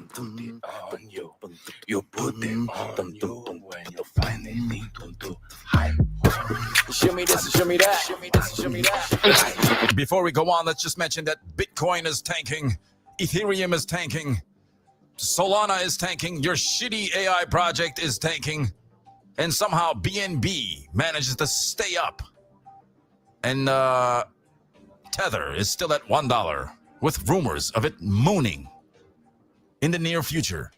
put it on you. You put it on you when you finally need to hype. Show me this, show me that. Show me this, show me that. Before we go on, let's just mention that Bitcoin is tanking, Ethereum is tanking, Solana is tanking, your shitty AI project is tanking, and somehow BNB manages to stay up. And Tether is still at $1, with rumors of it mooning in the near future.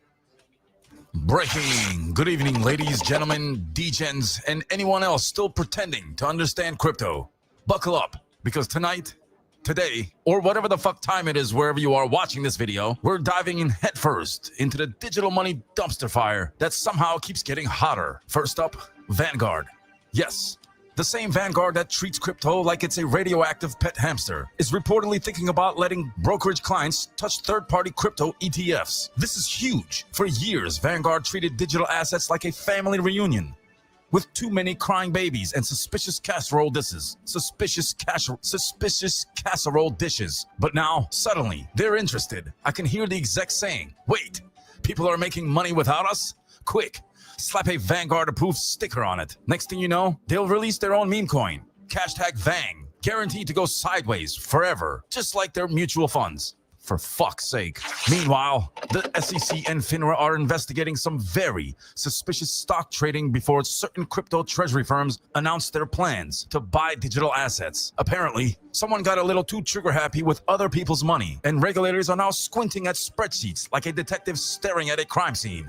Breaking. Good evening, ladies, gentlemen, degens, and anyone else still pretending to understand crypto. Buckle up, because tonight, today, or whatever the fuck time it is wherever you are watching this video, we're diving in headfirst into the digital money dumpster fire that somehow keeps getting hotter. First up, Vanguard. Yes, the same Vanguard that treats crypto like it's a radioactive pet hamster is reportedly thinking about letting brokerage clients touch third-party crypto ETFs. This is huge. For years, Vanguard treated digital assets like a family reunion, with too many crying babies and suspicious casserole dishes. Suspicious casserole dishes. But now, suddenly, they're interested. I can hear the exec saying, "Wait, people are making money without us? Quick, slap a Vanguard-approved sticker on it." Next thing you know, they'll release their own meme coin. #Vang. Guaranteed to go sideways forever, just like their mutual funds. For fuck's sake. Meanwhile, the SEC and FINRA are investigating some very suspicious stock trading before certain crypto treasury firms announced their plans to buy digital assets. Apparently, someone got a little too trigger-happy with other people's money, and regulators are now squinting at spreadsheets like a detective staring at a crime scene.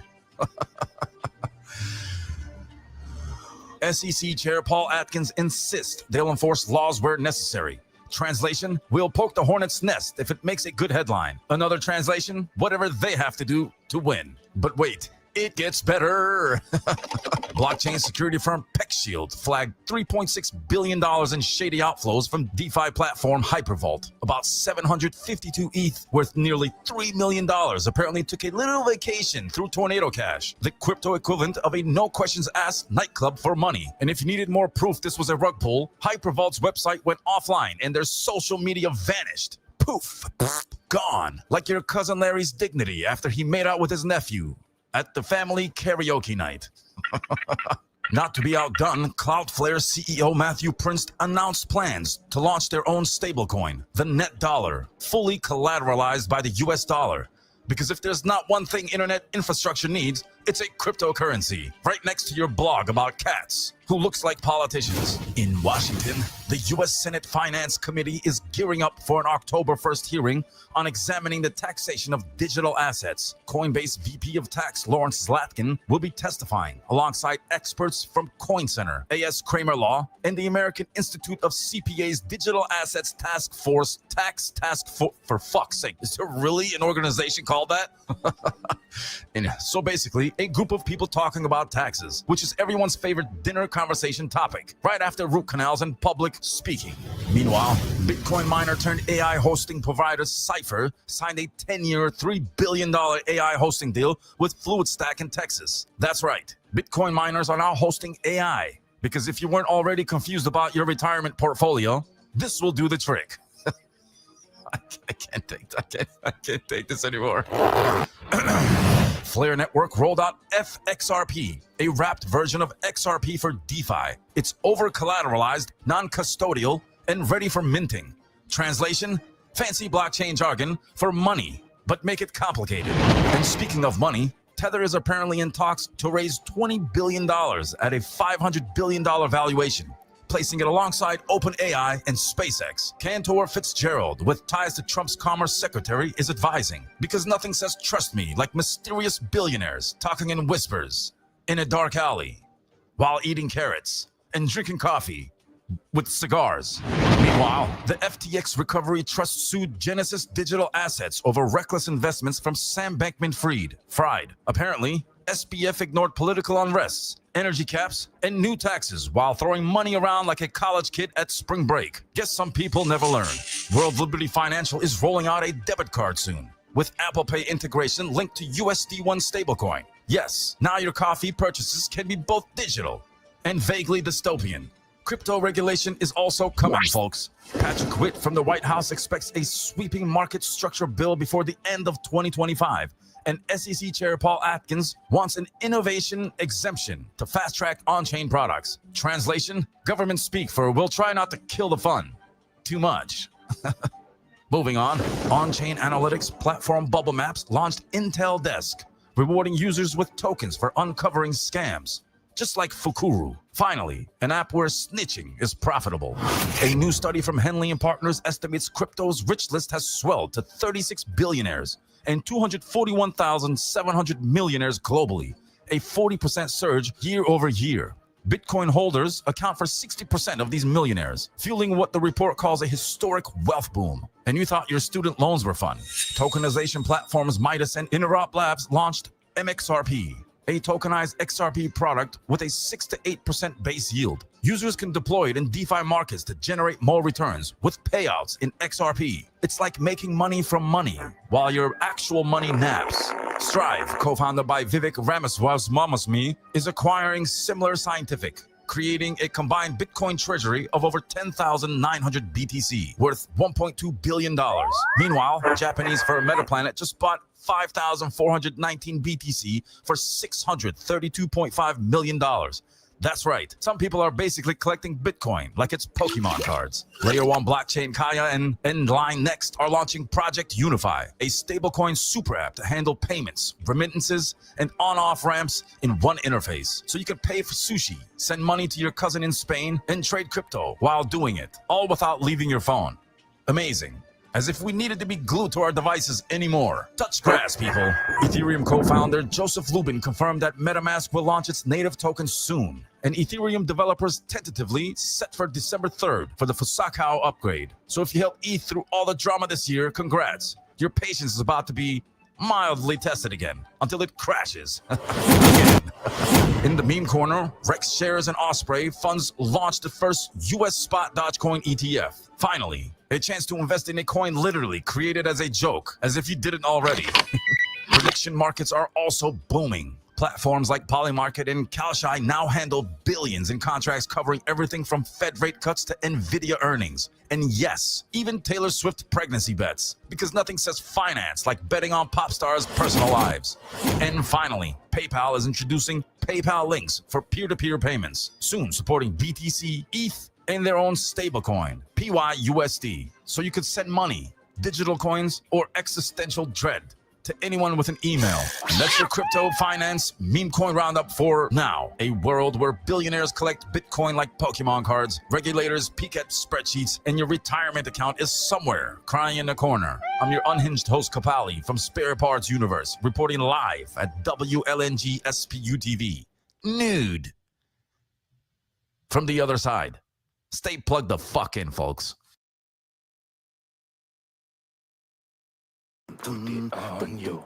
SEC Chair Paul Atkins insists they'll enforce laws where necessary. Translation, we'll poke the hornet's nest if it makes a good headline. Another translation, whatever they have to do to win. But wait, it gets better. Blockchain security firm PeckShield flagged $3.6 billion in shady outflows from DeFi platform Hypervault. About 752 ETH, worth nearly $3 million, apparently took a little vacation through Tornado Cash, the crypto equivalent of a no-questions-asked nightclub for money. And if you needed more proof this was a rug pull, Hypervault's website went offline and their social media vanished. Poof, gone. Like your cousin Larry's dignity after he made out with his nephew at the family karaoke night. Not to be outdone, Cloudflare CEO Matthew Prince announced plans to launch their own stablecoin, the Net Dollar, fully collateralized by the US dollar. Because if there's not one thing internet infrastructure needs, it's a cryptocurrency, right next to your blog about cats who looks like politicians. In Washington, the U.S. Senate Finance Committee is gearing up for an October 1st hearing on examining the taxation of digital assets. Coinbase VP of Tax Lawrence Zlatkin will be testifying alongside experts from Coin Center, A.S. Kramer Law, and the American Institute of CPA's Digital Assets Task Force, for fuck's sake. Is there really an organization called that? And so basically, a group of people talking about taxes, which is everyone's favorite dinner conversation topic, right after root canals and public speaking. Meanwhile, Bitcoin miner turned AI hosting provider Cypher signed a 10-year, $3 billion AI hosting deal with FluidStack in Texas. That's right, Bitcoin miners are now hosting AI, because if you weren't already confused about your retirement portfolio, this will do the trick. I can't take this anymore. Flare Network rolled out FXRP, a wrapped version of XRP for DeFi. It's over-collateralized, non-custodial, and ready for minting. Translation, fancy blockchain jargon for money, but make it complicated. And speaking of money, Tether is apparently in talks to raise $20 billion at a $500 billion valuation, placing it alongside OpenAI and SpaceX. Cantor Fitzgerald, with ties to Trump's Commerce Secretary, is advising, because nothing says trust me like mysterious billionaires talking in whispers in a dark alley while eating carrots and drinking coffee with cigars. Meanwhile, the FTX Recovery Trust sued Genesis Digital Assets over reckless investments from Sam Bankman-Fried. Apparently, SBF ignored political unrests, energy caps, and new taxes while throwing money around like a college kid at spring break. Guess some people never learn. World Liberty Financial is rolling out a debit card soon, with Apple Pay integration linked to USD1 stablecoin. Yes, now your coffee purchases can be both digital and vaguely dystopian. Crypto regulation is also coming, folks. Patrick Witt from the White House expects a sweeping market structure bill before the end of 2025, And SEC Chair Paul Atkins wants an innovation exemption to fast-track on-chain products. Translation, government speak for we'll try not to kill the fun too much. Moving on-chain analytics platform Bubble Maps launched Intel Desk, rewarding users with tokens for uncovering scams, just like Fukuru. Finally, an app where snitching is profitable. A new study from Henley and Partners estimates crypto's rich list has swelled to 36 billionaires and 241,700 millionaires globally, a 40% surge year over year. Bitcoin holders account for 60% of these millionaires, fueling what the report calls a historic wealth boom. And you thought your student loans were fun? Tokenization platforms Midas and Interop Labs launched MXRP, a tokenized XRP product with a 6 to 8% base yield. Users can deploy it in DeFi markets to generate more returns with payouts in XRP. It's like making money from money while your actual money naps. Strive, co-founded by Vivek Ramaswamy, is acquiring Similar Scientific, creating a combined Bitcoin treasury of over 10,900 BTC, worth $1.2 billion. Meanwhile, Japanese firm Metaplanet just bought 5,419 BTC for $632.5 million. That's right. Some people are basically collecting Bitcoin like it's Pokemon cards. Layer 1 blockchain Kaya and Endline Next are launching Project Unify, a stablecoin super app to handle payments, remittances, and on-off ramps in one interface. So you can pay for sushi, send money to your cousin in Spain, and trade crypto while doing it, all without leaving your phone. Amazing. As if we needed to be glued to our devices anymore. Touch grass, people. Ethereum co-founder Joseph Lubin confirmed that MetaMask will launch its native token soon, and Ethereum developers tentatively set for December 3rd for the Fusakao upgrade. So if you helped ETH through all the drama this year, congrats. Your patience is about to be mildly tested again until it crashes. Again. In the meme corner, Rex Shares and Osprey funds launched the first US spot Dogecoin ETF. Finally, a chance to invest in a coin literally created as a joke, as if you didn't already. Prediction markets are also booming. Platforms like Polymarket and Kalshi now handle billions in contracts covering everything from Fed rate cuts to Nvidia earnings. And yes, even Taylor Swift pregnancy bets, because nothing says finance like betting on pop stars' personal lives. And finally, PayPal is introducing PayPal links for peer-to-peer payments, soon supporting BTC, ETH, and their own stablecoin, PYUSD, so you could send money, digital coins, or existential dread to anyone with an email. And that's your crypto finance meme coin roundup for now. A world where billionaires collect Bitcoin like Pokemon cards, regulators peek at spreadsheets, and your retirement account is somewhere crying in the corner. I'm your unhinged host Kapali from Spare Parts Universe, reporting live at WLNG SPU TV. Nude. From the other side. Stay plugged the fuck in, folks. On you.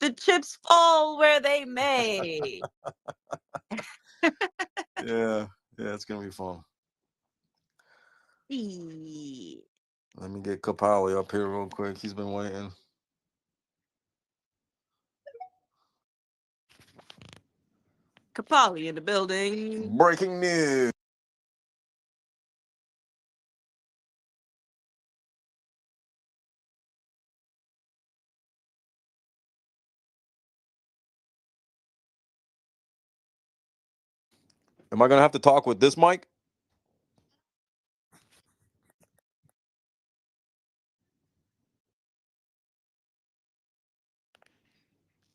the chips fall where they may. Yeah, it's gonna be fun. Yeah. Let me get Kapali up here real quick. He's been waiting. Kapali in the building. Breaking news. Am I gonna have to talk with this mic?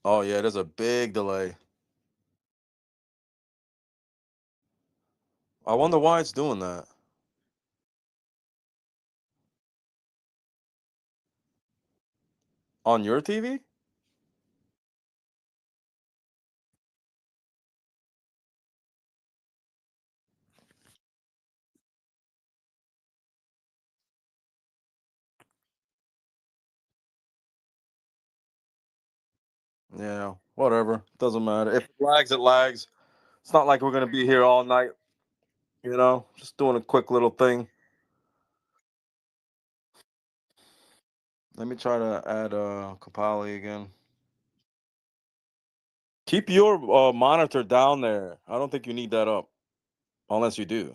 Oh yeah, there's a big delay. I wonder why it's doing that. On your TV? Yeah, whatever. Doesn't matter. If it lags, it lags. It's not like we're gonna be here all night, just doing a quick little thing. Let me try to add Kapali again. Keep your monitor down there. I don't think you need that up, unless you do.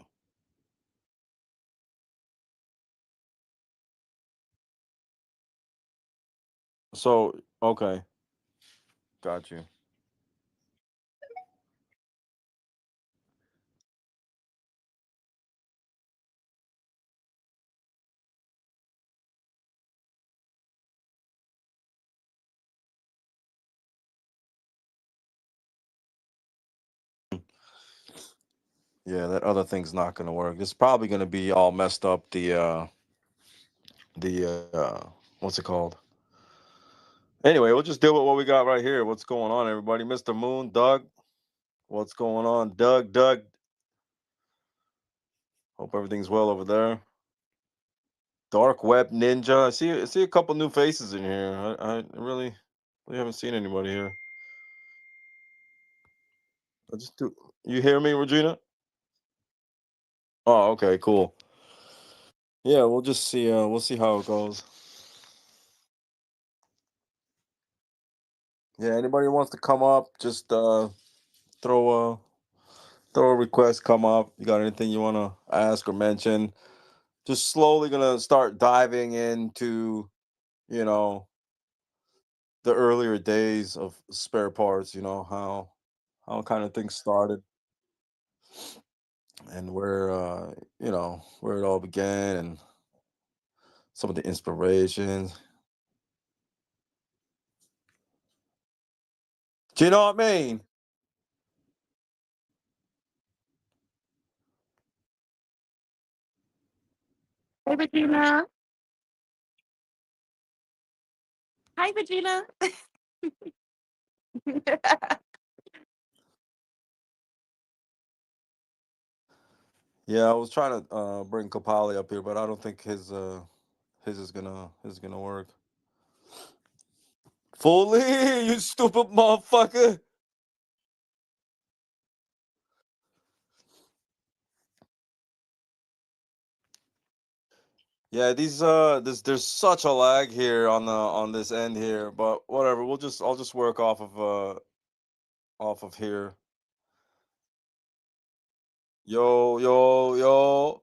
So, okay, got you. Yeah, that other thing's not gonna work. It's probably gonna be all messed up. The what's it called? Anyway, we'll just deal with what we got right here. What's going on, everybody? Mr. Moon, Doug. What's going on, Doug? Doug. Hope everything's well over there. Dark Web Ninja. I see a couple new faces in here. I really haven't seen anybody here. I just do. You hear me, Regina? Oh, okay, cool. Yeah, we'll just see. We'll see how it goes. Yeah, anybody wants to come up, just throw a throw a request. Come up. You got anything you want to ask or mention? Just slowly gonna start diving into you know the earlier days of spare parts. How kind of things started and where it all began and some of the inspirations. Do you know what I mean? Hey, Regina. Hi, Regina. Yeah, I was trying to bring Kapali up here, but I don't think his is gonna work. Fully, you stupid motherfucker. Yeah, there's such a lag here on this end here, but whatever. I'll just work off of here. Yo, yo, yo.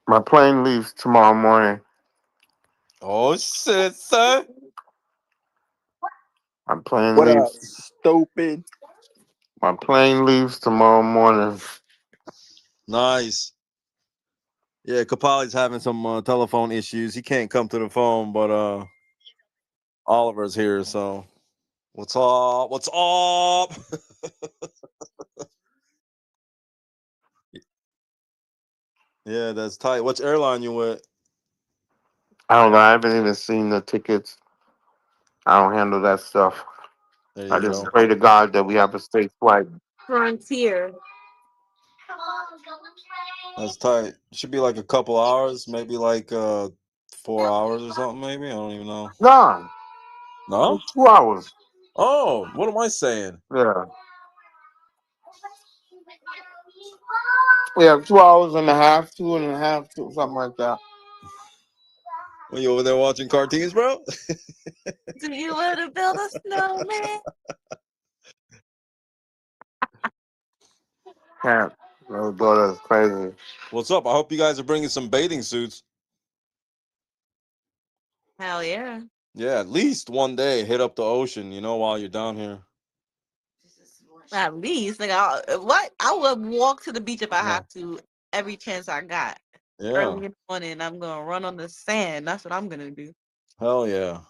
My plane leaves tomorrow morning. Oh shit, son. My plane What up, leaves. stupid? My plane leaves tomorrow morning. Nice. Yeah, Kapali's having some telephone issues. He can't come to the phone, but Oliver's here, so what's up? What's up? Yeah, that's tight. Which airline you with? I don't know. I haven't even seen the tickets. I don't handle that stuff. There I you just go. pray to God that we have a safe flight. Frontier. That's tight. Should be like a couple hours, maybe like 4 hours or something, maybe. I don't even know. Nah, No? 2 hours. Oh, what am I saying? Yeah. Yeah, 2 hours and a half, 2.5, something like that. When you over there watching cartoons, bro? Do you want to build a snowman? Can't. Little daughter is crazy. What's up? I hope you guys are bringing some bathing suits. Hell yeah. Yeah, at least one day hit up the ocean, while you're down here. At least, like, what? I would walk to the beach if I Yeah. have to every chance I got. Yeah. Early in the morning, I'm gonna run on the sand. That's what I'm gonna do. Hell yeah.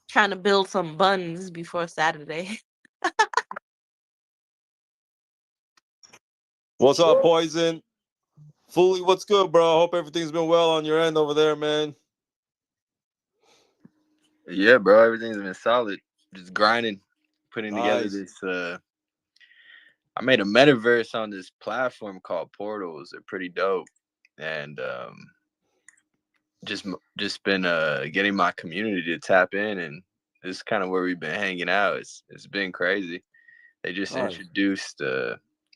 Trying to build some buns before Saturday. What's up, Poison? Fully, what's good, bro? Hope everything's been well on your end over there, man. Yeah, bro. Everything's been solid. Just grinding, putting together Nice. this. I made a metaverse on this platform called Portals. They're pretty dope, and just been getting my community to tap in, and this is kind of where we've been hanging out. It's been crazy. They just Nice. introduced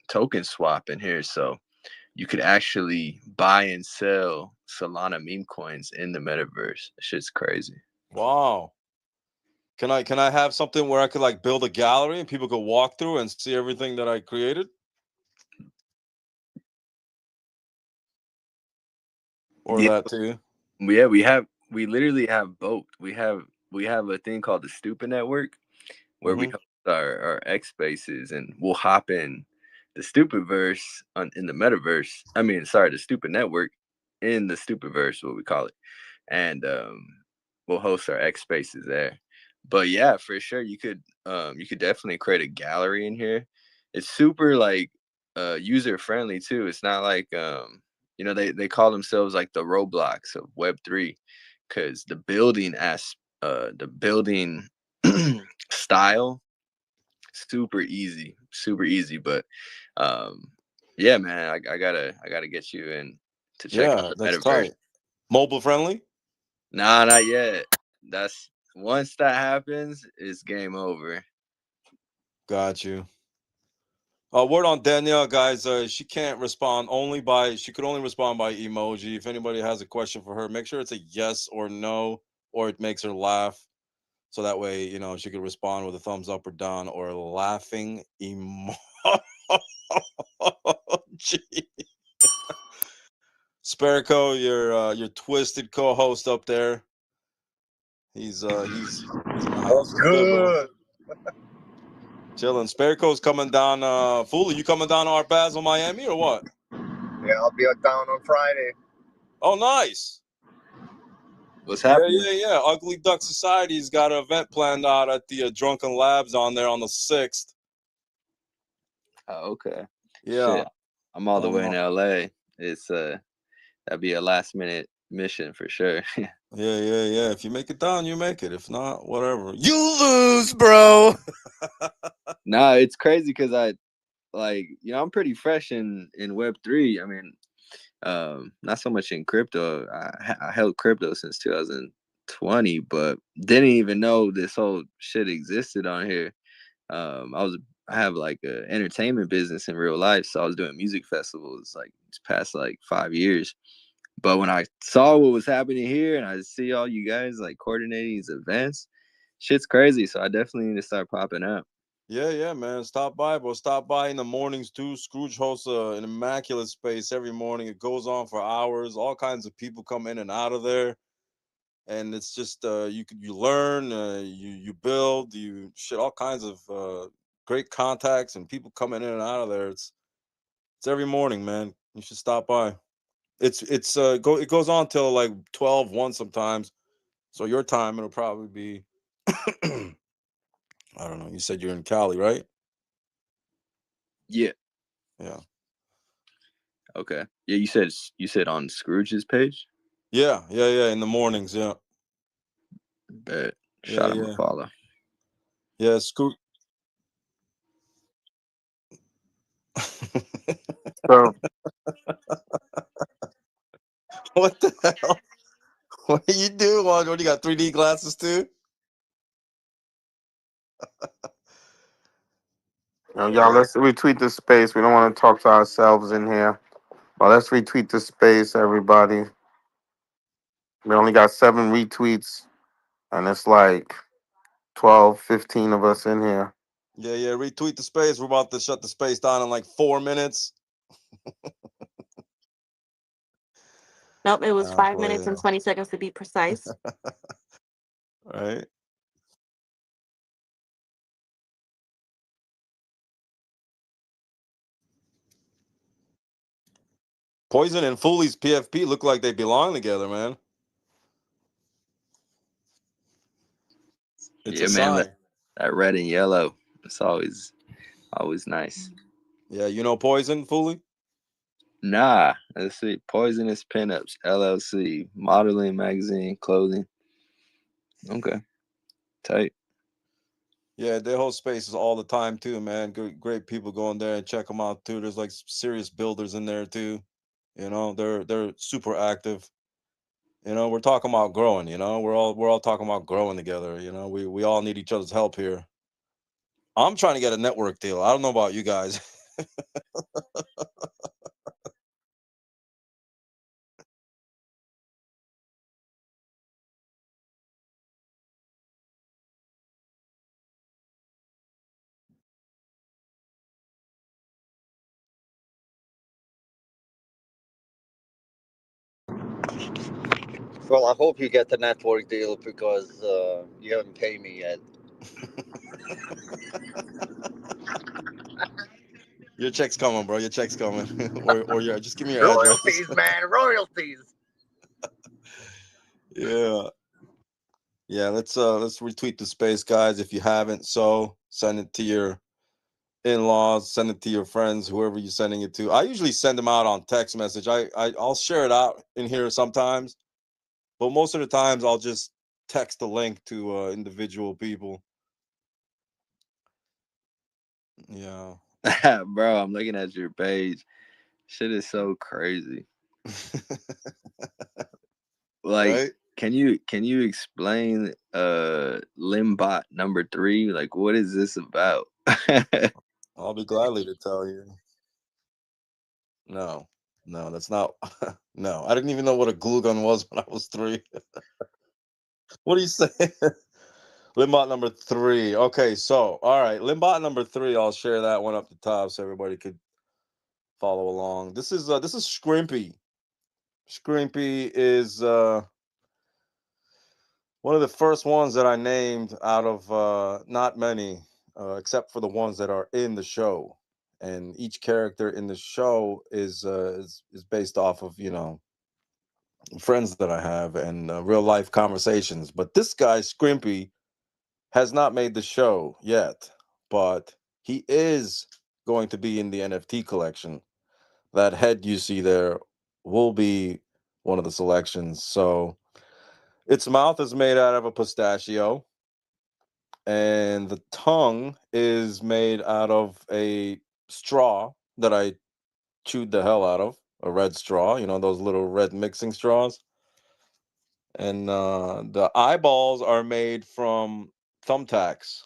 token swap in here, so you could actually buy and sell Solana meme coins in the metaverse. Shit's crazy. Wow. Can I have something where I could like build a gallery and people could walk through and see everything that I created? Or Yeah, that too? yeah. We literally have both. We have a thing called the Stupid Network where we Mm-hmm. host our X spaces, and we'll hop in the Stupid verse in the metaverse. I mean, sorry, the Stupid Network in the Stupid verse, what we call it, and we'll host our X spaces there. But yeah, for sure, you could definitely create a gallery in here. It's super like user friendly too. It's not like they call themselves like the Roblox of Web3 because the building style super easy. But um, yeah, man, I gotta get you in to check out Yeah, the that's metaverse. tight. Mobile friendly? Nah, not yet. That's once that happens, it's game over. Got you. Word on Danielle, guys. She can't respond she could only respond by emoji. If anybody has a question for her, make sure it's a yes or no, or it makes her laugh. So that way, she could respond with a thumbs up or down or a laughing emoji. Sparico, your twisted co-host up there. He's in the house. What's good, bro? Good. Chilling. Sparico's coming down. Fool, you coming down to Art Basel, Miami, or what? Yeah, I'll be down on Friday. Oh, nice. What's Yeah, happening? yeah, yeah. Ugly Duck Society's got an event planned out at the Drunken Labs on there on the 6th. Oh, okay. Yeah. Shit, I'm all the way in Uh, LA. It's that'd be a last minute mission for sure. yeah, yeah, yeah. If you make it down, you make it. If not, whatever. You lose, bro. Nah, it's crazy because I'm pretty fresh in Web3. I mean, not so much in crypto. I held crypto since 2020, but didn't even know this whole shit existed on here. I have like a entertainment business in real life, so I was doing music festivals like this past like 5 years. But when I saw what was happening here and I see all you guys like coordinating these events, shit's crazy. So I definitely need to start popping up. Yeah, yeah, man. Stop by, bro. Stop by in the mornings too. Scrooge hosts an immaculate space every morning. It goes on for hours. All kinds of people come in and out of there, and it's just you learn, you build, you shit all kinds of great contacts and people coming in and out of there. It's every morning, man. You should stop by. It goes on till like 12, 1 sometimes. So your time it'll probably be I don't know. You said you're in Cali, right? Yeah. Yeah. Okay. Yeah. You said on Scrooge's page. Yeah, yeah, yeah. In the mornings, yeah. Bet. Yeah, Shot him a yeah. follow. Yeah, Scoot. So What the hell? What do you do? What you got 3D glasses too? y'all, Yeah. let's retweet the space. We don't want to talk to ourselves in here. Well, let's retweet the space, everybody. We only got 7 retweets, and it's like 12, 15 of us in here. Yeah, yeah. Retweet the space. We're about to shut the space down in like 4 minutes. Nope, it was I'm 5 minutes and playing. 20 seconds to be precise. Right? Poison and Fooley's PFP look like they belong together, man. It's a Yeah, man, sign. that red and yellow. It's always nice. Yeah, you know Poison, Fooley? Nah, let's see. Poisonous Pinups LLC, modeling magazine, clothing. Okay, tight. Yeah, they hold spaces all the time too, man. Great people go in there and check them out too. There's like serious builders in there too. They're super active. We're talking about growing. We're all talking about growing together. We all need each other's help here. I'm trying to get a network deal. I don't know about you guys. Well, I hope you get the network deal because you haven't paid me yet. Your check's coming, bro. Your check's coming. or yeah, just give me your address. Royalties, man, royalties. Yeah. Yeah, let's retweet the space, guys. If you haven't, so send it to your in-laws, send it to your friends, whoever you're sending it to. I usually send them out on text message. I'll share it out in here sometimes, but most of the times I'll just text the link to individual people. Yeah. Bro, I'm looking at your page. Shit is so crazy. Like, Right? can you explain Limbot number 3? Like, what is this about? I'll be gladly to tell you. No. No, that's not no. I didn't even know what a glue gun was when I was 3. What are you saying? Limbot number 3. Okay, so all right, Limbot number 3. I'll share that one up the top so everybody could follow along. This is Scrimpy. Scrimpy is one of the first ones that I named out of not many, except for the ones that are in the show. And each character in the show is based off of friends that I have and real life conversations. But this guy Scrimpy has not made the show yet, but he is going to be in the NFT collection. That head you see there will be one of the selections. So its mouth is made out of a pistachio, and the tongue is made out of a straw that I chewed the hell out of, a red straw, those little red mixing straws. And the eyeballs are made from thumbtacks.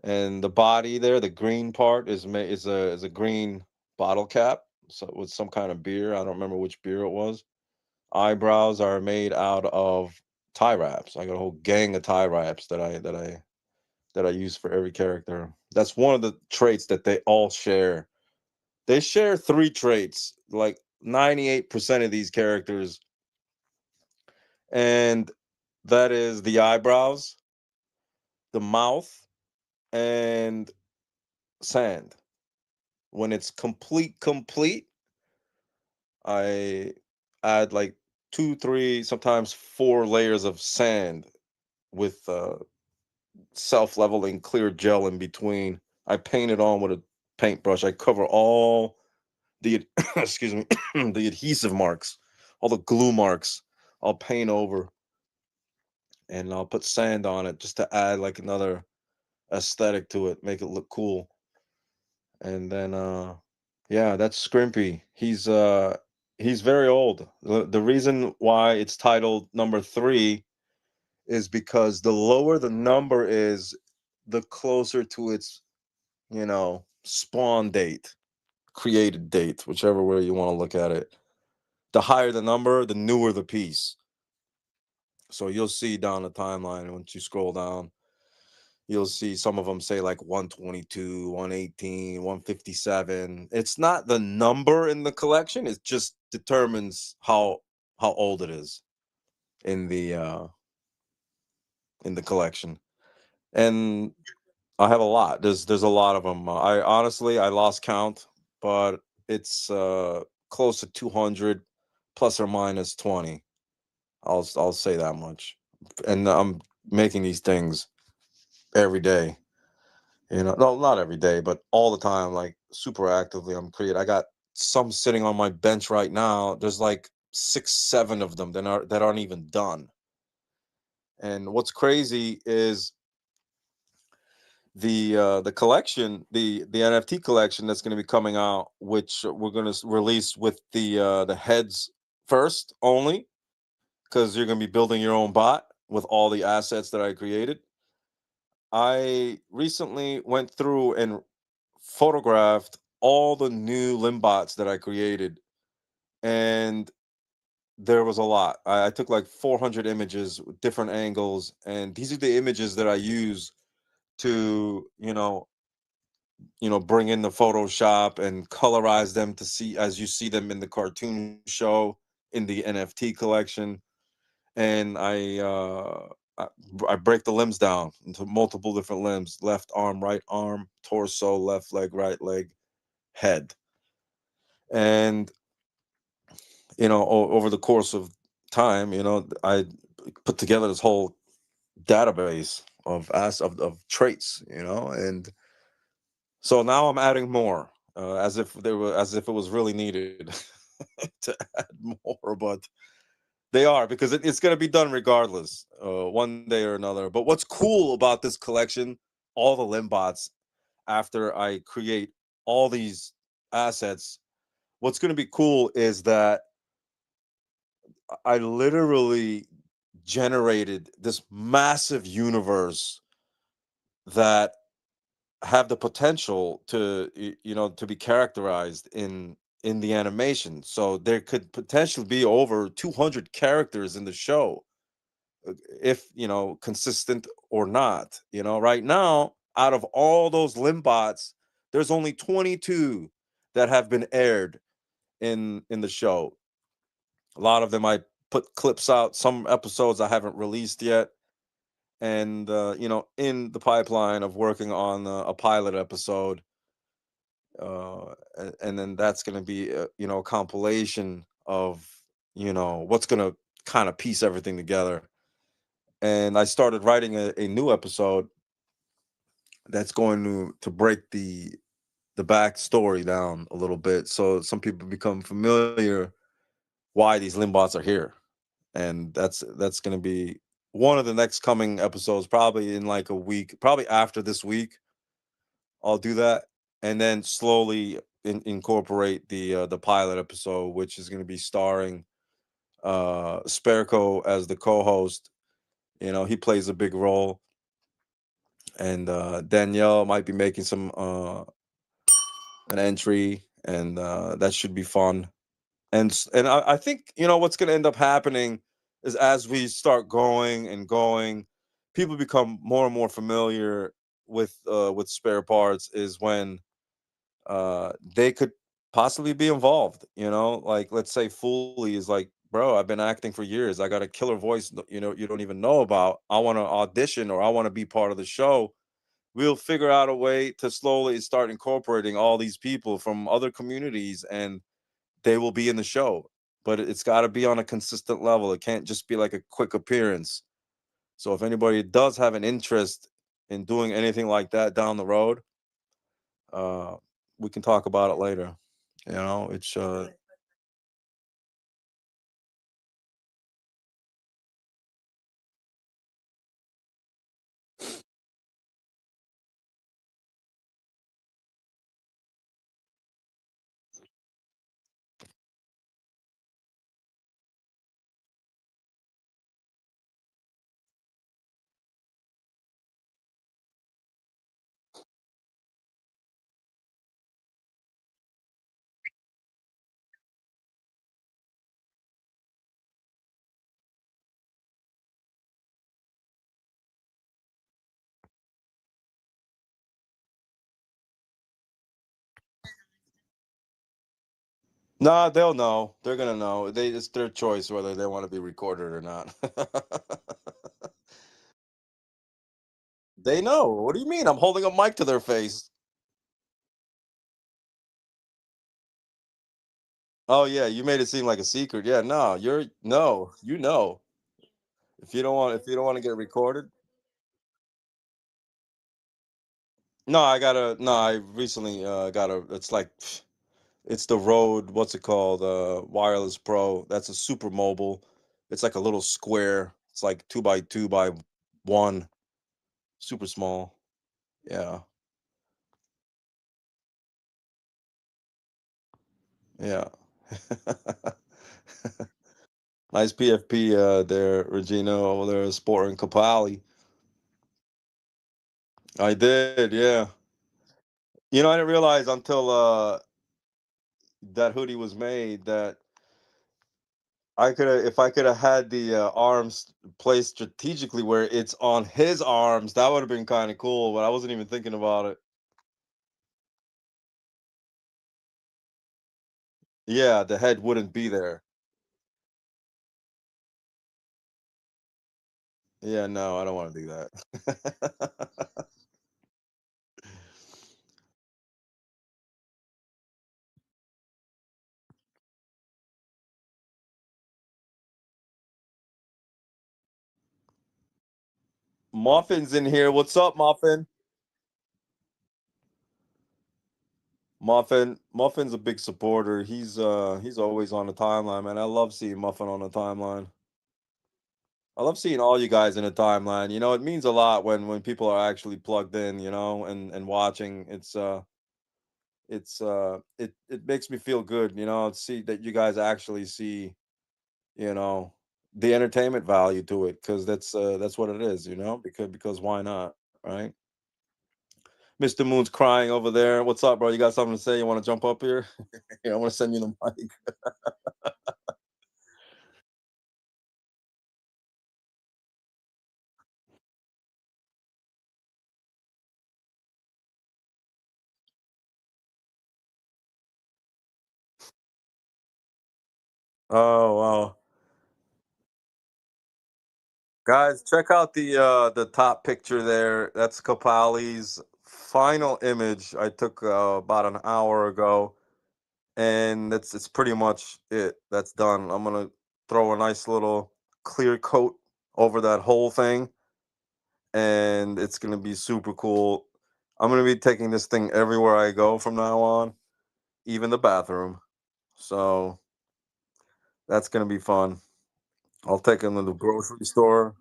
And the body there, the green part is a green bottle cap, so with some kind of beer. I don't remember which beer it was. Eyebrows are made out of tie wraps. I got a whole gang of tie wraps that I use for every character. That's one of the traits that they all share. They share 3 traits, like 98% of these characters, and that is the eyebrows, the mouth, and sand. When it's complete, I add like 2, 3, sometimes 4 layers of sand with self-leveling clear gel in between. I paint it on with a paintbrush. I cover all the excuse me, the adhesive marks, all the glue marks. I'll paint over and I'll put sand on it just to add like another aesthetic to it, make it look cool. And then Yeah, that's Scrimpy. He's very old. The reason why it's titled number 3 is because the lower the number is, the closer to its, spawn date, created date, whichever way you want to look at it. The higher the number, the newer the piece. So you'll see down the timeline, once you scroll down, you'll see some of them say like 122, 118, 157. It's not the number in the collection, it just determines how old it is in the collection. And I have a lot. There's a lot of them. I honestly I lost count, but it's close to 200 plus or minus 20. I'll say that much. And I'm making these things every day. No, not every day, but all the time, like super actively. I'm creating. I got some sitting on my bench right now. There's like 6, 7 of them that aren't even done. And what's crazy is the collection, the NFT collection that's going to be coming out, which we're going to release with the heads first only, because you're going to be building your own bot with all the assets that I created. I recently went through and photographed all the new limbots that I created, and there was a lot. I took like 400 images with different angles, and these are the images that I use to, bring in the Photoshop and colorize them to see as you see them in the cartoon show in the NFT collection. And I, I break the limbs down into multiple different limbs: left arm, right arm, torso, left leg, right leg, head. And over the course of time, I put together this whole database of traits, and so now I'm adding more, as if it was really needed to add more, but they are, because it's going to be done regardless, one day or another. But what's cool about this collection, all the limbots, after I create all these assets, what's going to be cool is that I literally generated this massive universe that have the potential to to be characterized in the animation. So there could potentially be over 200 characters in the show, if consistent or not. Right now, out of all those limbots, there's only 22 that have been aired in the show. A lot of them I put clips out. Some episodes I haven't released yet, and in the pipeline of working on a pilot episode, and then that's going to be a compilation of what's going to kind of piece everything together. And I started writing a new episode that's going to break the backstory down a little bit, so some people become familiar why these limbots are here. And that's going to be one of the next coming episodes, probably in like a week, probably after this week. I'll do that, and then slowly incorporate the pilot episode, which is going to be starring Sperco as the co-host. He plays a big role, and Danielle might be making some an entry, and that should be fun. And I think what's going to end up happening is, as we start going and going, people become more and more familiar with spare parts, is when they could possibly be involved. Like, let's say Foley is like, bro, I've been acting for years, I got a killer voice, you don't even know about. I want to audition, or I want to be part of the show. We'll figure out a way to slowly start incorporating all these people from other communities, and they will be in the show. But it's got to be on a consistent level. It can't just be like a quick appearance. So if anybody does have an interest in doing anything like that down the road, uh, we can talk about it later. It's Nah, they'll know. They're gonna know. It's their choice whether they want to be recorded or not. They know. What do you mean? I'm holding a mic to their face. Oh yeah, you made it seem like a secret. Yeah, no, you know. If you don't want to get recorded. No, I recently got a it's like it's the Rode, what's it called? Wireless Pro. That's a super mobile. It's like a little square. It's like 2 by 2 by 1. Super small. Yeah. Yeah. Nice PFP there, Regina, over there sporting Kapali. I did, yeah. I didn't realize until that hoodie was made that I could have if I could have had the arms placed strategically where it's on his arms, that would have been kind of cool, but I wasn't even thinking about it. Yeah, the head wouldn't be there. Yeah, no, I don't want to do that. Muffin's in here. What's up, Muffin? Muffin's a big supporter. He's always on the timeline, man. I love seeing Muffin on the timeline. I love seeing all you guys in the timeline. It means a lot when people are actually plugged in, and watching. It makes me feel good, to see that you guys actually see, you know, the entertainment value to it, because that's what it is, because why not, right? Mr. Moon's crying over there. What's up, bro? You got something to say? You want to jump up here? I want to send you the mic. Oh wow. Guys, check out the top picture there. That's Kapali's final image I took about an hour ago, and that's it's pretty much it. That's done. I'm gonna throw a nice little clear coat over that whole thing, and it's gonna be super cool. I'm gonna be taking this thing everywhere I go from now on, even the bathroom. So that's gonna be fun. I'll take him to the grocery store.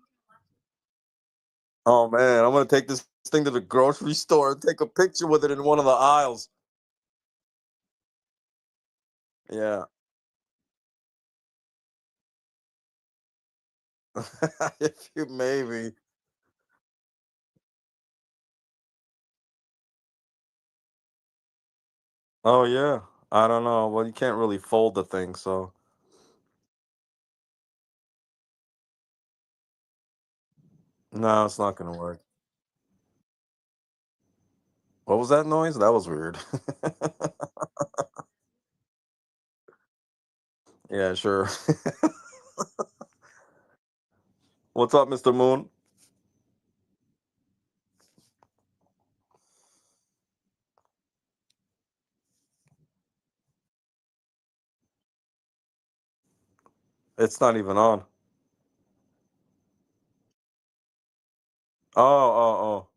Oh man, I'm gonna take this thing to the grocery store and take a picture with it in one of the aisles. Yeah. If you maybe. Oh yeah. I don't know. Well, you can't really fold the thing, so no, it's not gonna work. What was that noise? That was weird. Yeah, sure. What's up, Mr. Moon? It's not even on. Oh, oh, oh.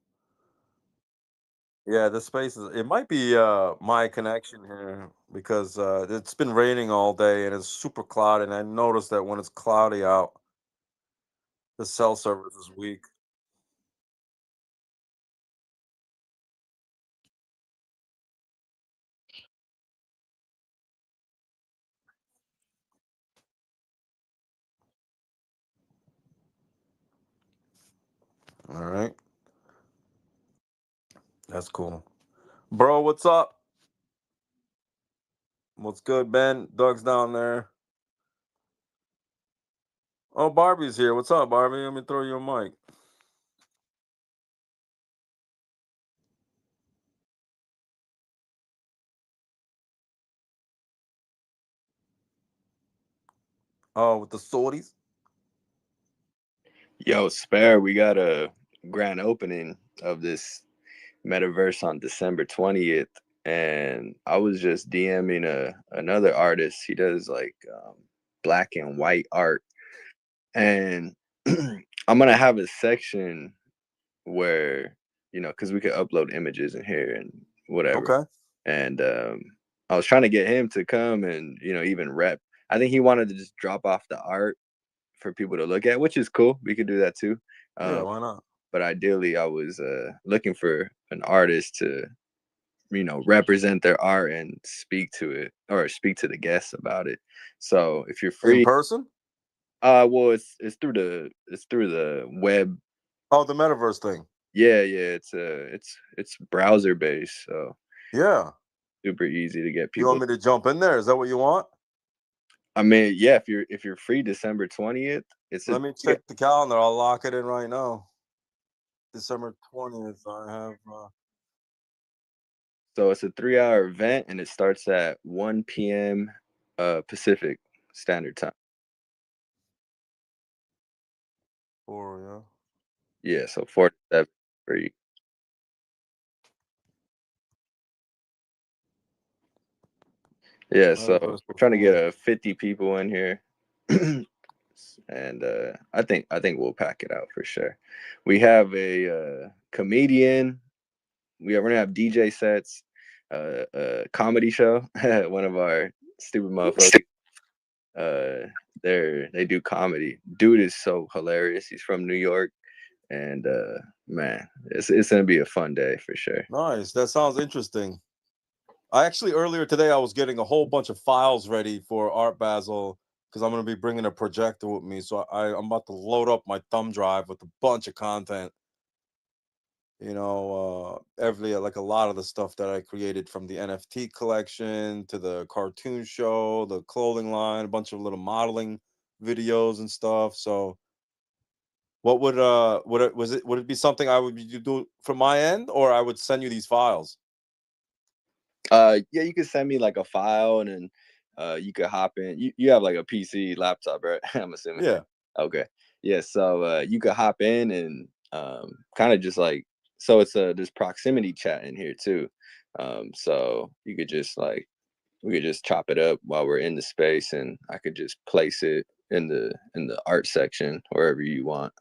Yeah, the space is it might be my connection here because it's been raining all day and it's super cloudy, and I noticed that when it's cloudy out, the cell service is weak. All right. That's cool. Bro, what's up? What's good, Ben? Doug's down there. Oh, Barbie's here. What's up, Barbie? Let me throw you a mic. Oh, with the Saudis. Yo, Spare, we got a grand opening of this metaverse on December 20th, and I was just DMing another artist. He does like black and white art, and I'm gonna have a section where, because we could upload images in here and whatever. Okay. And I was trying to get him to come and even rep. I think he wanted to just drop off the art for people to look at, which is cool. We could do that too. Yeah, why not? But ideally, I was looking for an artist to represent their art and speak to it, or speak to the guests about it. So if you're In free, person? well, it's through the web. Oh, the metaverse thing. Yeah, it's browser based, so Yeah. super easy to get You people. want me to jump in there? Is that what you want? I mean, yeah, if you're free December 20th, it's a Let me check the calendar. I'll lock it in right now. December 20th. I have. so it's a 3-hour event, and it starts at 1 p.m. Pacific Standard Time. Four, Yeah, so 4 to 7 for you. Yeah, so Metaverse we're trying to get performance. 50 people in here, and I think we'll pack it out for sure. We have a comedian. We're gonna have DJ sets, a comedy show. One of our stupid motherfuckers. They do comedy. Dude is so hilarious. He's from New York, and man, it's gonna be a fun day for sure. Nice. That sounds interesting. I actually earlier today I was getting a whole bunch of files ready for Art Basel because I'm going to be bringing a projector with me. So I'm about to load up my thumb drive with a bunch of content. Every like a lot of the stuff that I created, from the NFT collection to the cartoon show, the clothing line, a bunch of little modeling videos and stuff. So what would it be something I would be do from my end, or I would send you these files? Yeah, you could send me like a file, and then you could hop in. You have like a PC laptop, right? I'm assuming. Yeah. Okay. Yeah, so you could hop in and kind of just like, so it's there's proximity chat in here too. So you could just like, we could just chop it up while we're in the space, and I could just place it in the art section wherever you want.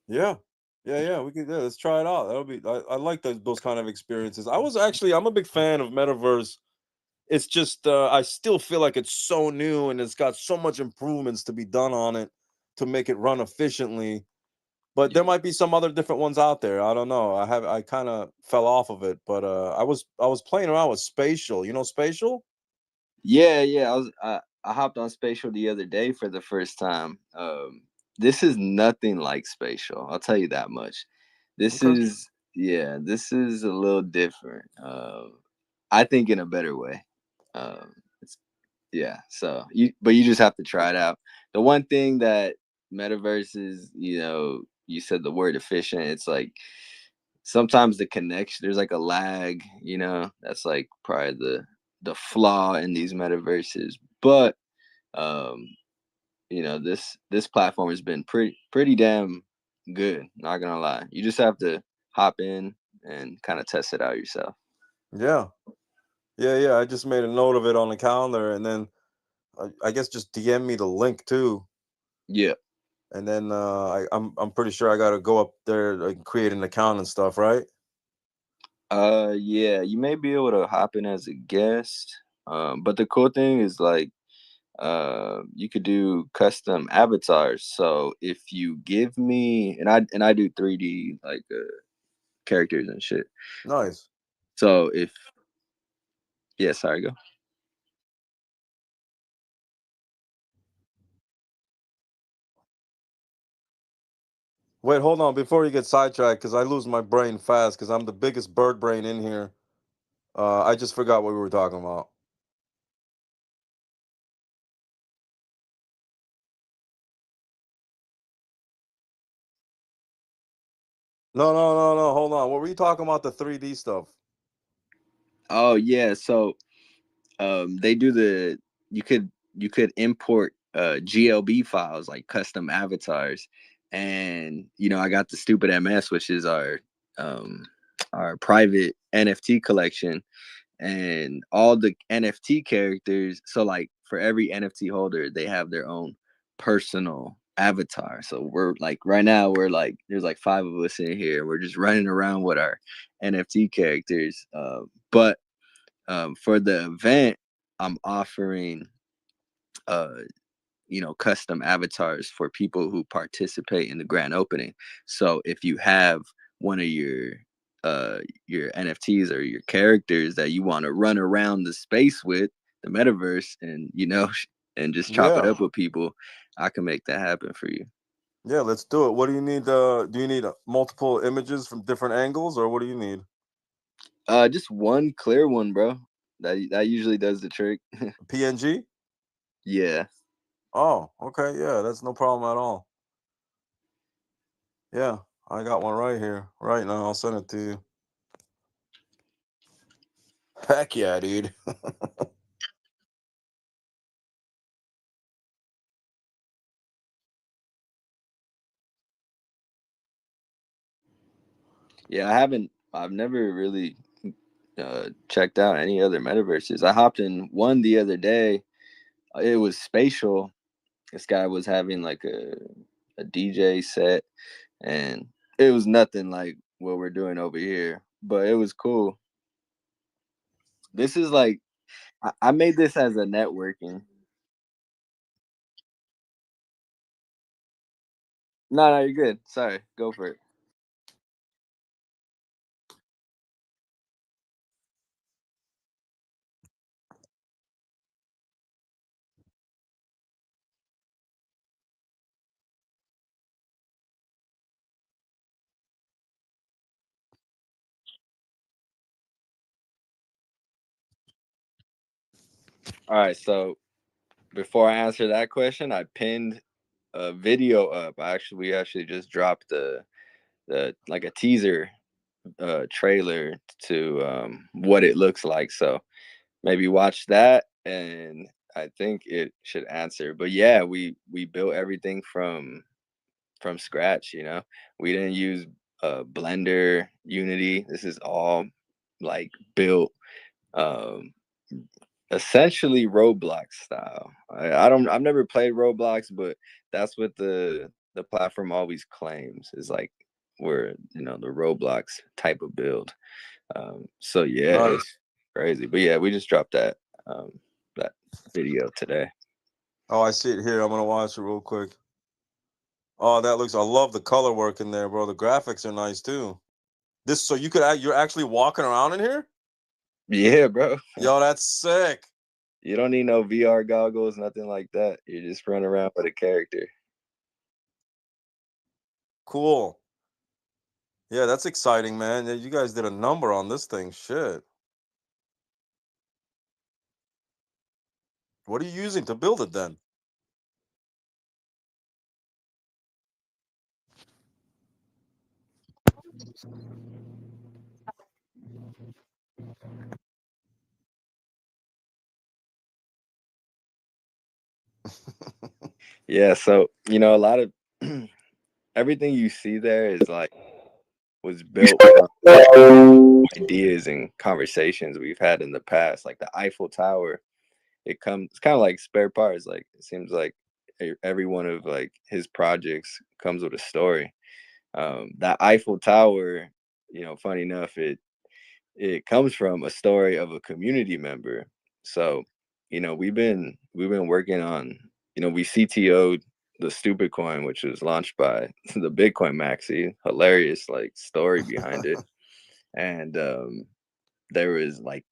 Yeah. Yeah, we could. Yeah, let's try it out. That'll be. I like those kind of experiences. I'm a big fan of metaverse. It's just I still feel like it's so new and it's got so much improvements to be done on it to make it run efficiently. But there might be some other different ones out there. I don't know. I kind of fell off of it, but I was playing around with Spatial. You know Spatial? Yeah. I hopped on Spatial the other day for the first time. This is nothing like Spatial. I'll tell you that much. This Okay. is this is a little different. I think in a better way. It's Yeah. So but you just have to try it out. The one thing that metaverse is, you said the word efficient. It's like sometimes the connection, there's like a lag. That's like probably the flaw in these metaverses. But um, this platform has been pretty damn good. Not gonna lie. You just have to hop in and kind of test it out yourself. Yeah. Yeah. I just made a note of it on the calendar, and then I guess just DM me the link too. Yeah. And then I'm pretty sure I got to go up there and create an account and stuff, right? Yeah, you may be able to hop in as a guest. But the cool thing is like you could do custom avatars. So if you give me, and I do 3D like characters and shit. Nice. So if yeah, sorry, go. Wait, hold on before you get sidetracked, because I lose my brain fast because I'm the biggest bird brain in here. I just forgot what we were talking about. No. Hold on. What were you talking about? The 3D stuff. Oh yeah, so they do you could import GLB files, like custom avatars. And I got the Stupid MS, which is our private NFT collection, and all the NFT characters. So like for every NFT holder, they have their own personal avatar. So we're like right now we're like there's like 5 of us in here. We're just running around with our NFT characters. But for the event, I'm offering custom avatars for people who participate in the grand opening. So if you have one of your NFTs or your characters that you want to run around the space with the metaverse, and and just chop it Yeah. up with people, I can make that happen for you. Yeah, let's do it. What do you need? Do you need multiple images from different angles, or what do you need? Just one clear one, bro. That usually does the trick. PNG? Yeah. Oh, okay. Yeah, that's no problem at all. Yeah, I got one right here, right now. I'll send it to you. Heck yeah, dude. Yeah, I've never really checked out any other metaverses. I hopped in one the other day. It was spatial. This guy was having like a DJ set, and it was nothing like what we're doing over here, but it was cool. This is like I made this as a networking. No, you're good. Sorry, go for it. All right, so before I answer that question, I pinned a video up. We actually just dropped the like a teaser trailer to what it looks like. So maybe watch that, and I think it should answer. But yeah, we built everything from scratch. We didn't use Blender, Unity. This is all like built um essentially Roblox style. I've never played Roblox, but that's what the platform always claims, is like we're the Roblox type of build. So yeah, it's Nice. crazy. But yeah, we just dropped that video today. Oh, I see it here. I'm gonna watch it real quick. Oh, that looks. I love the color work in there, bro. The graphics are nice too. This, so you're actually walking around in here. Yeah, bro. Yo, that's sick. You don't need no VR goggles, nothing like that. You just run around with a character. Cool. Yeah, that's exciting, man. Yeah, you guys did a number on this thing. Shit. What are you using to build it then? Yeah, so a lot of everything you see there is like was built from ideas and conversations we've had in the past. Like the Eiffel Tower, it's kind of like spare parts. Like it seems like every one of like his projects comes with a story. That Eiffel Tower, funny enough, it comes from a story of a community member. So, we've been working on, we CTO'd the Stupid Coin, which was launched by the Bitcoin Maxi. Hilarious like story behind it. And there was like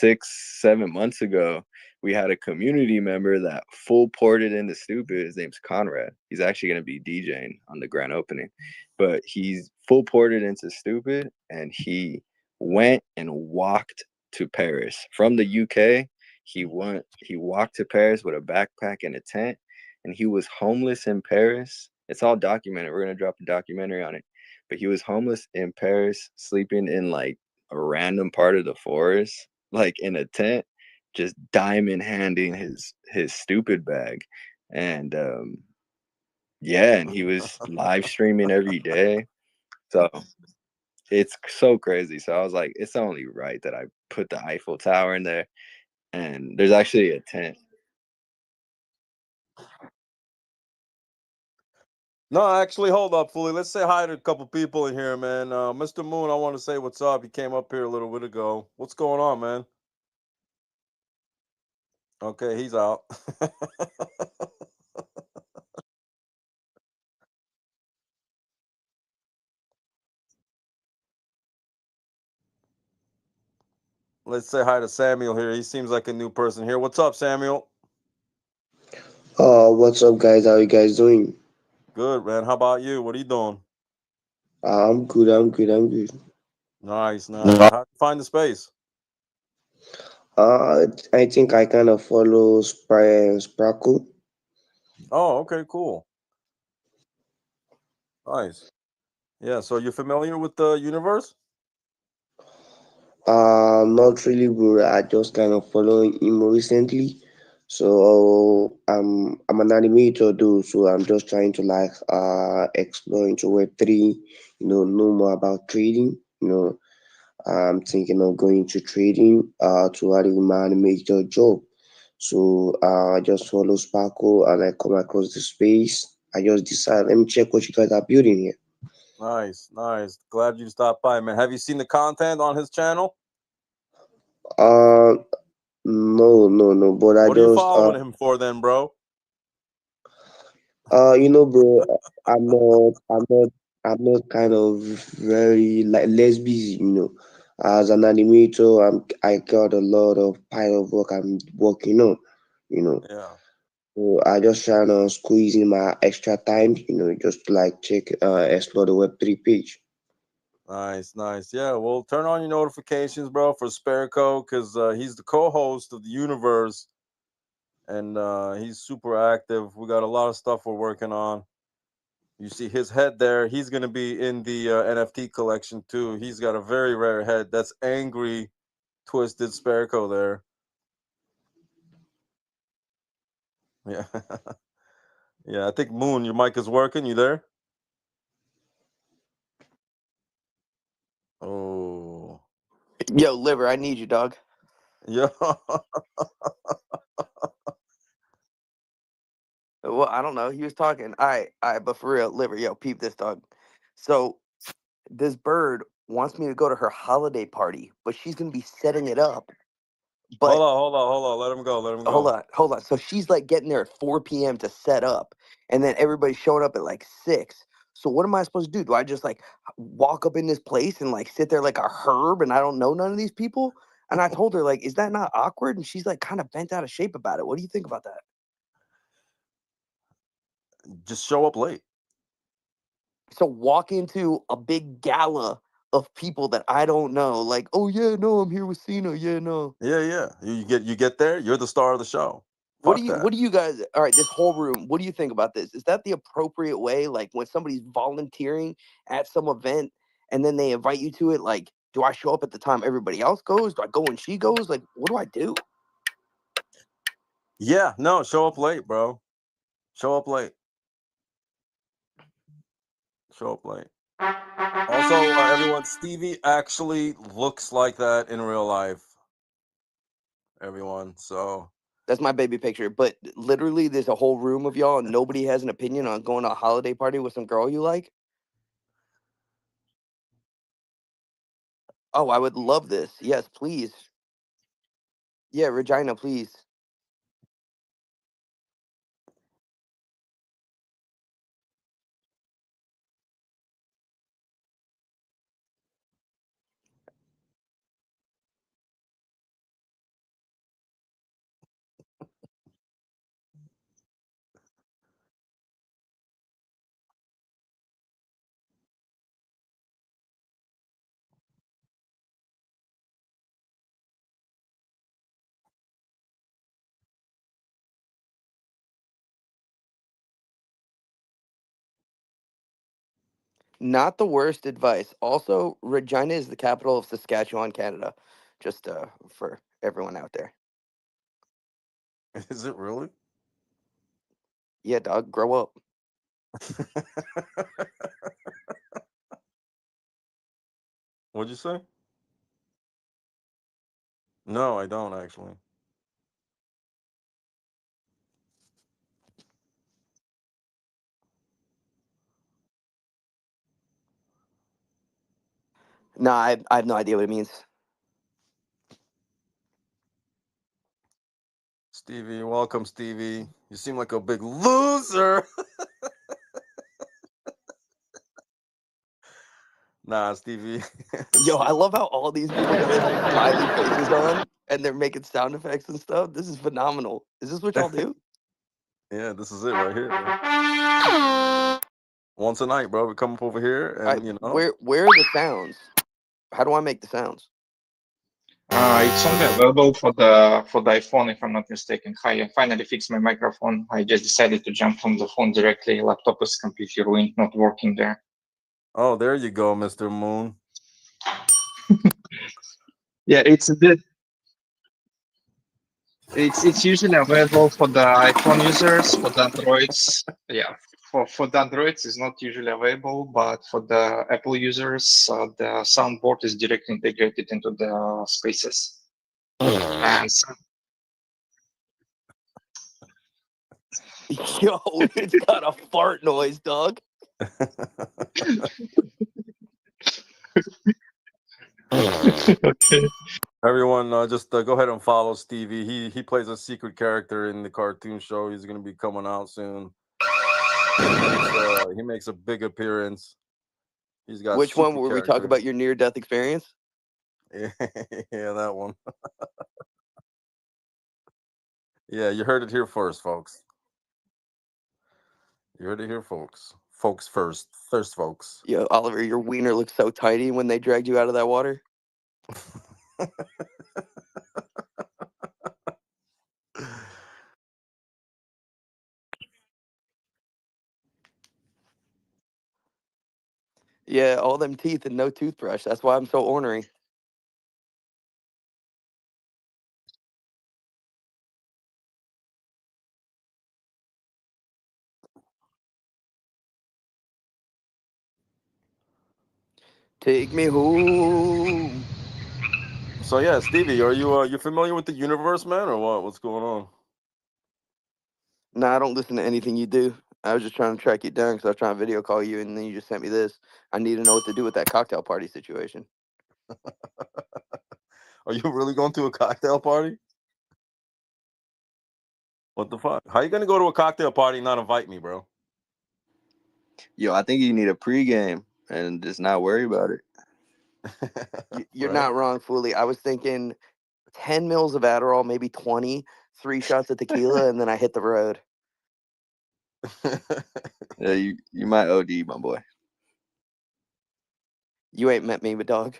6-7 months ago, we had a community member that full ported into Stupid. His name's Conrad. He's actually going to be DJing on the grand opening, but he's full ported into Stupid, and he went and walked to Paris from the UK. He walked to Paris with a backpack and a tent, and he was homeless in Paris. It's all documented. We're going to drop a documentary on it. But he was homeless in Paris, sleeping in like a random part of the forest, like in a tent, just diamond handing his Stupid bag. and yeah, and he was live streaming every day. So it's so crazy. So I was like, it's only right that I put the Eiffel Tower in there. And there's actually a tent. No, actually, hold up, Fully. Let's say hi to a couple people in here, man. Mr. Moon, I want to say what's up. He came up here a little bit ago. What's going on, man? Okay, he's out. Let's say hi to Samuel here. He seems like a new person here. What's up, Samuel? What's up, guys? How you guys doing? Good, man. How about you? What are you doing? I'm good. I'm good. I'm good. Nice, nice. How'd you find the space? I think I kind of follow Sparkle. Oh, okay, cool. Nice. Yeah, so you're familiar with the universe? Not really, bro. I just kind of following him recently. So I'm an animator, though. So I'm just trying to like explore into Web3. Know more about trading. I'm thinking of going to trading to add in my animator job. So I just follow Sparkle and I come across the space. I just decide, let me check what you guys are building here. Nice, nice. Glad you stopped by, man. Have you seen the content on his channel? Uh, no, no, no. But I What are you just following him for then, bro? bro, I'm not kind of very like less busy. As an animator, I got a lot of pile of work I'm working on. You know, Yeah. so I just trying to squeeze in my extra time. Just to, like check, explore the Web3 page. Nice, nice. Yeah, well, turn on your notifications, bro, for Sparico because he's the co-host of the Universe, and he's super active. We got a lot of stuff we're working on. You see his head there. He's gonna be in the NFT collection too. He's got a very rare head. That's angry, twisted Sparico there. Yeah, yeah. I think Moon, your mic is working. You there? Oh, Yo, liver, I need you, dog. yeah. Well, I don't know. He was talking. All right, but for real, liver, yo, peep this, dog. So this bird wants me to go to her holiday party, but she's gonna be setting it up. Hold But on, hold on, hold on. Let him go. Let him hold go. on, hold on. So she's like getting there at 4 p.m. to set up, and then everybody's showing up at like 6. So what am I supposed to do? Do I just like walk up in this place and like sit there like a herb and I don't know none of these people? And I told her like, is that not awkward? And she's like kind of bent out of shape about it. What do you think about that? Just show up late. So walk into a big gala of people that I don't know, like, oh yeah, no, I'm here with Cena. Yeah, no. Yeah, yeah. You get there. You're the star of the show. What do Fuck you that. what do you guys all right, this whole room, what do you think about this? Is that the appropriate way? Like when somebody's volunteering at some event and then they invite you to it, like, do I show up at the time everybody else goes? Do I go when she goes? Like, what do I do? Yeah, no, show up late, bro. Show up late. Show up late. Also, everyone, Stevie actually looks like that in real life. Everyone, so That's my baby picture. But literally there's a whole room of y'all and nobody has an opinion on going to a holiday party with some girl you like. Oh, I would love this. Yes, please. Yeah, Regina, please. Not the worst advice. Also, Regina is the capital of Saskatchewan, Canada. Just for everyone out there. is it really? Yeah, dog, grow up. What'd you say? No, I don't actually. No, I have no idea what it means. Stevie, welcome, Stevie. You seem like a big loser. Nah, Stevie. Yo, I love how all these people got like smiley faces on and they're making sound effects and stuff. This is phenomenal. Is this what y'all do? Yeah, this is it right here, man. Once a night, bro. We come up over here, and Where are the sounds? How do I make the sounds? It's only available for the iPhone, if I'm not mistaken. Hi, I finally fixed my microphone. I just decided to jump from the phone directly. Laptop is completely ruined, not working there. Oh, there you go, Mr. Moon. Yeah, it's usually available for the iPhone users. For the Androids, yeah, for the Androids it's not usually available, but for the Apple users, the soundboard is directly integrated into the Spaces. And Yo, it's got a fart noise, dog. okay. Everyone, just go ahead and follow Stevie. He plays a secret character in the cartoon show. He's gonna be coming out soon. He makes a big appearance. He's got Which one super were we talking character. about? Your near-death experience? Yeah, that one. Yeah, you heard it here first, folks. You heard it here, folks. Folks first. First, folks. Yo, Oliver, your wiener looks so tidy when they dragged you out of that water. Yeah, all them teeth and no toothbrush. That's why I'm so ornery. Take me home. So yeah, Stevie, are you familiar with the universe, man, or what? What's going on? Nah, I don't listen to anything you do. I was just trying to track you down because I was trying to video call you, and then you just sent me this. I need to know what to do with that cocktail party situation. Are you really going to a cocktail party? What the fuck? How you gonna go to a cocktail party and not invite me, bro? Yo, I think you need a pregame and just not worry about it. You're Right? not wrong, Fully. I was thinking 10 mils of Adderall, maybe 20, 3 shots of tequila, and then I hit the road. Yeah, you might OD, my boy. You ain't met me, but dog.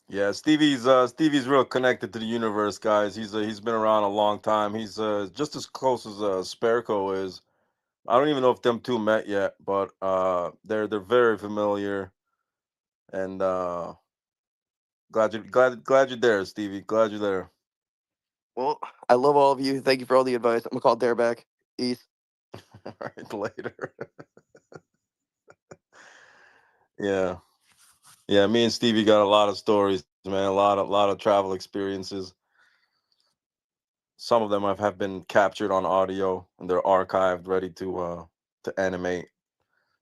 Yeah, Stevie's real connected to the universe, guys. He's been around a long time. He's just as close as Sparco is. I don't even know if them two met yet, but they're very familiar. And glad you're there, Stevie. Glad you're there. Well, I love all of you. Thank you for all the advice. I'm going to call Dare back. Peace. All right, later. Yeah, yeah. Me and Stevie got a lot of stories, man. A lot of travel experiences. Some of them have been captured on audio and they're archived, ready to animate.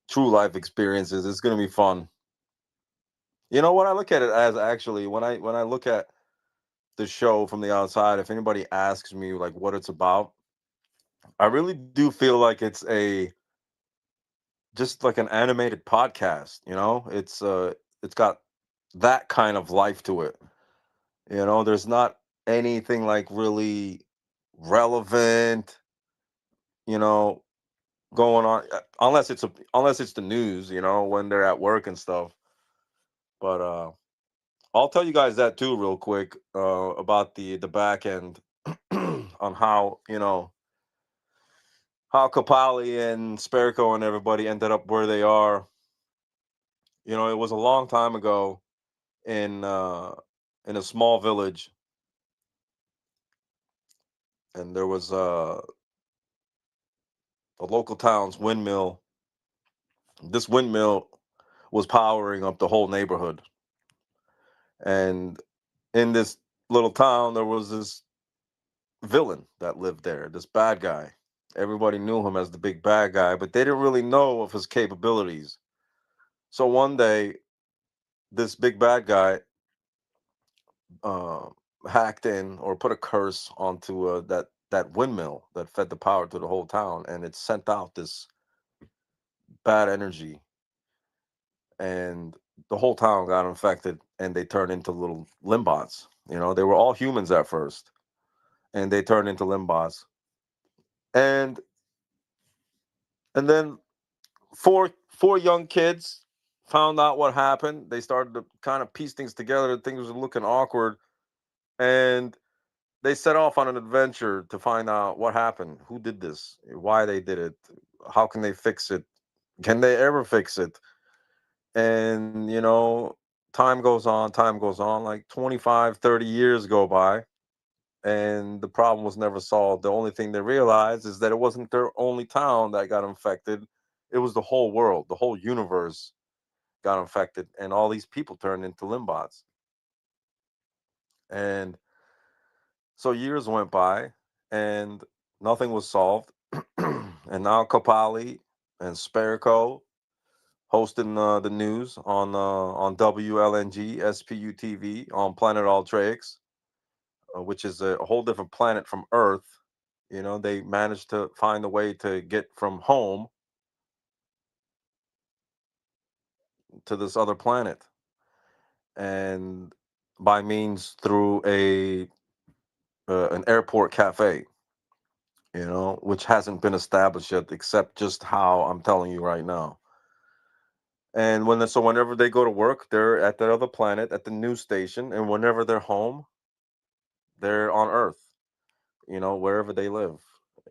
True life experiences. It's gonna be fun. You know what I look at it as actually when I look at the show from the outside, if anybody asks me like what it's about, I really do feel like it's a just like an animated podcast, it's got that kind of life to it. There's not anything like really relevant, you know, going on unless it's the news, when they're at work and stuff. But I'll tell you guys that too real quick about the back end on how Kapali and Sperco and everybody ended up where they are. It was a long time ago in in a small village, and there was a local town's windmill. This windmill was powering up the whole neighborhood, and in this little town, there was this villain that lived there, this bad guy. Everybody knew him as the big bad guy, but they didn't really know of his capabilities. So one day, this big bad guy uh, hacked in or put a curse onto that windmill that fed the power to the whole town, and it sent out this bad energy, and the whole town got infected, and they turned into little limbots. They were all humans at first, and they turned into limbots, and then four young kids found out what happened. They started to kind of piece things together. Things were looking awkward, and they set off on an adventure to find out what happened, who did this, why they did it, how can they fix it, can they ever fix it. And time goes on, like 25, 30 years go by, and the problem was never solved. The only thing they realized is that it wasn't their only town that got infected. It was the whole world, the whole universe got infected, and all these people turned into limbots. And so years went by, and nothing was solved. And now Kapali and Sperco hosting the news on WLNG SPUTV on Planet Altrix, which is a whole different planet from Earth. They managed to find a way to get from home to this other planet, and by means through a an airport cafe, which hasn't been established yet, except just how I'm telling you right now. And whenever they go to work, they're at that other planet at the news station, and whenever they're home, they're on Earth. Wherever they live.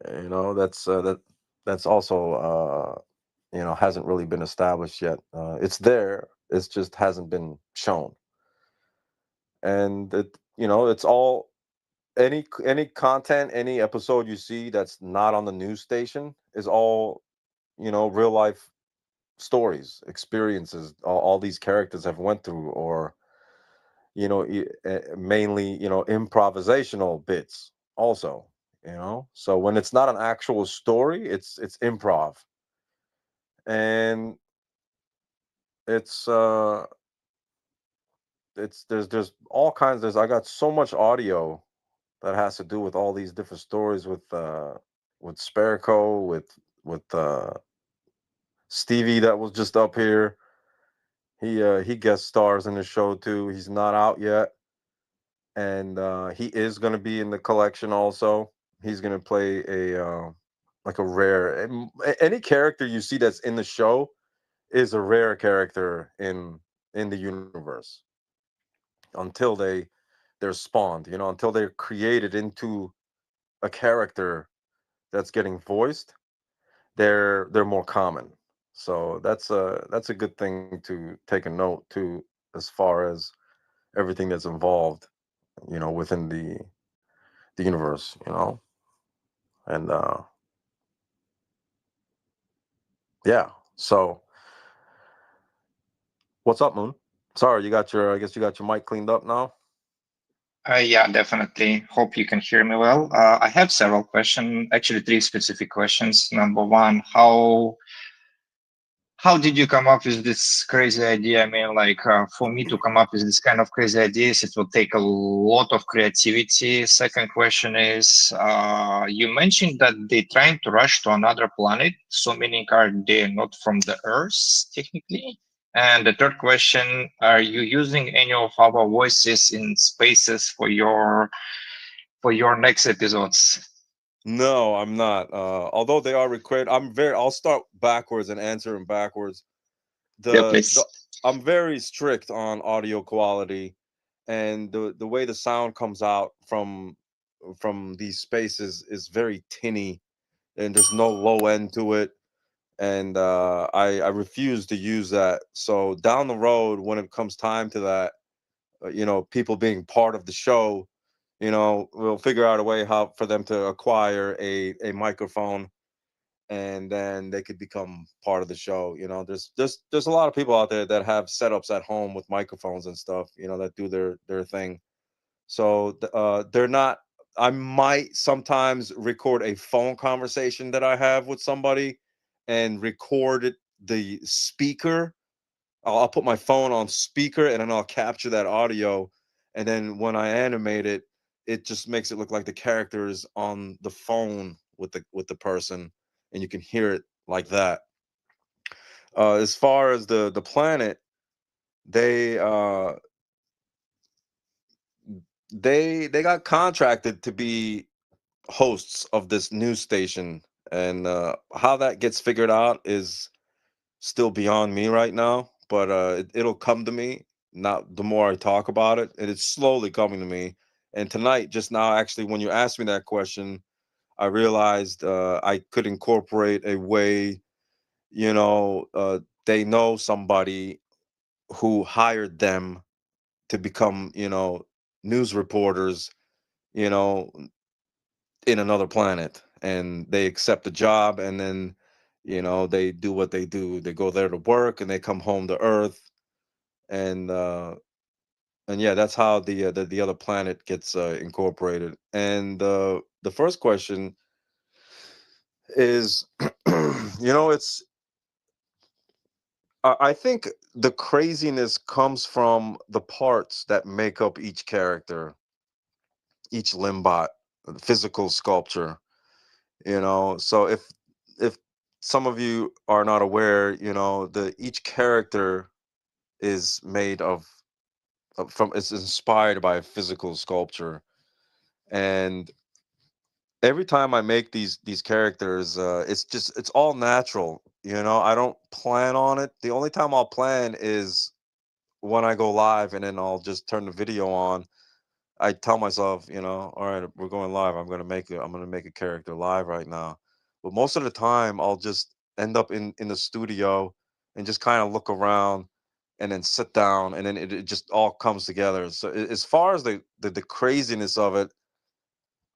That's also hasn't really been established yet. It's there. It's just hasn't been shown. And it's all any content, any episode you see that's not on the news station is all real life stories, experiences, all these characters have went through, or mainly improvisational bits also. So when it's not an actual story, it's improv, and it's there's all kinds. There's I got so much audio that has to do with all these different stories with Sperco, with Stevie that was just up here. He guest stars in the show too. He's not out yet, and he is going to be in the collection also. He's going to play a like a rare any character you see that's in the show is a rare character in the universe until they're spawned, until they're created into a character that's getting voiced. They're more common. So that's a good thing to take a note to, as far as everything that's involved, within the universe, and yeah. So what's up, Moon? Sorry, I guess you got your mic cleaned up now. Yeah, definitely. Hope you can hear me well. I have several questions, actually three specific questions. Number one, how did you come up with this crazy idea? I mean, like for me to come up with this kind of crazy ideas, it will take a lot of creativity. Second question is, you mentioned that they're trying to rush to another planet. So meaning are they not from the Earth technically? And the third question, are you using any of our voices in spaces for your next episodes? No, I'm not. Although they are required, I'll start backwards and answer them backwards. Yeah, The please. I'm very strict on audio quality, and the way the sound comes out from these spaces is very tinny, and there's no low end to it. And I refuse to use that. So down the road, when it comes time to that, people being part of the show, we'll figure out a way how for them to acquire a microphone, and then they could become part of the show. There's a lot of people out there that have setups at home with microphones and stuff, that do their thing. So they're not. I might sometimes record a phone conversation that I have with somebody, and record the speaker. I'll put my phone on speaker, and then I'll capture that audio, and then when I animate it, it just makes it look like the character is on the phone with the person, and you can hear it like that. As far as the planet, they they got contracted to be hosts of this news station, and how that gets figured out is still beyond me right now, but it'll come to me. Not the more I talk about it, and it's slowly coming to me. And tonight, just now, actually, when you asked me that question, I realized I could incorporate a way. They know somebody who hired them to become, news reporters, you know, in another planet, and they accept the job, and then, they do what they do. They go there to work, and they come home to Earth, and yeah, that's how the other planet gets incorporated. And the first question is, it's I think the craziness comes from the parts that make up each character, each limbot, physical sculpture. So if some of you are not aware, the each character is made from it's inspired by a physical sculpture. And every time I make these characters, it's all natural. I don't plan on it. The only time I'll plan is when I go live, and then I'll just turn the video on. I tell myself, all right, we're going live. I'm gonna make a character live right now. But most of the time, I'll just end up in the studio and just kind of look around, and then sit down, and then it just all comes together. So as far as the craziness of it,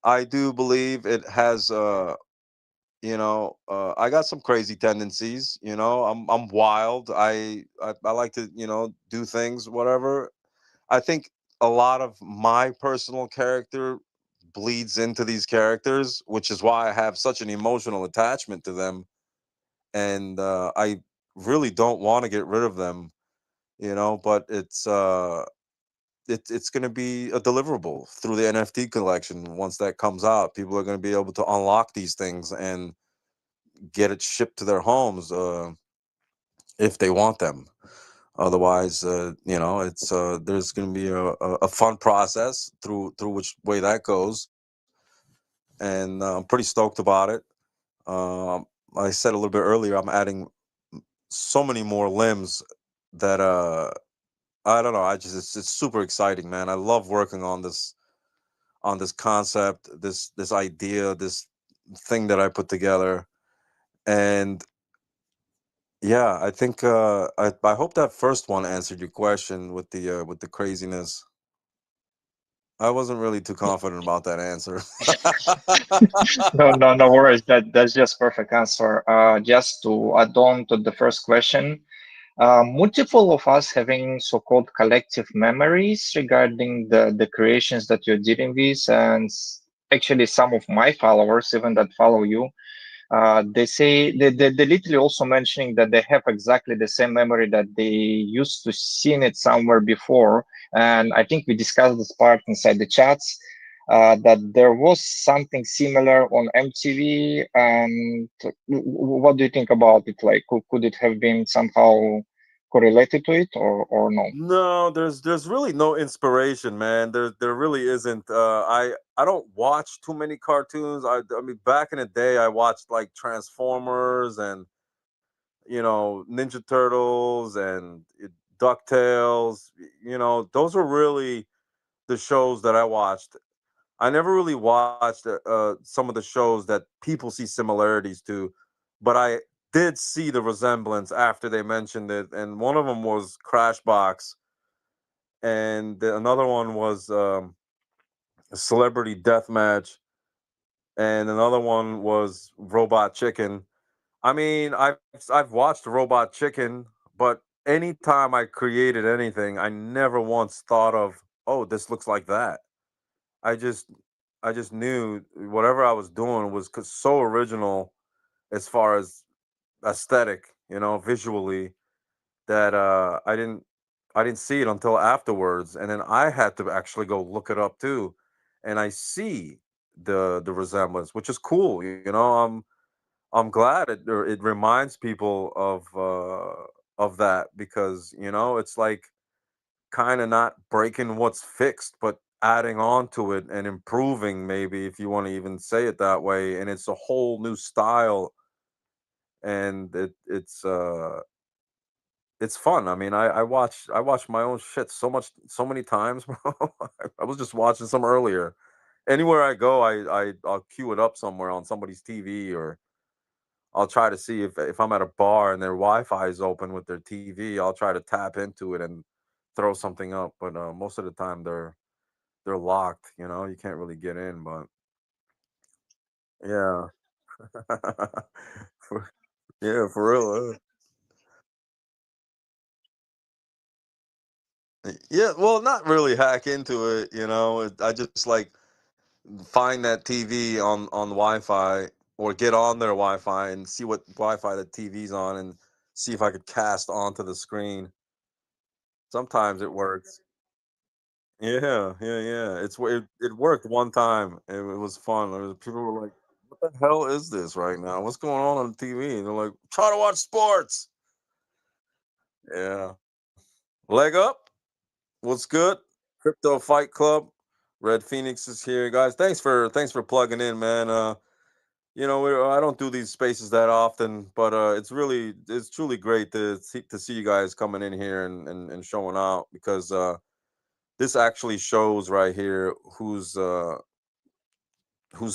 I do believe it has. I got some crazy tendencies. I'm wild. I like to do things, whatever. I think a lot of my personal character bleeds into these characters, which is why I have such an emotional attachment to them, and I really don't want to get rid of them. But it's going to be a deliverable through the NFT collection. Once that comes out, people are going to be able to unlock these things and get it shipped to their homes, if they want them. Otherwise, it's there's going to be a fun process through which way that goes, and I'm pretty stoked about it. Um, I said a little bit earlier, I'm adding so many more limbs that I don't know. It's super exciting, man. I love working on this concept, this idea, this thing that I put together, and yeah, I think I hope that first one answered your question with the craziness. I wasn't really too confident about that answer. No, no, no worries. That's just perfect answer. Just to add on to the first question, multiple of us having so-called collective memories regarding the creations that you're dealing with, and actually some of my followers, even that follow you, they say they literally also mentioning that they have exactly the same memory that they used to seen it somewhere before. And I think we discussed this part inside the chats, that there was something similar on MTV. And what do you think about it? Like, could it have been somehow correlated to it, or no? No, there's really no inspiration, man. There really isn't. I don't watch too many cartoons. I mean, back in the day, I watched like Transformers and Ninja Turtles and DuckTales. Those were really the shows that I watched. I never really watched some of the shows that people see similarities to, but I did see the resemblance after they mentioned it, and one of them was Crashbox. and another one was a celebrity death match, and another one was Robot Chicken. I mean, I've watched Robot Chicken, but anytime I created anything, I never once thought of, oh, this looks like that. I just I just knew whatever I was doing was so original as far as aesthetic, visually, that I didn't see it until afterwards, and then I had to actually go look it up too, and I see the resemblance, which is cool. I'm glad it reminds people of that, because it's like kind of not breaking what's fixed, but adding on to it and improving, maybe, if you want to even say it that way. And it's a whole new style, and it's fun. I mean, I watch my own shit so many times, bro. I was just watching some earlier. Anywhere I go, I'll queue it up somewhere on somebody's TV, or I'll try to see if I'm at a bar and their Wi-Fi is open with their TV. I'll try to tap into it and throw something up. But most of the time they're locked. You can't really get in. But yeah, For- yeah, for real. Yeah, well, not really hack into it. I just like find that TV on Wi-Fi, or get on their Wi-Fi and see what Wi-Fi the TV's on, and see if I could cast onto the screen. Sometimes it works. Yeah, yeah, yeah. It worked one time. It was fun. People were like, "What the hell is this right now? What's going on the TV?" And they're like, "Try to watch sports." Yeah. Leg up. What's good? Crypto Fight Club. Red Phoenix is here, guys. Thanks for plugging in, man. I don't do these spaces that often, but it's truly great to see you guys coming in here and showing out, because this actually shows right here who's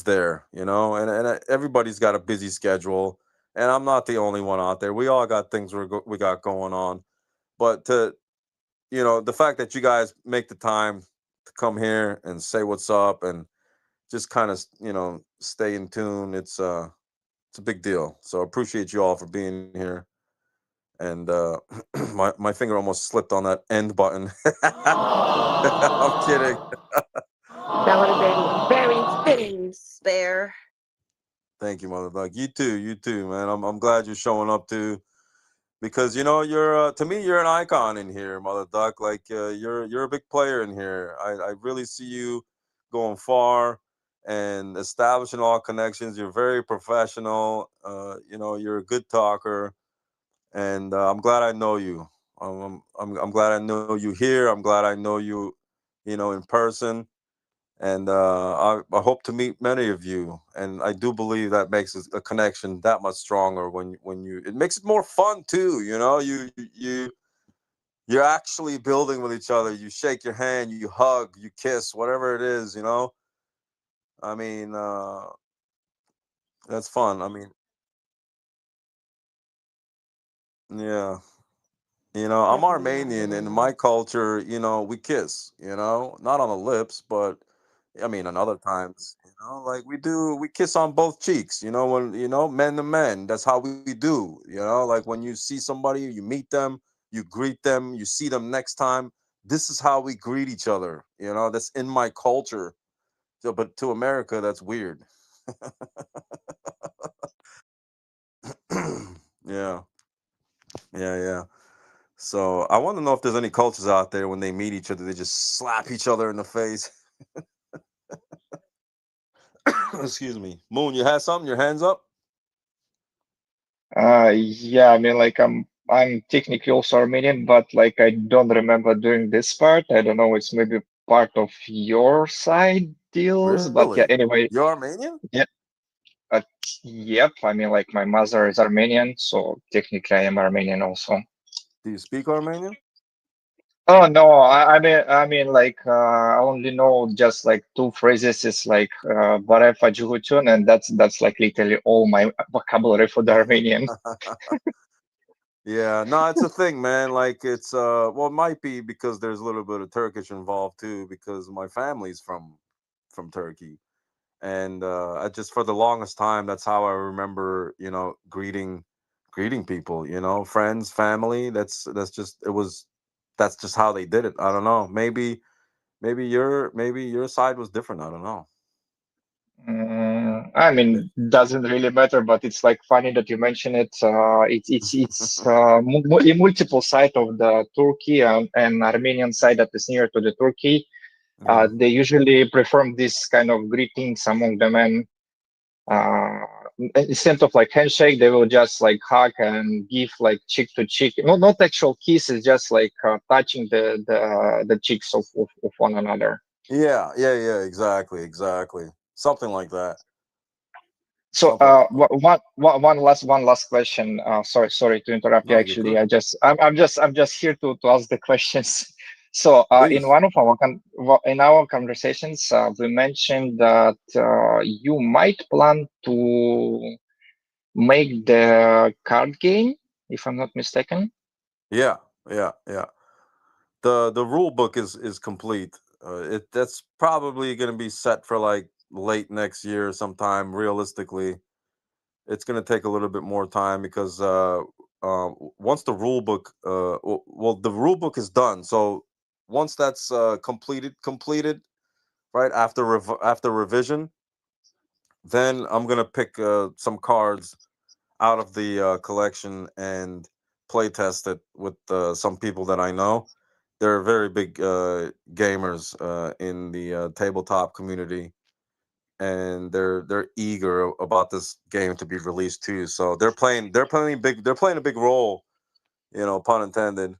there, and everybody's got a busy schedule, and I'm not the only one out there. We all got things we got going on, but the fact that you guys make the time to come here and say what's up, and just kind of stay in tune, it's a big deal. So I appreciate you all for being here. And my finger almost slipped on that end button. I'm kidding. That would have been very fitting, Spare. Thank you, mother dog. You too, man. I'm glad you're showing up too, because you're to me, you're an icon in here, mother duck. Like, you're a big player in here. I really see you going far and establishing all connections. You're very professional. You're a good talker, and I'm glad I know you. I'm glad I know you here. I'm glad I know you, in person, and I hope to meet many of you. And I do believe that makes a connection that much stronger when it makes it more fun too. You're actually building with each other. You shake your hand, you hug, you kiss, whatever it is. I mean, that's fun. I mean, yeah. I'm Armenian, and in my culture, we kiss, not on the lips, but I mean, on other times, like we kiss on both cheeks, when, men to men, that's how we do, like when you see somebody, you meet them, you greet them, you see them next time. This is how we greet each other, that's in my culture. So, but to America, that's weird. Yeah, yeah, yeah. So I want to know if there's any cultures out there, when they meet each other, they just slap each other in the face. Excuse me. Moon, you had something? Your hands up? Yeah, I mean, like I'm technically also Armenian, but like I don't remember doing this part. I don't know, it's maybe part of your side deals, but yeah, Really? anyway, You're Armenian? yeah, uh, yep. I mean, like my mother is Armenian, so technically I am Armenian also. Do you speak Armenian? Oh no, I mean, like I only know just like two phrases. It's like "Barefa Juhutun," and that's like literally all my vocabulary for the Armenian. Yeah, no, it's a thing, man. Like it's well, it might be because there's a little bit of Turkish involved too, because my family's from Turkey, and I just for the longest time, that's how I remember, greeting people, friends, family. That's just it was, that's just how they did it. I don't know. Maybe your side was different. I don't know. I mean, doesn't really matter, but it's like funny that you mention it. It's a multiple side of the Turkey and Armenian side that is near to the Turkey. Mm. They usually perform this kind of greetings among the men. Uh, Instead of like handshake, they will just like hug and give like cheek to cheek. No, not actual kisses, just like touching the cheeks of one another. Yeah, yeah, yeah. Exactly. Something like that. So, Something like that. one last question. Sorry to interrupt you. No, you're Actually, good. I'm just here to ask the questions. So, in Please. one of our in our conversations, we mentioned that you might plan to make the card game, if I'm not mistaken. Yeah, yeah. The rule book is complete. That's probably going to be set for like late next year sometime. Realistically, it's going to take a little bit more time because once the rule book, well, the rule book is done. So once that's completed, right after after revision, then I'm gonna pick some cards out of the collection and play test it with some people that I know. They're very big gamers in the tabletop community, and they're eager about this game to be released too. So they're playing a big role, pun intended,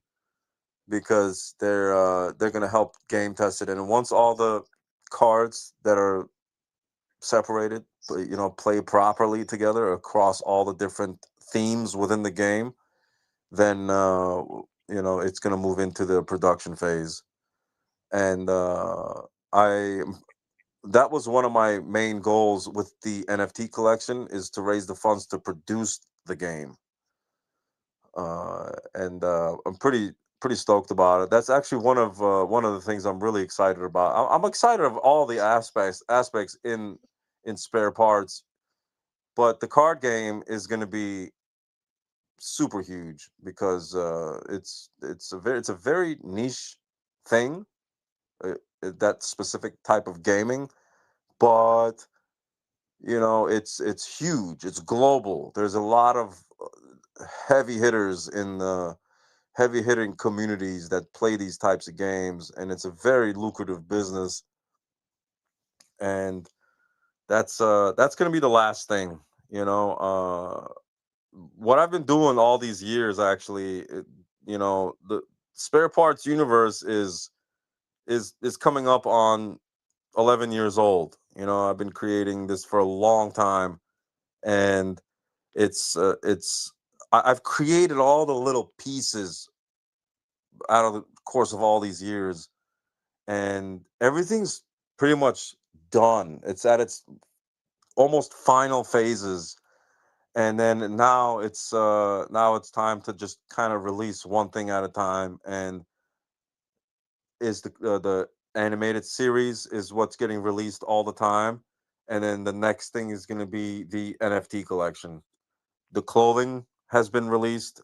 because they're gonna help game test it. And once all the cards that are separated, play properly together across all the different themes within the game, then it's going to move into the production phase. And I that was one of my main goals with the NFT collection, is to raise the funds to produce the game. And I'm pretty stoked about it. That's actually one of the things I'm really excited about. I'm excited of all the aspects in spare parts, but the card game is going to be super huge because it's a very niche thing, that specific type of gaming. But it's huge, it's global. There's a lot of heavy hitters in the heavy hitting communities that play these types of games, and it's a very lucrative business. And that's going to be the last thing, you know what I've been doing all these years. Actually, the spare parts universe is coming up on 11 years old. I've been creating this for a long time, and I've created all the little pieces out of the course of all these years, and everything's pretty much done. It's at its almost final phases, and then now it's time to just kind of release one thing at a time. And is the animated series is what's getting released all the time, and then the next thing is going to be the NFT collection. The clothing has been released.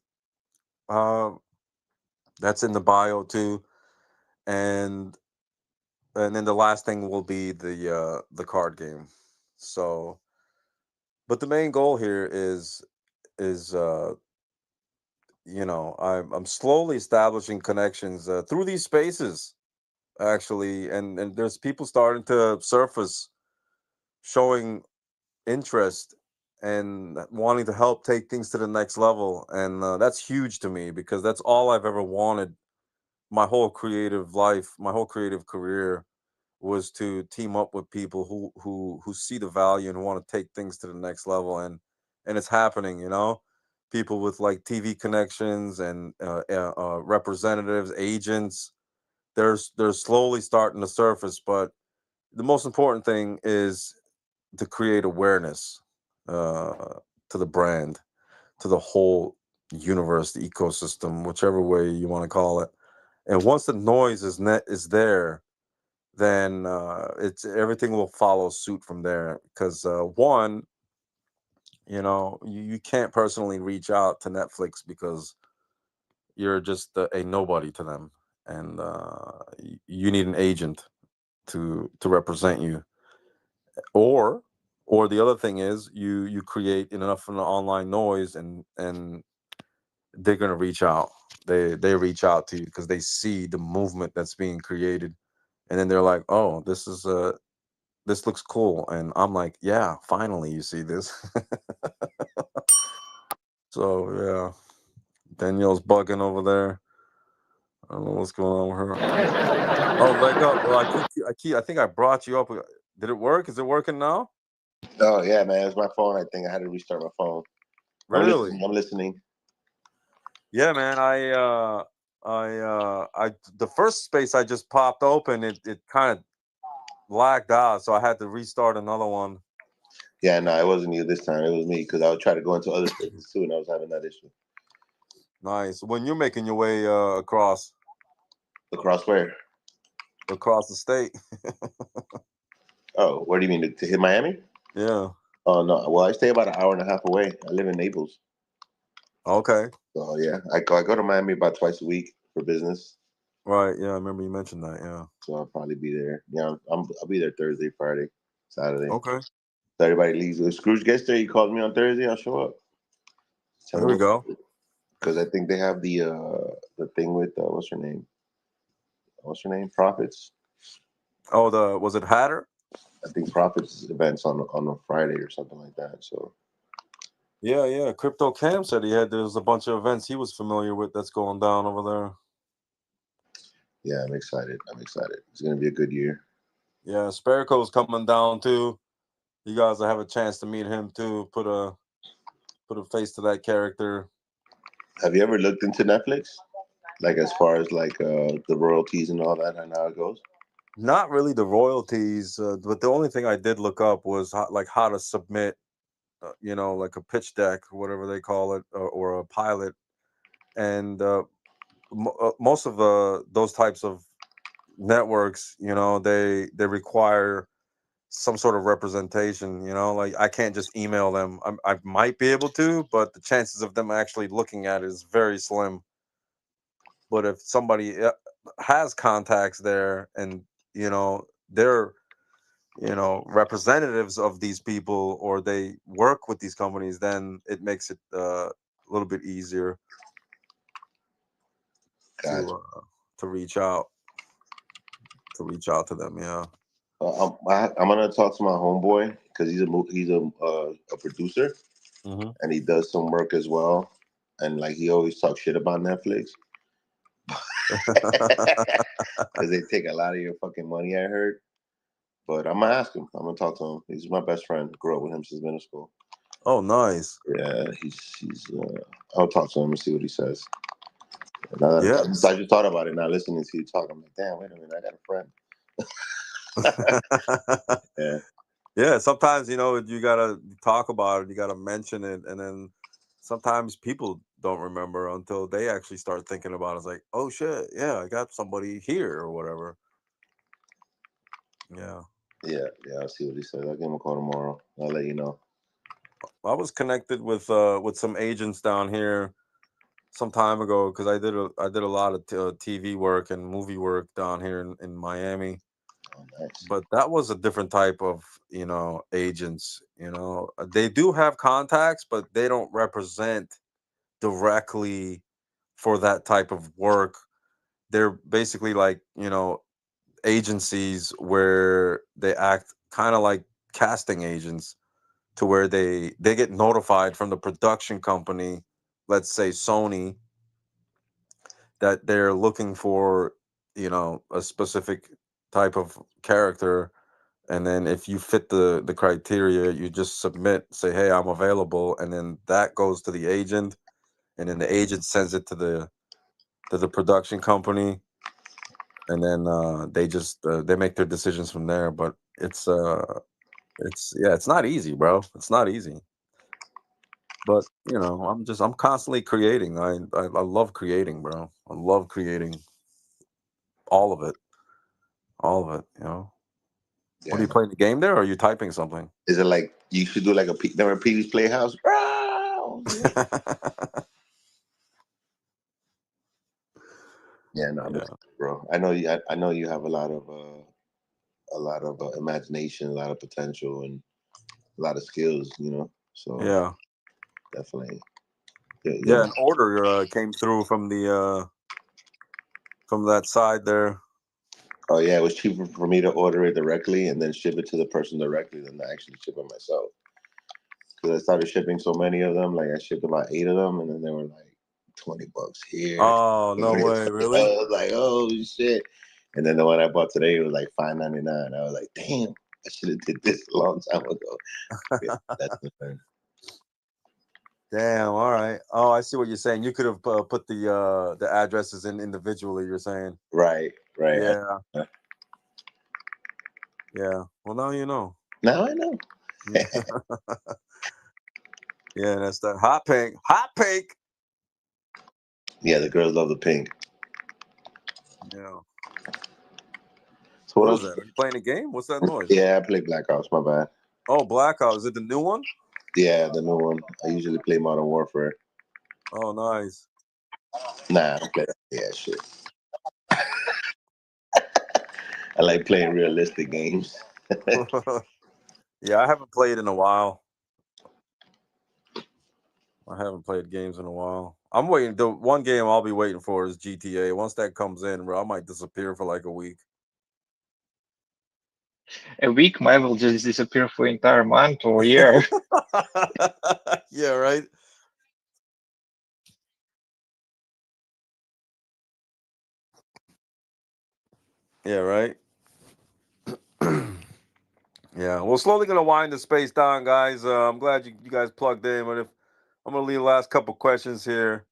uh that's in the bio too. And and then the last thing will be the card game. So, but the main goal here is I'm slowly establishing connections through these spaces, actually. And there's people starting to surface, showing interest and wanting to help take things to the next level. And that's huge to me, because that's all I've ever wanted my whole creative life, my whole creative career, was to team up with people who see the value and want to take things to the next level. And it's happening. People with like TV connections and representatives, agents. They're slowly starting to surface. But the most important thing is to create awareness uh, to the brand, to the whole. universe, the ecosystem, whichever way you want to call it. And once the noise is there, then it's everything will follow suit from there. Because one, you can't personally reach out to Netflix because you're just a nobody to them, and you need an agent to represent you. Or the other thing is you create enough of an online noise, and they're gonna reach out. They reach out to you because they see the movement that's being created, and then they're like, oh, this looks cool, and I'm like, yeah, finally you see this. So yeah, Danielle's bugging over there. I don't know what's going on with her. Oh, leg up. Well, I think I brought you up. Did it work? Is it working now? Oh yeah, man, it's my phone. I think I had to restart my phone. I'm Really? listening. I'm listening. Yeah, man. The first space I just popped open, it kind of lagged out, so I had to restart another one. Yeah, no, it wasn't you this time. It was me because I would try to go into other spaces too, and I was having that issue. Nice. When you're making your way across Across where? the state. Oh, where do you mean to hit Miami? Yeah. Oh no, well I stay about an hour and a half away. I live in Naples, Okay. so yeah, I go to Miami about twice a week for business. Right. Yeah, I remember you mentioned that. Yeah. So I'll probably be there. Yeah, I'll be there Thursday, Friday, Saturday. Okay. So everybody leaves. If Scrooge gets there, he calls me on Thursday. I'll show up. Tell There him we go. because I think they have the thing with what's her name? What's her name? Profits. Oh, was it Hatter? I think Profits events on a Friday or something like that. So Yeah. Crypto Cam said there's a bunch of events he was familiar with that's going down over there. yeah, I'm excited. I'm excited. It's gonna be a good year. Yeah, Sparico's coming down too. You guys will have a chance to meet him too. Put a face to that character. Have you ever looked into Netflix? Like as far as like the royalties and all that and how it goes? Not really the royalties, but the only thing I did look up was how to submit, like a pitch deck, whatever they call it, or a pilot. And most of those types of networks, they require some sort of representation. Like I can't just email them. I might be able to, but the chances of them actually looking at it is very slim. But if somebody has contacts there, and they're representatives of these people, or they work with these companies, then it makes it a little bit easier Gotcha. to reach out to them. Yeah. I'm gonna talk to my homeboy because he's a producer Hmm. and he does some work as well. And like he always talks shit about Netflix because they take a lot of your fucking money. I heard, but I'm gonna ask him. I'm gonna talk to him. He's my best friend. Grew up with him since middle school. Oh, nice. Yeah, he's. I'll talk to him and see what he says. Now that, Yeah. I just thought about it. Now listening to you talk, I'm like, damn, wait a minute, I got a friend. Yeah, Yeah, sometimes you gotta talk about it, you gotta mention it, and then sometimes people don't remember until they actually start thinking about it. It's like, oh shit, yeah, I got somebody here or whatever. Yeah. yeah. I'll see what he says. I'll give him a call tomorrow. I'll let you know. I was connected with some agents down here some time ago because I did a lot of TV work and movie work down here in Miami. Oh, nice. But that was a different type of agents. They do have contacts, but they don't represent directly for that type of work. They're basically like agencies where they act kind of like casting agents, to where they get notified from the production company, let's say Sony, that they're looking for a specific type of character. And then if you fit the criteria, you just submit, say, hey, I'm available, and then that goes to the agent, and then the agent sends it to the production company, and then they just they make their decisions from there. But it's yeah, it's not easy, bro. It's not easy. But I'm constantly creating. I love creating, bro. I love creating all of it, all of it. What are Yeah. you playing the game there, or are you typing something? Is it like you should do like never Pee-wee's Playhouse? Yeah, no, I'm Yeah, excited, bro. I know you. I know you have a lot of imagination, a lot of potential, and a lot of skills. So yeah, definitely, yeah. you'll. An order came through from that side there. Oh yeah, it was cheaper for me to order it directly and then ship it to the person directly than to actually ship it myself. Because I started shipping so many of them, like I shipped about 8 of them, and then they were like $20 here. Oh, no way, I really? was like, oh shit! And then the one I bought today was like $5.99. I was like, damn, I should have did this a long time ago. Yeah, that's the thing. Damn. All right. Oh, I see what you're saying. You could have put the addresses in individually. You're saying. Right, right. Yeah. Yeah. Well, now you know. Now I know. Yeah, that's that hot pink. Hot pink. Yeah, the girls love the pink. Yeah. So what What is else? that? Are you playing a game? What's that noise? Yeah, I play Black Ops. My bad. Oh, Blackout. Is it the new one? Yeah, the new one. I usually play Modern Warfare. Oh, nice. Nah, I don't play that. Yeah, shit. I like playing realistic games. Yeah, I haven't played in a while. I haven't played games in a while. I'm waiting. The one game I'll be waiting for is GTA. Once that comes in, bro, I might disappear for like a week. A week might will just disappear for entire month or year. Yeah, right. Yeah, right. Yeah, we're slowly gonna wind the space down, guys. I'm glad you guys plugged in. But if I'm gonna leave the last couple questions here,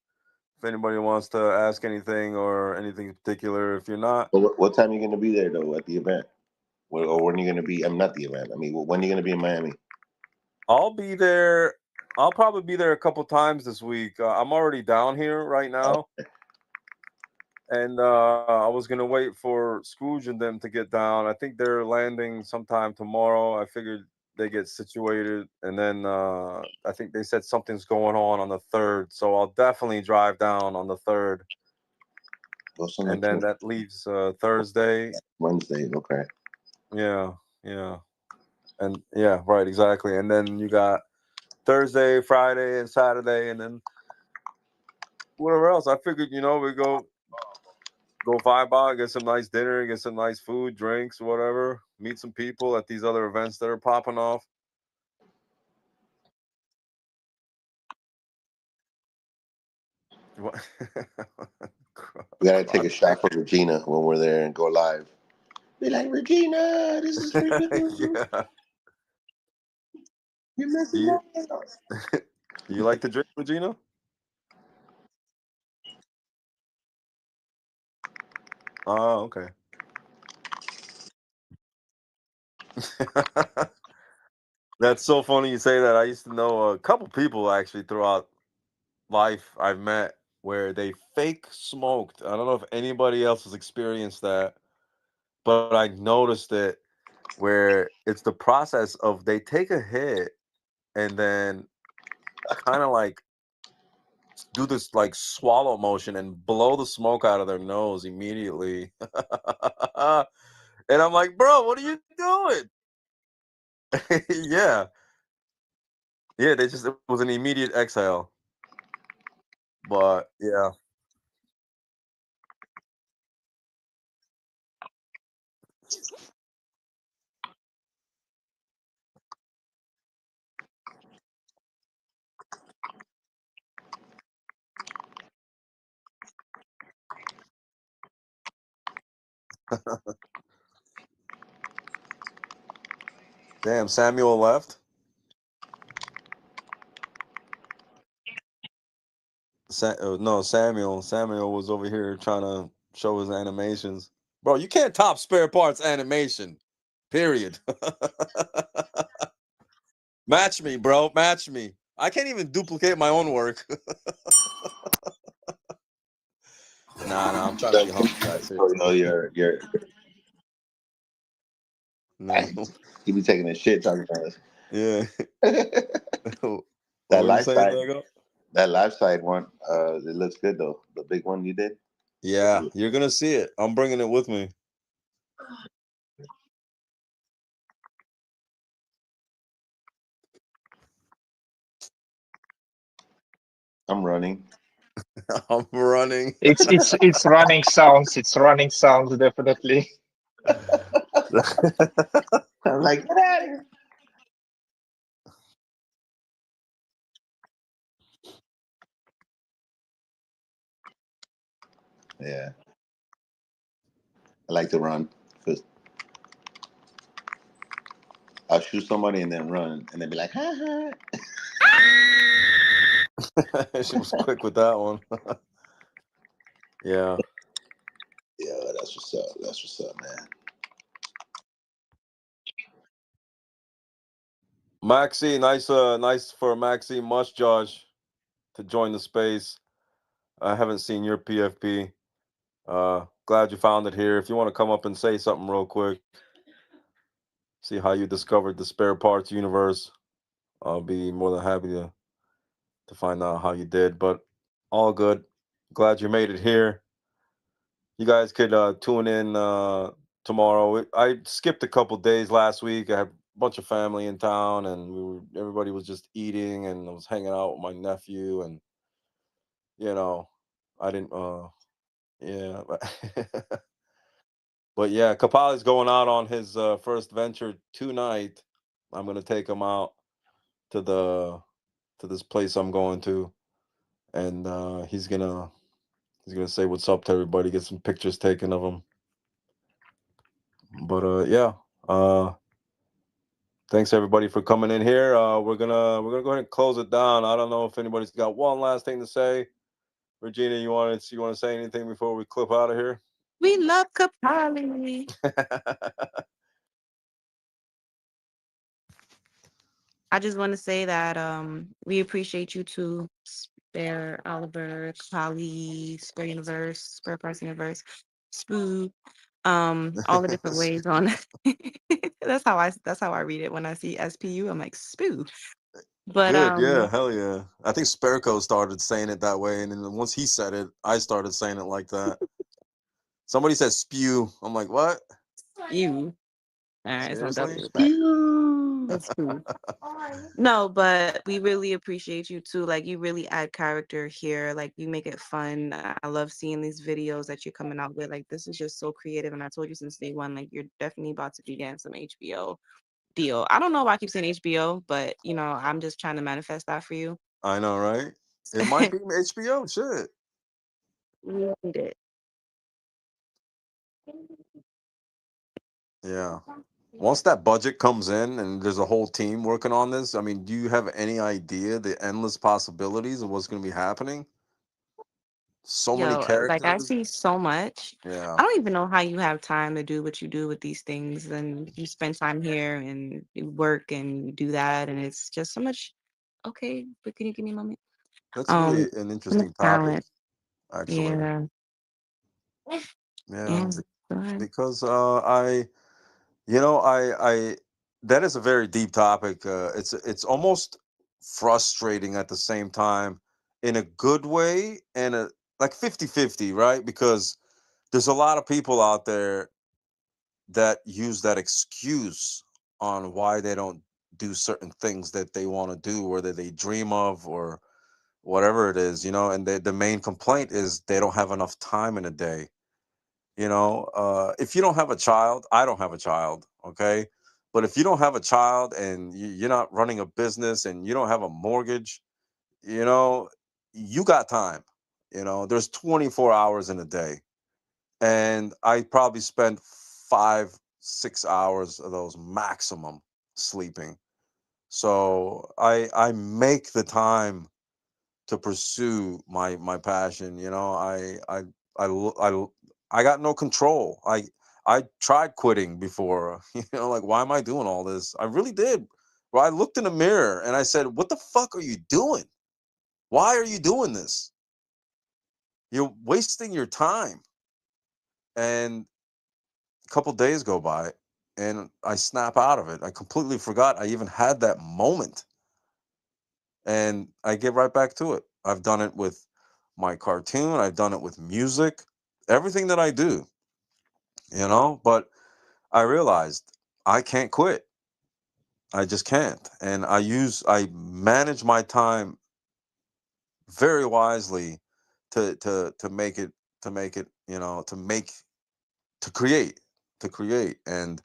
if anybody wants to ask anything or anything in particular, if you're not, But what time are you going to be there, though, at the event? Or when are you going to be? I'm not the event. I mean, when are you going to be in Miami? I'll be there. I'll probably be there a couple times this week. I'm already down here right Oh, now, and I was gonna wait for Scrooge and them to get down. I think they're landing sometime tomorrow. I figured they get situated, and then I think they said something's going on the third, so I'll definitely drive down on the third, what's on the and then that leaves Thursday. Wednesday? Okay. Yeah, yeah, and yeah, right, exactly. And then you got Thursday, Friday, and Saturday, and then whatever else. I figured, we go vibe out, get some nice dinner, get some nice food, drinks, whatever. Meet some people at these other events that are popping off. What? We got to take a shot for Regina when we're there and go live. Be like, Regina, this is for you. Yeah. You're Do missing you out. do you like to drink, Regina? Oh, okay. That's so funny you say that. I used to know a couple people actually throughout life I've met where they fake smoked. I don't know if anybody else has experienced that, but I noticed it where it's the process of they take a hit and then kind of like do this like swallow motion and blow the smoke out of their nose immediately. And I'm like, bro, what are you doing? Yeah. Yeah, it was an immediate exhale. But yeah. Damn, Samuel left. No, Samuel. Samuel was over here trying to show his animations. Bro, you can't top spare parts animation. Period. Match me, bro. Match me. I can't even duplicate my own work. Nah, I'm trying to be humble, guys. So, you know, Seriously. your No. you be taking a shit talking about Yeah. it. What That were you life saying, side, Diego? that life side one, it looks good though. The big one you did. Yeah, you're gonna see it. I'm bringing it with me. I'm running. I'm running. It's running sounds. It's running sounds definitely. I'm like, get out of here. Yeah, I like to run because I'll shoot somebody and then run and then be like, ha ha. She was quick with that one. Yeah. Yeah, that's what's up. That's what's up, man. Maxi, nice for Maxi Mush Josh to join the space. I haven't seen your PFP. Glad you found it here. If you want to come up and say something real quick, see how you discovered the spare parts universe, I'll be more than happy to find out how you did. But all good. Glad you made it here. You guys could tune in tomorrow. I skipped a couple days last week. I had a bunch of family in town, and everybody was just eating, and I was hanging out with my nephew, and you know, I didn't. Yeah, but yeah, Kapali's going out on his first venture tonight. I'm gonna take him out to the to this place I'm going to, and he's gonna say what's up to everybody, get some pictures taken of him. But yeah, thanks everybody for coming in here. We're gonna go ahead and close it down. I don't know if anybody's got one last thing to say. Regina, you want to say anything before we clip out of here? We love Kapali. I just want to say that we appreciate you too, Spare Oliver, Kapali, Spare Universe, Spare Parts Universe, Spoo, all the different ways on. That's how I read it when I see SPU. I'm like Spoo. But Good, yeah, hell yeah. I think Sperco started saying it that way, and then once he said it, I started saying it like that. Somebody said spew. I'm like, what? you. All right, it's no Seriously? W, but Pew! it's cool. No, but we really appreciate you too. Like you really add character here. Like you make it fun. I love seeing these videos that you're coming out with. Like this is just so creative. And I told you since day one, like you're definitely about to be getting some HBO deal. I don't know why I keep saying HBO, but I'm just trying to manifest that for you. I know, right? It might be HBO. Shit. We need it. Yeah. Once that budget comes in and there's a whole team working on this, I mean, do you have any idea the endless possibilities of what's going to be happening? So many Yo, like I characters. see so much. Yeah. I don't even know how you have time to do what you do with these things. And you spend time here and you work and you do that. And it's just so much. Okay, but can you give me a moment? That's Um, really an so much interesting topic, talent. actually. Yeah. Yeah. Yeah. Go ahead. Because I that is a very deep topic. It's almost frustrating at the same time in a good way and a like 50-50, right? Because there's a lot of people out there that use that excuse on why they don't do certain things that they want to do, whether they dream of or whatever it is, and the main complaint is they don't have enough time in a day. If you don't have a child, I don't have a child, okay? But if you don't have a child and you're not running a business and you don't have a mortgage, you know, you got time. There's 24 hours in a day. And I probably spent 5, 6 hours of those maximum sleeping. So I make the time to pursue my passion. I got no control. I tried quitting before. Like, why am I doing all this? I really did Well, I looked in the mirror and I said, "What the fuck are you doing? Why are you doing this? You're wasting your time." And a couple days go by and I snap out of it. I completely forgot I even had that moment. And I get right back to it. I've done it with my cartoon, I've done it with music, everything that I do, but I realized I can't quit. I just can't. And I manage my time very wisely to make it to make it, to create, and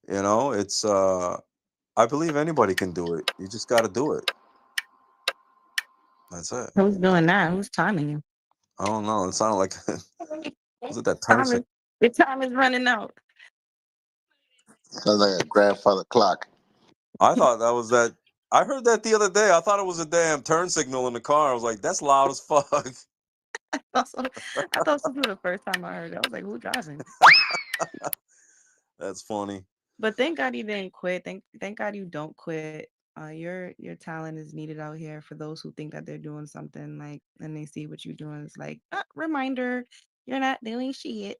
it's I believe anybody can do it. You just got to do it. That's it. Who's doing that? Who's timing you? I don't know. It sounded like was it that turn Time signal? is the time is running out. Sounds like a grandfather clock. I thought that was that. I heard that the other day. I thought it was a damn turn signal in the car. I was like, that's loud as fuck. Also, I thought this was the first time I heard it. I was like, who driving? That's funny. But thank God you didn't quit. Thank God you don't quit. Your talent is needed out here for those who think that they're doing something like and they see what you're doing. It's like reminder, you're not doing shit.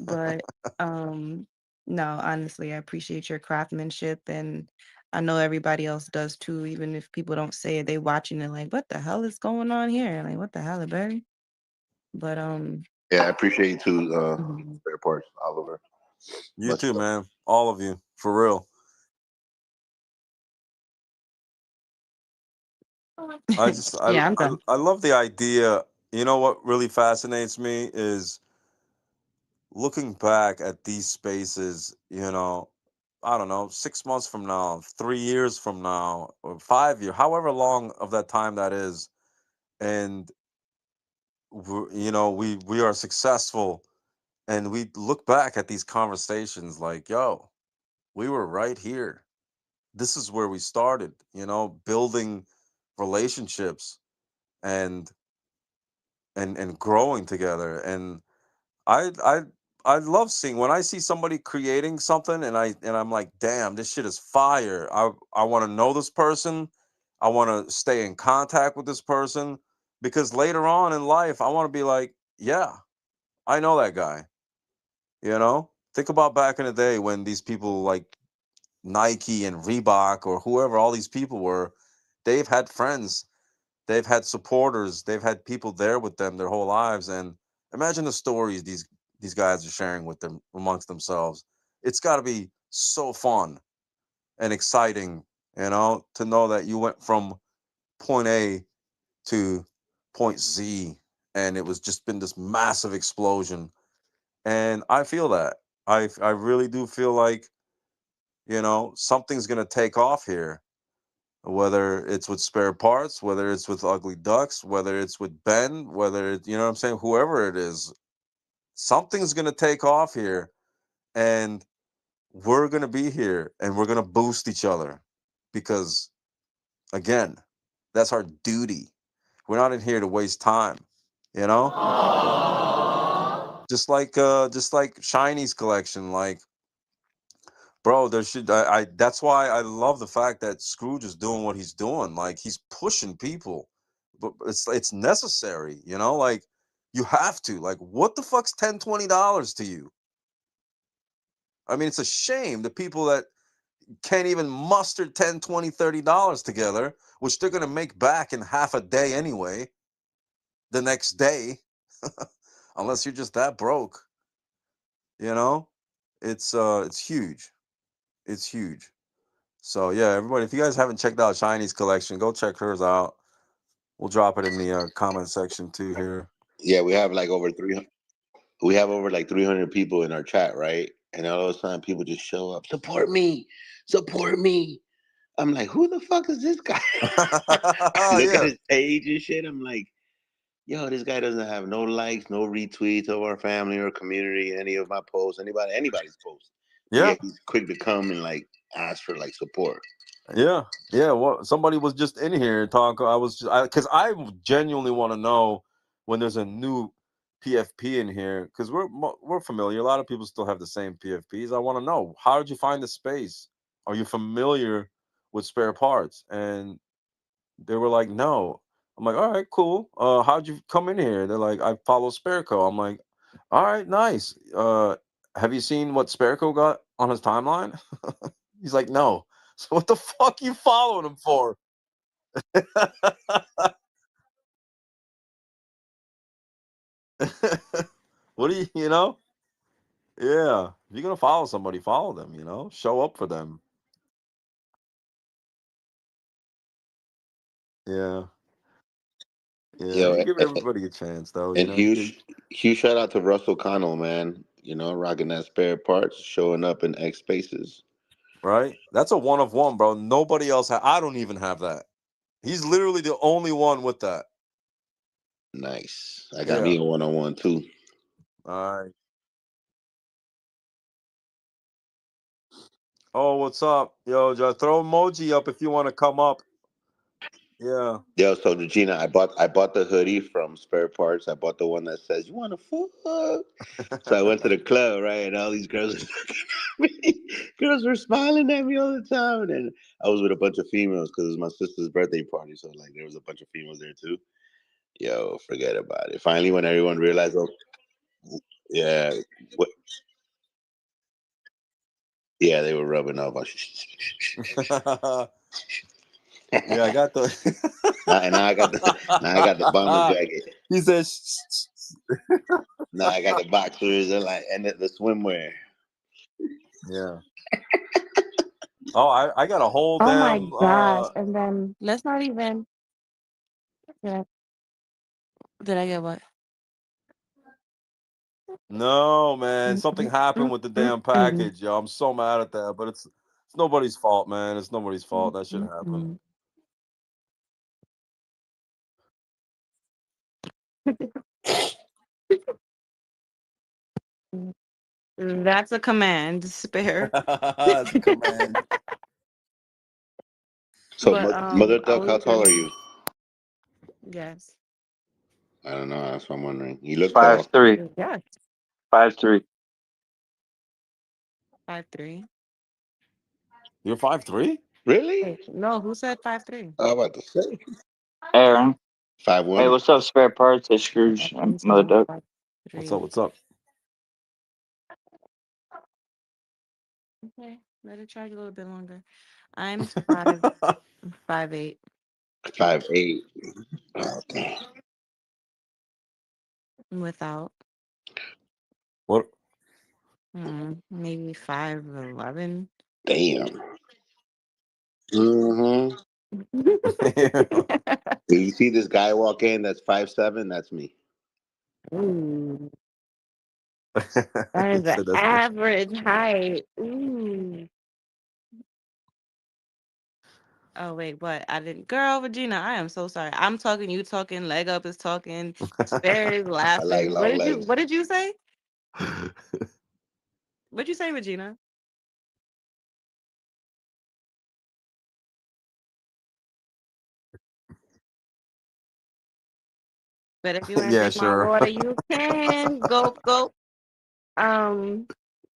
But um no, honestly, I appreciate your craftsmanship and I know everybody else does too, even if people don't say it, they watching it like, what the hell is going on here? Like, what the hell, Barry? But Yeah, I appreciate you too, mhm. spare parts, Oliver. You Much too, love. man. All of you, for real. I just Yeah, I'm done. I love the idea. You know what really fascinates me is looking back at these spaces. I don't know, 6 months from now, 3 years from now, or 5 years, however long of that time that is, and we are successful, and we look back at these conversations like, yo, we were right here. This is where we started. Building relationships and and growing together. And I I I love seeing when I see somebody creating something and I'm like, damn, this shit is fire. I want to know this person. I want to stay in contact with this person because later on in life I want to be like, yeah, I know that guy. Think about back in the day when these people like Nike and Reebok or whoever all these people were, they've had friends, they've had supporters, they've had people there with them their whole lives. And imagine the stories these guys are sharing with them amongst themselves. It's got to be so fun and exciting, to know that you went from point A to point Z and it was just been this massive explosion. And I feel that. I really do feel like, something's going to take off here, whether it's with spare parts, whether it's with ugly ducks, whether it's with Ben, whether it, you know what I'm saying, whoever it is, something's going to take off here, and we're going to be here and we're going to boost each other because, again, that's our duty. We're not in here to waste time, you know? Just like Shiny's collection, like, bro, there should I that's why I love the fact that Scrooge is doing what he's doing. Like he's pushing people. But it's necessary, like you have to. Like what the fuck's $10, $20 to you? I mean, it's a shame the people that can't even muster 10, 20, $30 together, which they're gonna make back in half a day anyway, the next day, unless you're just that broke, you know? It's huge. It's huge. So yeah, everybody, if you guys haven't checked out Shiny's collection, go check hers out. We'll drop it in the comment section too here. Yeah, we have like over 300. We have over like 300 people in our chat, right? And all of a sudden, people just show up, support me, support me. I'm like, who the fuck is this guy? I look at Yeah, his page and shit. I'm like, yo, this guy doesn't have no likes, no retweets of our family or community, any of my posts, anybody's posts. But yeah, yeah, he's quick to come and like ask for like support. yeah, yeah. Well, somebody was just in here talking. I was just because I genuinely want to know when there's a new PFP in here because we're familiar. A lot of people still have the same PFPs. I want to know, how did you find the space? Are you familiar with spare parts, and they were like, no. I'm like, all right, cool. How'd you come in here? They're like, I follow Spareco. I'm like, all right, nice. Have you seen what Spareco got on his timeline? He's like, no. So what the fuck you following him for? What do you know? Yeah. If you're gonna follow somebody, follow them, show up for them. Yeah. Yeah. Yo, You give everybody a chance though, and you give, huge shout out to Russell Connell, man. Rocking that spare parts, showing up in X spaces. right? That's a one of one, bro. Nobody else I don't even have that. He's literally the only one with that. Nice. I got Yeah. me a 1-on-1 too. All right. Oh, what's up? Yo, just throw emoji up if you want to come up. Yeah. Yo, so Regina, I bought the hoodie from Spare Parts. I bought the one that says "You want to fuck." So I went to the club, right, and all these girls, were looking at me. Girls were smiling at me all the time, and I was with a bunch of females because it was my sister's birthday party. So like, there was a bunch of females there too. Yo, forget about it. Finally, when everyone realized, oh, yeah, what, yeah, they were rubbing off. Yeah, I got the Now I got the bomber jacket. He said Now I got the boxers and the swimwear. yeah. Oh, I got a whole Oh my damn gosh. And then let's not even did I, did I get what? no, man. Mm, Something mm, happened mm, with the mm, damn mm, package, yo. I'm so mad at that, but it's nobody's fault, man. It's nobody's fault. mm, That shit mm, happened. mm. That's a command, spare. That's a command. So, But Mother I Duck, was how tall are gonna you? yes. I don't know. That's what I'm wondering. You look Five tall. three, Yes. 5'3". 5'3". You're 5'3"? Really? Wait, no, who said 5'3"? I was about to say Aaron, hey, 5'1". what's up, spare parts? It's I Scrooge thought and you said Mother I was Duck. What's up? 5'3". What's up? Okay, let it charge a little bit longer. I'm 5'8". 5'8". Okay. Without What? maybe 5'11". Damn. Mm-hmm. Yeah. You see this guy walk in that's 5'7"? That's me. Ooh, that He is an said that's me. average height. Ooh. Oh wait, what? I didn't. Girl, Regina, I am so sorry. I'm talking, you talking, leg up is talking, spare is I like laughing. What long did you? legs. What did you say? What'd you say, Regina? But if you want to Yeah, drink my sure. water, you can. Go, go. Um,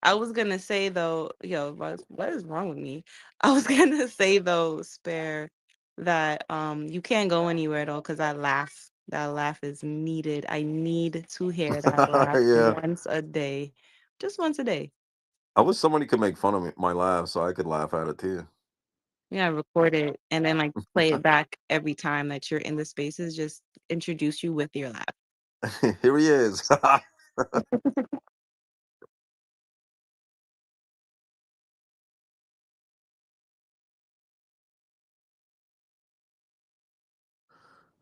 I was gonna say though, yo, what is wrong with me? I was gonna say though, spare that you can't go anywhere though, because that laugh. That laugh is needed. I need to hear that laugh Yeah. once a day. Just once a day. I wish somebody could make fun of my laugh so I could laugh at it too. Yeah, record it and then like play it back every time that you're in the spaces. Just introduce you with your laugh. Here he is.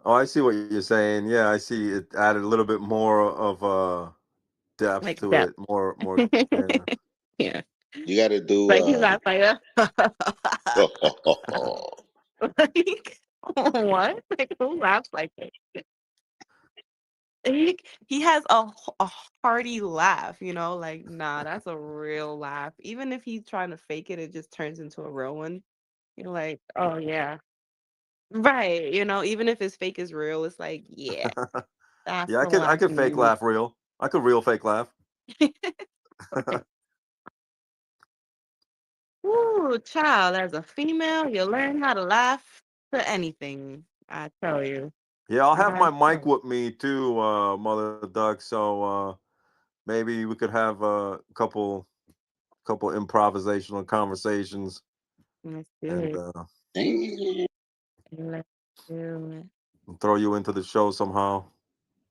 Oh, I see what you're saying. Yeah, I see it added a little bit more of depth Like to that. it. More yeah. Yeah. You got to do. Like he's not like Oh, like what? Like who laughs like that? He has a hearty laugh, like nah, that's a real laugh. Even if he's trying to fake it, it just turns into a real one. You're like, oh yeah. Right. Even if his fake is real, it's like, yeah, that's Yeah, I the could I laugh could you fake need. laugh real. I could real fake laugh. Okay. Ooh, child, as a female, you learn how to laugh to anything. I tell you. Yeah, I'll have I my mic tell with me too, Mother Duck. So maybe we could have a couple improvisational conversations you. Let's do and it. Let's do it. throw you into the show somehow.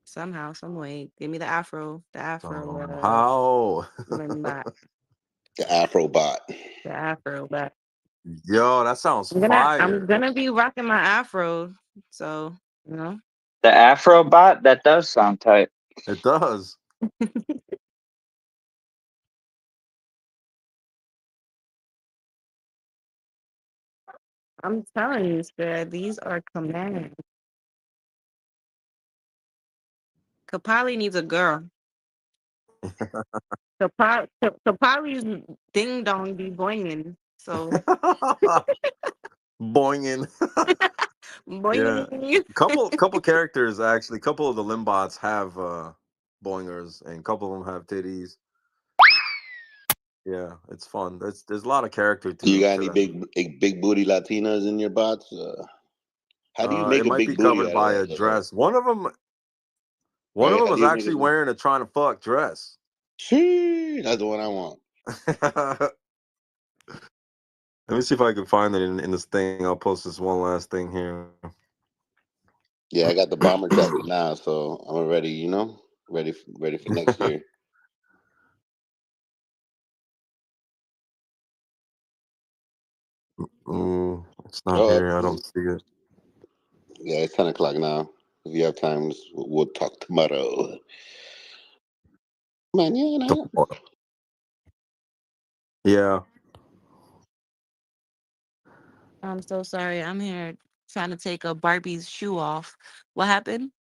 Somehow, some way. Give me the afro. The afro How? limba. The Afro bot. The afro. But Yo, that sounds I'm fire. gonna be rocking my afro. So, you know. The Afro bot, that does sound tight. It does. I'm telling you, sir, these are commands. Kapali needs a girl. Kapali's ding dong be boinging. So Boinging. Yeah. boinging. Couple characters actually. Couple of the limbots have boingers, and couple of them have titties. Yeah, it's fun. There's a lot of character You got to any them. big booty Latinas in your bots? How do you It make a might be big booty covered out of by that? a dress. One of them How do is you make actually a? wearing a trying to fuck dress. Shee, that's the one I want. Let me see if I can find it in this thing. I'll post this one last thing here. Yeah, I got the bomber jacket now, so I'm already, ready for next year. It's not Oh, here. I don't see it. yeah, it's 10 o'clock now. If you have time, we'll talk tomorrow. Mañana. Yeah. I'm so sorry. I'm here trying to take a Barbie's shoe off. What happened?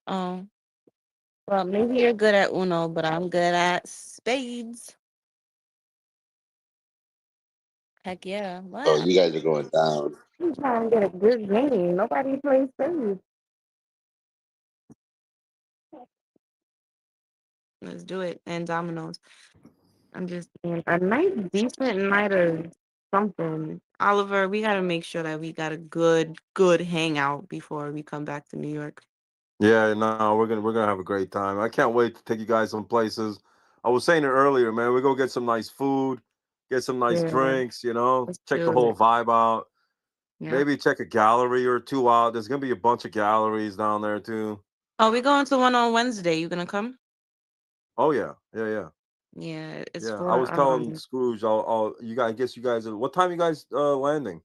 Oh, well, maybe you're good at Uno, but I'm good at spades. Heck yeah. Oh, What? you guys are going down. I'm trying to get a good game. Nobody plays spades. Let's do it. And dominoes. I'm just saying, a nice, decent night of something. Oliver, we got to make sure that we got a good hangout before we come back to New York. Yeah, no, we're gonna have a great time. I can't wait to take you guys some places. I was saying it earlier, man. We go get some nice food, get some nice Yeah, drinks. let's Check the do whole it. vibe out. Yeah. Maybe check a gallery or two out. There's gonna be a bunch of galleries down there too. Oh, we going to one on Wednesday. You gonna come? Oh yeah, yeah, yeah, Yeah, it's yeah. I for was telling Scrooge, you guys, I guess you guys. What time you guys landing?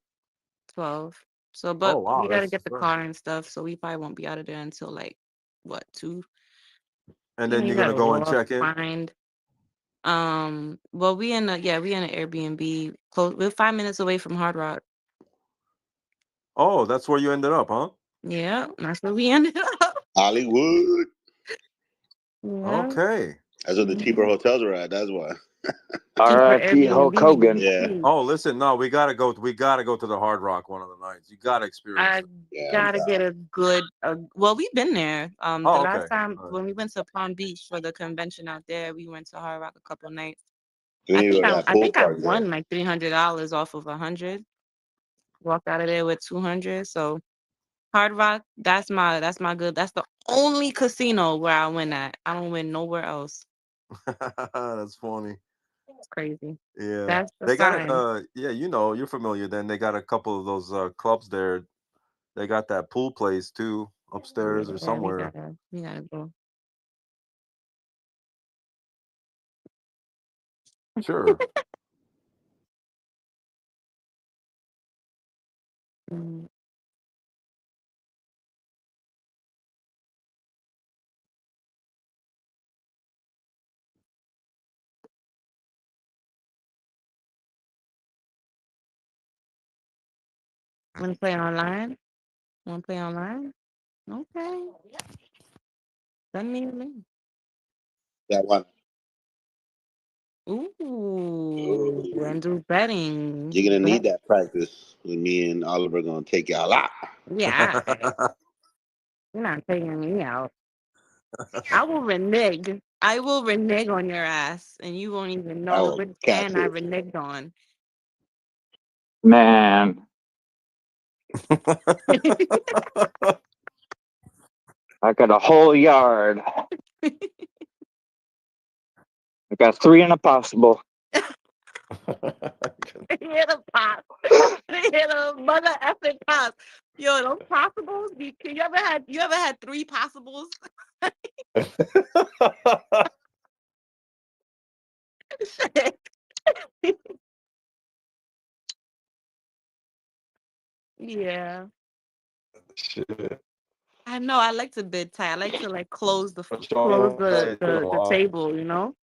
12. So, Oh but wow, we got to that's get the car and stuff. So we probably won't be out of there until like what 2? and You know, then you you're gonna gotta go and walk, check in. find. Well, we in an Airbnb. Close. We're 5 minutes away from Hard Rock. Oh, that's where you ended up, huh? Yeah, that's where we ended up. Hollywood. Yeah. Okay. That's where the cheaper hotels are at. That's why. Cheaper R.I.P. Hulk Airbnb. Hogan. Yeah. Oh, listen, no, we gotta go. We gotta go to the Hard Rock one of the nights. You gotta experience I it. Yeah, I'm gotta get down. a good. Well, we've been there. The Oh, last okay. time All right. when we went to Palm Beach for the convention out there, we went to Hard Rock a couple nights. We need to go to that I pool think I party there. won like $300 off of 100. Walked out of there with 200. So Hard Rock, that's my good. That's the only casino where I win at. I don't win nowhere else. That's funny. It's crazy. Yeah. That's the They got it. sign. Yeah, you're familiar then. They got a couple of those clubs there. They got that pool place too, upstairs or Yeah, we somewhere. gotta go. Sure. Mm, Wanna play online? Wanna play online? Okay. Send me a link. That one. Ooh, Ooh. and do betting. You're gonna need Bet. that practice. With me and Oliver gonna take y'all out. Yeah, you're not taking me out. I will renege. I will renege on your ass, and you won't even I know will which catch fan I it. reneged on. Man, I got a whole yard. I got 3 in a possible. Hit a pop. Hit a mother effing pop. Yo, those possibles. You ever had 3 possibles? Yeah. Shit. I know. I like to bid tight. I like to like close But Sean, you won't play it too, the huh? table. You know.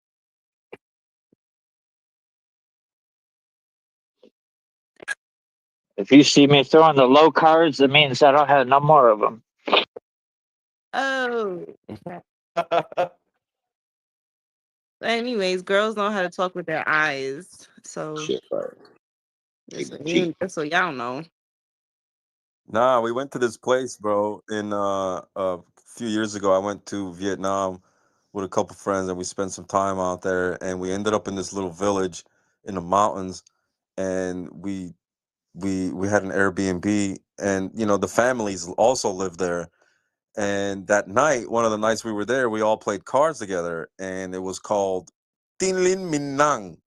If you see me throwing the low cards, it means I don't have no more of them. Oh. Anyways, girls know how to talk with their eyes. So Shit, fire. Take the cheat. just so y'all know. Nah, we went to this place, bro. In a few years ago, I went to Vietnam with a couple friends, and we spent some time out there. And we ended up in this little village in the mountains, and we had an Airbnb, and the families also lived there. And that night, one of the nights we were there, we all played cards together, and it was called Tin Lin Minang,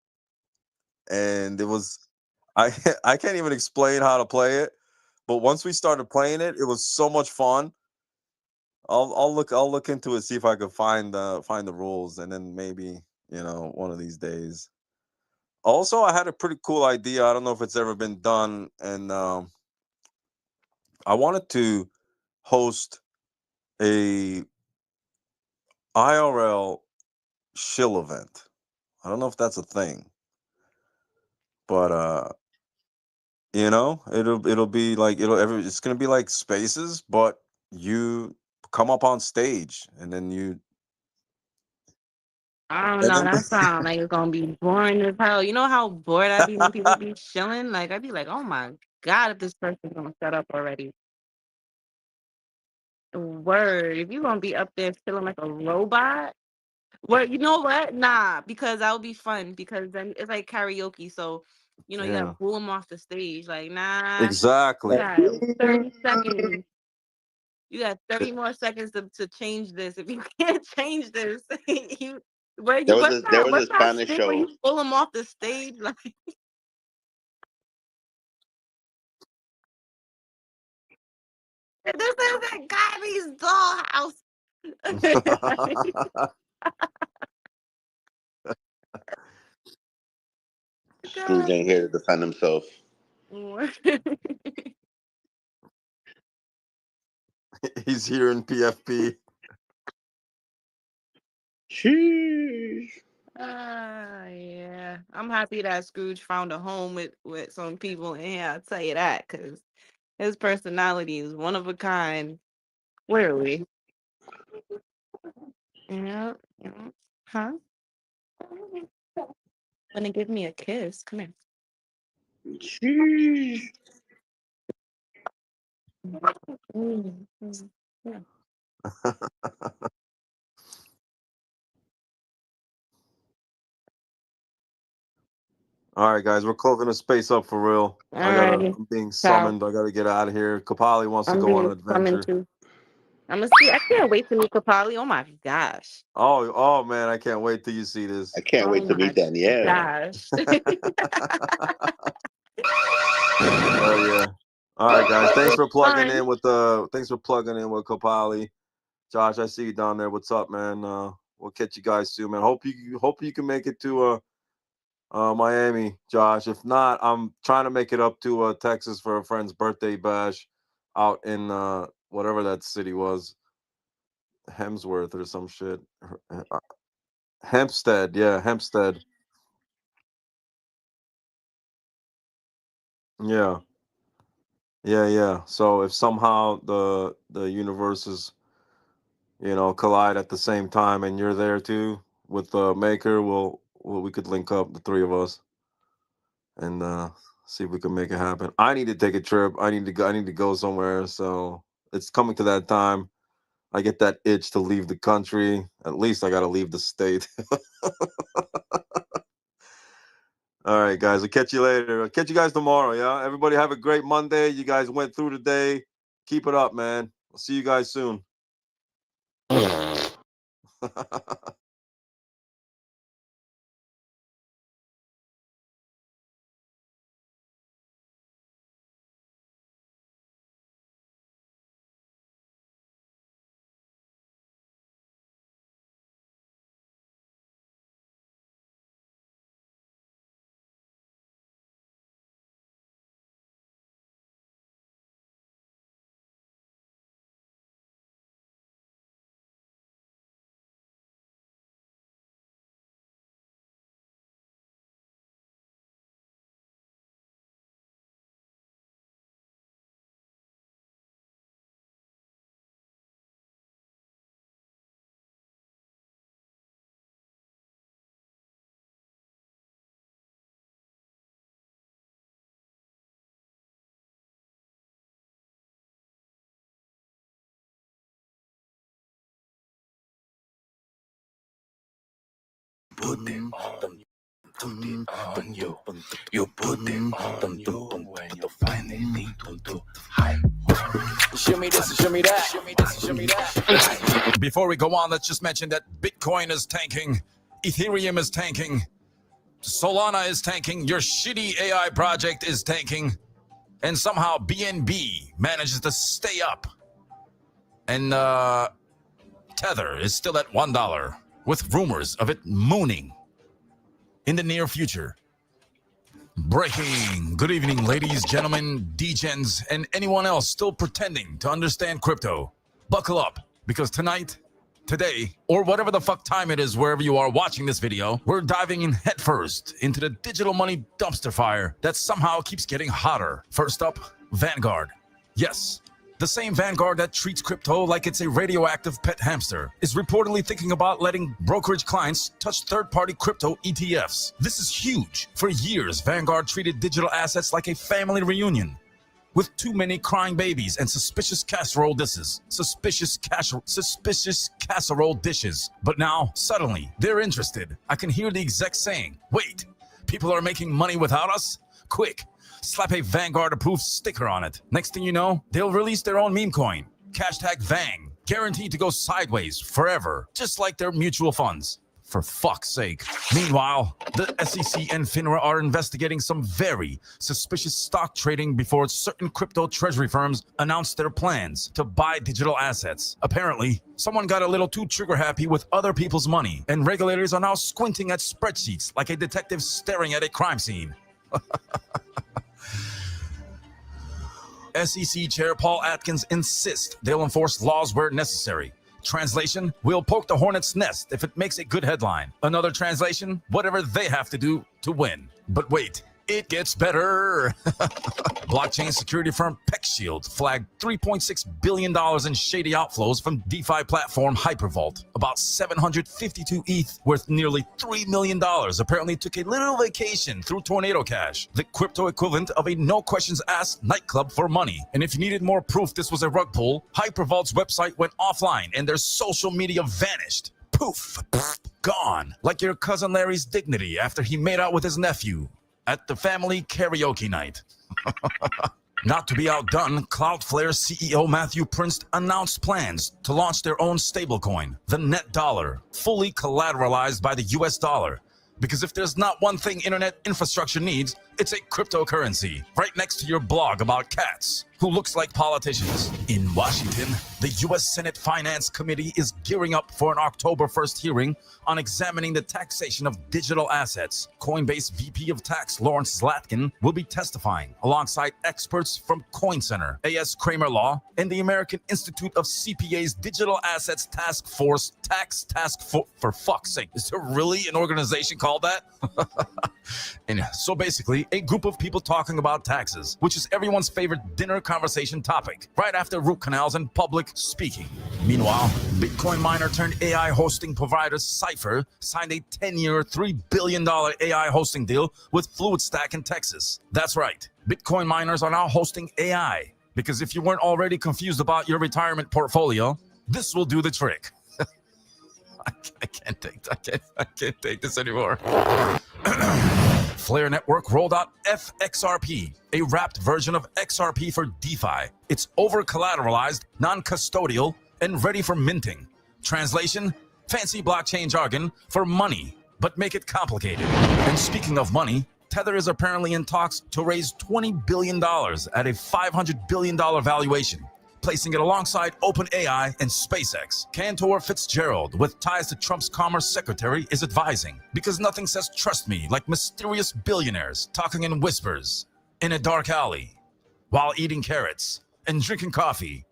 and it was I I can't even explain how to play it, but once we started playing it, it was so much fun. I'll look into it, see if I could find the rules, and then maybe one of these days. Also, I had a pretty cool idea. I don't know if it's ever been done, and I wanted to host a IRL shill event. I don't know if that's a thing, but it'll be like it's gonna be like spaces, but you come up on stage, and then you I don't and know. then That sounds like it's gonna be boring as hell. You know how bored I'd be when people be chilling? Like I'd be like, oh my god, if this person's gonna shut up already. Word. If you gonna be up there feeling like a robot. Well, you know what? Nah, because that would be fun because then it's like karaoke. So, you gotta yeah, pull them off the stage. Like, nah, you exactly. got 30 seconds. You got 30 more seconds to change this. If you can't change this, you There was a what's that Spanish stick where show. you pull them off the stage? Like this isn't Gabby's dollhouse. Scrooge God. ain't here to defend himself. He's here in PFP. Sheesh. Yeah. I'm happy that Scrooge found a home with some people in here. I'll tell you that, because his personality is one of a kind. Clearly. Yeah. Yeah. Huh? Wanna give me a kiss? Come here. Sheesh. Yeah. All right, guys, we're closing the space up for real. Alrighty. I'm being Ciao. summoned. I gotta get out of here. Kapali wants to I'm go on being an summoned adventure. to. I'm gonna see. I can't wait to meet Kapali. Oh my gosh. Oh man, I can't wait till you see I this. can't Oh wait to my meet Danielle. gosh. Oh yeah. All right, guys. Fun. Thanks for plugging in with Kapali. Josh, I see you down there. What's up, man? We'll catch you guys soon, man. Hope you can make it to Miami, Josh. If not, I'm trying to make it up to Texas for a friend's birthday bash out in whatever that city was, Hemsworth or some shit. Hempstead, yeah, Hempstead. Yeah. Yeah, yeah. So if somehow the universes, collide at the same time and you're there too with the maker, we could link up the three of us and see if we can make it happen. I need to take a trip. I need to go somewhere. So it's coming to that time. I get that itch to leave the country. At least I got to leave the state. All right, guys. I'll catch you later. I'll catch you guys tomorrow. Yeah. Everybody have a great Monday. You guys went through the day. Keep it up, man. I'll see you guys soon. Put it on you. You put it on you when you finally need to hide. Show me this, show me that. Show me this, show me that. Before we go on, let's just mention that Bitcoin is tanking, Ethereum is tanking, Solana is tanking, your shitty AI project is tanking, and somehow BNB manages to stay up. And Tether is still at $1, with rumors of it mooning in the near future. Breaking. Good evening, ladies, gentlemen, degens, and anyone else still pretending to understand crypto. Buckle up, because tonight, today, or whatever the fuck time it is wherever you are watching this video, we're diving in headfirst into the digital money dumpster fire that somehow keeps getting hotter. First up, Vanguard. Yes, the same Vanguard that treats crypto like it's a radioactive pet hamster is reportedly thinking about letting brokerage clients touch third-party crypto ETFs. This is huge. For years, Vanguard treated digital assets like a family reunion, with too many crying babies and suspicious casserole dishes. Suspicious casserole dishes. But now, suddenly, they're interested. I can hear the exec saying, "Wait, people are making money without us? Quick, slap a Vanguard-approved sticker on it." Next thing you know, they'll release their own meme coin. Hashtag Vang. Guaranteed to go sideways forever, just like their mutual funds. For fuck's sake. Meanwhile, the SEC and FINRA are investigating some very suspicious stock trading before certain crypto treasury firms announced their plans to buy digital assets. Apparently, someone got a little too trigger-happy with other people's money, and regulators are now squinting at spreadsheets like a detective staring at a crime scene. SEC Chair Paul Atkins insists they'll enforce laws where necessary. Translation, we'll poke the hornet's nest if it makes a good headline. Another translation, whatever they have to do to win. But wait, it gets better. Blockchain security firm PeckShield flagged $3.6 billion in shady outflows from DeFi platform Hypervault. About 752 ETH, worth nearly $3 million, apparently took a little vacation through Tornado Cash, the crypto equivalent of a no-questions-asked nightclub for money. And if you needed more proof this was a rug pull, Hypervault's website went offline and their social media vanished. Poof, gone. Like your cousin Larry's dignity after he made out with his nephew at the family karaoke night. Not to be outdone, Cloudflare CEO Matthew Prince announced plans to launch their own stablecoin, the Net Dollar, fully collateralized by the US dollar. Because if there's not one thing internet infrastructure needs, it's a cryptocurrency, right next to your blog about cats who looks like politicians. In Washington, the U.S. Senate Finance Committee is gearing up for an October 1st hearing on examining the taxation of digital assets. Coinbase VP of Tax Lawrence Zlatkin will be testifying alongside experts from Coin Center, A.S. Kramer Law, and the American Institute of CPA's Digital Assets Task Force, for fuck's sake. Is there really an organization called that? And so basically, a group of people talking about taxes, which is everyone's favorite dinner conversation topic, right after root canals and public speaking. Meanwhile, Bitcoin miner turned AI hosting provider Cypher signed a 10-year, $3 billion AI hosting deal with FluidStack in Texas. That's right, Bitcoin miners are now hosting AI. Because if you weren't already confused about your retirement portfolio, This will do the trick. I can't take this anymore. Flare Network rolled out FXRP, a wrapped version of XRP for DeFi. It's over-collateralized, non-custodial, and ready for minting. Translation: fancy blockchain jargon for money, but make it complicated. And speaking of money, Tether is apparently in talks to raise $20 billion at a $500 billion valuation, placing it alongside OpenAI and SpaceX. Cantor Fitzgerald, with ties to Trump's Commerce Secretary, is advising, because nothing says trust me like mysterious billionaires talking in whispers in a dark alley while eating carrots and drinking coffee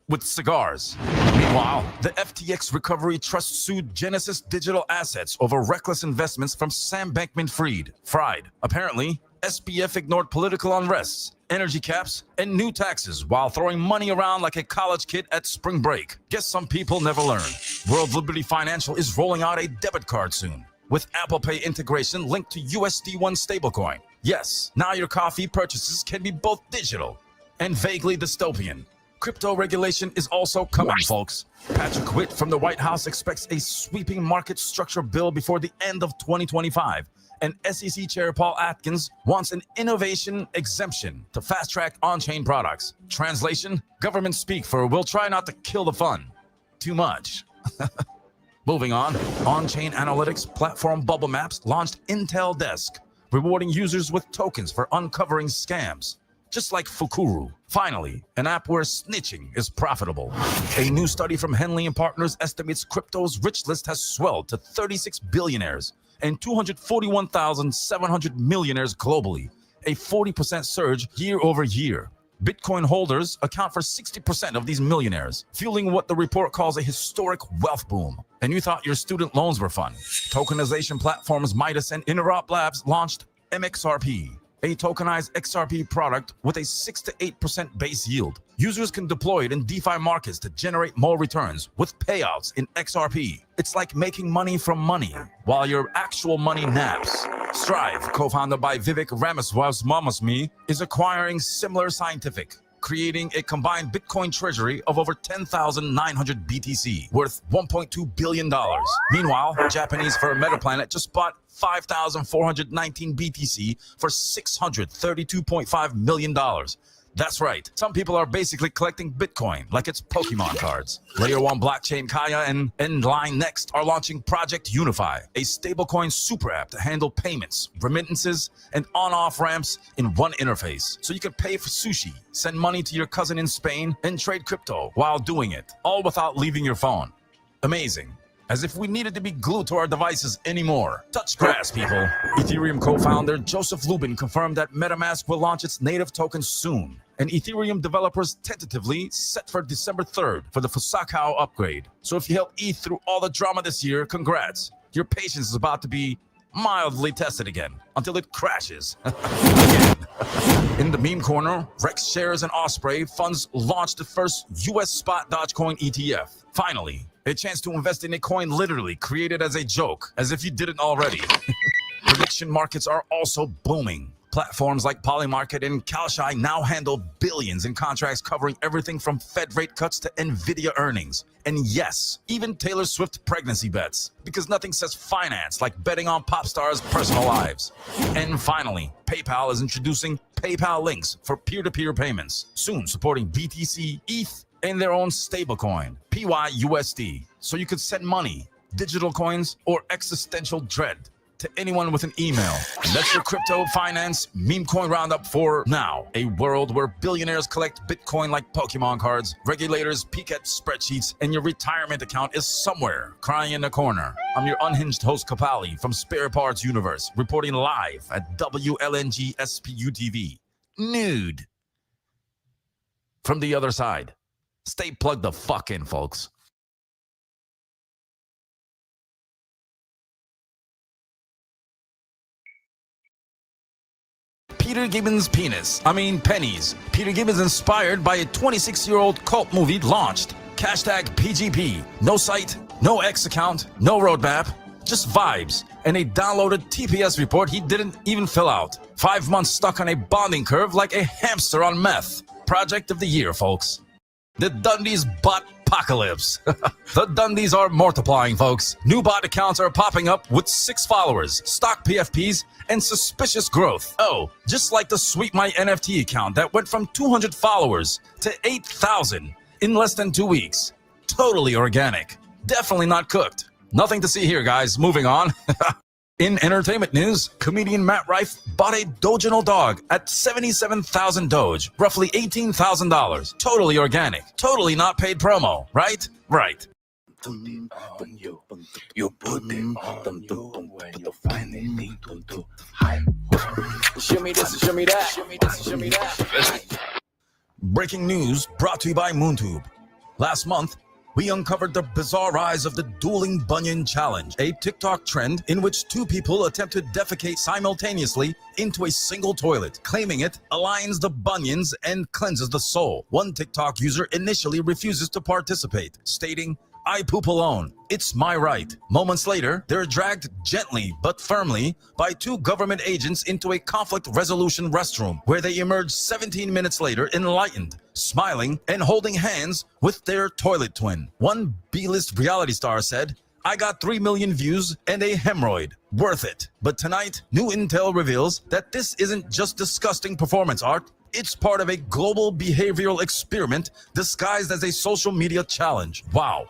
with cigars. Meanwhile, the FTX Recovery Trust sued Genesis Digital Assets over reckless investments from Sam Bankman-Fried. Apparently, SBF ignored political unrests, energy caps, and new taxes while throwing money around like a college kid at spring break. Guess some people never learn. World Liberty Financial is rolling out a debit card soon, with Apple Pay integration linked to USD1 stablecoin. Yes, now your coffee purchases can be both digital and vaguely dystopian. Crypto regulation is also coming, folks. Patrick Witt from the White House expects a sweeping market structure bill before the end of 2025. And SEC Chair Paul Atkins wants an innovation exemption to fast-track on-chain products. Translation: government speak for "we'll try not to kill the fun too much." Moving on-chain analytics platform Bubble Maps launched Intel Desk, rewarding users with tokens for uncovering scams, just like Fukuru. Finally, an app where snitching is profitable. A new study from Henley & Partners estimates crypto's rich list has swelled to 36 billionaires and 241,700 millionaires globally, a 40% surge year over year. Bitcoin holders account for 60% of these millionaires, fueling what the report calls a historic wealth boom. And you thought your student loans were fun? Tokenization platforms Midas and Interop Labs launched MXRP, a tokenized XRP product with a 6 to 8% base yield. Users can deploy it in DeFi markets to generate more returns with payouts in XRP. It's like making money from money while your actual money naps. Strive, co-founded by Vivek Ramaswamy, is acquiring Similar Scientific, creating a combined Bitcoin treasury of over 10,900 BTC, worth $1.2 billion. Meanwhile, Japanese firm Metaplanet just bought 5,419 BTC for $632.5 million. That's right. Some people are basically collecting Bitcoin like it's Pokemon cards. Layer 1 blockchain Kaya and Endline Next are launching Project Unify, a stablecoin super app to handle payments, remittances, and on-off ramps in one interface. So you can pay for sushi, send money to your cousin in Spain, and trade crypto while doing it, all without leaving your phone. Amazing. As if we needed to be glued to our devices anymore. Touch grass, people. Ethereum co-founder Joseph Lubin confirmed that MetaMask will launch its native token soon, and Ethereum developers tentatively set for December 3rd for the Fusakao upgrade. So if you held ETH through all the drama this year, congrats. Your patience is about to be mildly tested again until it crashes. Again. In the meme corner, Rex Shares and Osprey funds launched the first US spot Dogecoin ETF. Finally, a chance to invest in a coin literally created as a joke, as if you didn't already. Prediction markets are also booming. Platforms like Polymarket and Kalshi now handle billions in contracts covering everything from Fed rate cuts to Nvidia earnings. And yes, even Taylor Swift pregnancy bets, because nothing says finance like betting on pop stars' personal lives. And finally, PayPal is introducing PayPal links for peer-to-peer payments, soon supporting BTC, ETH, and their own stablecoin, PYUSD, so you could send money, digital coins, or existential dread to anyone with an email. And that's your crypto finance meme coin roundup for now. A world where billionaires collect Bitcoin like Pokemon cards, regulators peek at spreadsheets, and your retirement account is somewhere crying in a corner. I'm your unhinged host Kapali from Spare Parts Universe, reporting live at WLNG SPU TV. Nude. From the other side. Stay plugged the fuck in, folks. Peter Gibbons' pennies. Peter Gibbons inspired by a 26-year-old cult movie launched. Hashtag PGP. No site, no X account, no roadmap, just vibes. And a downloaded TPS report he didn't even fill out. 5 months stuck on a bonding curve like a hamster on meth. Project of the year, folks. The Dundies bought apocalypse. The Dundies are multiplying, folks. New bot accounts are popping up with 6 followers, stock PFPs, and suspicious growth. Oh, just like the Sweet My NFT account that went from 200 followers to 8,000 in less than 2 weeks. Totally organic. Definitely not cooked. Nothing to see here, guys. Moving on. In entertainment news, comedian Matt Rife bought a Doginal dog at 77,000 Doge, roughly $18,000. Totally organic. Totally not paid promo, right? Right. You put it on you when you finally need to hide. Show me this, show me that, show me this, show me that. Breaking news brought to you by MoonTube. Last month, we uncovered the bizarre rise of the dueling bunion challenge, a TikTok trend in which 2 people attempt to defecate simultaneously into a single toilet, claiming it aligns the bunions and cleanses the soul. One TikTok user initially refuses to participate, stating, "I poop alone. It's my right." Moments later, they're dragged gently but firmly by 2 government agents into a conflict resolution restroom, where they emerge 17 minutes later enlightened, smiling, and holding hands with their toilet twin. One B-list reality star said, "I got 3 million views and a hemorrhoid. Worth it." But tonight, new intel reveals that this isn't just disgusting performance art. It's part of a global behavioral experiment disguised as a social media challenge. Wow.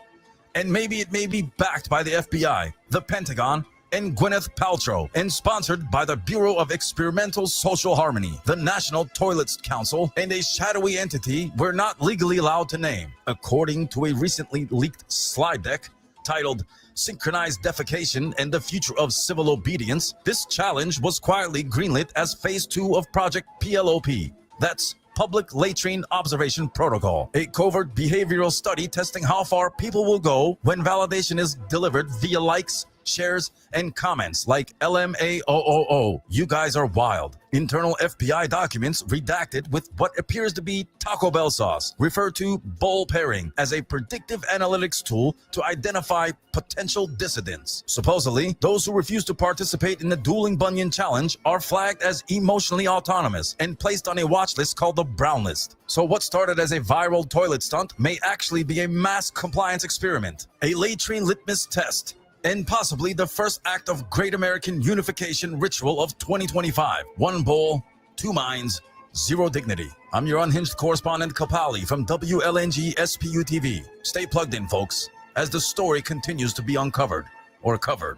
And maybe it may be backed by the FBI, the Pentagon, and Gwyneth Paltrow, and sponsored by the Bureau of Experimental Social Harmony, the National Toilets Council, and a shadowy entity we're not legally allowed to name. According to a recently leaked slide deck titled Synchronized Defecation and the Future of Civil Obedience, this challenge was quietly greenlit as Phase 2 of Project PLOP. That's Public Latrine Observation Protocol, a covert behavioral study testing how far people will go when validation is delivered via likes, shares, and comments like LMAOOO. You guys are wild. Internal FBI documents redacted with what appears to be Taco Bell sauce refer to bowl pairing as a predictive analytics tool to identify potential dissidents. Supposedly, those who refuse to participate in the dueling bunion challenge are flagged as emotionally autonomous and placed on a watch list called the Brown List. So what started as a viral toilet stunt may actually be a mass compliance experiment, a latrine litmus test, and possibly the first act of Great American Unification ritual of 2025. 1 bowl, 2 minds, 0 dignity. I'm your unhinged correspondent Kapali from WLNG SPU TV. Stay plugged in, folks, as the story continues to be uncovered or covered.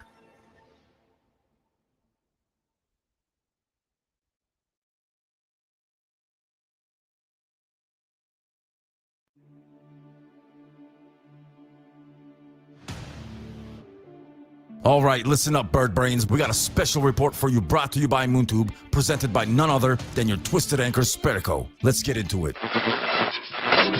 All right, listen up, bird brains. We got a special report for you brought to you by MoonTube, presented by none other than your twisted anchor, Sperico. Let's get into it.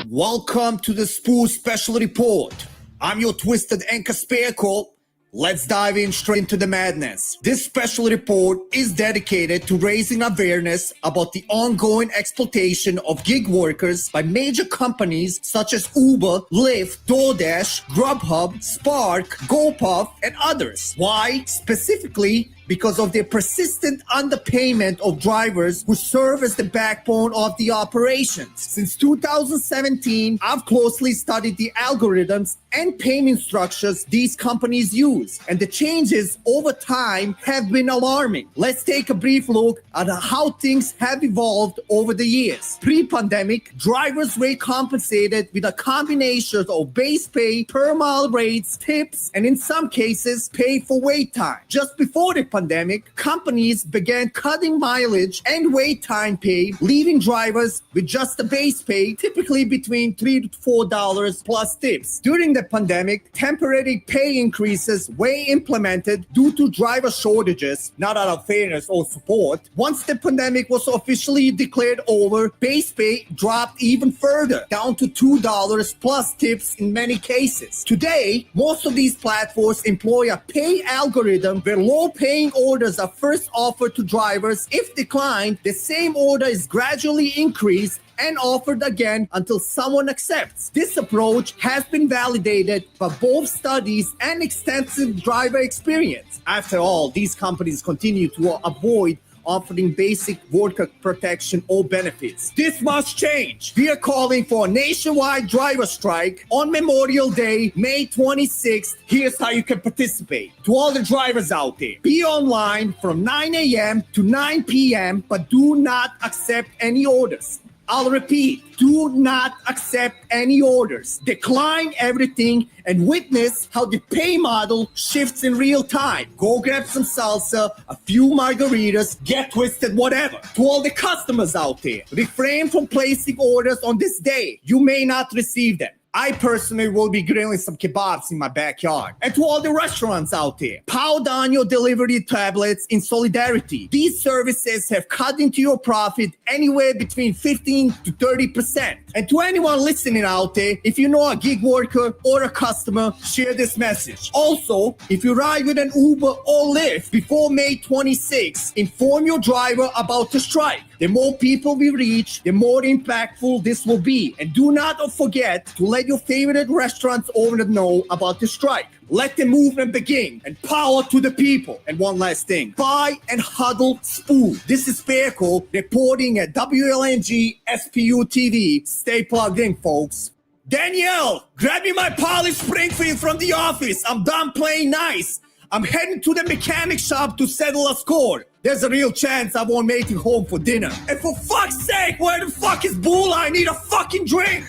Welcome to the Spoo Special Report. I'm your twisted anchor, Sperico. Let's dive in straight into the madness. This special report is dedicated to raising awareness about the ongoing exploitation of gig workers by major companies such as Uber, Lyft, DoorDash, Grubhub, Spark, GoPuff, and others. Why? Specifically, because of their persistent underpayment of drivers who serve as the backbone of the operations. Since 2017, I've closely studied the algorithms and payment structures these companies use, and the changes over time have been alarming. Let's take a brief look at how things have evolved over the years. Pre-pandemic, drivers were compensated with a combination of base pay, per mile rates, tips, and in some cases, pay for wait time. Just before the pandemic, companies began cutting mileage and wait time pay, leaving drivers with just the base pay, typically between $3 to $4 plus tips. During the pandemic, temporary pay increases were implemented due to driver shortages, not out of fairness or support. Once the pandemic was officially declared over, base pay dropped even further, down to $2 plus tips in many cases. Today, most of these platforms employ a pay algorithm where low-paying orders are first offered to drivers. If declined, the same order is gradually increased and offered again until someone accepts. This approach has been validated by both studies and extensive driver experience. After all, these companies continue to avoid offering basic worker protection or benefits. This must change. We are calling for a nationwide driver strike on Memorial Day, May 26th. Here's how you can participate. To all the drivers out there, be online from 9 a.m. to 9 p.m., but do not accept any orders. I'll repeat, do not accept any orders. Decline everything and witness how the pay model shifts in real time. Go grab some salsa, a few margaritas, get twisted, whatever. To all the customers out there, refrain from placing orders on this day. You may not receive them. I personally will be grilling some kebabs in my backyard. And to all the restaurants out there, power down your delivery tablets in solidarity. These services have cut into your profit anywhere between 15 to 30%. And to anyone listening out there, if you know a gig worker or a customer, share this message. Also, if you ride with an Uber or Lyft before May 26, inform your driver about the strike. The more people we reach, the more impactful this will be. And do not forget to let your favorite restaurants owner know about the strike. Let the movement begin and power to the people. And one last thing, buy and huddle spoon. This is Fairco reporting at WLNG SPU TV. Stay plugged in, folks. Danielle, grab me my polished Springfield from the office. I'm done playing nice. I'm heading to the mechanic shop to settle a score. There's a real chance I won't make it home for dinner. And for fuck's sake, where the fuck is Bull? I need a fucking drink.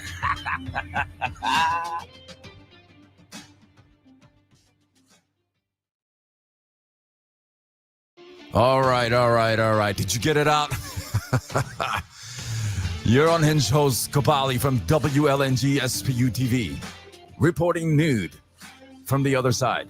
All right. Did you get it out? Your unhinged host, Kapali from WLNG SPU TV, reporting nude from the other side.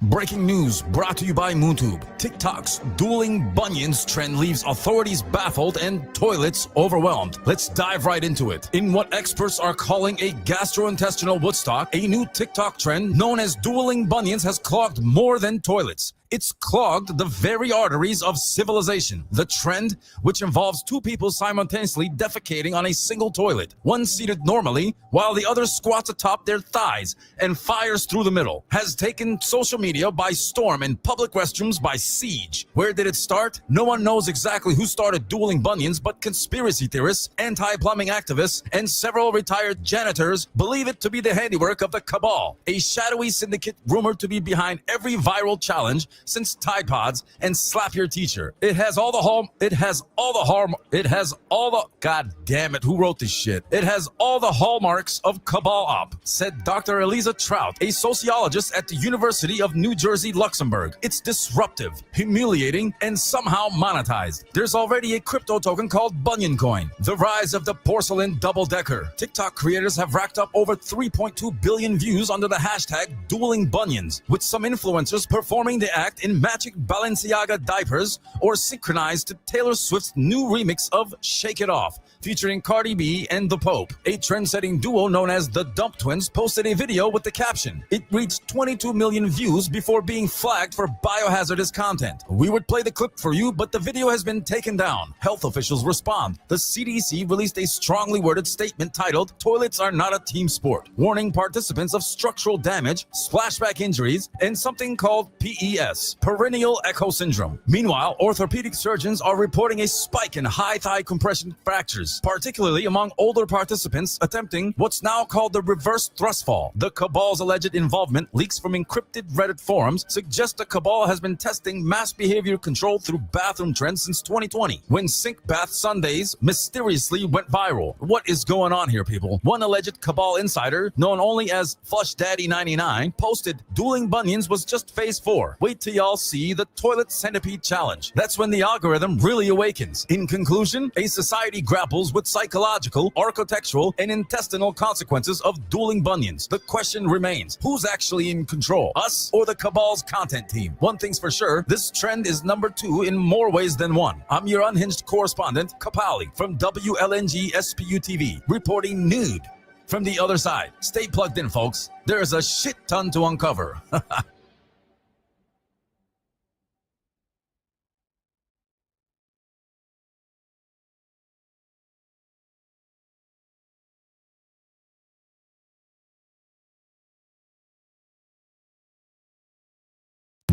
Breaking news brought to you by MoonTube. TikTok's dueling bunions trend leaves authorities baffled and toilets overwhelmed. Let's dive right into it. In what experts are calling a gastrointestinal Woodstock, a new TikTok trend known as dueling bunions has clogged more than toilets. It's clogged the very arteries of civilization. The trend, which involves two people simultaneously defecating on a single toilet, one seated normally while the other squats atop their thighs and fires through the middle, has taken social media by storm and public restrooms by siege. Where did it start? No one knows exactly who started dueling bunions, but conspiracy theorists, anti-plumbing activists, and several retired janitors believe it to be the handiwork of the cabal, a shadowy syndicate rumored to be behind every viral challenge since Tide Pods and Slap Your Teacher. God damn it, who wrote this shit? It has all the hallmarks of cabal op, said Dr. Eliza Trout, a sociologist at the University of New Jersey, Luxembourg. It's disruptive, humiliating, and somehow monetized. There's already a crypto token called Bunyan Coin, the rise of the porcelain double-decker. TikTok creators have racked up over 3.2 billion views under the hashtag dueling bunions, with some influencers performing the act in magic Balenciaga diapers or synchronized to Taylor Swift's new remix of Shake It Off, featuring Cardi B and The Pope. A trend-setting duo known as the Dump Twins posted a video with the caption. It reached 22 million views before being flagged for biohazardous content. We would play the clip for you, but the video has been taken down. Health officials respond. The CDC released a strongly worded statement titled, "Toilets are not a team sport," warning participants of structural damage, splashback injuries, and something called PES, perennial echo syndrome. Meanwhile, orthopedic surgeons are reporting a spike in high thigh compression fractures, particularly among older participants attempting what's now called the reverse thrust fall. The cabal's alleged involvement, leaks from encrypted Reddit forums, suggest the cabal has been testing mass behavior control through bathroom trends since 2020, when sink bath Sundays mysteriously went viral. What is going on here, people? One alleged cabal insider, known only as Flush Daddy 99, posted, "Dueling bunions was just phase 4. Wait till y'all see the toilet centipede challenge. That's when the algorithm really awakens." In conclusion, a society grapples with psychological, architectural, and intestinal consequences of dueling bunions. The question remains, who's actually in control, us or the cabal's content team? One thing's for sure, this trend is number 2 in more ways than one. I'm your unhinged correspondent, Kapali, from WLNG SPU TV, reporting nude from the other side. Stay plugged in, folks. There's a shit ton to uncover.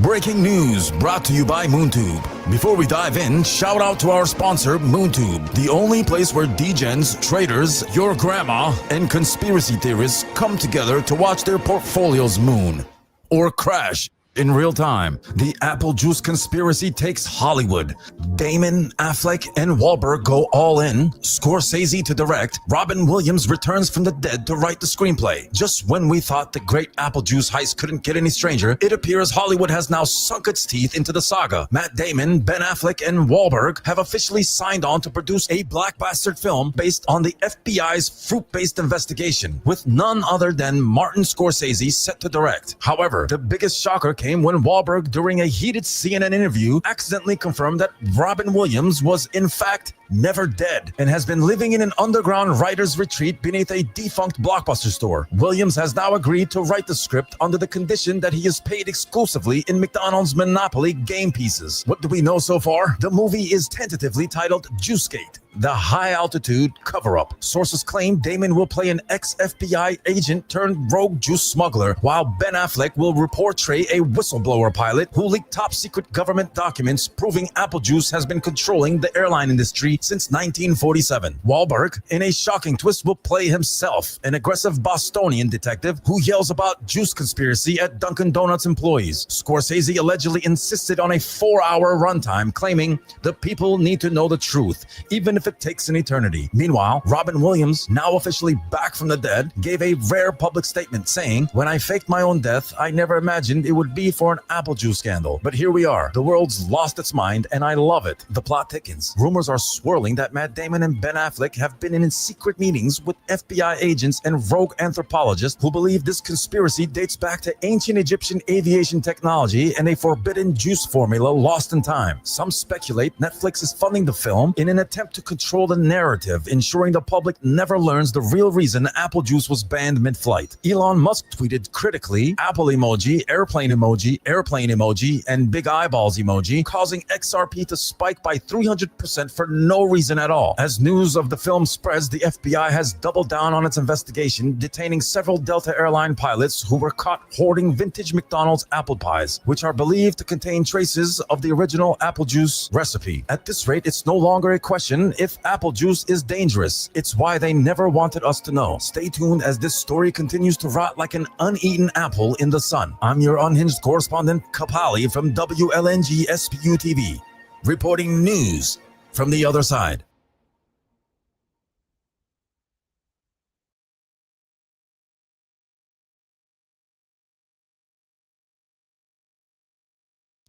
Breaking news brought to you by MoonTube. Before we dive in, shout out to our sponsor, MoonTube, the only place where degens, traders, your grandma, and conspiracy theorists come together to watch their portfolios moon or crash in real time. The apple juice conspiracy takes Hollywood. Damon, Affleck, and Wahlberg go all in. Scorsese to direct. Robin Williams returns from the dead to write the screenplay. Just when we thought the great apple juice heist couldn't get any stranger, it appears Hollywood has now sunk its teeth into the saga. Matt Damon, Ben Affleck, and Wahlberg have officially signed on to produce a blackbastard film based on the FBI's fruit-based investigation, with none other than Martin Scorsese set to direct. However, the biggest shocker came when Wahlberg, during a heated CNN interview, accidentally confirmed that Robin Williams was in fact never dead and has been living in an underground writer's retreat beneath a defunct Blockbuster store. Williams has now agreed to write the script under the condition that he is paid exclusively in McDonald's Monopoly game pieces. What do we know so far? The movie is tentatively titled Juicegate, the high-altitude cover-up. Sources claim Damon will play an ex-FBI agent turned rogue juice smuggler, while Ben Affleck will portray a whistleblower pilot who leaked top-secret government documents proving Apple Juice has been controlling the airline industry since 1947. Wahlberg, in a shocking twist, will play himself, an aggressive Bostonian detective who yells about juice conspiracy at Dunkin' Donuts employees. Scorsese allegedly insisted on a 4-hour runtime, claiming the people need to know the truth, even if it takes an eternity. Meanwhile, Robin Williams, now officially back from the dead, gave a rare public statement saying, "When I faked my own death, I never imagined it would be for an apple juice scandal. But here we are. The world's lost its mind, and I love it." The plot thickens. Rumors are swirling that Matt Damon and Ben Affleck have been in secret meetings with FBI agents and rogue anthropologists who believe this conspiracy dates back to ancient Egyptian aviation technology and a forbidden juice formula lost in time. Some speculate Netflix is funding the film in an attempt to control the narrative, ensuring the public never learns the real reason apple juice was banned mid-flight. Elon Musk tweeted critically, "Apple emoji, airplane emoji, and big eyeballs emoji," causing XRP to spike by 300% for no reason at all. As news of the film spreads, the FBI has doubled down on its investigation, detaining several Delta airline pilots who were caught hoarding vintage McDonald's apple pies, which are believed to contain traces of the original apple juice recipe. At this rate, it's no longer a question if apple juice is dangerous. It's why they never wanted us to know. Stay tuned as this story continues to rot like an uneaten apple in the sun. I'm your unhinged correspondent, Kapali, from WLNG SPU TV, reporting news from the other side.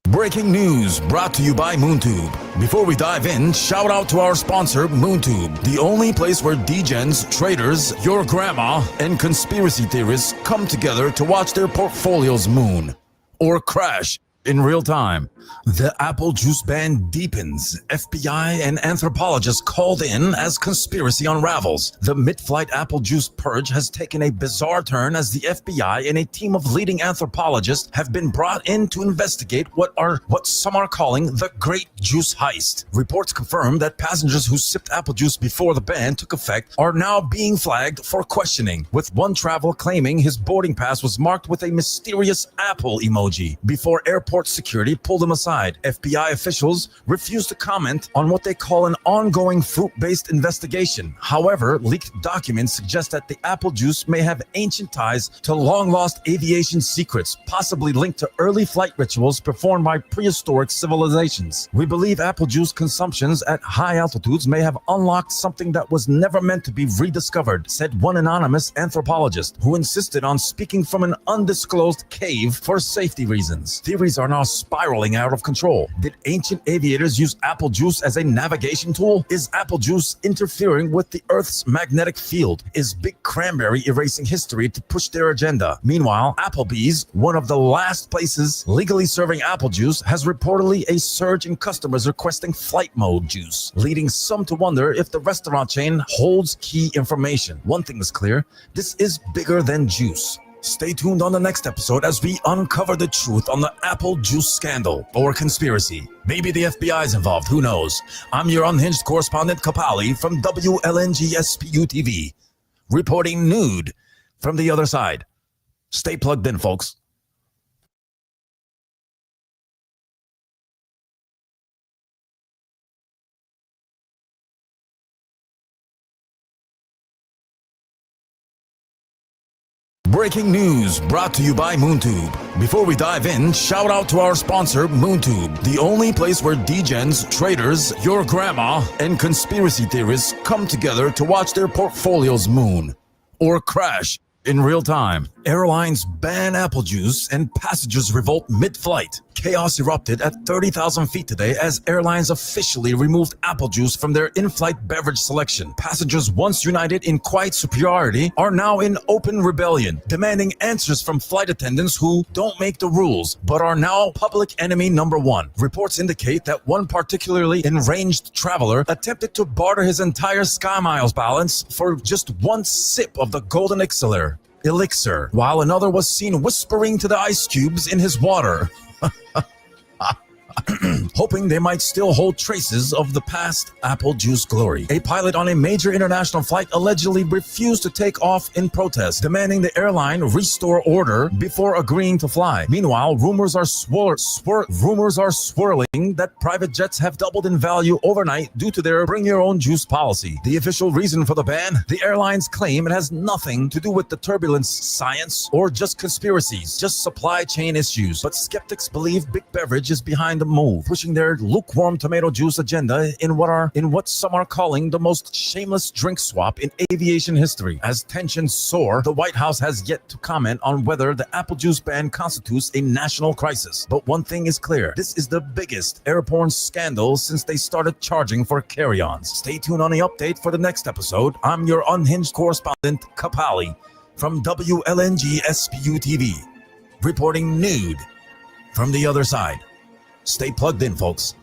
Breaking news brought to you by MoonTube. Before we dive in, shout out to our sponsor, MoonTube, the only place where degens, traders, your grandma, and conspiracy theorists come together to watch their portfolios moon or crash in real time. The apple juice ban deepens. FBI and anthropologists called in as conspiracy unravels. The mid-flight apple juice purge has taken a bizarre turn as the FBI and a team of leading anthropologists have been brought in to investigate what some are calling the Great Juice Heist. Reports confirm that passengers who sipped apple juice before the ban took effect are now being flagged for questioning, with one traveler claiming his boarding pass was marked with a mysterious apple emoji before airport security pulled him aside. FBI officials refused to comment on what they call an ongoing fruit-based investigation. However, leaked documents suggest that the apple juice may have ancient ties to long-lost aviation secrets, possibly linked to early flight rituals performed by prehistoric civilizations. We believe apple juice consumptions at high altitudes may have unlocked something that was never meant to be rediscovered, said one anonymous anthropologist, who insisted on speaking from an undisclosed cave for safety reasons. Theories are now spiraling out of control. Did ancient aviators use apple juice as a navigation tool? Is apple juice interfering with the Earth's magnetic field? Is Big Cranberry erasing history to push their agenda? Meanwhile, Applebee's, one of the last places legally serving apple juice, has reportedly a surge in customers requesting flight mode juice, leading some to wonder if the restaurant chain holds key information. One thing is clear, this is bigger than juice. Stay tuned on the next episode as we uncover the truth on the apple juice scandal or conspiracy. Maybe the FBI is involved, who knows? I'm your unhinged correspondent, Kapali, from WLNG SPU TV, reporting nude from the other side. Stay plugged in, folks. Breaking news brought to you by MoonTube. Before we dive in, shout out to our sponsor, MoonTube, the only place where degens, traders, your grandma, and conspiracy theorists come together to watch their portfolios moon or crash in real time. Airlines ban apple juice and passengers revolt mid-flight. Chaos erupted at 30,000 feet today as airlines officially removed apple juice from their in-flight beverage selection. Passengers once united in quiet superiority are now in open rebellion, demanding answers from flight attendants who don't make the rules, but are now public enemy number one. Reports indicate that one particularly enraged traveler attempted to barter his entire SkyMiles balance for just one sip of the golden elixir, while another was seen whispering to the ice cubes in his water, hoping they might still hold traces of the past apple juice glory. A pilot on a major international flight allegedly refused to take off in protest, demanding the airline restore order before agreeing to fly. Meanwhile, rumors are swirling that private jets have doubled in value overnight due to their bring your own juice policy. The official reason for the ban? The airlines claim it has nothing to do with the turbulence science or just conspiracies, just supply chain issues. But skeptics believe Big Beverage is behind the move, pushing their lukewarm tomato juice agenda in what some are calling the most shameless drink swap in aviation history. As tensions soar, the White House has yet to comment on whether the apple juice ban constitutes a national crisis. But one thing is clear, this is the biggest airborne scandal since they started charging for carry-ons. Stay tuned on the update for the next episode. I'm your unhinged correspondent, Kapali, from WLNG SPU TV, reporting nude from the other side. Stay plugged in, folks.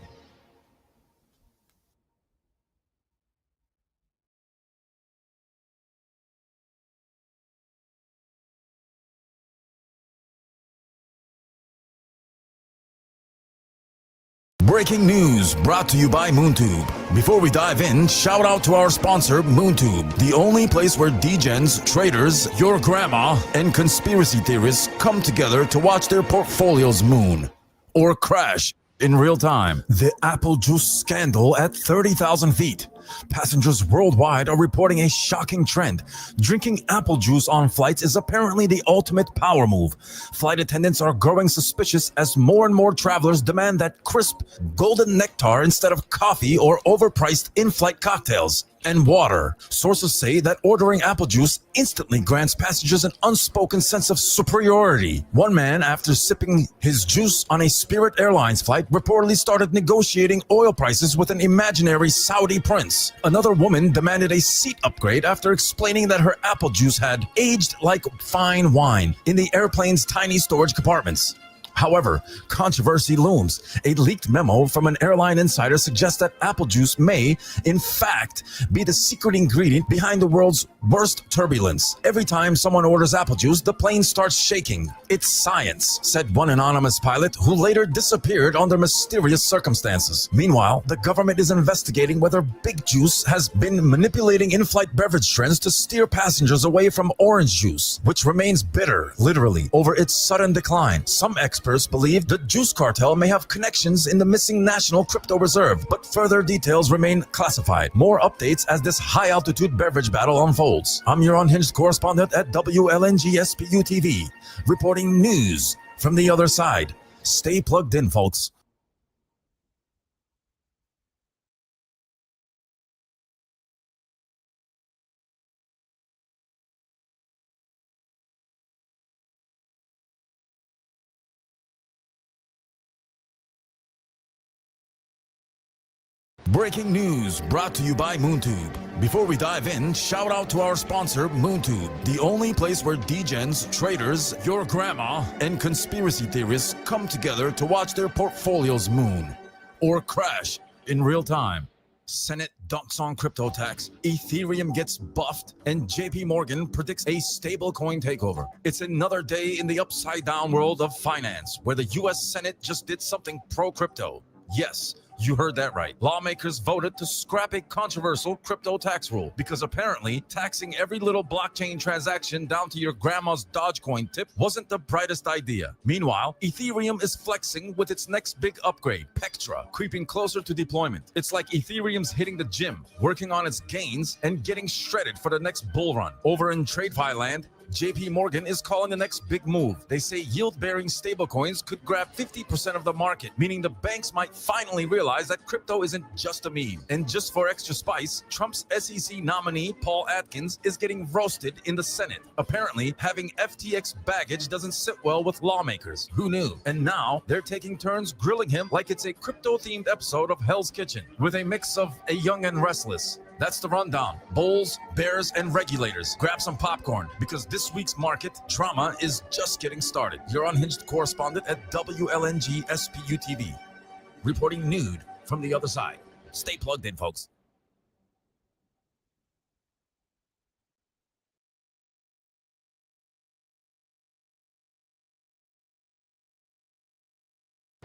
Breaking news brought to you by MoonTube. Before we dive in, shout out to our sponsor, MoonTube, the only place where degens, traders, your grandma, and conspiracy theorists come together to watch their portfolios moon or crash in real time. The apple juice scandal at 30,000 feet. Passengers worldwide are reporting a shocking trend. Drinking apple juice on flights is apparently the ultimate power move. Flight attendants are growing suspicious as more and more travelers demand that crisp, golden nectar instead of coffee or overpriced in-flight cocktails and water. Sources say that ordering apple juice instantly grants passengers an unspoken sense of superiority. One man, after sipping his juice on a Spirit Airlines flight, reportedly started negotiating oil prices with an imaginary Saudi prince. Another woman demanded a seat upgrade after explaining that her apple juice had aged like fine wine in the airplane's tiny storage compartments. However, controversy looms. A leaked memo from an airline insider suggests that apple juice may, in fact, be the secret ingredient behind the world's worst turbulence. Every time someone orders apple juice, the plane starts shaking. It's science, said one anonymous pilot who later disappeared under mysterious circumstances. Meanwhile, the government is investigating whether Big Juice has been manipulating in-flight beverage trends to steer passengers away from orange juice, which remains bitter, literally, over its sudden decline. Some experts believe the juice cartel may have connections in the missing national crypto reserve, but further details remain classified. More updates as this high-altitude beverage battle unfolds. I'm your unhinged correspondent at WLNG SPU TV, reporting news from the other side. Stay plugged in, folks. Breaking news brought to you by MoonTube. Before we dive in, shout out to our sponsor, MoonTube, the only place where degens, traders, your grandma, and conspiracy theorists come together to watch their portfolios moon or crash in real time. Senate dunks on crypto tax, Ethereum gets buffed, and JP Morgan predicts a stablecoin takeover. It's another day in the upside down world of finance, where the US Senate just did something pro-crypto. Yes, you heard that right. Lawmakers voted to scrap a controversial crypto tax rule because apparently taxing every little blockchain transaction down to your grandma's Dogecoin tip wasn't the brightest idea. Meanwhile, Ethereum is flexing with its next big upgrade, Pectra, creeping closer to deployment. It's like Ethereum's hitting the gym, working on its gains and getting shredded for the next bull run. Over in TradeFi land, JP Morgan is calling the next big move. They say yield-bearing stablecoins could grab 50% of the market, meaning the banks might finally realize that crypto isn't just a meme. And just for extra spice, Trump's SEC nominee, Paul Atkins, is getting roasted in the Senate. Apparently, having FTX baggage doesn't sit well with lawmakers. Who knew? And now, they're taking turns grilling him like it's a crypto-themed episode of Hell's Kitchen, with a mix of a young and restless. That's the rundown. Bulls, bears, and regulators. Grab some popcorn, because this week's market drama is just getting started. Your unhinged correspondent at WLNG SPU TV, reporting nude from the other side. Stay plugged in, folks.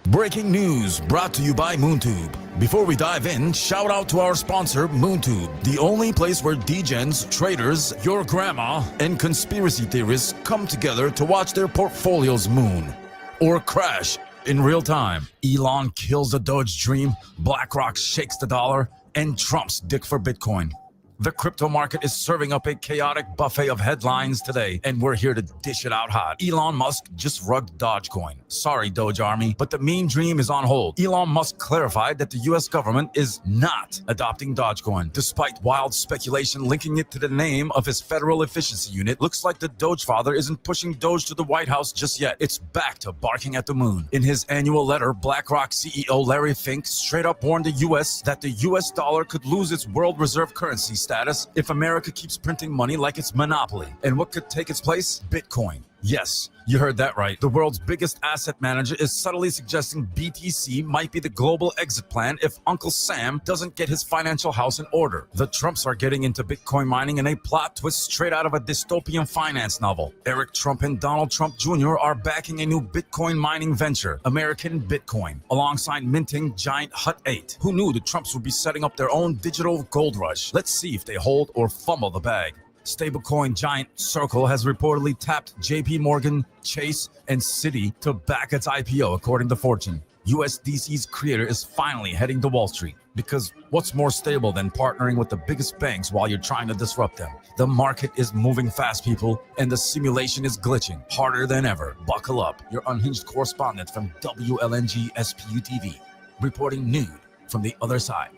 Breaking news brought to you by MoonTube. Before we dive in, shout out to our sponsor, MoonTube, the only place where degens, traders, your grandma, and conspiracy theorists come together to watch their portfolios moon or crash in real time. Elon kills the Doge dream, BlackRock shakes the dollar, and Trump's dick for Bitcoin. The crypto market is serving up a chaotic buffet of headlines today, and we're here to dish it out hot. Elon Musk just rugged Dogecoin. Sorry, Doge Army, but the meme dream is on hold. Elon Musk clarified that the US government is not adopting Dogecoin, despite wild speculation linking it to the name of his federal efficiency unit. Looks like the Doge father isn't pushing Doge to the White House just yet. It's back to barking at the moon. In his annual letter, BlackRock CEO Larry Fink straight up warned the US that the US dollar could lose its world reserve currency status if America keeps printing money like it's monopoly. And what could take its place? Bitcoin. Yes, you heard that right. The world's biggest asset manager is subtly suggesting BTC might be the global exit plan if Uncle Sam doesn't get his financial house in order. The Trumps are getting into Bitcoin mining in a plot twist straight out of a dystopian finance novel. Eric Trump and Donald Trump Jr. are backing a new Bitcoin mining venture, American Bitcoin, alongside minting giant Hut 8. Who knew the Trumps would be setting up their own digital gold rush? Let's see if they hold or fumble the bag. Stablecoin giant Circle has reportedly tapped JP Morgan, Chase, and Citi to back its IPO, according to Fortune. USDC's creator is finally heading to Wall Street, because what's more stable than partnering with the biggest banks while you're trying to disrupt them? The market is moving fast, people, and the simulation is glitching harder than ever. Buckle up. Your unhinged correspondent from WLNG SPU TV, reporting nude from the other side.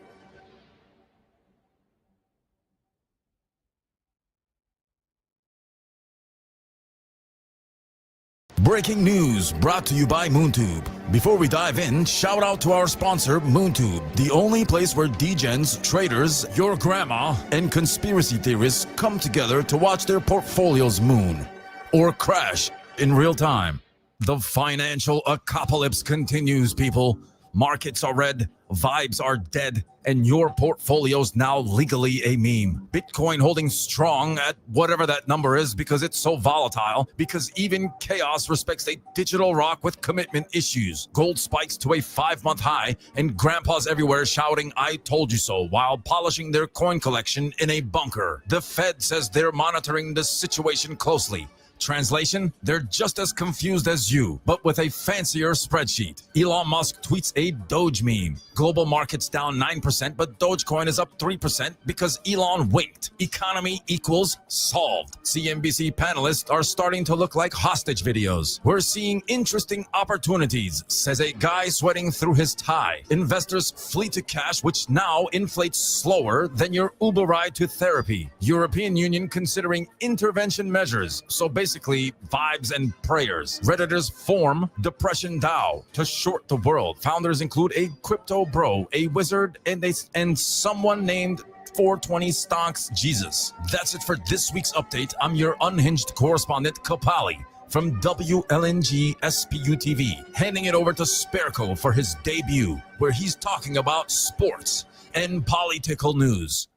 Breaking news brought to you by MoonTube. Before we dive in, shout out to our sponsor, MoonTube, the only place where degens, traders, your grandma, and conspiracy theorists come together to watch their portfolios moon or crash in real time. The financial apocalypse continues, people. Markets are red, vibes are dead, and your portfolio's now legally a meme. Bitcoin holding strong at whatever that number is because it's so volatile, because even chaos respects a digital rock with commitment issues. Gold spikes to a 5-month high, and grandpas everywhere shouting, "I told you so," while polishing their coin collection in a bunker. The Fed says they're monitoring the situation closely. Translation, they're just as confused as you, but with a fancier spreadsheet. Elon Musk tweets a Doge meme. Global markets down 9%, but Dogecoin is up 3% because Elon winked. Economy equals solved. CNBC panelists are starting to look like hostage videos. We're seeing interesting opportunities, says a guy sweating through his tie. Investors flee to cash, which now inflates slower than your Uber ride to therapy. European Union considering intervention measures. So basically, vibes and prayers. Redditors form Depression DAO to short the world. Founders include a crypto bro, a wizard, and someone named 420 Stonks Jesus. That's it for this week's update. I'm your unhinged correspondent, Kapali, from WLNG SPU TV, handing it over to Sperko for his debut, where he's talking about sports and political news.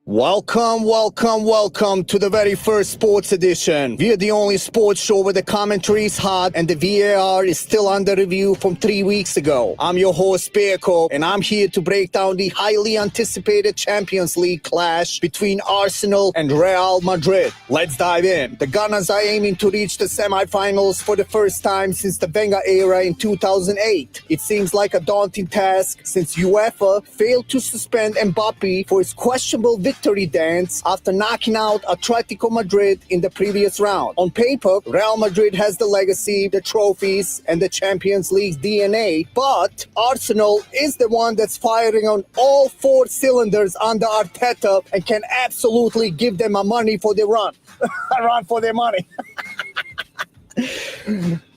Welcome to the very first sports edition. We are the only sports show where the commentary is hot and the VAR is still under review from 3 weeks ago. I'm your host, Bearco, and I'm here to break down the highly anticipated Champions League clash between Arsenal and Real Madrid. Let's dive in. The Gunners are aiming to reach the semi-finals for the first time since the Wenger era in 2008. It seems like a daunting task since UEFA failed to suspend Mbappe for his questionable victory victory dance after knocking out Atletico Madrid in the previous round. On paper, Real Madrid has the legacy, the trophies, and the Champions League DNA, but Arsenal is the one that's firing on all four cylinders under Arteta and can absolutely give them a money for their run. A run for their money.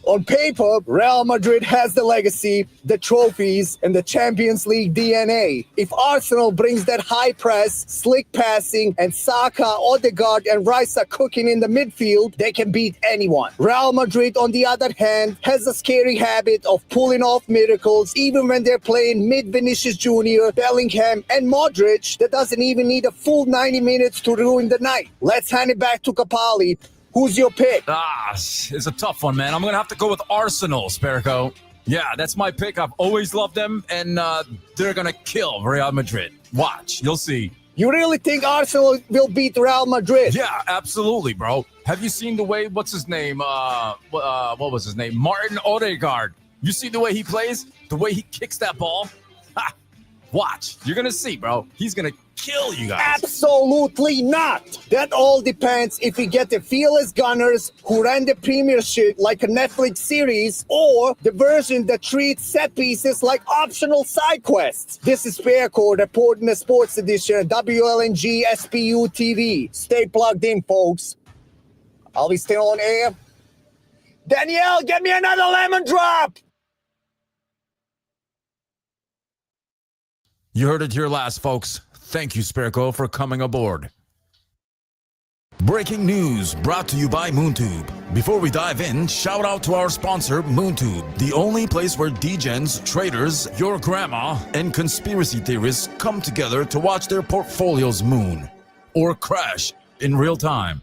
On paper, Real Madrid has the legacy, the trophies, and the Champions League DNA. If Arsenal brings that high press, slick passing, and Saka, Odegaard, and Rice are cooking in the midfield, they can beat anyone. Real Madrid, on the other hand, has a scary habit of pulling off miracles even when they're playing mid-Vinicius Jr., Bellingham, and Modric that doesn't even need a full 90 minutes to ruin the night. Let's hand it back to Kapali. Who's your pick? It's a tough one, man. I'm going to have to go with Arsenal, Sparrow. Yeah, that's my pick. I've always loved them, and they're going to kill Real Madrid. Watch. You'll see. You really think Arsenal will beat Real Madrid? Yeah, absolutely, bro. Have you seen the way, what's his name? What was his name? Martin Odegaard. You see the way he plays? The way he kicks that ball? Ha! Watch. You're going to see, bro. He's going to kill you guys. Absolutely not. That all depends if we get the fearless Gunners who ran the Premiership like a Netflix series or the version that treats set pieces like optional side quests. This is Faircore reporting the sports edition of WLNG SPU TV. Stay plugged in, folks. Are we still on air? Danielle, get me another lemon drop. You heard it here last, folks. Thank you, Sparrow, for coming aboard. Breaking news brought to you by MoonTube. Before we dive in, shout out to our sponsor, MoonTube, the only place where degens, traders, your grandma, and conspiracy theorists come together to watch their portfolios moon or crash in real time.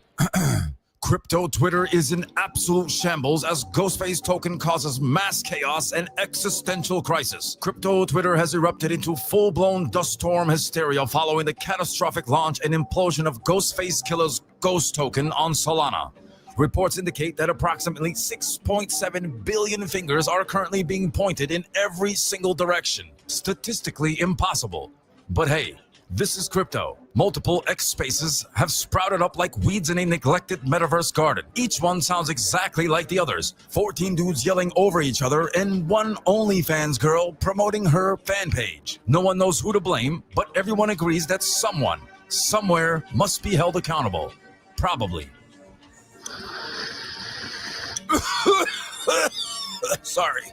Crypto Twitter is in absolute shambles as Ghostface token causes mass chaos and existential crisis. Crypto Twitter has erupted into full-blown dust storm hysteria following the catastrophic launch and implosion of Ghostface Killer's Ghost token on Solana. Reports indicate that approximately 6.7 billion fingers are currently being pointed in every single direction. Statistically impossible. But hey, this is crypto. Multiple X spaces have sprouted up like weeds in a neglected metaverse garden. Each one sounds exactly like the others. 14 dudes yelling over each other and one OnlyFans girl promoting her fan page. No one knows who to blame, but everyone agrees that someone, somewhere, must be held accountable. Probably. Sorry.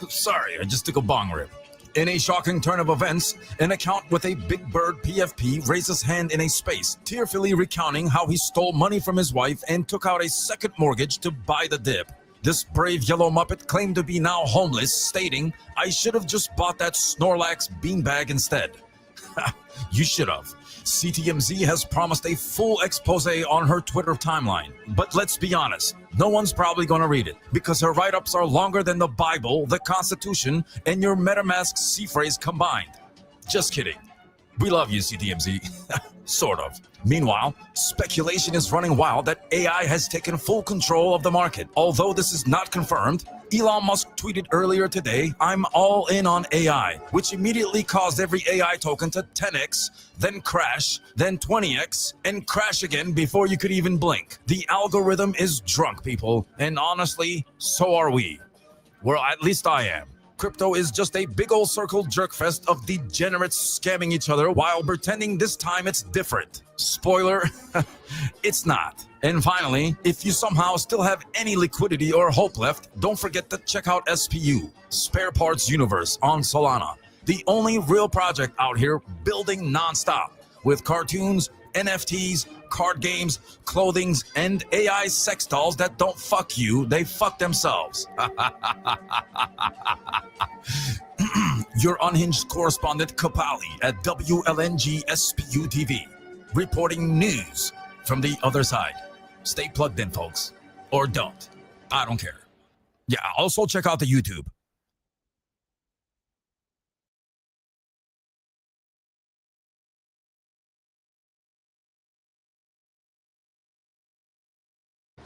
Sorry, I just took a bong rip. In a shocking turn of events, an account with a Big Bird PFP raises hand in a space, tearfully recounting how he stole money from his wife and took out a second mortgage to buy the dip. This brave yellow Muppet claimed to be now homeless, stating, "I should have just bought that Snorlax beanbag instead." You should have. CTMZ has promised a full expose on her Twitter timeline. But let's be honest, no one's probably going to read it because her write-ups are longer than the Bible, the Constitution, and your MetaMask C-phrase combined. Just kidding. We love you, CTMZ. Sort of. Meanwhile, speculation is running wild that AI has taken full control of the market. Although this is not confirmed, Elon Musk tweeted earlier today, "I'm all in on AI," which immediately caused every AI token to 10x, then crash, then 20x, and crash again before you could even blink. The algorithm is drunk, people, and honestly, so are we. Well, at least I am. Crypto is just a big old circle jerkfest of degenerates scamming each other while pretending this time it's different. Spoiler, it's not. And finally, if you somehow still have any liquidity or hope left, don't forget to check out SPU, Spare Parts Universe on Solana. The only real project out here building nonstop with cartoons, NFTs, card games, clothings, and AI sex dolls that don't fuck you, they fuck themselves. Your unhinged correspondent Kapali at WLNG SPU TV, reporting news from the other side. Stay plugged in, folks. Or don't. I don't care. Yeah, also check out the YouTube.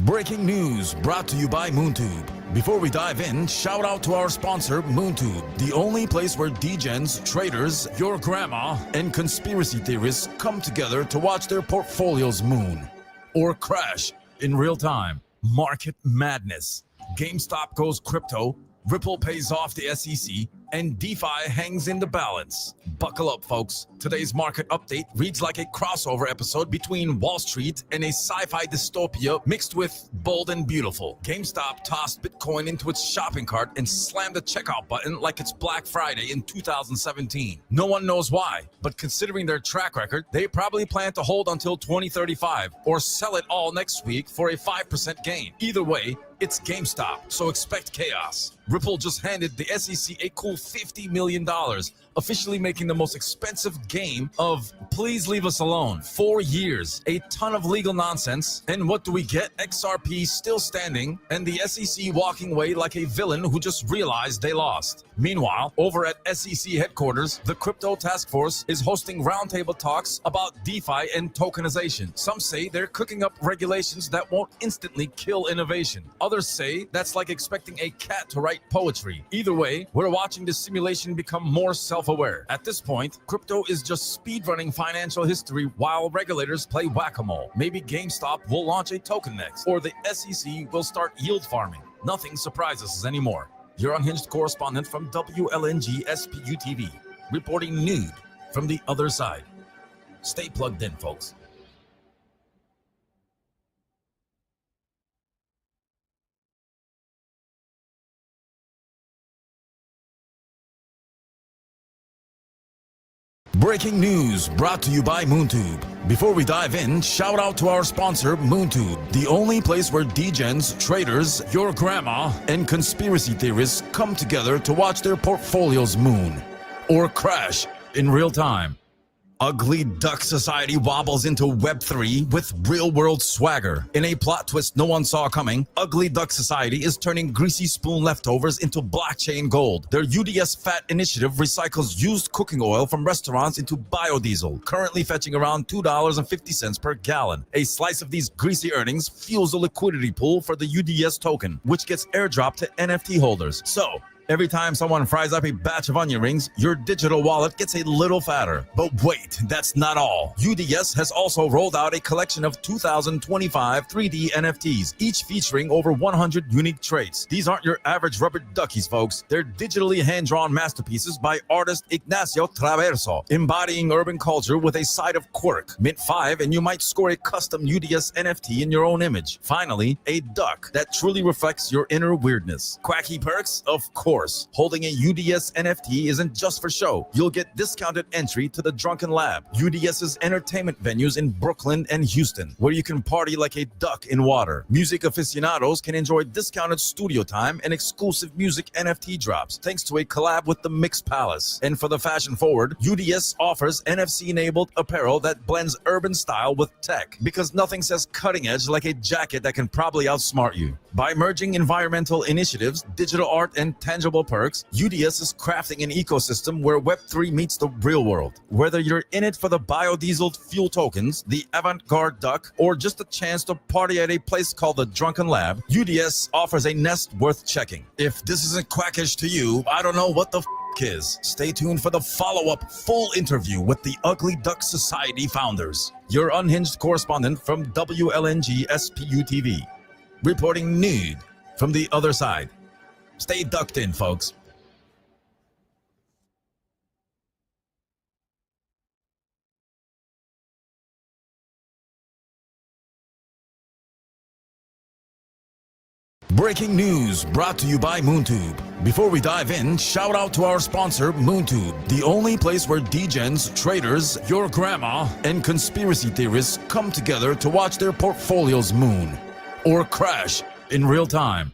Breaking news brought to you by MoonTube. Before we dive in, shout out to our sponsor, MoonTube, the only place where degens, traders, your grandma, and conspiracy theorists come together to watch their portfolios moon or crash in real time. Market madness. GameStop goes crypto, Ripple pays off the SEC, and DeFi hangs in the balance. Buckle up, folks. Today's market update reads like a crossover episode between Wall Street and a sci-fi dystopia mixed with bold and beautiful. GameStop tossed Bitcoin into its shopping cart and slammed the checkout button like it's Black Friday in 2017. No one knows why, but considering their track record, they probably plan to hold until 2035 or sell it all next week for a 5% gain. Either way, it's GameStop, so expect chaos. Ripple just handed the SEC a cool $50 million, officially making the most expensive game of please leave us alone. 4 years, a ton of legal nonsense, and what do we get? XRP still standing, and the SEC walking away like a villain who just realized they lost. Meanwhile, over at SEC headquarters, the Crypto Task Force is hosting roundtable talks about DeFi and tokenization. Some say they're cooking up regulations that won't instantly kill innovation. Others say that's like expecting a cat to write poetry. Either way, we're watching the simulation become more self-aware. At this point, crypto is just speedrunning financial history while regulators play whack-a-mole. Maybe GameStop will launch a token next, or the SEC will start yield farming. Nothing surprises us anymore. Your unhinged correspondent from WLNG SPU TV, reporting nude from the other side. Stay plugged in, folks. Breaking news brought to you by MoonTube. Before we dive in, shout out to our sponsor, MoonTube, the only place where degens, traders, your grandma, and conspiracy theorists come together to watch their portfolios moon or crash in real time. Ugly Duck Society wobbles into Web3 with real-world swagger. In a plot twist no one saw coming, Ugly Duck Society is turning greasy spoon leftovers into blockchain gold. Their UDS Fat initiative recycles used cooking oil from restaurants into biodiesel, currently fetching around $2.50 per gallon. A slice of these greasy earnings fuels a liquidity pool for the UDS token, which gets airdropped to NFT holders. So, every time someone fries up a batch of onion rings, your digital wallet gets a little fatter. But wait, that's not all. UDS has also rolled out a collection of 2025 3D NFTs, each featuring over 100 unique traits. These aren't your average rubber duckies, folks. They're digitally hand-drawn masterpieces by artist Ignacio Traverso, embodying urban culture with a side of quirk. Mint 5 and you might score a custom UDS NFT in your own image. Finally, a duck that truly reflects your inner weirdness. Quacky perks? Of course. Holding a UDS NFT isn't just for show. You'll get discounted entry to the Drunken Lab, UDS's entertainment venues in Brooklyn and Houston, where you can party like a duck in water. Music aficionados can enjoy discounted studio time and exclusive music NFT drops, thanks to a collab with the Mix Palace. And for the fashion forward, UDS offers NFC-enabled apparel that blends urban style with tech, because nothing says cutting edge like a jacket that can probably outsmart you. By merging environmental initiatives, digital art, and tangible perks, UDS is crafting an ecosystem where Web3 meets the real world. Whether you're in it for the biodiesel fuel tokens, the avant-garde duck, or just a chance to party at a place called the Drunken Lab, UDS offers a nest worth checking. If this isn't quackish to you, I don't know what the is. Stay tuned for the follow-up full interview with the Ugly Duck Society founders. Your unhinged correspondent from WLNG SPU TV, reporting nude from the other side. Stay ducked in, folks. Breaking news brought to you by MoonTube. Before we dive in, shout out to our sponsor, MoonTube, the only place where degens, traders, your grandma, and conspiracy theorists come together to watch their portfolios moon or crash in real time.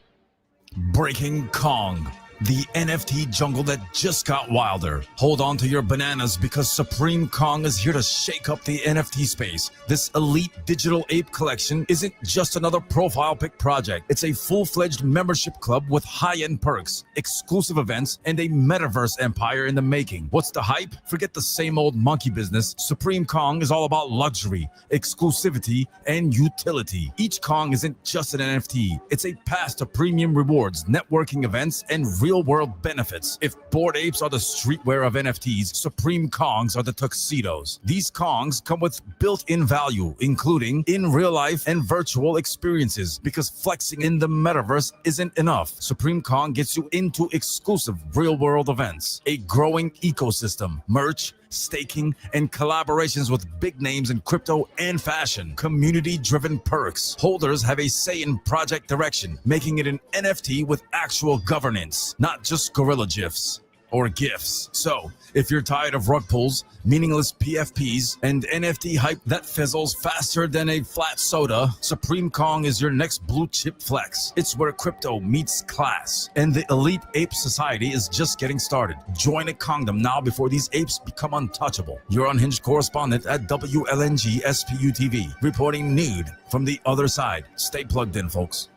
Breaking Kong. the NFT jungle that just got wilder. Hold on to your bananas because Supreme Kong is here to shake up the NFT space. This elite digital ape collection isn't just another profile pic project. It's a full-fledged membership club with high-end perks, exclusive events, and a metaverse empire in the making. What's the hype? Forget the same old monkey business. Supreme Kong is all about luxury, exclusivity, and utility. Each Kong isn't just an NFT. It's a path to premium rewards, networking events, and real-world benefits. If Bored Apes are the streetwear of NFTs, Supreme Kongs are the tuxedos. These Kongs come with built-in value, including in real life and virtual experiences, because flexing in the metaverse isn't enough. Supreme Kong gets you into exclusive real-world events, a growing ecosystem, merch, staking, and collaborations with big names in crypto and fashion. Community-driven perks. Holders have a say in project direction, making it an NFT with actual governance, not just gorilla gifs or gifts. So, if you're tired of rug pulls, meaningless PFPs, and NFT hype that fizzles faster than a flat soda, Supreme Kong is your next blue chip flex. It's where crypto meets class, and the elite ape society is just getting started. Join a Kongdom now before these apes become untouchable. Your unhinged correspondent at WLNG SPU TV, reporting nude from the other side. Stay plugged in, folks.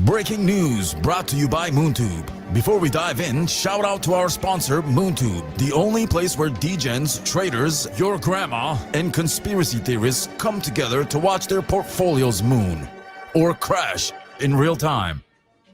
Breaking news brought to you by MoonTube. Before we dive in, shout out to our sponsor, MoonTube, the only place where degens, traders, your grandma, and conspiracy theorists come together to watch their portfolios moon or crash in real time.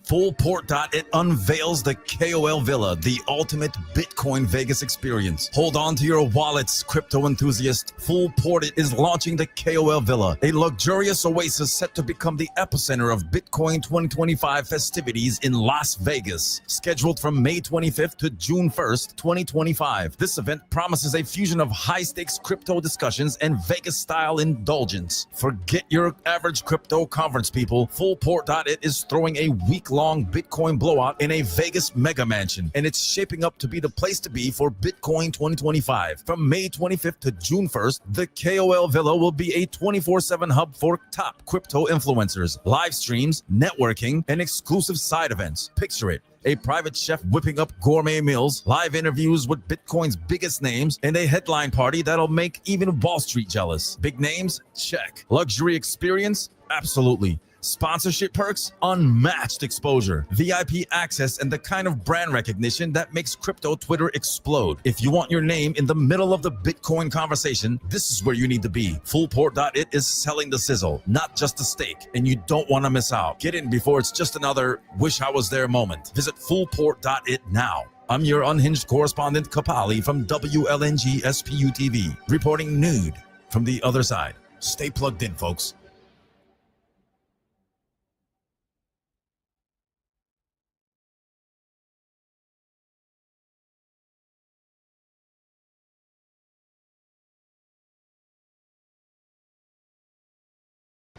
Fullport.it unveils the KOL Villa, the ultimate Bitcoin Vegas experience. Hold on to your wallets, crypto enthusiast. Fullport.it is launching the KOL Villa, a luxurious oasis set to become the epicenter of Bitcoin 2025 festivities in Las Vegas. Scheduled from May 25th to June 1st, 2025. This event promises a fusion of high-stakes crypto discussions and Vegas-style indulgence. Forget your average crypto conference, people. Fullport.it is throwing a week-long Bitcoin blowout in a Vegas mega mansion, and it's shaping up to be the place to be for Bitcoin 2025. From May 25th to June 1st, the KOL Villa will be a 24/7 hub for top crypto influencers, live streams, networking, and exclusive side events. Picture it: a private chef whipping up gourmet meals, live interviews with Bitcoin's biggest names, and a headline party that'll make even Wall Street jealous. Big names? Check. Luxury experience? Absolutely. Sponsorship perks? Unmatched exposure, VIP access, and the kind of brand recognition that makes crypto Twitter explode. If you want your name in the middle of the Bitcoin conversation, this is where you need to be. Fullport.it is selling the sizzle, not just the steak, and you don't want to miss out. Get in before it's just another wish I was there moment. Visit Fullport.it now. I'm your unhinged correspondent, Kapali, from WLNG SPU TV, reporting nude from the other side. Stay plugged in, folks.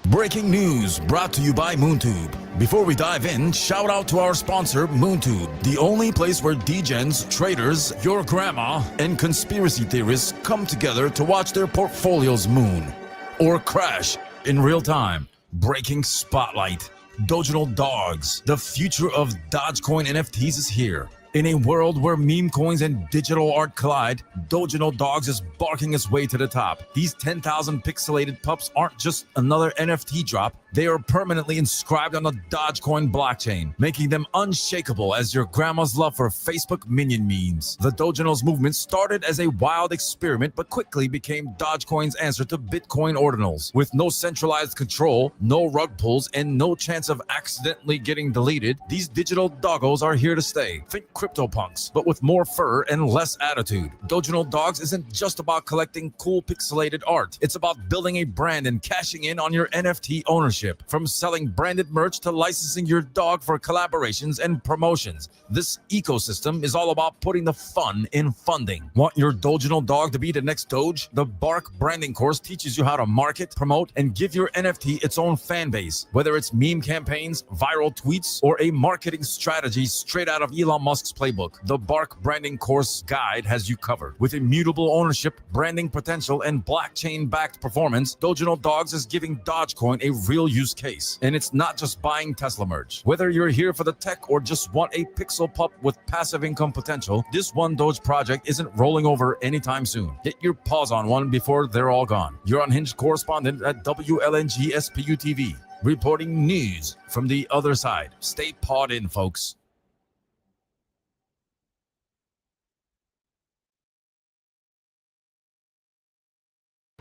Breaking news brought to you by MoonTube. Before we dive in, shout out to our sponsor, MoonTube, the only place where degens, traders, your grandma, and conspiracy theorists come together to watch their portfolios moon or crash in real time. Breaking spotlight. Doginal dogs. The future of Dogecoin NFTs is here. In a world where meme coins and digital art collide, Doginal Dogs is barking its way to the top. These 10,000 pixelated pups aren't just another NFT drop, they are permanently inscribed on the Dogecoin blockchain, making them unshakable as your grandma's love for Facebook minion memes. The Doginals movement started as a wild experiment but quickly became Dogecoin's answer to Bitcoin ordinals. With no centralized control, no rug pulls, and no chance of accidentally getting deleted, these digital doggos are here to stay. Think CryptoPunks, but with more fur and less attitude. Doginal Dogs isn't just about collecting cool pixelated art. It's about building a brand and cashing in on your NFT ownership. From selling branded merch to licensing your dog for collaborations and promotions, this ecosystem is all about putting the fun in funding. Want your Doginal dog to be the next Doge? The Bark branding course teaches you how to market, promote, and give your NFT its own fan base. Whether it's meme campaigns, viral tweets, or a marketing strategy straight out of Elon Musk's playbook, the Bark Branding Course Guide has you covered. With immutable ownership, branding potential, and blockchain-backed performance, Dojino Dogs is giving Dogecoin a real use case. And it's not just buying Tesla merge. Whether you're here for the tech or just want a pixel pup with passive income potential, this One Doge project isn't rolling over anytime soon. Get your paws on one before they're all gone. Your unhinged correspondent at WLNG SPU TV, reporting news from the other side. Stay pawed in, folks.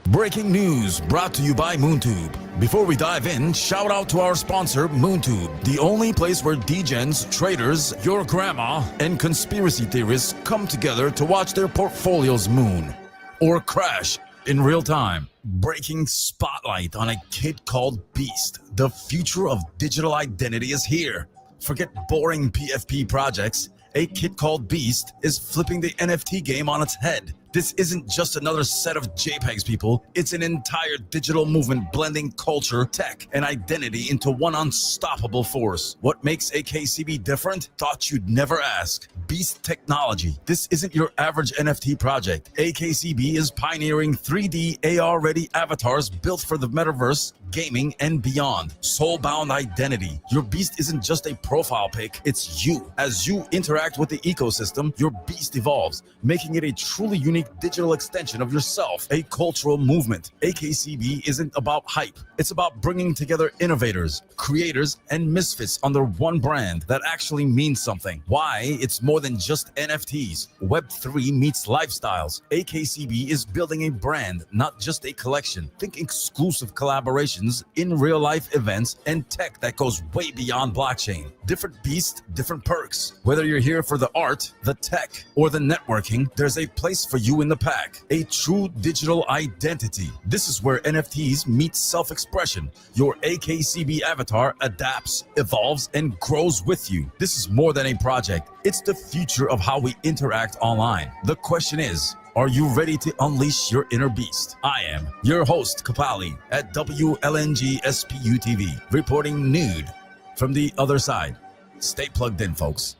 Breaking news brought to you by MoonTube. Before we dive in, shout out to our sponsor, MoonTube, the only place where degens, traders, your grandma, and conspiracy theorists come together to watch their portfolios moon or crash in real time. Breaking spotlight on a kid called Beast. The future of digital identity is here. Forget boring PFP projects. A kid called Beast is flipping the NFT game on its head. This isn't just another set of JPEGs, people. It's an entire digital movement blending culture, tech, and identity into one unstoppable force. What makes AKCB different? Thought you'd never ask. Beast Technology. This isn't your average NFT project. AKCB is pioneering 3D AR-ready avatars built for the metaverse, gaming, and beyond. Soul-bound identity. Your Beast isn't just a profile pic, it's you. As you interact with the ecosystem, your Beast evolves, making it a truly unique digital extension of yourself, a cultural movement. AKCB isn't about hype. It's about bringing together innovators, creators, and misfits under one brand that actually means something. Why? It's more than just NFTs. Web3 meets lifestyles. AKCB is building a brand, not just a collection. Think exclusive collaborations, in real life events, and tech that goes way beyond blockchain. Different beast, different perks. Whether you're here for the art, the tech, or the networking, there's a place for you in the pack. A true digital identity. This is where NFTs meet self-expression. Your AKCB avatar adapts, evolves, and grows with you. This is more than a project. It's the future of how we interact online. The question is, are you ready to unleash your inner beast? I am, your host, Kapali, at WLNG SPU TV, reporting nude from the other side. Stay plugged in, folks.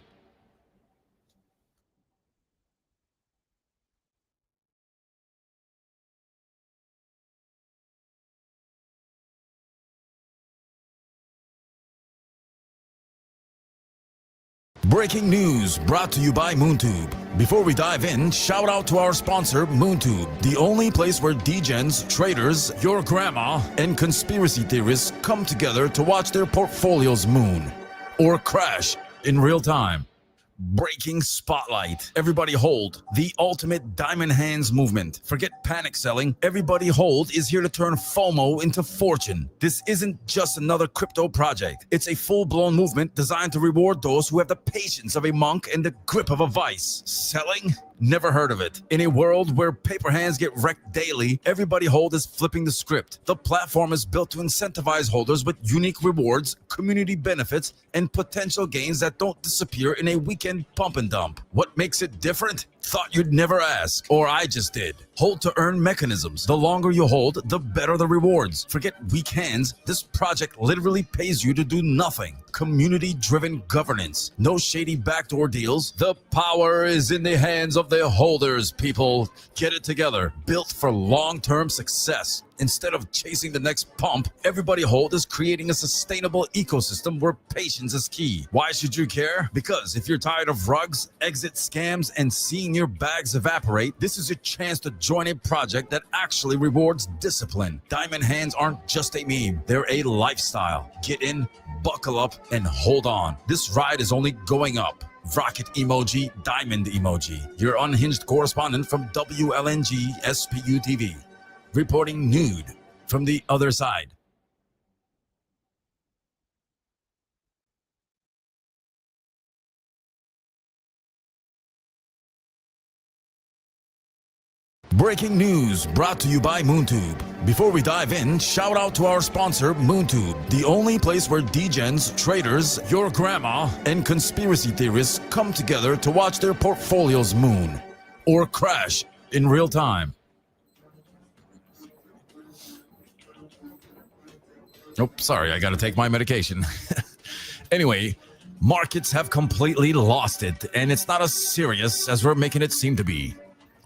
Breaking news brought to you by MoonTube. Before we dive in, shout out to our sponsor, MoonTube, the only place where degens, traders, your grandma, and conspiracy theorists come together to watch their portfolios moon or crash in real time. Breaking spotlight. Everybody hold. The ultimate diamond hands movement. Forget panic selling. Everybody hold is here to turn FOMO into fortune. This isn't just another crypto project. It's a full-blown movement designed to reward those who have the patience of a monk and the grip of a vice. Selling? Never heard of it. In a world where paper hands get wrecked daily, Everybody Hold is flipping the script. The platform is built to incentivize holders with unique rewards, community benefits, and potential gains that don't disappear in a weekend pump and dump. What makes it different? Thought you'd never ask, or I just did. Hold to earn mechanisms. The longer you hold, the better the rewards. Forget weak hands. This project literally pays you to do nothing. Community-driven governance. No shady backdoor deals. The power is in the hands of the holders, people. Get it together. Built for long-term success. Instead of chasing the next pump, Everybody Hold is creating a sustainable ecosystem where patience is key. Why should you care? Because if you're tired of rugs, exit scams, and seeing your bags evaporate, this is your chance to join a project that actually rewards discipline. Diamond hands aren't just a meme, they're a lifestyle. Get in, buckle up, and hold on. This ride is only going up. Rocket emoji, diamond emoji. Your unhinged correspondent from WLNG SPU TV. Reporting nude from the other side. Breaking news brought to you by MoonTube. Before we dive in, shout out to our sponsor, MoonTube, the only place where degens, traders, your grandma, and conspiracy theorists come together to watch their portfolios moon or crash in real time. Oh, sorry, I gotta take my medication. Anyway, Markets have completely lost it, and it's not as serious as we're making it seem to be.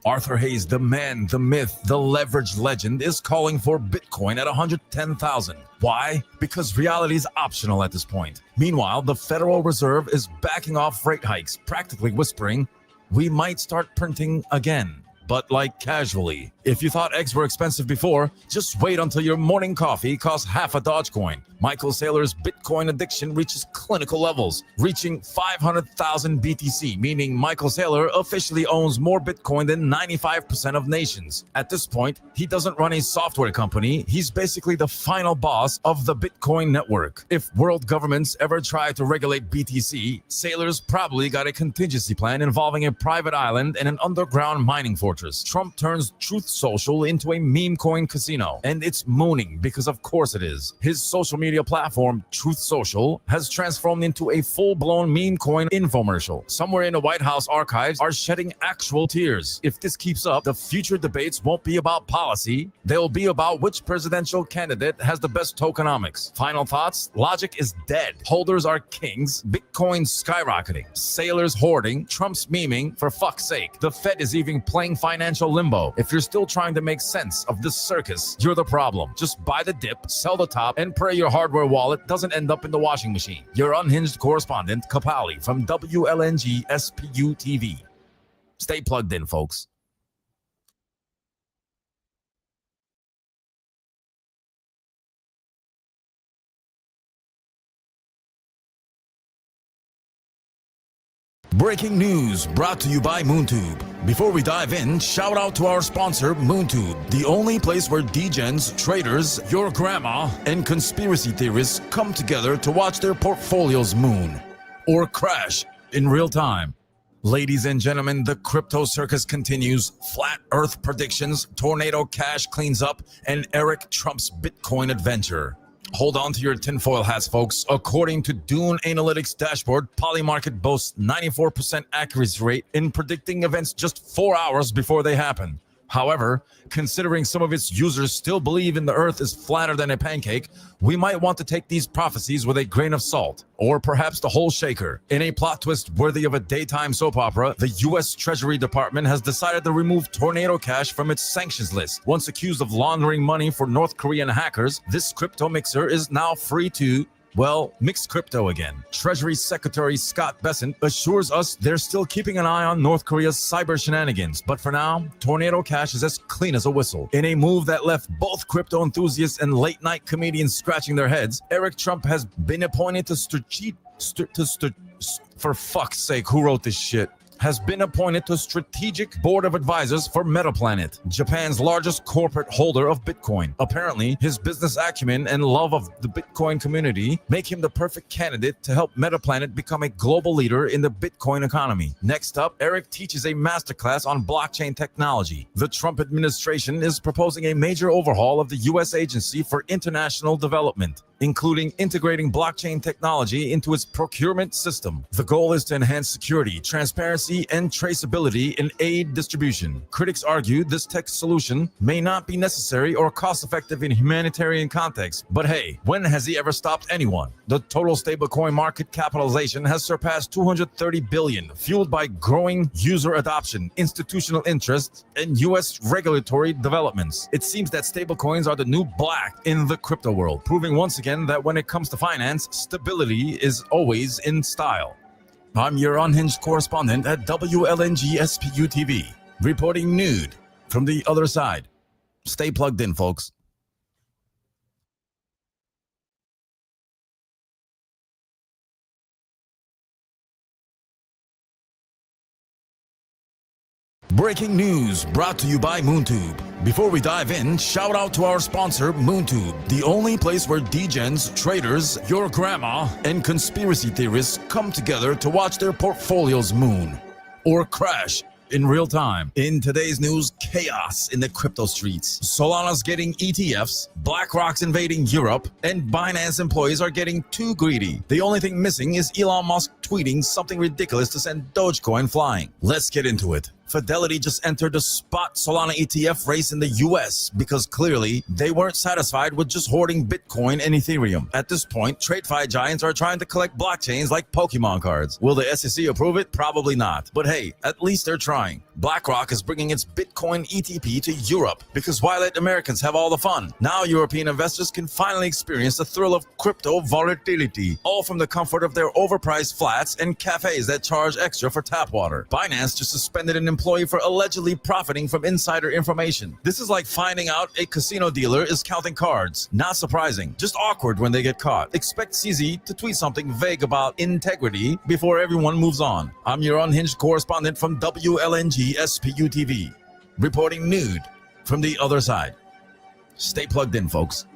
Arthur Hayes, the man, the myth, the leverage legend, is calling for Bitcoin at 110,000. Why? Because reality is optional at this point. Meanwhile, the Federal Reserve is backing off rate hikes, practically whispering, we might start printing again, but like casually. If you thought eggs were expensive before, just wait until your morning coffee costs half a Dogecoin. Michael Saylor's Bitcoin addiction reaches clinical levels, reaching 500,000 BTC, meaning Michael Saylor officially owns more Bitcoin than 95% of nations. At this point, he doesn't run a software company. He's basically the final boss of the Bitcoin network. If world governments ever try to regulate BTC, Saylor's probably got a contingency plan involving a private island and an underground mining fortress. Trump turns Truth Social into a meme coin casino, and it's mooning because of course it is. His social media platform, Truth Social, has transformed into a full-blown meme coin infomercial. Somewhere in the White House archives are shedding actual tears. If this keeps up, the future debates won't be about policy. They'll be about which presidential candidate has the best tokenomics. Final thoughts? Logic is dead. Holders are kings. Bitcoin skyrocketing. Sailors hoarding. Trump's memeing. For fuck's sake. The Fed is even playing financial limbo. If you're still trying to make sense of this circus, you're the problem. Just buy the dip, sell the top, and pray your hardware wallet doesn't end up in the washing machine. Your unhinged correspondent, Kapali, from WLNG SPU TV. Stay plugged in, folks. Breaking news brought to you by MoonTube. Before we dive in, shout out to our sponsor, MoonTube, the only place where degens, traders, your grandma, and conspiracy theorists come together to watch their portfolios moon or crash in real time. Ladies and gentlemen, the crypto circus continues. Flat Earth predictions, tornado cash cleans up, and Eric Trump's Bitcoin adventure. Hold on to your tinfoil hats, folks. According to Dune Analytics dashboard, Polymarket boasts 94% accuracy rate in predicting events just 4 hours before they happen. However, considering some of its users still believe in the earth is flatter than a pancake, we might want to take these prophecies with a grain of salt, or perhaps the whole shaker. In a plot twist worthy of a daytime soap opera, the U.S. Treasury Department has decided to remove Tornado Cash from its sanctions list. Once accused of laundering money for North Korean hackers, this crypto mixer is now free to, well, mix crypto again. Treasury Secretary Scott Bessent assures us they're still keeping an eye on North Korea's cyber shenanigans, but for now, Tornado Cash is as clean as a whistle. In a move that left both crypto enthusiasts and late-night comedians scratching their heads, Eric Trump has been appointed for fuck's sake, who wrote this shit? Has been appointed to Strategic Board of Advisors for MetaPlanet, Japan's largest corporate holder of Bitcoin. Apparently, his business acumen and love of the Bitcoin community make him the perfect candidate to help MetaPlanet become a global leader in the Bitcoin economy. Next up, Eric teaches a masterclass on blockchain technology. The Trump administration is proposing a major overhaul of the U.S. Agency for International Development, including integrating blockchain technology into its procurement system. The goal is to enhance security, transparency, and traceability in aid distribution. Critics argue this tech solution may not be necessary or cost-effective in humanitarian context, but hey, when has he ever stopped anyone? The total stablecoin market capitalization has surpassed 230 billion, fueled by growing user adoption, institutional interest, and U.S. regulatory developments. It seems that stablecoins are the new black in the crypto world, proving once again that when it comes to finance, stability is always in style. I'm your unhinged correspondent at WLNG SPU TV, reporting nude from the other side. Stay plugged in, folks. Breaking news brought to you by MoonTube. Before we dive in, shout out to our sponsor, MoonTube, the only place where degens, traders, your grandma, and conspiracy theorists come together to watch their portfolios moon or crash in real time. In today's news, chaos in the crypto streets. Solana's getting ETFs, BlackRock's invading Europe, and Binance employees are getting too greedy. The only thing missing is Elon Musk tweeting something ridiculous to send Dogecoin flying. Let's get into it. Fidelity just entered the spot Solana ETF race in the US because clearly they weren't satisfied with just hoarding Bitcoin and Ethereum. At this point, TradeFi giants are trying to collect blockchains like Pokemon cards. Will the SEC approve it? Probably not. But hey, at least they're trying. BlackRock is bringing its Bitcoin ETP to Europe because why let Americans have all the fun? Now European investors can finally experience the thrill of crypto volatility, all from the comfort of their overpriced flats and cafes that charge extra for tap water. Binance just suspended an employee for allegedly profiting from insider information. This is like finding out a casino dealer is counting cards. Not surprising, just awkward when they get caught. Expect CZ to tweet something vague about integrity before everyone moves on. I'm your unhinged correspondent from WLNG SPU TV, reporting nude from the other side. Stay plugged in, folks.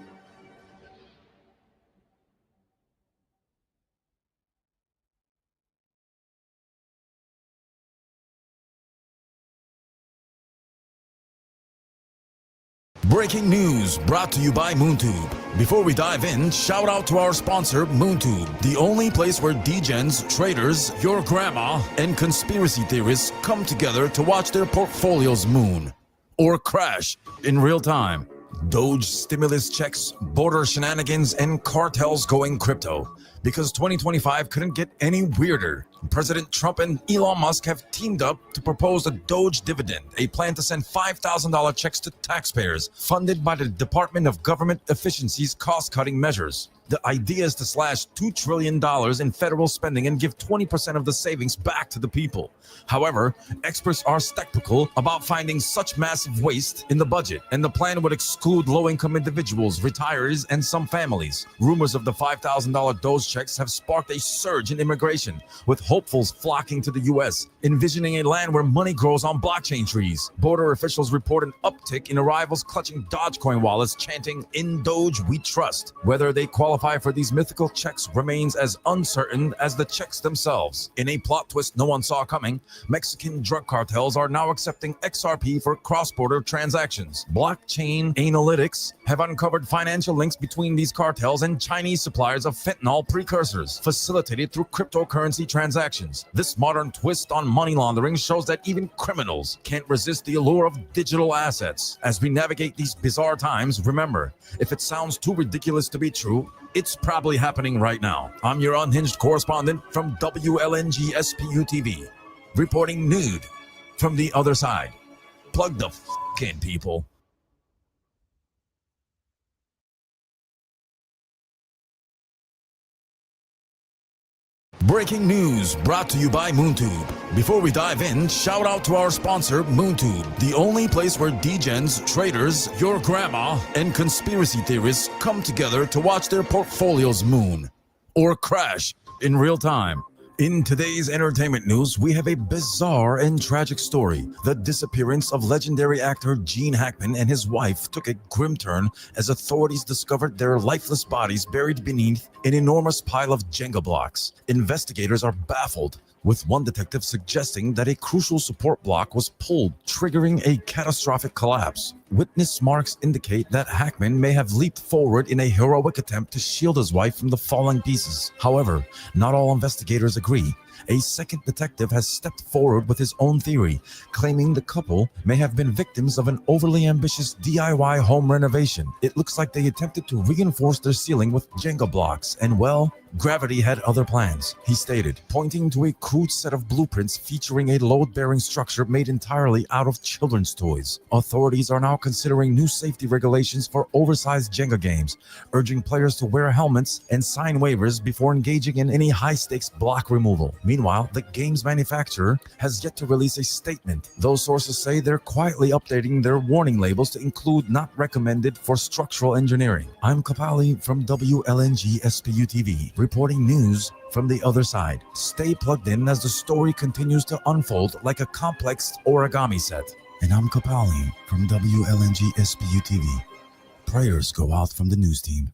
Breaking news brought to you by MoonTube. Before we dive in, shout out to our sponsor, MoonTube, the only place where degens, traders, your grandma, and conspiracy theorists come together to watch their portfolios moon or crash in real time. Doge stimulus checks, border shenanigans, and cartels going crypto. Because 2025 couldn't get any weirder. President Trump and Elon Musk have teamed up to propose a Doge dividend, a plan to send $5,000 checks to taxpayers, funded by the Department of Government Efficiency's cost-cutting measures. The idea is to slash $2 trillion in federal spending and give 20% of the savings back to the people. However, experts are skeptical about finding such massive waste in the budget, and the plan would exclude low-income individuals, retirees, and some families. Rumors of the $5,000 Doge checks have sparked a surge in immigration, with hopefuls flocking to the U.S., envisioning a land where money grows on blockchain trees. Border officials report an uptick in arrivals clutching Dogecoin wallets, chanting, "In Doge we trust." Whether they qualify for these mythical checks remains as uncertain as the checks themselves. In a plot twist no one saw coming, Mexican drug cartels are now accepting XRP for cross-border transactions. Blockchain analytics have uncovered financial links between these cartels and Chinese suppliers of fentanyl precursors, facilitated through cryptocurrency transactions. This modern twist on money laundering shows that even criminals can't resist the allure of digital assets. As we navigate these bizarre times, remember, if it sounds too ridiculous to be true, it's probably happening right now. I'm your unhinged correspondent from WLNG SPU TV, reporting nude from the other side. Plug the in, people. Breaking news brought to you by MoonTube. Before we dive in, shout out to our sponsor, MoonTube, the only place where degens, traders, your grandma, and conspiracy theorists come together to watch their portfolios moon or crash in real time. In today's entertainment news, we have a bizarre and tragic story. The disappearance of legendary actor Gene Hackman and his wife took a grim turn as authorities discovered their lifeless bodies buried beneath an enormous pile of Jenga blocks. Investigators are baffled, with one detective suggesting that a crucial support block was pulled, triggering a catastrophic collapse. Witness marks indicate that Hackman may have leaped forward in a heroic attempt to shield his wife from the falling pieces. However, not all investigators agree. A second detective has stepped forward with his own theory, claiming the couple may have been victims of an overly ambitious DIY home renovation. It looks like they attempted to reinforce their ceiling with Jenga blocks, and well, gravity had other plans, he stated, pointing to a crude set of blueprints featuring a load-bearing structure made entirely out of children's toys. Authorities are now considering new safety regulations for oversized Jenga games, urging players to wear helmets and sign waivers before engaging in any high-stakes block removal. Meanwhile, the game's manufacturer has yet to release a statement. Those sources say they're quietly updating their warning labels to include "not recommended for structural engineering." I'm Kapali from WLNG SPU TV, reporting news from the other side. Stay plugged in as the story continues to unfold like a complex origami set. And I'm Kapali from WLNG SPU TV. Prayers go out from the news team.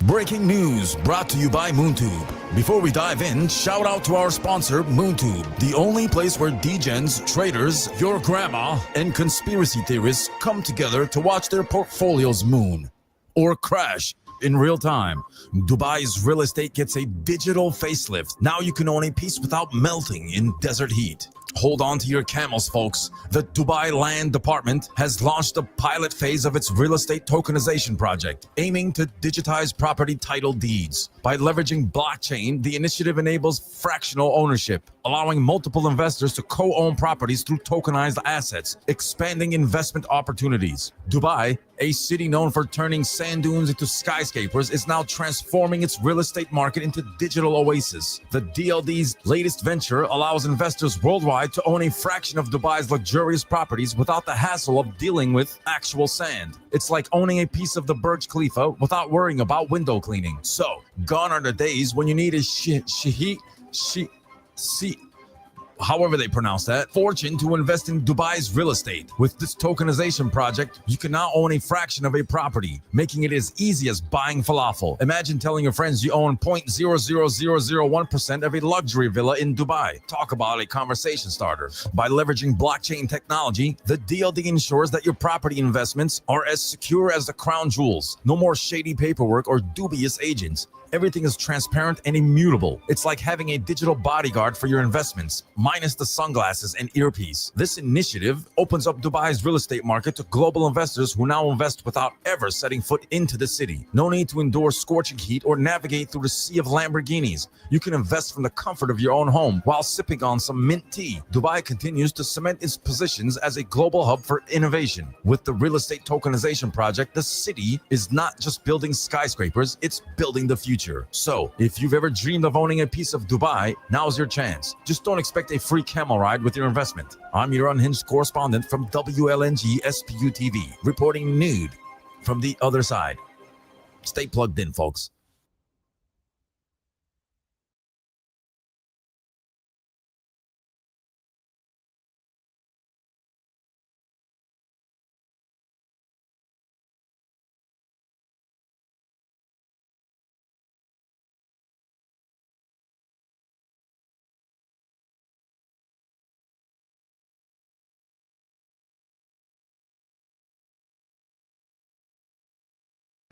Breaking news brought to you by MoonTube. Before we dive in, shout out to our sponsor, MoonTube, the only place where degens, traders, your grandma, and conspiracy theorists come together to watch their portfolios moon or crash in real time. Dubai's real estate gets a digital facelift. Now you can own a piece without melting in desert heat. Hold on to your camels, folks. The Dubai Land Department has launched a pilot phase of its real estate tokenization project, aiming to digitize property title deeds. By leveraging blockchain, the initiative enables fractional ownership, allowing multiple investors to co-own properties through tokenized assets, expanding investment opportunities. Dubai, a city known for turning sand dunes into skyscrapers, is now transforming its real estate market into digital oasis. The DLD's latest venture allows investors worldwide to own a fraction of Dubai's luxurious properties without the hassle of dealing with actual sand. It's like owning a piece of the Burj Khalifa without worrying about window cleaning. So, gone are the days when you need a however they pronounce that, fortune to invest in Dubai's real estate. With this tokenization project, you can now own a fraction of a property, making it as easy as buying falafel. Imagine telling your friends you own 0.00001% of a luxury villa in Dubai. Talk about a conversation starter. By leveraging blockchain technology, the DLD ensures that your property investments are as secure as the crown jewels. No more shady paperwork or dubious agents. Everything is transparent and immutable. It's like having a digital bodyguard for your investments, minus the sunglasses and earpiece. This initiative opens up Dubai's real estate market to global investors who now invest without ever setting foot into the city. No need to endure scorching heat or navigate through the sea of Lamborghinis. You can invest from the comfort of your own home while sipping on some mint tea. Dubai continues to cement its positions as a global hub for innovation. With the real estate tokenization project, the city is not just building skyscrapers, it's building the future. So, if you've ever dreamed of owning a piece of Dubai, now's your chance. Just don't expect a free camel ride with your investment. I'm your unhinged correspondent from WLNG SPU TV, reporting nude from the other side. Stay plugged in, folks.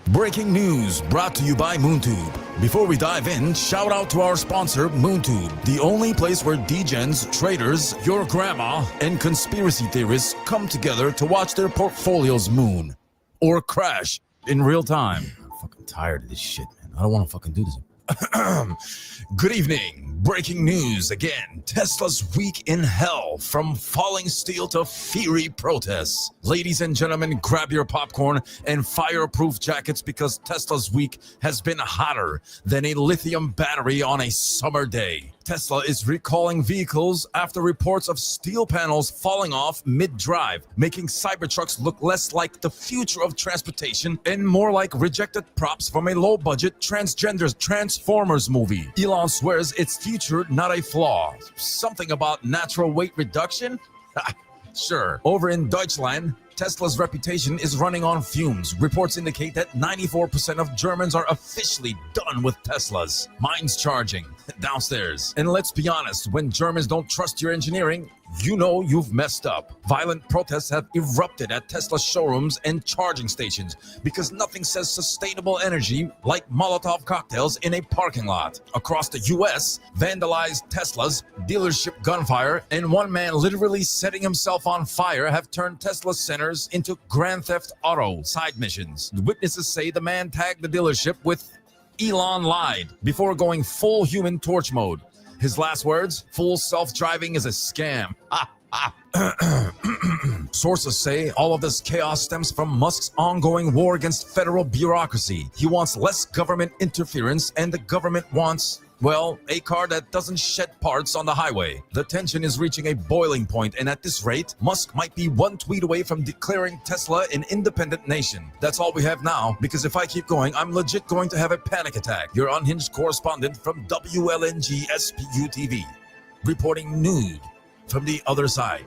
Breaking news brought to you by MoonTube. Before we dive in, shout out to our sponsor, MoonTube, the only place where degens, traders, your grandma, and conspiracy theorists come together to watch their portfolios moon or crash in real time. I'm fucking tired of this shit, man. I don't want to fucking do this. Good evening. Breaking news again. Tesla's week in hell, from falling steel to fiery protests. Ladies and gentlemen, grab your popcorn and fireproof jackets because Tesla's week has been hotter than a lithium battery on a summer day. Tesla is recalling vehicles after reports of steel panels falling off mid-drive, making Cybertrucks look less like the future of transportation and more like rejected props from a low-budget Transformers movie. Elon swears it's future, not a flaw. Something about natural weight reduction? Sure. Over in Deutschland, Tesla's reputation is running on fumes. Reports indicate that 94% of Germans are officially done with Teslas. Mine's charging downstairs. And let's be honest, when Germans don't trust your engineering, you know you've messed up. Violent protests have erupted at Tesla showrooms and charging stations because nothing says sustainable energy like Molotov cocktails in a parking lot. Across the US, vandalized Teslas, dealership gunfire, and one man literally setting himself on fire have turned Tesla centers into Grand Theft Auto side missions. The witnesses say the man tagged the dealership with "Elon lied" before going full Human Torch mode. His last words, "Full self-driving is a scam." Sources say all of this chaos stems from Musk's ongoing war against federal bureaucracy. He wants less government interference, and the government wants, well, a car that doesn't shed parts on the highway. The tension is reaching a boiling point, and at this rate, Musk might be one tweet away from declaring Tesla an independent nation. That's all we have now, because if I keep going, I'm legit going to have a panic attack. Your unhinged correspondent from WLNG SPU TV, reporting nude from the other side.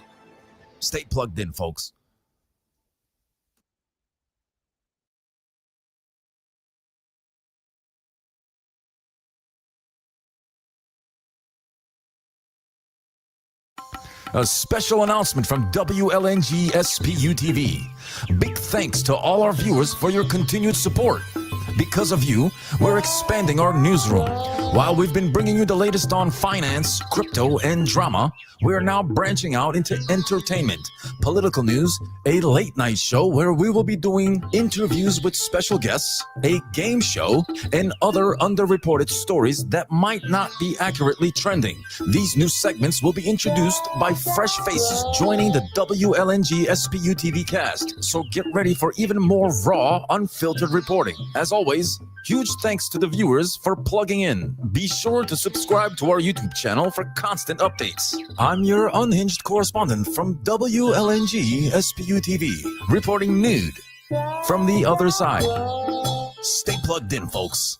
Stay plugged in, folks. A special announcement from WLNG SPU TV. Big thanks to all our viewers for your continued support. Because of you, we're expanding our newsroom. While we've been bringing you the latest on finance, crypto, and drama, we're now branching out into entertainment, political news, a late night show where we will be doing interviews with special guests, a game show, and other underreported stories that might not be accurately trending. These new segments will be introduced by fresh faces joining the WLNG SPU TV cast. So get ready for even more raw, unfiltered reporting. As always, huge thanks to the viewers for plugging in. Be sure to subscribe to our YouTube channel for constant updates. I'm your unhinged correspondent from WLNG SPU TV, reporting nude from the other side. Stay plugged in, folks.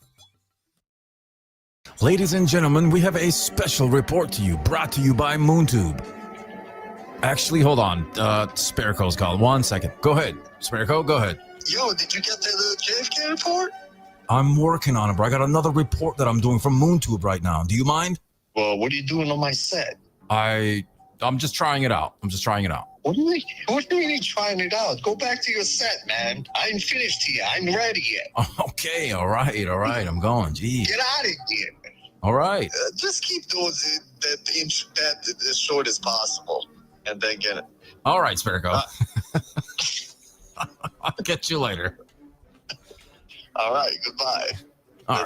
Ladies and gentlemen, we have a special report to you, brought to you by MoonTube. Actually, hold on. Spareco's called. 1 second. Go ahead. Spareco, go ahead. Yo, did you get the JFK report? I'm working on it, bro. I got another report that I'm doing from MoonTube right now. Do you mind? Well, what are you doing on my set? I'm just trying it out. What do you mean trying it out? Go back to your set, man. I ain't finished here. I'm ready yet. Okay, all right. I'm going. Geez. Get out of here. All right. Just keep those that as short as possible, and then get it. All right, Spirico. I'll get you later. All right, goodbye. All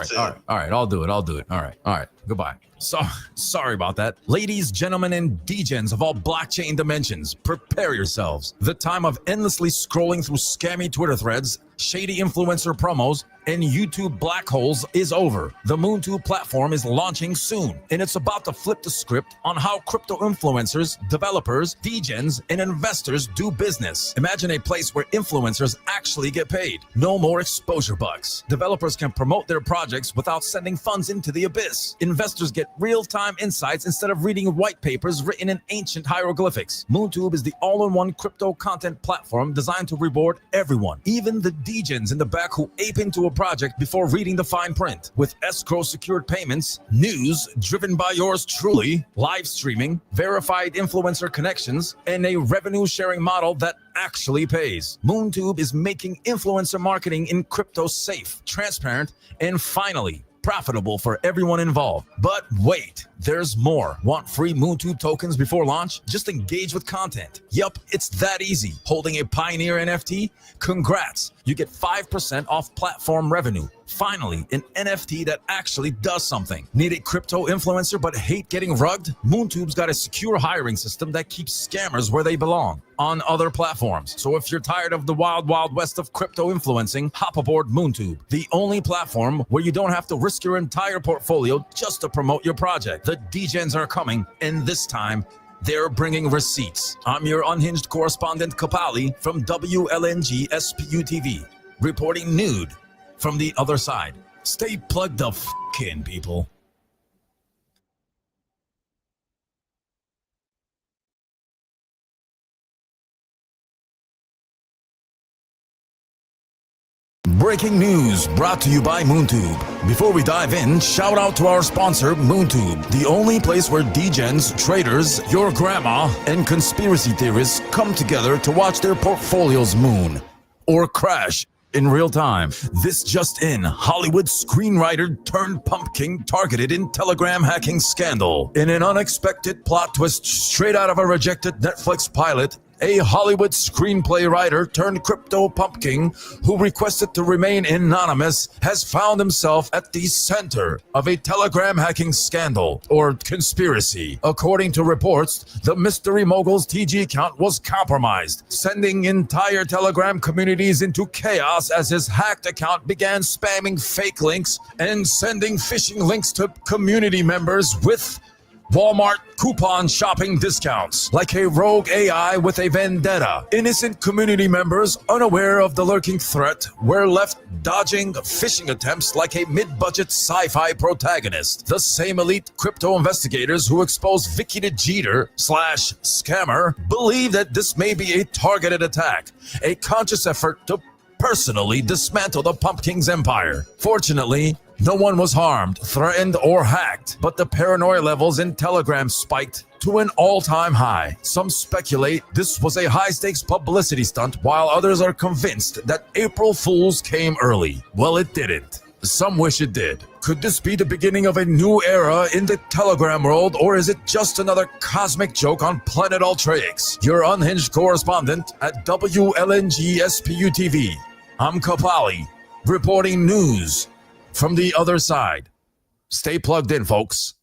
right. I'll do it. All right. Goodbye. So sorry about that. Ladies, gentlemen, and degens of all blockchain dimensions, prepare yourselves. The time of endlessly scrolling through scammy Twitter threads, shady influencer promos, and YouTube black holes is over. The MoonTube platform is launching soon, and it's about to flip the script on how crypto influencers, developers, degens, and investors do business. Imagine a place where influencers actually get paid. No more exposure bucks. Developers can promote their projects without sending funds into the abyss. Investors get real-time insights instead of reading white papers written in ancient hieroglyphics. MoonTube is the all-in-one crypto content platform designed to reward everyone, even the degens in the back who ape into a project before reading the fine print. With escrow secured payments, news driven by yours truly, live streaming, verified influencer connections, and a revenue sharing model that actually pays. MoonTube is making influencer marketing in crypto safe, transparent, and finally profitable for everyone involved. But wait, there's more. Want free MoonTube tokens before launch? Just engage with content. Yup, it's that easy. Holding a Pioneer NFT? Congrats. You get 5% off platform revenue. Finally, an NFT that actually does something. Need a crypto influencer but hate getting rugged? MoonTube's got a secure hiring system that keeps scammers where they belong, on other platforms. So if you're tired of the wild, wild west of crypto influencing, hop aboard MoonTube, the only platform where you don't have to risk your entire portfolio just to promote your project. The degens are coming, and this time, they're bringing receipts. I'm your unhinged correspondent, Kapali, from WLNG SPU TV, reporting nude from the other side. Stay plugged the f*** in, people. Breaking news brought to you by MoonTube. Before we dive in, shout out to our sponsor, MoonTube, the only place where degens, traders, your grandma, and conspiracy theorists come together to watch their portfolios moon or crash in real time. This just in, Hollywood screenwriter turned pumpkin targeted in Telegram hacking scandal. In an unexpected plot twist straight out of a rejected Netflix pilot, a Hollywood screenplay writer turned crypto pumpkin who requested to remain anonymous has found himself at the center of a Telegram hacking scandal or conspiracy. According to reports, the mystery mogul's TG account was compromised, sending entire Telegram communities into chaos as his hacked account began spamming fake links and sending phishing links to community members with Walmart coupon shopping discounts. Like a rogue AI with a vendetta, innocent community members, unaware of the lurking threat, were left dodging phishing attempts like a mid-budget sci-fi protagonist. The same elite crypto investigators who exposed Vicky the Jeter / scammer believe that this may be a targeted attack, a conscious effort to personally dismantle the Pumpkin's empire. Fortunately, No one was harmed, threatened, or hacked, but the paranoia levels in Telegram spiked to an all-time high. Some speculate this was a high-stakes publicity stunt, while others are convinced that April Fools came early. Well, it didn't. Some wish it did. Could this be the beginning of a new era in the Telegram world, or is it just another cosmic joke on Planet Ultraix? Your unhinged correspondent at WLNG SPU TV. I'm Kapali, reporting news from the other side. Stay plugged in, folks.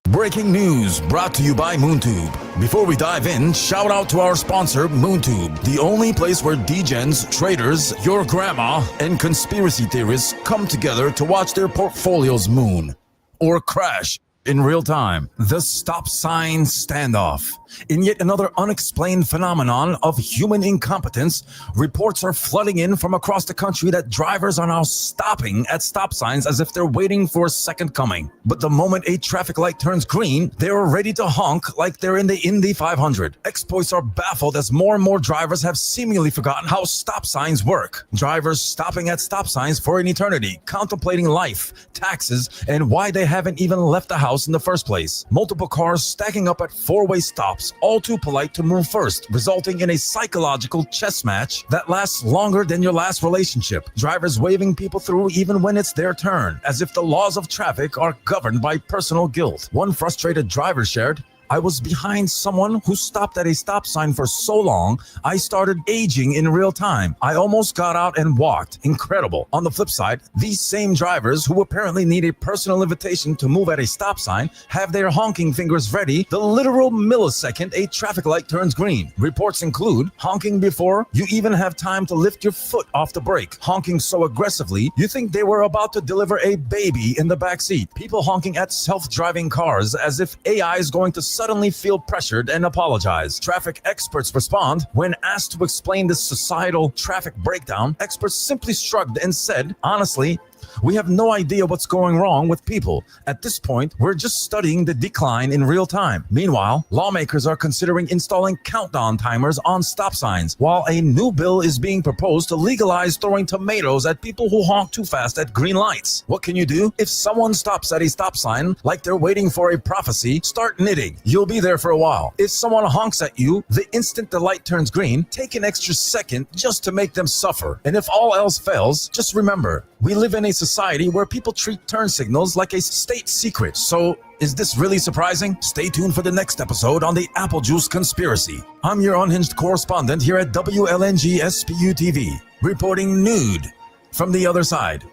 Breaking news brought to you by MoonTube. Before we dive in, shout out to our sponsor, MoonTube, the only place where degens, traders, your grandma, and conspiracy theorists come together to watch their portfolios moon or crash in real time. The stop sign standoff. In yet another unexplained phenomenon of human incompetence, reports are flooding in from across the country that drivers are now stopping at stop signs as if they're waiting for a second coming. But the moment a traffic light turns green, they're ready to honk like they're in the Indy 500. Exploits are baffled as more and more drivers have seemingly forgotten how stop signs work. Drivers stopping at stop signs for an eternity, contemplating life, taxes, and why they haven't even left the house in the first place. Multiple cars stacking up at four-way stops, all too polite to move first, resulting in a psychological chess match that lasts longer than your last relationship. Drivers waving people through even when it's their turn, as if the laws of traffic are governed by personal guilt. One frustrated driver shared, "I was behind someone who stopped at a stop sign for so long, I started aging in real time. I almost got out and walked." Incredible. On the flip side, these same drivers who apparently need a personal invitation to move at a stop sign have their honking fingers ready the literal millisecond a traffic light turns green. Reports include honking before you even have time to lift your foot off the brake, honking so aggressively you think they were about to deliver a baby in the back seat. People honking at self-driving cars as if AI is going to suddenly feel pressured and apologize. Traffic experts respond. When asked to explain this societal traffic breakdown, experts simply shrugged and said, "Honestly, we have no idea what's going wrong with people. At this point, we're just studying the decline in real time." Meanwhile, lawmakers are considering installing countdown timers on stop signs, while a new bill is being proposed to legalize throwing tomatoes at people who honk too fast at green lights. What can you do? If someone stops at a stop sign like they're waiting for a prophecy, start knitting. You'll be there for a while. If someone honks at you the instant the light turns green, take an extra second just to make them suffer. And if all else fails, just remember, we live in a society where people treat turn signals like a state secret. So, is this really surprising? Stay tuned for the next episode on the Apple Juice Conspiracy. I'm your unhinged correspondent here at WLNG SPU TV, reporting nude from the other side.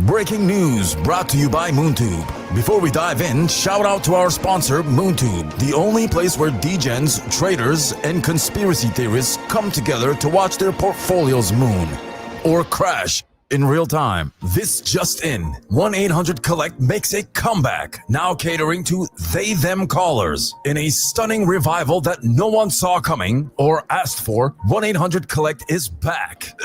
Breaking news brought to you by MoonTube. Before we dive in, shout out to our sponsor, MoonTube, the only place where degens, traders, and conspiracy theorists come together to watch their portfolios moon or crash in real time. This just in, 1-800-COLLECT makes a comeback, now catering to they-them callers. In a stunning revival that no one saw coming or asked for, 1-800-COLLECT is back.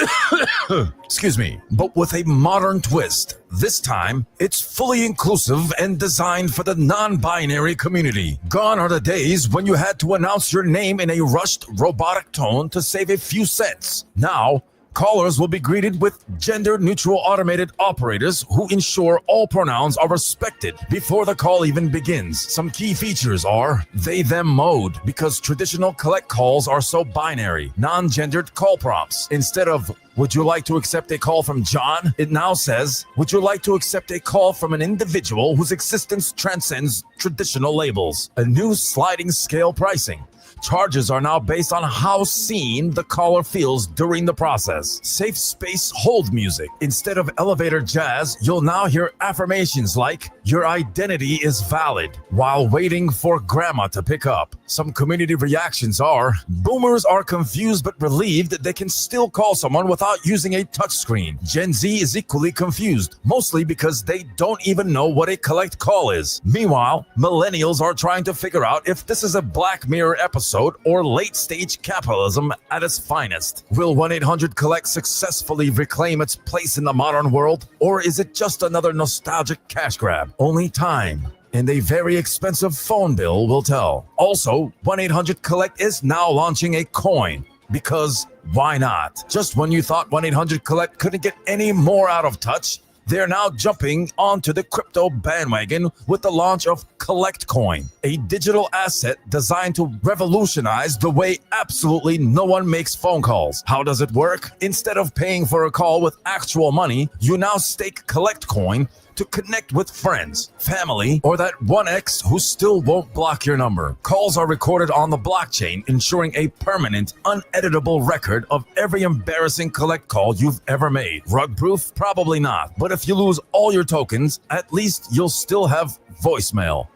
Excuse me, but with a modern twist. This time, it's fully inclusive and designed for the non-binary community. Gone are the days when you had to announce your name in a rushed, robotic tone to save a few cents. Now, callers will be greeted with gender-neutral automated operators who ensure all pronouns are respected before the call even begins. Some key features are they-them mode, because traditional collect calls are so binary, non-gendered call prompts. Instead of "Would you like to accept a call from John?" it now says, "Would you like to accept a call from an individual whose existence transcends traditional labels?" A new sliding scale pricing. Charges are now based on how seen the caller feels during the process. Safe space hold music. Instead of elevator jazz, you'll now hear affirmations like, Your identity is valid while waiting for grandma to pick up. Some community reactions are, boomers are confused but relieved that they can still call someone without using a touchscreen. Gen Z is equally confused, mostly because they don't even know what a collect call is. Meanwhile, millennials are trying to figure out if this is a Black Mirror episode or late-stage capitalism at its finest. Will 1-800-COLLECT successfully reclaim its place in the modern world, or is it just another nostalgic cash grab? Only time and a very expensive phone bill will tell. Also, 1-800-COLLECT is now launching a coin. Because why not? Just when you thought 1-800-COLLECT couldn't get any more out of touch, they're now jumping onto the crypto bandwagon with the launch of Collect Coin, a digital asset designed to revolutionize the way absolutely no one makes phone calls. How does it work? Instead of paying for a call with actual money, you now stake Collect Coin to connect with friends, family, or that one ex who still won't block your number. Calls are recorded on the blockchain, ensuring a permanent, uneditable record of every embarrassing collect call you've ever made. Rug proof? Probably not. But if you lose all your tokens, at least you'll still have voicemail.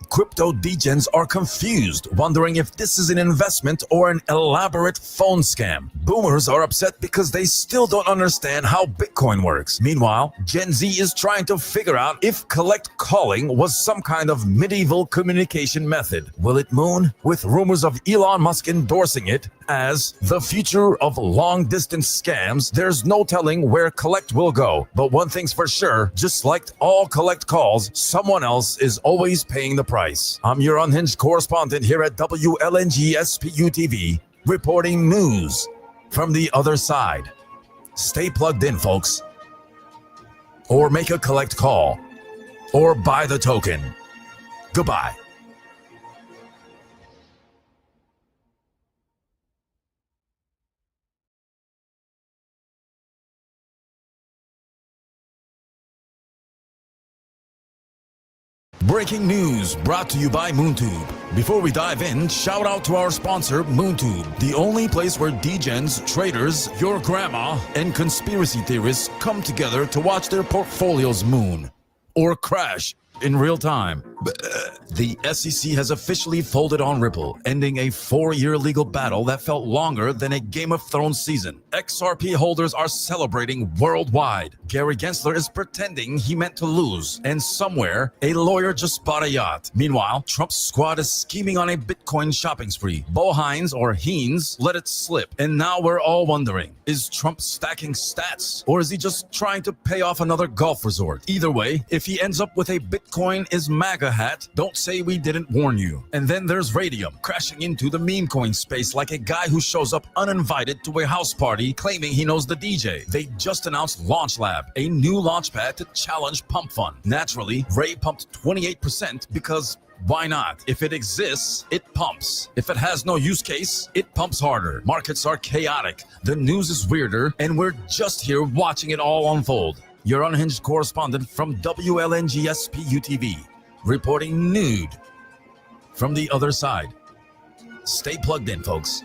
Crypto degens are confused, wondering if this is an investment or an elaborate phone scam. Boomers are upset because they still don't understand how Bitcoin works. Meanwhile, Gen Z is trying to figure out if collect calling was some kind of medieval communication method. Will it moon? With rumors of Elon Musk endorsing it as the future of long-distance scams, there's no telling where collect will go. But one thing's for sure, just like all collect calls, someone else is always paying the price. I'm your unhinged correspondent here at WLNG SPU TV, reporting news from the other side. Stay plugged in, folks. Or make a collect call. Or buy the token. Goodbye. Breaking news brought to you by MoonTube. Before we dive in, shout out to our sponsor, MoonTube, the only place where degens, traders, your grandma, and conspiracy theorists come together to watch their portfolios moon or crash in real time. The SEC has officially folded on Ripple, ending a 4-year legal battle that felt longer than a Game of Thrones season. XRP holders are celebrating worldwide. Gary Gensler is pretending he meant to lose, and somewhere, a lawyer just bought a yacht. Meanwhile, Trump's squad is scheming on a Bitcoin shopping spree. Bo Hines, or Heens, let it slip, and now we're all wondering, is Trump stacking stats, or is he just trying to pay off another golf resort? Either way, if he ends up with a Bitcoin is MAGA hat, don't say we didn't warn you. And then there's Radium, crashing into the meme coin space like a guy who shows up uninvited to a house party claiming he knows the DJ. They just announced Launch Lab, a new launchpad to challenge Pump Fund. Naturally, Ray pumped 28% because why not? If it exists, it pumps. If it has no use case, it pumps harder. Markets are chaotic. The news is weirder, and we're just here watching it all unfold. Your unhinged correspondent from WLNG SPU TV, reporting nude from the other side. Stay plugged in, folks.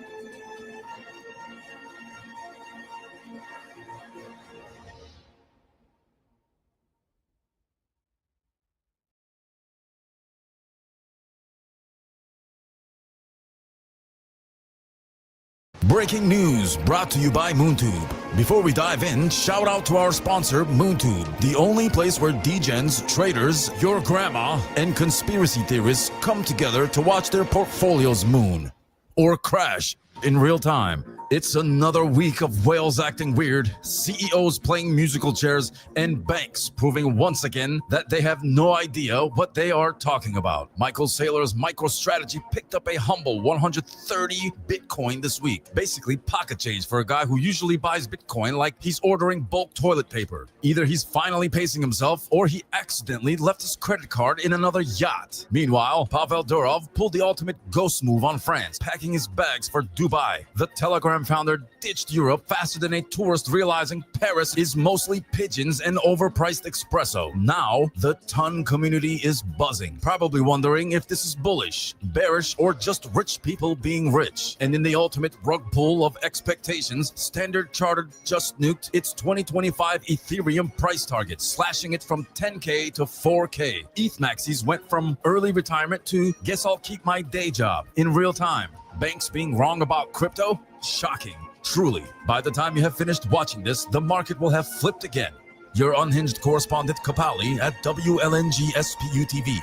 Breaking news brought to you by MoonTube. Before we dive in, shout out to our sponsor, MoonTube, the only place where degens, traders, your grandma, and conspiracy theorists come together to watch their portfolios moon or crash in real time. It's another week of whales acting weird, CEOs playing musical chairs, and banks proving once again that they have no idea what they are talking about. Michael Saylor's MicroStrategy picked up a humble 130 Bitcoin this week. Basically pocket change for a guy who usually buys Bitcoin like he's ordering bulk toilet paper. Either he's finally pacing himself or he accidentally left his credit card in another yacht. Meanwhile, Pavel Durov pulled the ultimate ghost move on France, packing his bags for Dubai Dubai. The Telegram founder ditched Europe faster than a tourist realizing Paris is mostly pigeons and overpriced espresso. Now, the ton community is buzzing, probably wondering if this is bullish, bearish, or just rich people being rich. And in the ultimate rug pull of expectations, Standard Chartered just nuked its 2025 Ethereum price target, slashing it from 10K to 4K. ETH maxis went from early retirement to guess I'll keep my day job in real time. Banks being wrong about crypto? Shocking. Truly, by the time you have finished watching this, the market will have flipped again. Your unhinged correspondent Kapali at WLNG SPU TV,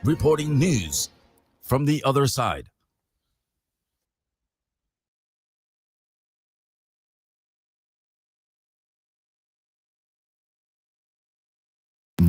reporting news from the other side.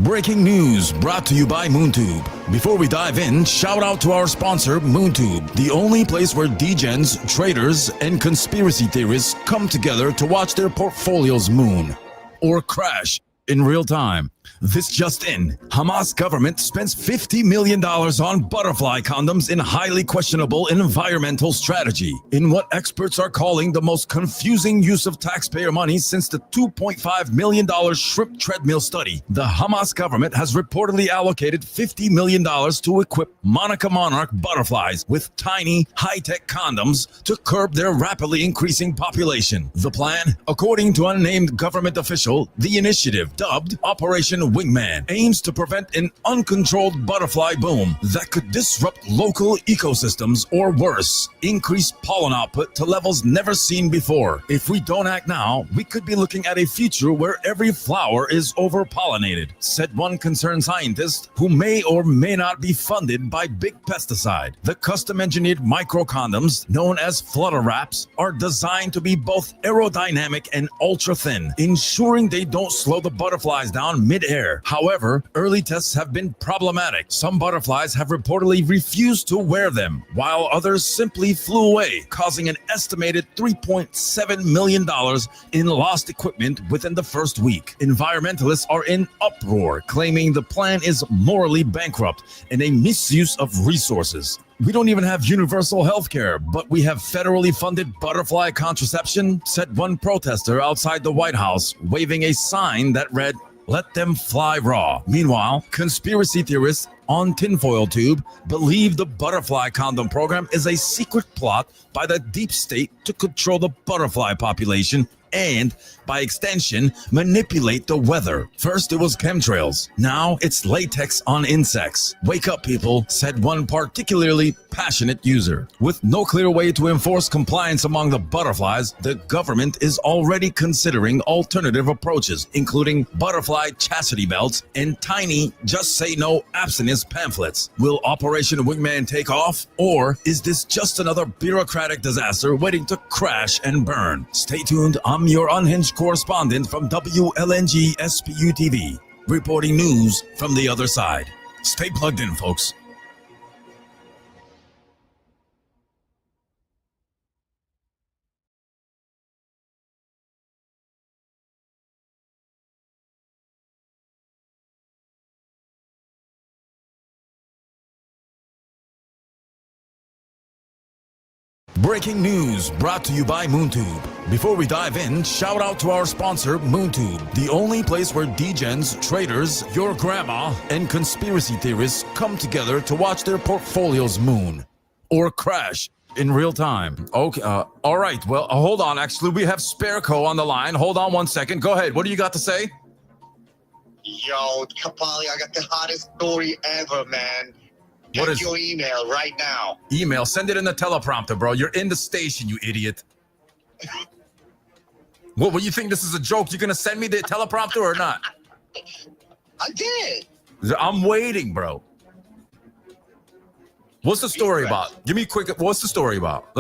Breaking news brought to you by MoonTube. Before we dive in, shout out to our sponsor, MoonTube, the only place where degens, traders, and conspiracy theorists come together to watch their portfolios moon or crash in real time. This just in, Hamas government spends $50 million on butterfly condoms in highly questionable environmental strategy, in what experts are calling the most confusing use of taxpayer money since the $2.5 million shrimp treadmill study. The Hamas government has reportedly allocated $50 million to equip Monica monarch butterflies with tiny, high-tech condoms to curb their rapidly increasing population. The plan, according to unnamed government official, the initiative, dubbed Operation Wingman, aims to prevent an uncontrolled butterfly boom that could disrupt local ecosystems or worse, increase pollen output to levels never seen before. If we don't act now, we could be looking at a future where every flower is over-pollinated, said one concerned scientist who may or may not be funded by big pesticide. The custom-engineered micro-condoms, known as flutter wraps, are designed to be both aerodynamic and ultra-thin, ensuring they don't slow the butterflies down mid-air. However, early tests have been problematic. Some butterflies have reportedly refused to wear them, while others simply flew away, causing an estimated $3.7 million in lost equipment within the first week. Environmentalists are in uproar, claiming the plan is morally bankrupt and a misuse of resources. We don't even have universal health care, but we have federally funded butterfly contraception, said one protester outside the White House, waving a sign that read, "Let them fly raw." Meanwhile, conspiracy theorists on Tinfoil Tube believe the butterfly condom program is a secret plot by the deep state to control the butterfly population and, by extension, manipulate the weather. First it was chemtrails, now it's latex on insects. Wake up, people, said one particularly passionate user. With no clear way to enforce compliance among the butterflies, the government is already considering alternative approaches, including butterfly chastity belts and tiny just say no abstinence pamphlets. Will Operation Wingman take off, or is this just another bureaucratic disaster waiting to crash and burn? Stay tuned. I'm your unhinged correspondent from WLNG SPU TV, reporting news from the other side. Stay plugged in, folks. Breaking news brought to you by MoonTube. Before we dive in, shout out to our sponsor, MoonTube, the only place where degens, traders, your grandma, and conspiracy theorists come together to watch their portfolios moon or crash in real time. Okay, all right. Well, hold on. Actually, we have Spareco on the line. Hold on one second. Go ahead. What do you got to say? Yo, Kapali, I got the hottest story ever, man. What Check is your email right now. email? Send it in the teleprompter, bro. You're in the station, you idiot. What, you think this is a joke? You're gonna send me the teleprompter or not? I did. I'm waiting, bro. What's the story about? Give me a quick. What's the story about?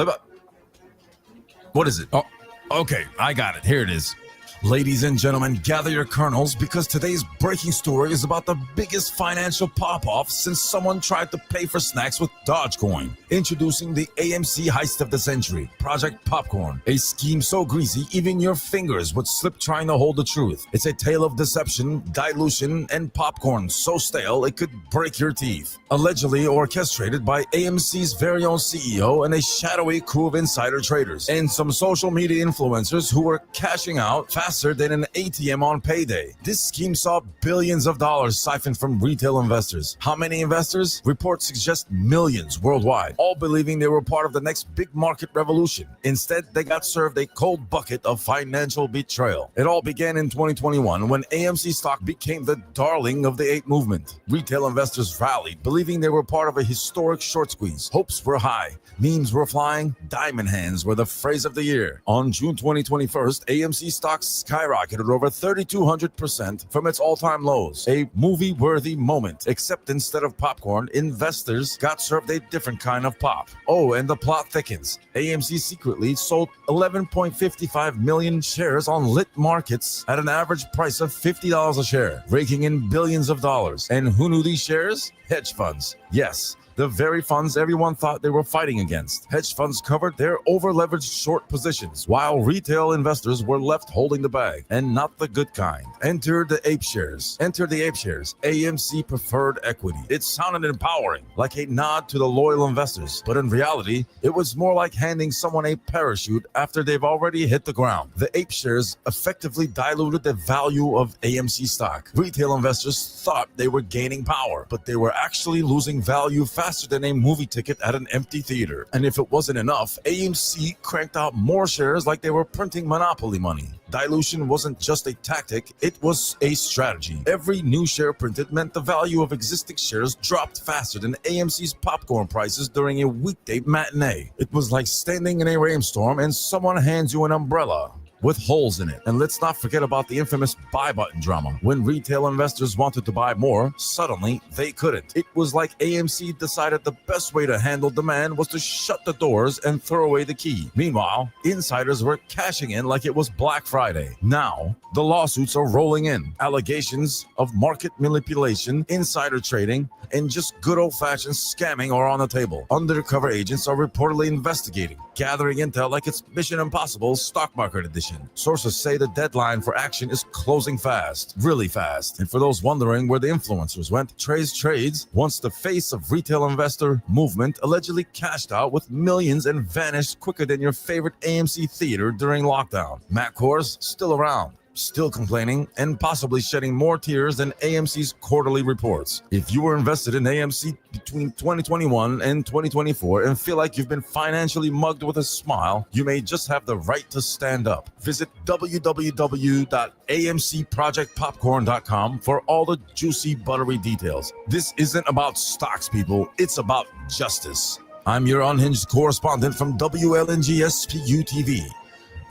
What is it? Oh, okay. I got it. Here it is. Ladies and gentlemen, gather your kernels because today's breaking story is about the biggest financial pop-off since someone tried to pay for snacks with Dogecoin. Introducing the AMC heist of the century, Project Popcorn. A scheme so greasy, even your fingers would slip trying to hold the truth. It's a tale of deception, dilution, and popcorn so stale it could break your teeth. Allegedly orchestrated by AMC's very own CEO and a shadowy crew of insider traders, and some social media influencers who were cashing out faster than an ATM on payday. This scheme saw billions of dollars siphoned from retail investors. How many investors? Reports suggest millions worldwide, all believing they were part of the next big market revolution. Instead, they got served a cold bucket of financial betrayal. It all began in 2021 when AMC stock became the darling of the 8 movement. Retail investors rallied, believing they were part of a historic short squeeze. Hopes were high, memes were flying, diamond hands were the phrase of the year. On June 2021, AMC stocks skyrocketed over 3,200% from its all-time lows. A movie-worthy moment, except instead of popcorn, investors got served a different kind of pop. Oh, and the plot thickens. AMC secretly sold 11.55 million shares on lit markets at an average price of $50 a share, raking in billions of dollars. And who knew these shares? Hedge funds. Yes, the very funds everyone thought they were fighting against. Hedge funds covered their over-leveraged short positions, while retail investors were left holding the bag, and not the good kind. Enter the ape shares. AMC preferred equity. It sounded empowering, like a nod to the loyal investors, but in reality, it was more like handing someone a parachute after they've already hit the ground. The ape shares effectively diluted the value of AMC stock. Retail investors thought they were gaining power, but they were actually losing value faster than a movie ticket at an empty theater. And if it wasn't enough, AMC cranked out more shares like they were printing monopoly money. Dilution wasn't just a tactic, it was a strategy. Every new share printed meant the value of existing shares dropped faster than AMC's popcorn prices during a weekday matinee. It was like standing in a rainstorm and someone hands you an umbrella with holes in it. And let's not forget about the infamous buy button drama. When retail investors wanted to buy more, suddenly they couldn't. It was like AMC decided the best way to handle demand was to shut the doors and throw away the key. Meanwhile, insiders were cashing in like it was Black Friday. Now, the lawsuits are rolling in. Allegations of market manipulation, insider trading, and just good old-fashioned scamming are on the table. Undercover agents are reportedly investigating, gathering intel like it's Mission Impossible Stock Market Edition. Sources say the deadline for action is closing fast, really fast. And for those wondering where the influencers went, Trace Trades, once the face of retail investor movement, allegedly cashed out with millions and vanished quicker than your favorite AMC theater during lockdown. Matt Kors, still around, still complaining, and possibly shedding more tears than AMC's quarterly reports. If you were invested in AMC between 2021 and 2024 and feel like you've been financially mugged with a smile, you may just have the right to stand up. Visit www.amcprojectpopcorn.com for all the juicy, buttery details. This isn't about stocks, people. It's about justice. I'm your unhinged correspondent from WLNG-SPU TV,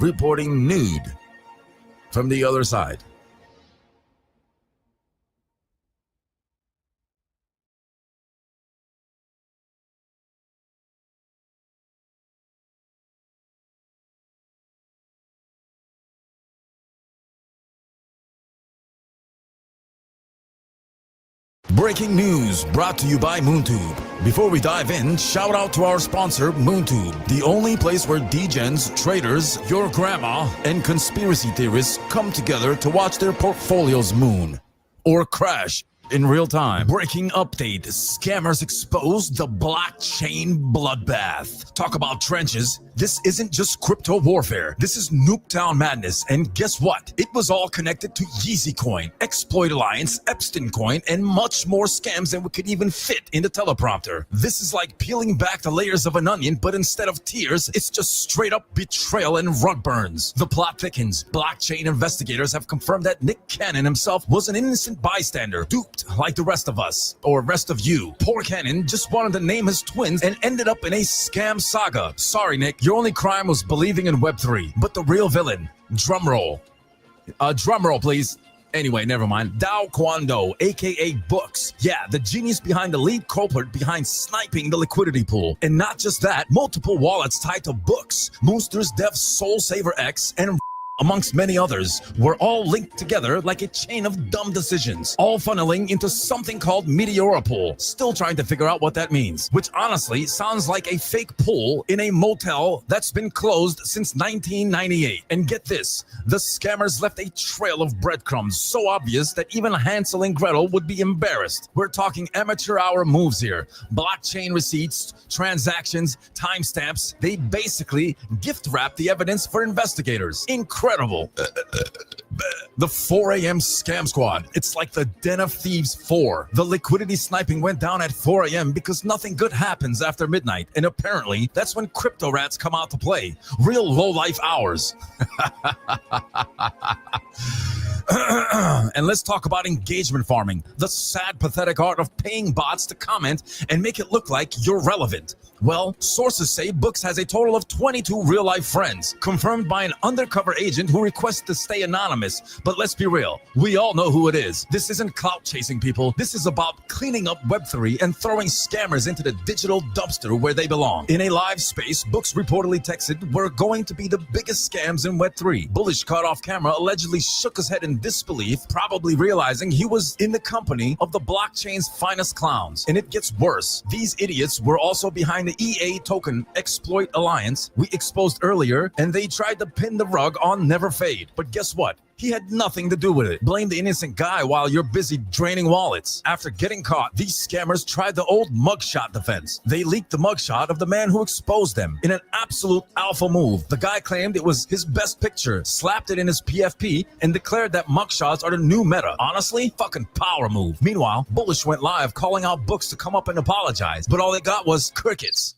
reporting nude from the other side. Breaking news brought to you by MoonTube. Before we dive in, shout out to our sponsor, MoonTube, the only place where degens, traders, your grandma, and conspiracy theorists come together to watch their portfolios moon or crash in real time. Breaking update, scammers expose the blockchain bloodbath. Talk about trenches. This isn't just crypto warfare. This is Nuketown madness. And guess what? It was all connected to Yeezy Coin, Exploit Alliance, Epstein Coin, and much more scams than we could even fit in the teleprompter. This is like peeling back the layers of an onion, but instead of tears, it's just straight up betrayal and rug burns. The plot thickens. Blockchain investigators have confirmed that Nick Cannon himself was an innocent bystander, duped like the rest of us, or rest of you. Poor Cannon just wanted to name his twins and ended up in a scam saga. Sorry, Nick. Your only crime was believing in Web3, but the real villain, drumroll. Drumroll, please. Anyway, never mind. Dao Kwando, aka Books. Yeah, the genius behind the lead culprit behind sniping the liquidity pool. And not just that, multiple wallets tied to Books, Moonster's Dev Soul Saver X, and amongst many others, were all linked together like a chain of dumb decisions, all funneling into something called Meteoropool. Still trying to figure out what that means, which honestly sounds like a fake pool in a motel that's been closed since 1998. And get this, the scammers left a trail of breadcrumbs so obvious that even Hansel and Gretel would be embarrassed. We're talking amateur hour moves here. Blockchain receipts, transactions, timestamps. They basically gift wrap the evidence for investigators. Incredible. The 4 a.m. scam squad. It's like the Den of Thieves 4. The liquidity sniping went down at 4 a.m. because nothing good happens after midnight. And apparently, that's when crypto rats come out to play. Real low-life hours. And let's talk about engagement farming, the sad, pathetic art of paying bots to comment and make it look like you're relevant. Well, sources say Books has a total of 22 real-life friends, confirmed by an undercover agent who requests to stay anonymous. But let's be real, we all know who it is. This isn't clout chasing, people. This is about cleaning up Web3 and throwing scammers into the digital dumpster where they belong. In a live space, Books reportedly texted, "We're going to be the biggest scams in Web3. Bullish caught off camera allegedly shook his head in disbelief, probably realizing he was in the company of the blockchain's finest clowns. And it gets worse. These idiots were also behind the EA token exploit alliance we exposed earlier, and they tried to pin the rug on Never Fade. But guess what? He had nothing to do with it. Blame the innocent guy while you're busy draining wallets. After getting caught, these scammers tried the old mugshot defense. They leaked the mugshot of the man who exposed them. In an absolute alpha move, the guy claimed it was his best picture, slapped it in his PFP, and declared that mugshots are the new meta. Honestly, fucking power move. Meanwhile, Bullish went live calling out Books to come up and apologize, but all they got was crickets.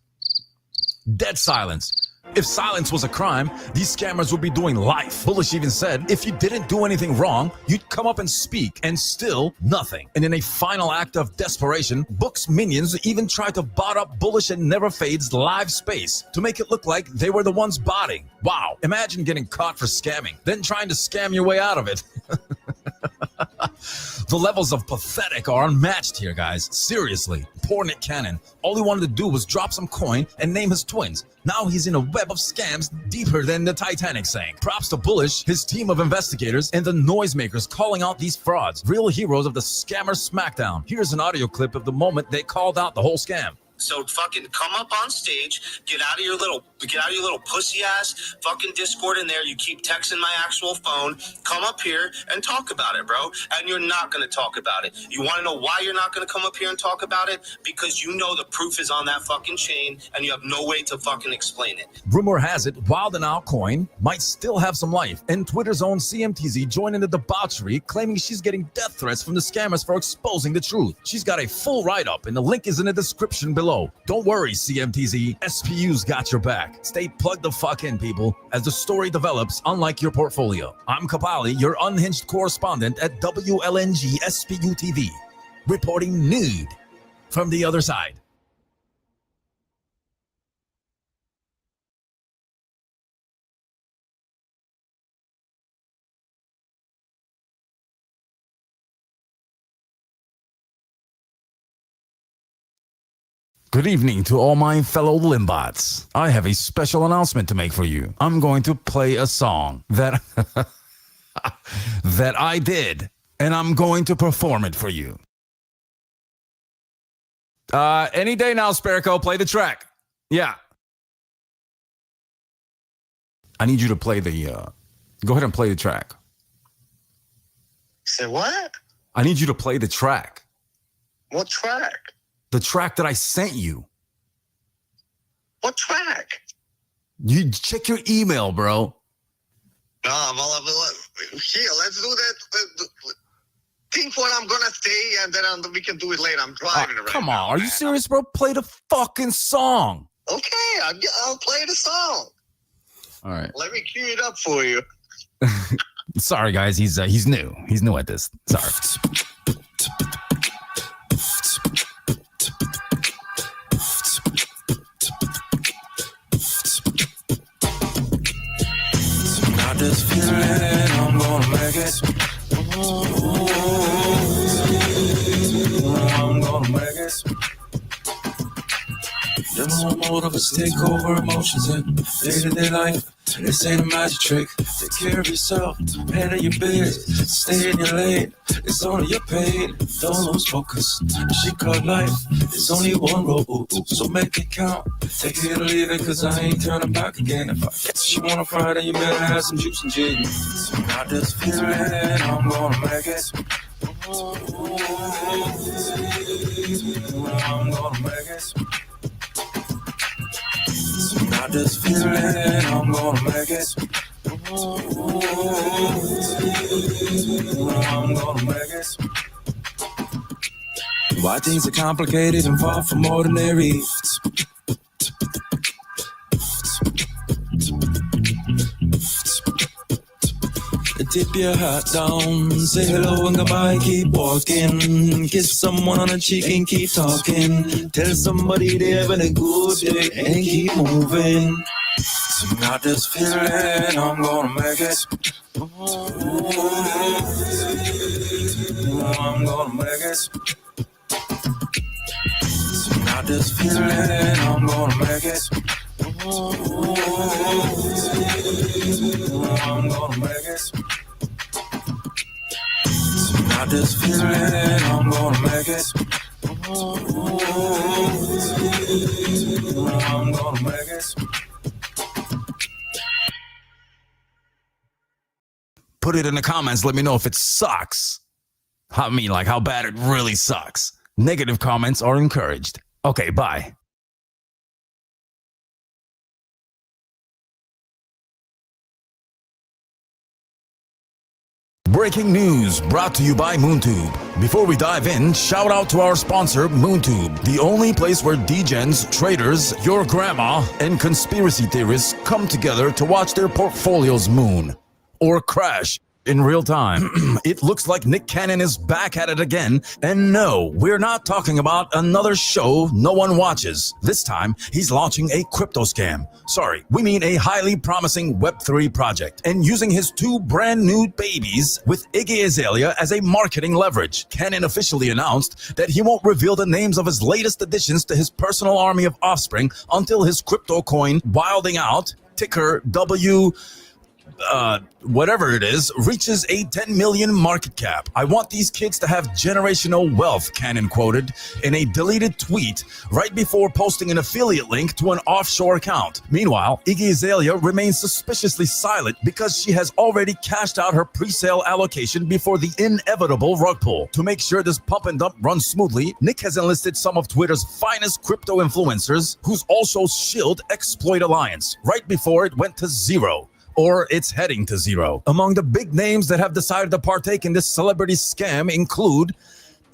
Dead silence. If silence was a crime, these scammers would be doing life. Bullish even said, if you didn't do anything wrong, you'd come up and speak, and still nothing. And in a final act of desperation, Books minions even tried to bot up Bullish and Never Fade's live space to make it look like they were the ones botting. Wow, imagine getting caught for scamming, then trying to scam your way out of it. The levels of pathetic are unmatched here, guys. Seriously, poor Nick Cannon. All he wanted to do was drop some coin and name his twins. Now he's in a web of scams deeper than the Titanic sank. Props to Bullish, his team of investigators, and the noisemakers calling out these frauds. Real heroes of the scammer smackdown. Here's an audio clip of the moment they called out the whole scam. So fucking come up on stage, get out of your little pussy ass fucking Discord in there. You keep texting my actual phone. Come up here and talk about it, bro. And you're not gonna talk about it. You want to know why you're not gonna come up here and talk about it? Because you know the proof is on that fucking chain, and you have no way to fucking explain it. Rumor has it, Wild and Out coin might still have some life, and Twitter's own CMTZ joined in the debauchery, claiming she's getting death threats from the scammers for exposing the truth. She's got a full write-up, and the link is in the description below. Don't worry, CMTZ. SPU's got your back. Stay plugged the fuck in, people, as the story develops, unlike your portfolio. I'm Kapali, your unhinged correspondent at WLNG SPU TV, reporting nude from the other side. Good evening to all my fellow Limbots. I have a special announcement to make for you. I'm going to play a song that that I did, and I'm going to perform it for you. Any day now, Sparrow, play the track. Yeah. I need you to play the, go ahead and play the track. Say what? I need you to play the track. What track? The track that I sent you. What track? You check your email, bro. No, well, here, let's do that. Think what I'm gonna say, and then we can do it later. I'm driving right come now. on, are you serious, bro? Play the fucking song. Okay, I'll play the song. All right. Let me cue it up for you. Sorry, guys. He's new. He's new at this. Sorry. I just feeling I'm gonna make it. I'm gonna make it. There's no more of us take over emotions in day-to-day life. This ain't a magic trick. Take care of yourself, handle your biz, stay in your lane. It's only your pain, don't lose focus. She called life, it's only one road, so make it count. Take it or leave it, cause I ain't turning back again. If I guess you wanna fight, then you better have some juice and gin. So I just feel it, I'm gonna make it. I'm gonna make it. I just feel it, I'm gonna make it. I'm gonna make it. Why things are complicated and far from ordinary. Dip your hat down, say hello and goodbye, keep walking. Kiss someone on the cheek and keep talking. Tell somebody they're having a good day and keep moving. So I just feel it, I'm gonna make it. I'm gonna make it. So I just feel it, I'm gonna make it. I'm gonna make it. I just feel it, I'm gonna make it. I'm gonna make it. Put it in the comments. Let me know if it sucks. I mean, like how bad it really sucks. Negative comments are encouraged. Okay, bye. Breaking news brought to you by MoonTube. Before we dive in, shout out to our sponsor, MoonTube, the only place where degens, traders, your grandma, and conspiracy theorists come together to watch their portfolios moon or crash in real time. It looks like Nick Cannon is back at it again, and no, we're not talking about another show no one watches. This time, he's launching a crypto scam. Sorry, we mean a highly promising Web3 project, and using his two brand new babies with Iggy Azalea as a marketing leverage. Cannon officially announced that he won't reveal the names of his latest additions to his personal army of offspring until his crypto coin Wilding Out, ticker W whatever it is, reaches a 10 million market cap. I want these kids to have generational wealth, Cannon quoted in a deleted tweet right before posting an affiliate link to an offshore account. Meanwhile, Iggy Azalea remains suspiciously silent because she has already cashed out her pre-sale allocation before the inevitable rug pull. To make sure this pump and dump runs smoothly, Nick has enlisted some of Twitter's finest crypto influencers whose also shilled Exploit Alliance right before it went to zero. Or it's heading to zero. Among the big names that have decided to partake in this celebrity scam include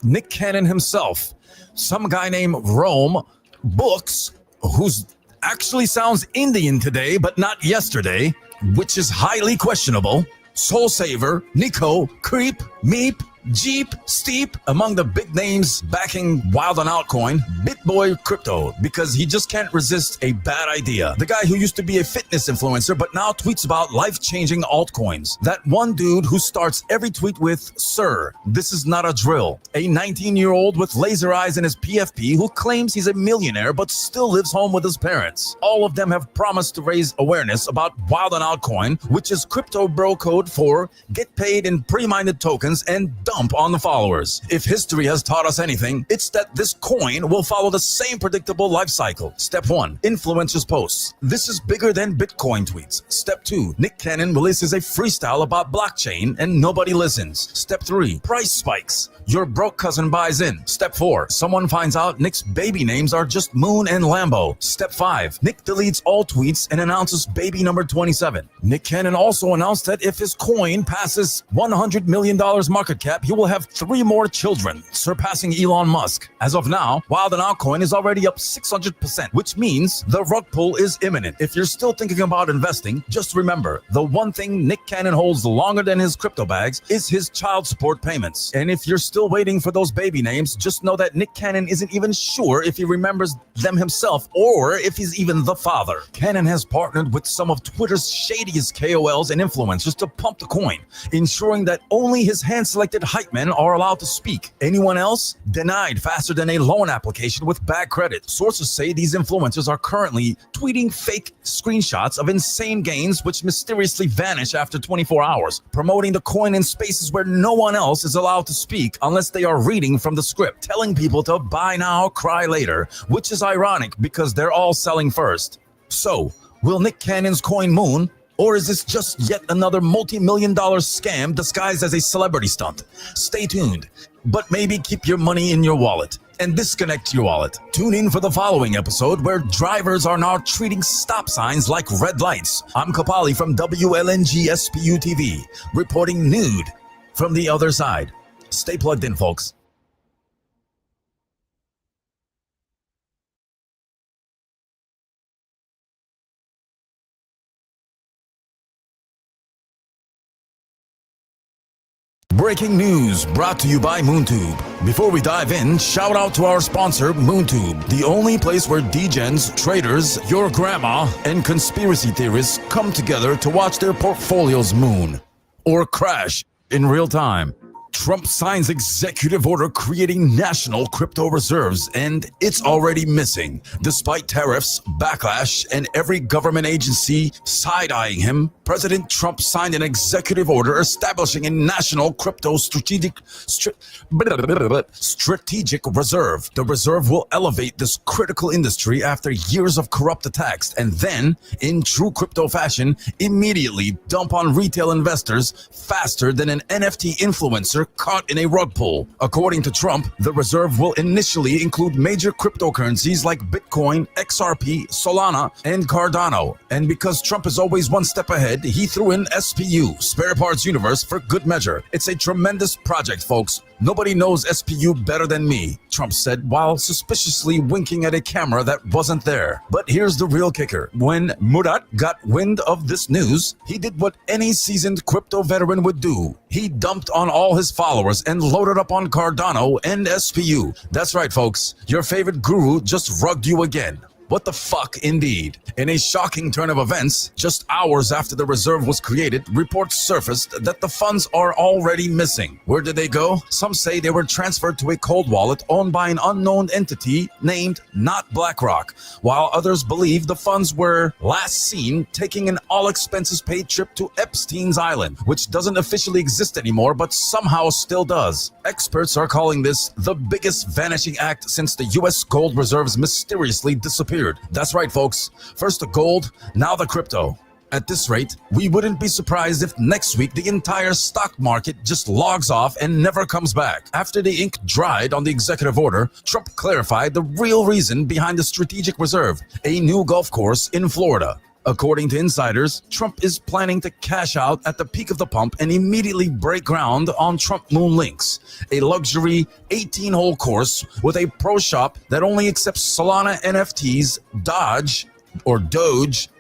Nick Cannon himself, some guy named Rome Books, who's actually sounds Indian today, but not yesterday, which is highly questionable, Soul Saver, Nico, Creep, Meep, Jeep, Steep, among the big names backing Wild on Altcoin, BitBoy Crypto, because he just can't resist a bad idea. The guy who used to be a fitness influencer but now tweets about life-changing altcoins. That one dude who starts every tweet with, "Sir, this is not a drill." A 19-year-old with laser eyes in his PFP who claims he's a millionaire but still lives home with his parents. All of them have promised to raise awareness about Wild on Altcoin, which is crypto bro code for get paid in pre-mined tokens and dump on the followers. If history has taught us anything, it's that this coin will follow the same predictable life cycle. Step 1, influencers posts. This is bigger than Bitcoin tweets. Step 2, Nick Cannon releases a freestyle about blockchain and nobody listens. Step 3, price spikes. Your broke cousin buys in. Step 4, someone finds out Nick's baby names are just Moon and Lambo. Step 5, Nick deletes all tweets and announces baby number 27. Nick Cannon also announced that if his coin passes $100 million market cap, he will have 3 more children, surpassing Elon Musk. As of now, Wild and Altcoin is already up 600%, which means the rug pull is imminent. If you're still thinking about investing, just remember, the one thing Nick Cannon holds longer than his crypto bags is his child support payments. And if you're still waiting for those baby names, just know that Nick Cannon isn't even sure if he remembers them himself or if he's even the father. Cannon has partnered with some of Twitter's shadiest KOLs and influencers to pump the coin, ensuring that only his hand-selected hype men are allowed to speak. Anyone else? Denied faster than a loan application with bad credit. Sources say these influencers are currently tweeting fake screenshots of insane gains which mysteriously vanish after 24 hours, promoting the coin in spaces where no one else is allowed to speak unless they are reading from the script, telling people to buy now, cry later, which is ironic because they're all selling first. So, will Nick Cannon's coin moon? Or is this just yet another multi-million-dollar scam disguised as a celebrity stunt? Stay tuned, but maybe keep your money in your wallet and disconnect your wallet. Tune in for the following episode where drivers are now treating stop signs like red lights. I'm Kapali from WLNG SPU TV, reporting nude from the other side. Stay plugged in, folks. Breaking news brought to you by MoonTube. Before we dive in, shout out to our sponsor, MoonTube, the only place where degens, traders, your grandma, and conspiracy theorists come together to watch their portfolios moon or crash in real time. Trump signs executive order creating national crypto reserves, and it's already missing. Despite tariffs, backlash, and every government agency side-eyeing him, President Trump signed an executive order establishing a national crypto strategic reserve. The reserve will elevate this critical industry after years of corrupt attacks, and then, in true crypto fashion, immediately dump on retail investors faster than an NFT influencer caught in a rug pull. According to Trump, the reserve will initially include major cryptocurrencies like Bitcoin, XRP, Solana, and Cardano. And because Trump is always one step ahead, he threw in SPU, Spare Parts Universe, for good measure. It's a tremendous project, folks. Nobody knows SPU better than me, Trump said while suspiciously winking at a camera that wasn't there. But here's the real kicker. When Murat got wind of this news, he did what any seasoned crypto veteran would do. He dumped on all his followers and loaded up on Cardano and SPU. That's right, folks. Your favorite guru just rugged you again. What the fuck, indeed. In a shocking turn of events, just hours after the reserve was created, reports surfaced that the funds are already missing. Where did they go? Some say they were transferred to a cold wallet owned by an unknown entity named Not BlackRock, while others believe the funds were last seen taking an all-expenses-paid trip to Epstein's Island, which doesn't officially exist anymore but somehow still does. Experts are calling this the biggest vanishing act since the US gold reserves mysteriously disappeared. That's right, folks. First the gold, now the crypto. At this rate, we wouldn't be surprised if next week the entire stock market just logs off and never comes back. After the ink dried on the executive order, Trump clarified the real reason behind the strategic reserve, a new golf course in Florida. According to insiders, Trump is planning to cash out at the peak of the pump and immediately break ground on Trump Moon Links, a luxury 18-hole course with a pro shop that only accepts Solana NFTs, Doge,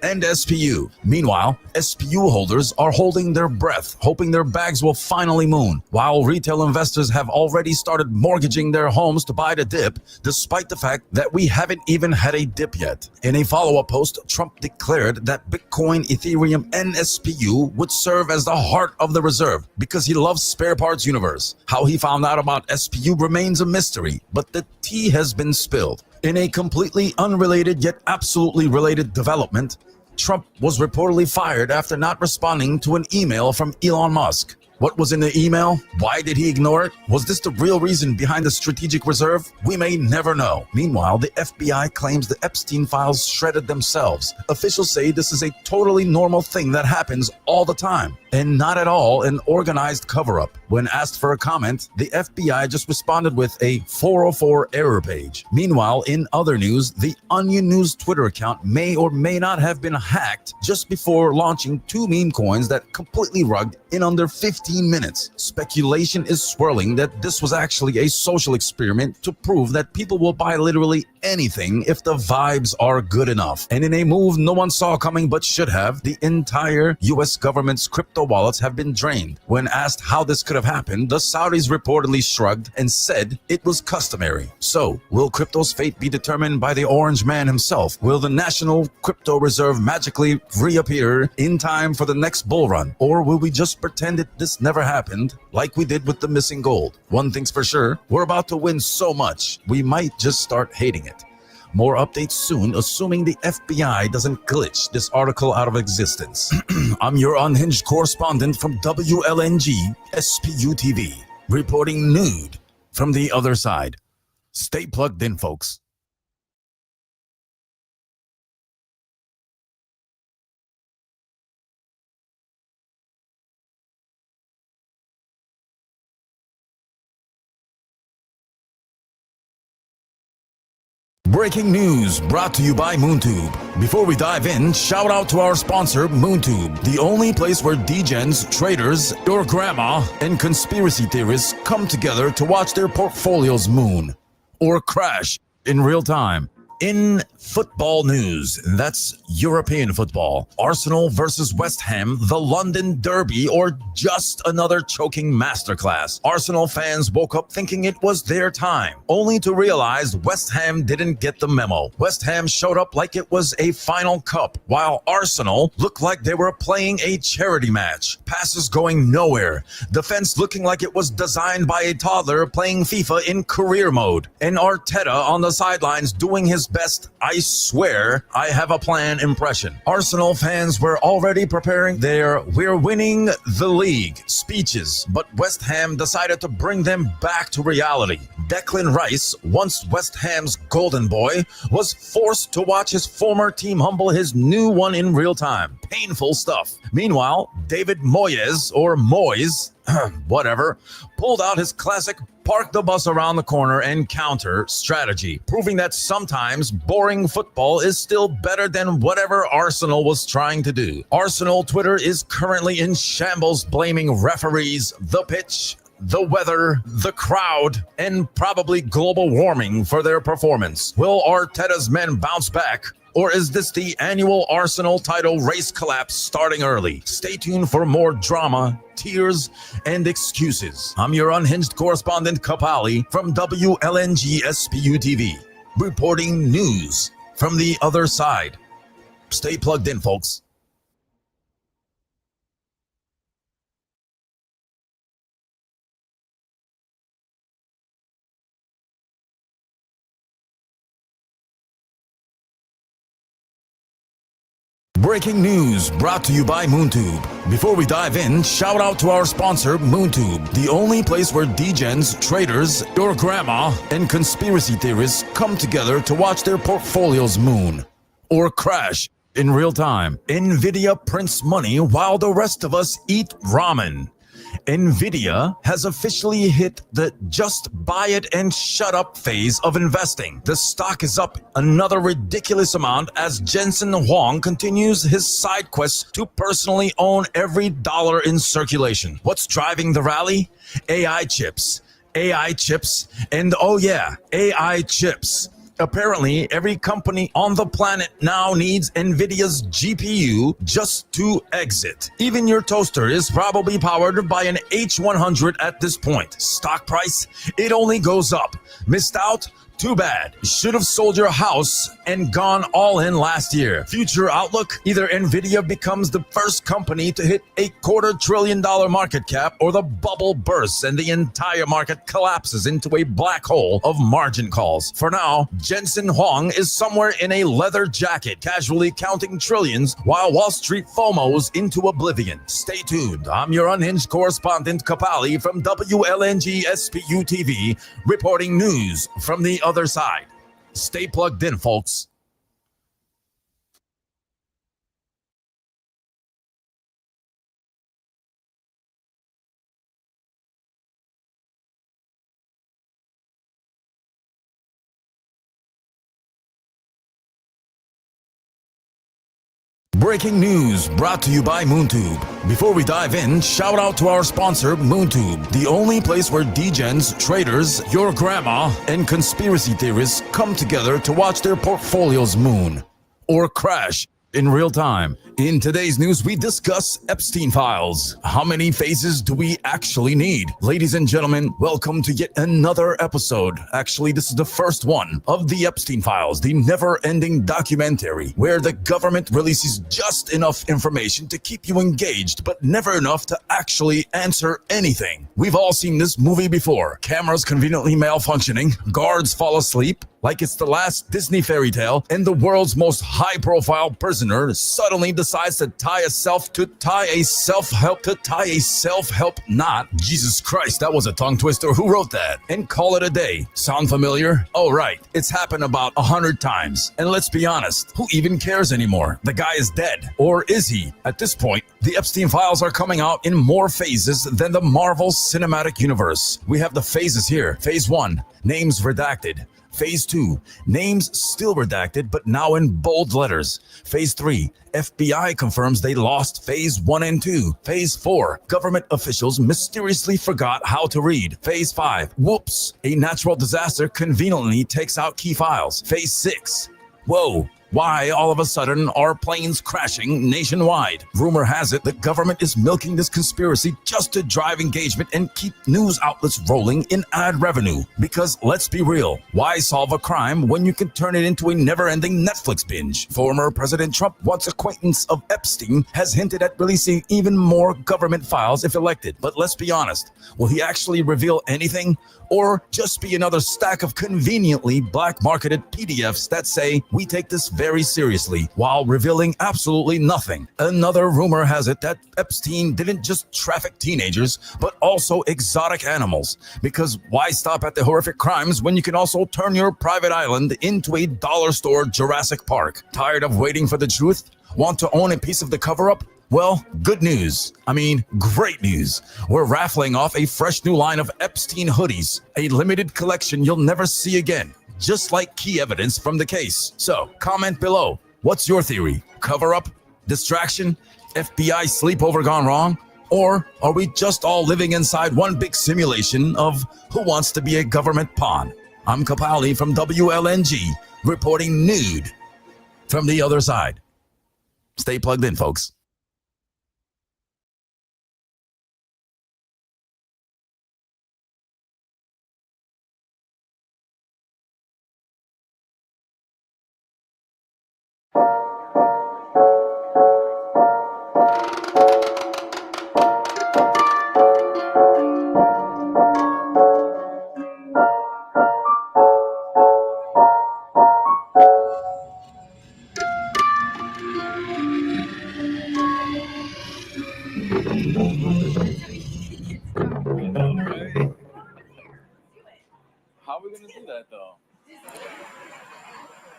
and SPU. Meanwhile, SPU holders are holding their breath, hoping their bags will finally moon, while retail investors have already started mortgaging their homes to buy the dip, despite the fact that we haven't even had a dip yet. In a follow-up post, Trump declared that Bitcoin, Ethereum, and SPU would serve as the heart of the reserve because he loves Spare Parts Universe. How he found out about SPU remains a mystery, but the tea has been spilled. In a completely unrelated yet absolutely related development, Trump was reportedly fired after not responding to an email from Elon Musk. What was in the email? Why did he ignore it? Was this the real reason behind the strategic reserve? We may never know. Meanwhile, the FBI claims the Epstein files shredded themselves. Officials say this is a totally normal thing that happens all the time, and not at all an organized cover-up. When asked for a comment, the FBI just responded with a 404 error page. Meanwhile, in other news, the Onion News Twitter account may or may not have been hacked just before launching 2 meme coins that completely rugged in under 15 minutes. Speculation is swirling that this was actually a social experiment to prove that people will buy literally anything if the vibes are good enough. And in a move no one saw coming but should have, the entire US government's crypto wallets have been drained. When asked how this could have happened, the Saudis reportedly shrugged and said it was customary. So, will crypto's fate be determined by the orange man himself? Will the National Crypto Reserve magically reappear in time for the next bull run? Or will we just pretend this never happened, like we did with the missing gold? One thing's for sure, we're about to win so much, we might just start hating it. More updates soon, assuming the FBI doesn't glitch this article out of existence. I'm your unhinged correspondent from WLNG SPU TV, reporting nude from the other side. Stay plugged in, folks. Breaking news brought to you by MoonTube. Before we dive in, shout out to our sponsor, MoonTube, the only place where degens, traders, your grandma, and conspiracy theorists come together to watch their portfolios moon or crash in real time. In football news, that's European football, Arsenal versus West Ham, the London Derby, or just another choking masterclass. Arsenal fans woke up thinking it was their time, only to realize West Ham didn't get the memo. West Ham showed up like it was a final cup, while Arsenal looked like they were playing a charity match. Passes going nowhere, defense looking like it was designed by a toddler playing FIFA in career mode, and Arteta on the sidelines doing his best "I swear I have a plan" impression. Arsenal fans were already preparing their "we're winning the league" speeches, but West Ham decided to bring them back to reality. Declan Rice, once West Ham's golden boy, was forced to watch his former team humble his new one in real time. Painful stuff. Meanwhile, David Moyes, or Moyes, whatever, pulled out his classic park the bus around the corner and counter strategy, proving that sometimes boring football is still better than whatever Arsenal was trying to do. Arsenal Twitter is currently in shambles, blaming referees, the pitch, the weather, the crowd, and probably global warming for their performance. Will Arteta's men bounce back? Or is this the annual Arsenal title race collapse starting early? Stay tuned for more drama, tears, and excuses. I'm your unhinged correspondent, Kapali, from WLNG SPU TV, reporting news from the other side. Stay plugged in, folks. Breaking news brought to you by MoonTube. Before we dive in, shout out to our sponsor, MoonTube, the only place where degens, traders, your grandma, and conspiracy theorists come together to watch their portfolios moon or crash in real time. Nvidia prints money while the rest of us eat ramen. Nvidia has officially hit the just buy it and shut up phase of investing. The stock is up another ridiculous amount as Jensen Huang continues his side quest to personally own every dollar in circulation. What's driving the rally? AI chips. AI chips, and oh yeah, AI chips. Apparently, every company on the planet now needs NVIDIA's GPU just to exit. Even your toaster is probably powered by an H100 at this point. Stock price? It only goes up. Missed out? Too bad. Should have sold your house and gone all in last year. Future outlook? Either Nvidia becomes the first company to hit $250 billion market cap, or the bubble bursts and the entire market collapses into a black hole of margin calls. For now, Jensen Huang is somewhere in a leather jacket, casually counting trillions while Wall Street FOMOs into oblivion. Stay tuned. I'm your unhinged correspondent, Kapali, from WLNG SPU TV, reporting news from the other side. Stay plugged in, folks. Breaking news brought to you by MoonTube. Before we dive in, shout out to our sponsor, MoonTube, the only place where degens, traders, your grandma, and conspiracy theorists come together to watch their portfolios moon or crash in real time. In today's news, we discuss Epstein files. How many phases do we actually need? Ladies and gentlemen, welcome to yet another episode. Actually, this is the first one of the Epstein files, the never-ending documentary where the government releases just enough information to keep you engaged, but never enough to actually answer anything. We've all seen this movie before. Cameras conveniently malfunctioning, guards fall asleep, like it's the last Disney fairy tale, and the world's most high-profile prisoner suddenly decides to tie a self-help knot. Jesus Christ, that was a tongue twister. Who wrote that? And call it a day. Sound familiar? Oh, right. It's happened about 100 times. And let's be honest, who even cares anymore? The guy is dead. Or is he? At this point, the Epstein files are coming out in more phases than the Marvel Cinematic Universe. We have the phases here. Phase 1, names redacted. Phase 2, names still redacted, but now in bold letters. Phase 3, FBI confirms they lost Phase 1 and 2. Phase 4, government officials mysteriously forgot how to read. Phase 5, whoops, a natural disaster conveniently takes out key files. Phase 6, whoa. Why all of a sudden are planes crashing nationwide? Rumor has it the government is milking this conspiracy just to drive engagement and keep news outlets rolling in ad revenue. Because let's be real, why solve a crime when you can turn it into a never-ending Netflix binge? Former President Trump, once acquaintance of Epstein, has hinted at releasing even more government files if elected. But let's be honest, will he actually reveal anything? Or just be another stack of conveniently black-marketed PDFs that say, we take this very seriously, while revealing absolutely nothing? Another rumor has it that Epstein didn't just traffic teenagers, but also exotic animals. Because why stop at the horrific crimes when you can also turn your private island into a dollar store Jurassic Park? Tired of waiting for the truth? Want to own a piece of the cover-up? Well, good news. I mean, great news. We're raffling off a fresh new line of Epstein hoodies, a limited collection you'll never see again, just like key evidence from the case. So, comment below. What's your theory? Cover up? Distraction? FBI sleepover gone wrong? Or are we just all living inside one big simulation of who wants to be a government pawn? I'm Kapali from WLNG, reporting nude from the other side. Stay plugged in, folks. How are we going to do that, though?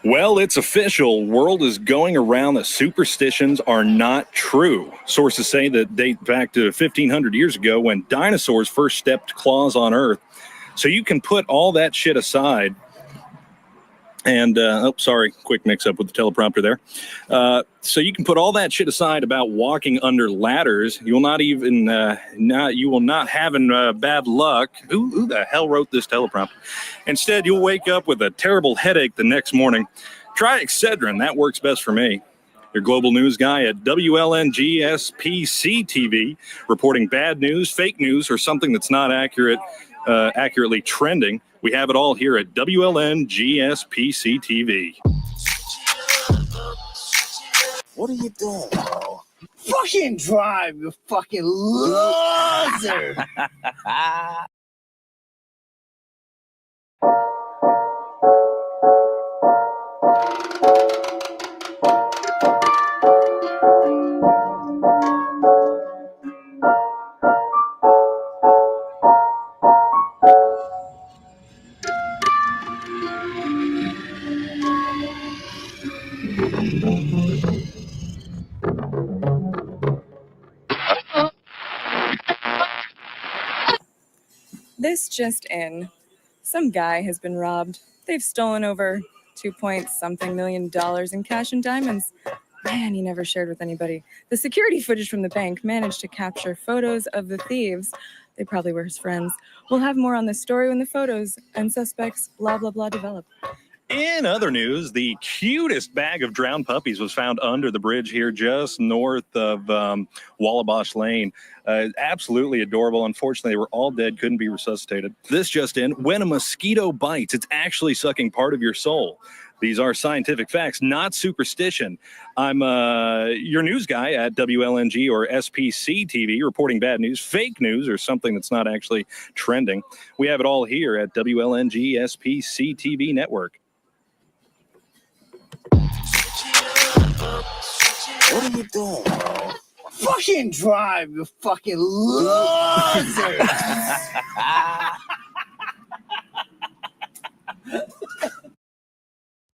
Well, it's official. Word is going around that superstitions are not true. Sources say that date back to 1,500 years ago when dinosaurs first stepped claws on Earth. So you can put all that shit aside. And, sorry, quick mix-up with the teleprompter there. So you can put all that shit aside about walking under ladders. You will not even, you will not have bad luck. Who the hell wrote this teleprompter? Instead, you'll wake up with a terrible headache the next morning. Try Excedrin. That works best for me. Your global news guy at WLNG-SPC TV, reporting bad news, fake news, or something that's not accurately trending. We have it all here at WLNG-SPC TV. What are you doing, bro? Fucking drive, you fucking loser! This just in. Some guy has been robbed. They've stolen over $2 point something million in cash and diamonds. Man, he never shared with anybody. The security footage from the bank managed to capture photos of the thieves. They probably were his friends. We'll have more on this story when the photos and suspects blah, blah, blah develop. In other news, the cutest bag of drowned puppies was found under the bridge here just north of Wallabosh Lane. Absolutely adorable. Unfortunately, they were all dead, couldn't be resuscitated. This just in, when a mosquito bites, it's actually sucking part of your soul. These are scientific facts, not superstition. I'm your news guy at WLNG or SPC TV, reporting bad news, fake news, or something that's not actually trending. We have it all here at WLNG SPC TV Network. What are you doing, bro? Fucking drive, you fucking loser!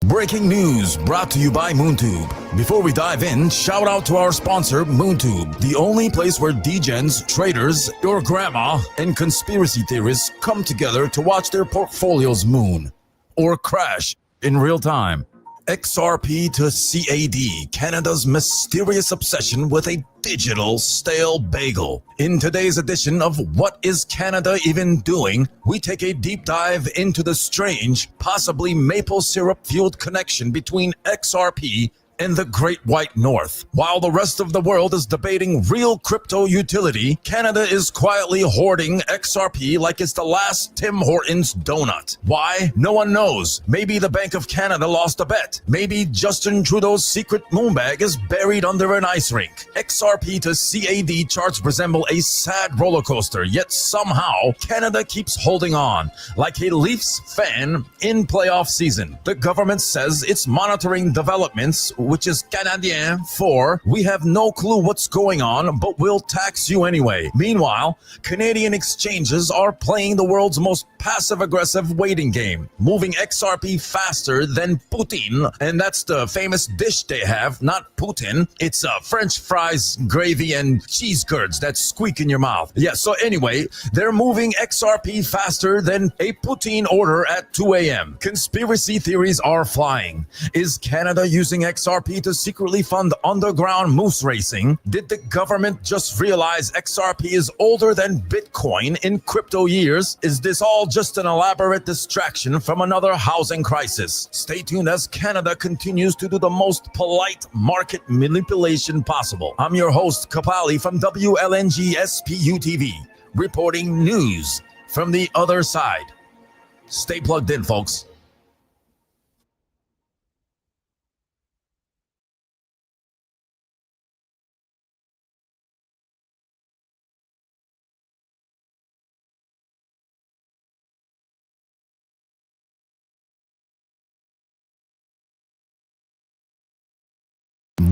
Breaking news brought to you by MoonTube. Before we dive in, shout out to our sponsor, MoonTube, the only place where degens, traders, your grandma, and conspiracy theorists come together to watch their portfolios moon or crash in real time. XRP to CAD, Canada's mysterious obsession with a digital stale bagel. In today's edition of What is Canada Even Doing?, we take a deep dive into the strange, possibly maple syrup-fueled connection between XRP and the Great White North. While the rest of the world is debating real crypto utility, Canada is quietly hoarding XRP like it's the last Tim Hortons donut. Why? No one knows. Maybe the Bank of Canada lost a bet. Maybe Justin Trudeau's secret moonbag is buried under an ice rink. XRP to CAD charts resemble a sad roller coaster, yet somehow Canada keeps holding on, like a Leafs fan in playoff season. The government says it's monitoring developments, which is Canadien for we have no clue what's going on, but we'll tax you anyway. Meanwhile, Canadian exchanges are playing the world's most passive-aggressive waiting game, moving XRP faster than Putin, and that's the famous dish they have, not Putin. It's French fries, gravy, and cheese curds that squeak in your mouth. Yeah, so anyway, they're moving XRP faster than a Putin order at 2 a.m. Conspiracy theories are flying. Is Canada using XRP to secretly fund underground moose racing? Did the government just realize XRP is older than Bitcoin in crypto years? Is this all just an elaborate distraction from another housing crisis? Stay tuned as Canada continues to do the most polite market manipulation possible. I'm your host, Kapali from WLNG SPU TV, reporting news from the other side. Stay plugged in, folks.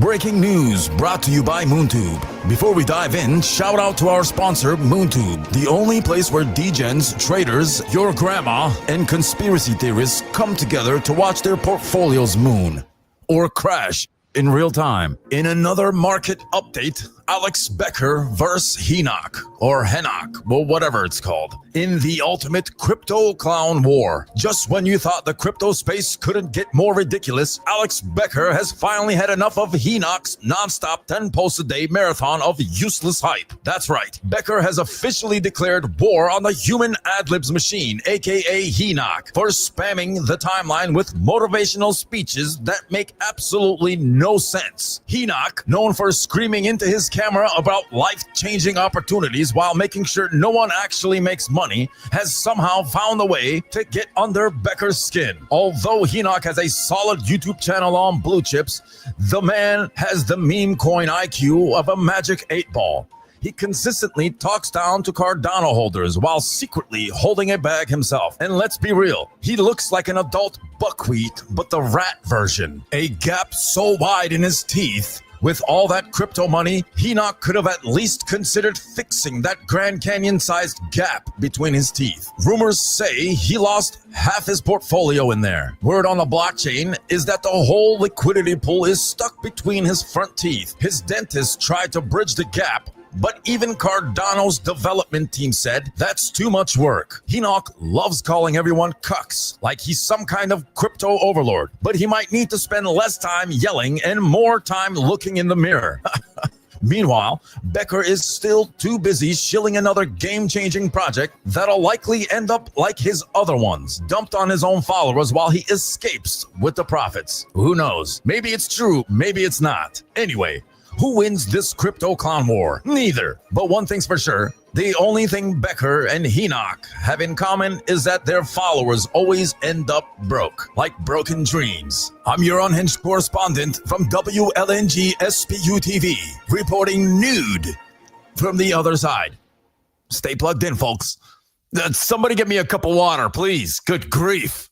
Breaking news brought to you by MoonTube. Before we dive in, shout out to our sponsor, MoonTube, the only place where degens, traders, your grandma, and conspiracy theorists come together to watch their portfolios moon or crash in real time. In another market update, Alex Becker versus Henoch, or Henoch, well, whatever it's called, in the ultimate crypto clown war. Just when you thought the crypto space couldn't get more ridiculous, Alex Becker has finally had enough of Henoch's nonstop 10 posts a day marathon of useless hype. That's right, Becker has officially declared war on the human ad-libs machine, aka Henoch, for spamming the timeline with motivational speeches that make absolutely no sense. Henoch, known for screaming into his camera about life-changing opportunities while making sure no one actually makes money, has somehow found a way to get under Becker's skin. Although Henoch has a solid YouTube channel on blue chips, the man has the meme coin IQ of a magic 8-ball. He consistently talks down to Cardano holders while secretly holding a bag himself. And let's be real, he looks like an adult buckwheat, but the rat version. A gap so wide in his teeth. With all that crypto money, Henoch could have at least considered fixing that Grand Canyon-sized gap between his teeth. Rumors say he lost half his portfolio in there. Word on the blockchain is that the whole liquidity pool is stuck between his front teeth. His dentist tried to bridge the gap, But even Cardano's development team said that's too much work. Enoch loves calling everyone cucks, like he's some kind of crypto overlord, but he might need to spend less time yelling and more time looking in the mirror. Meanwhile, Becker is still too busy shilling another game-changing project that'll likely end up like his other ones, dumped on his own followers while he escapes with the profits. Who knows? Maybe it's true, maybe it's not. Anyway, who wins this crypto clown war? Neither. But one thing's for sure, the only thing Becker and Enoch have in common is that their followers always end up broke, like broken dreams. I'm your unhinged correspondent from WLNG SPU TV, reporting nude from the other side. Stay plugged in, folks. Somebody get me a cup of water, please. Good grief.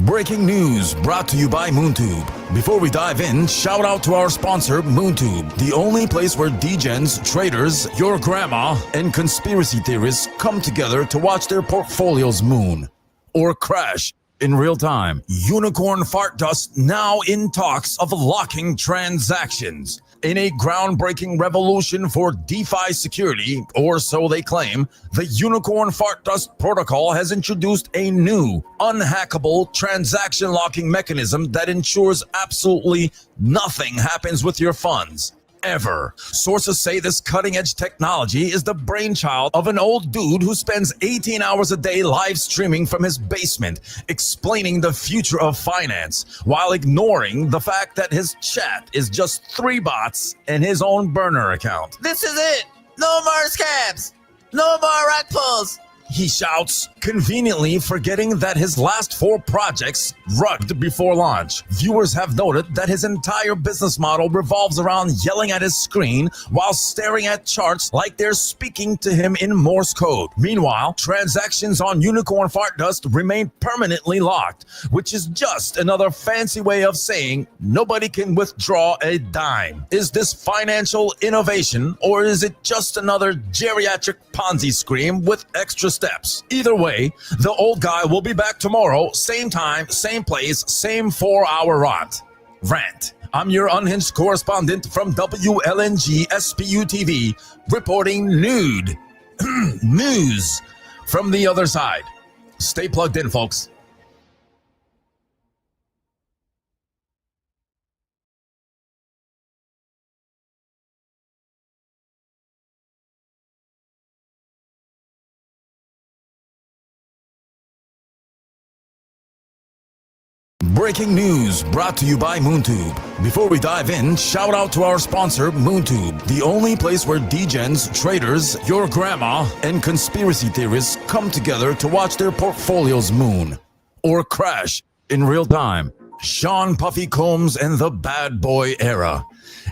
Breaking news brought to you by MoonTube. Before we dive in, shout out to our sponsor, MoonTube, the only place where degens, traders, your grandma, and conspiracy theorists come together to watch their portfolios moon or crash in real time. Unicorn Fart Dust now in talks of locking transactions. In a groundbreaking revolution for DeFi security, or so they claim, the Unicorn Fart Dust protocol has introduced a new, unhackable transaction locking mechanism that ensures absolutely nothing happens with your funds. Ever. Sources say this cutting-edge technology is the brainchild of an old dude who spends 18 hours a day live streaming from his basement, explaining the future of finance, while ignoring the fact that his chat is just 3 bots and his own burner account. This is it! No more scams! No more rug pulls! He shouts, conveniently forgetting that his last 4 projects rugged before launch. Viewers have noted that his entire business model revolves around yelling at his screen while staring at charts like they're speaking to him in Morse code. Meanwhile, transactions on Unicorn Fart Dust remain permanently locked, which is just another fancy way of saying nobody can withdraw a dime. Is this financial innovation, or is it just another geriatric Ponzi scheme with extra steps? Either way, the old guy will be back tomorrow, same time, same place, same 4-hour rant. I'm your unhinged correspondent from WLNG SPU TV, reporting nude news from the other side. Stay plugged in, folks. Breaking news brought to you by MoonTube. Before we dive in, shout out to our sponsor, MoonTube, the only place where degens, traders, your grandma, and conspiracy theorists come together to watch their portfolios moon or crash in real time. Sean Puffy Combs and the bad boy era.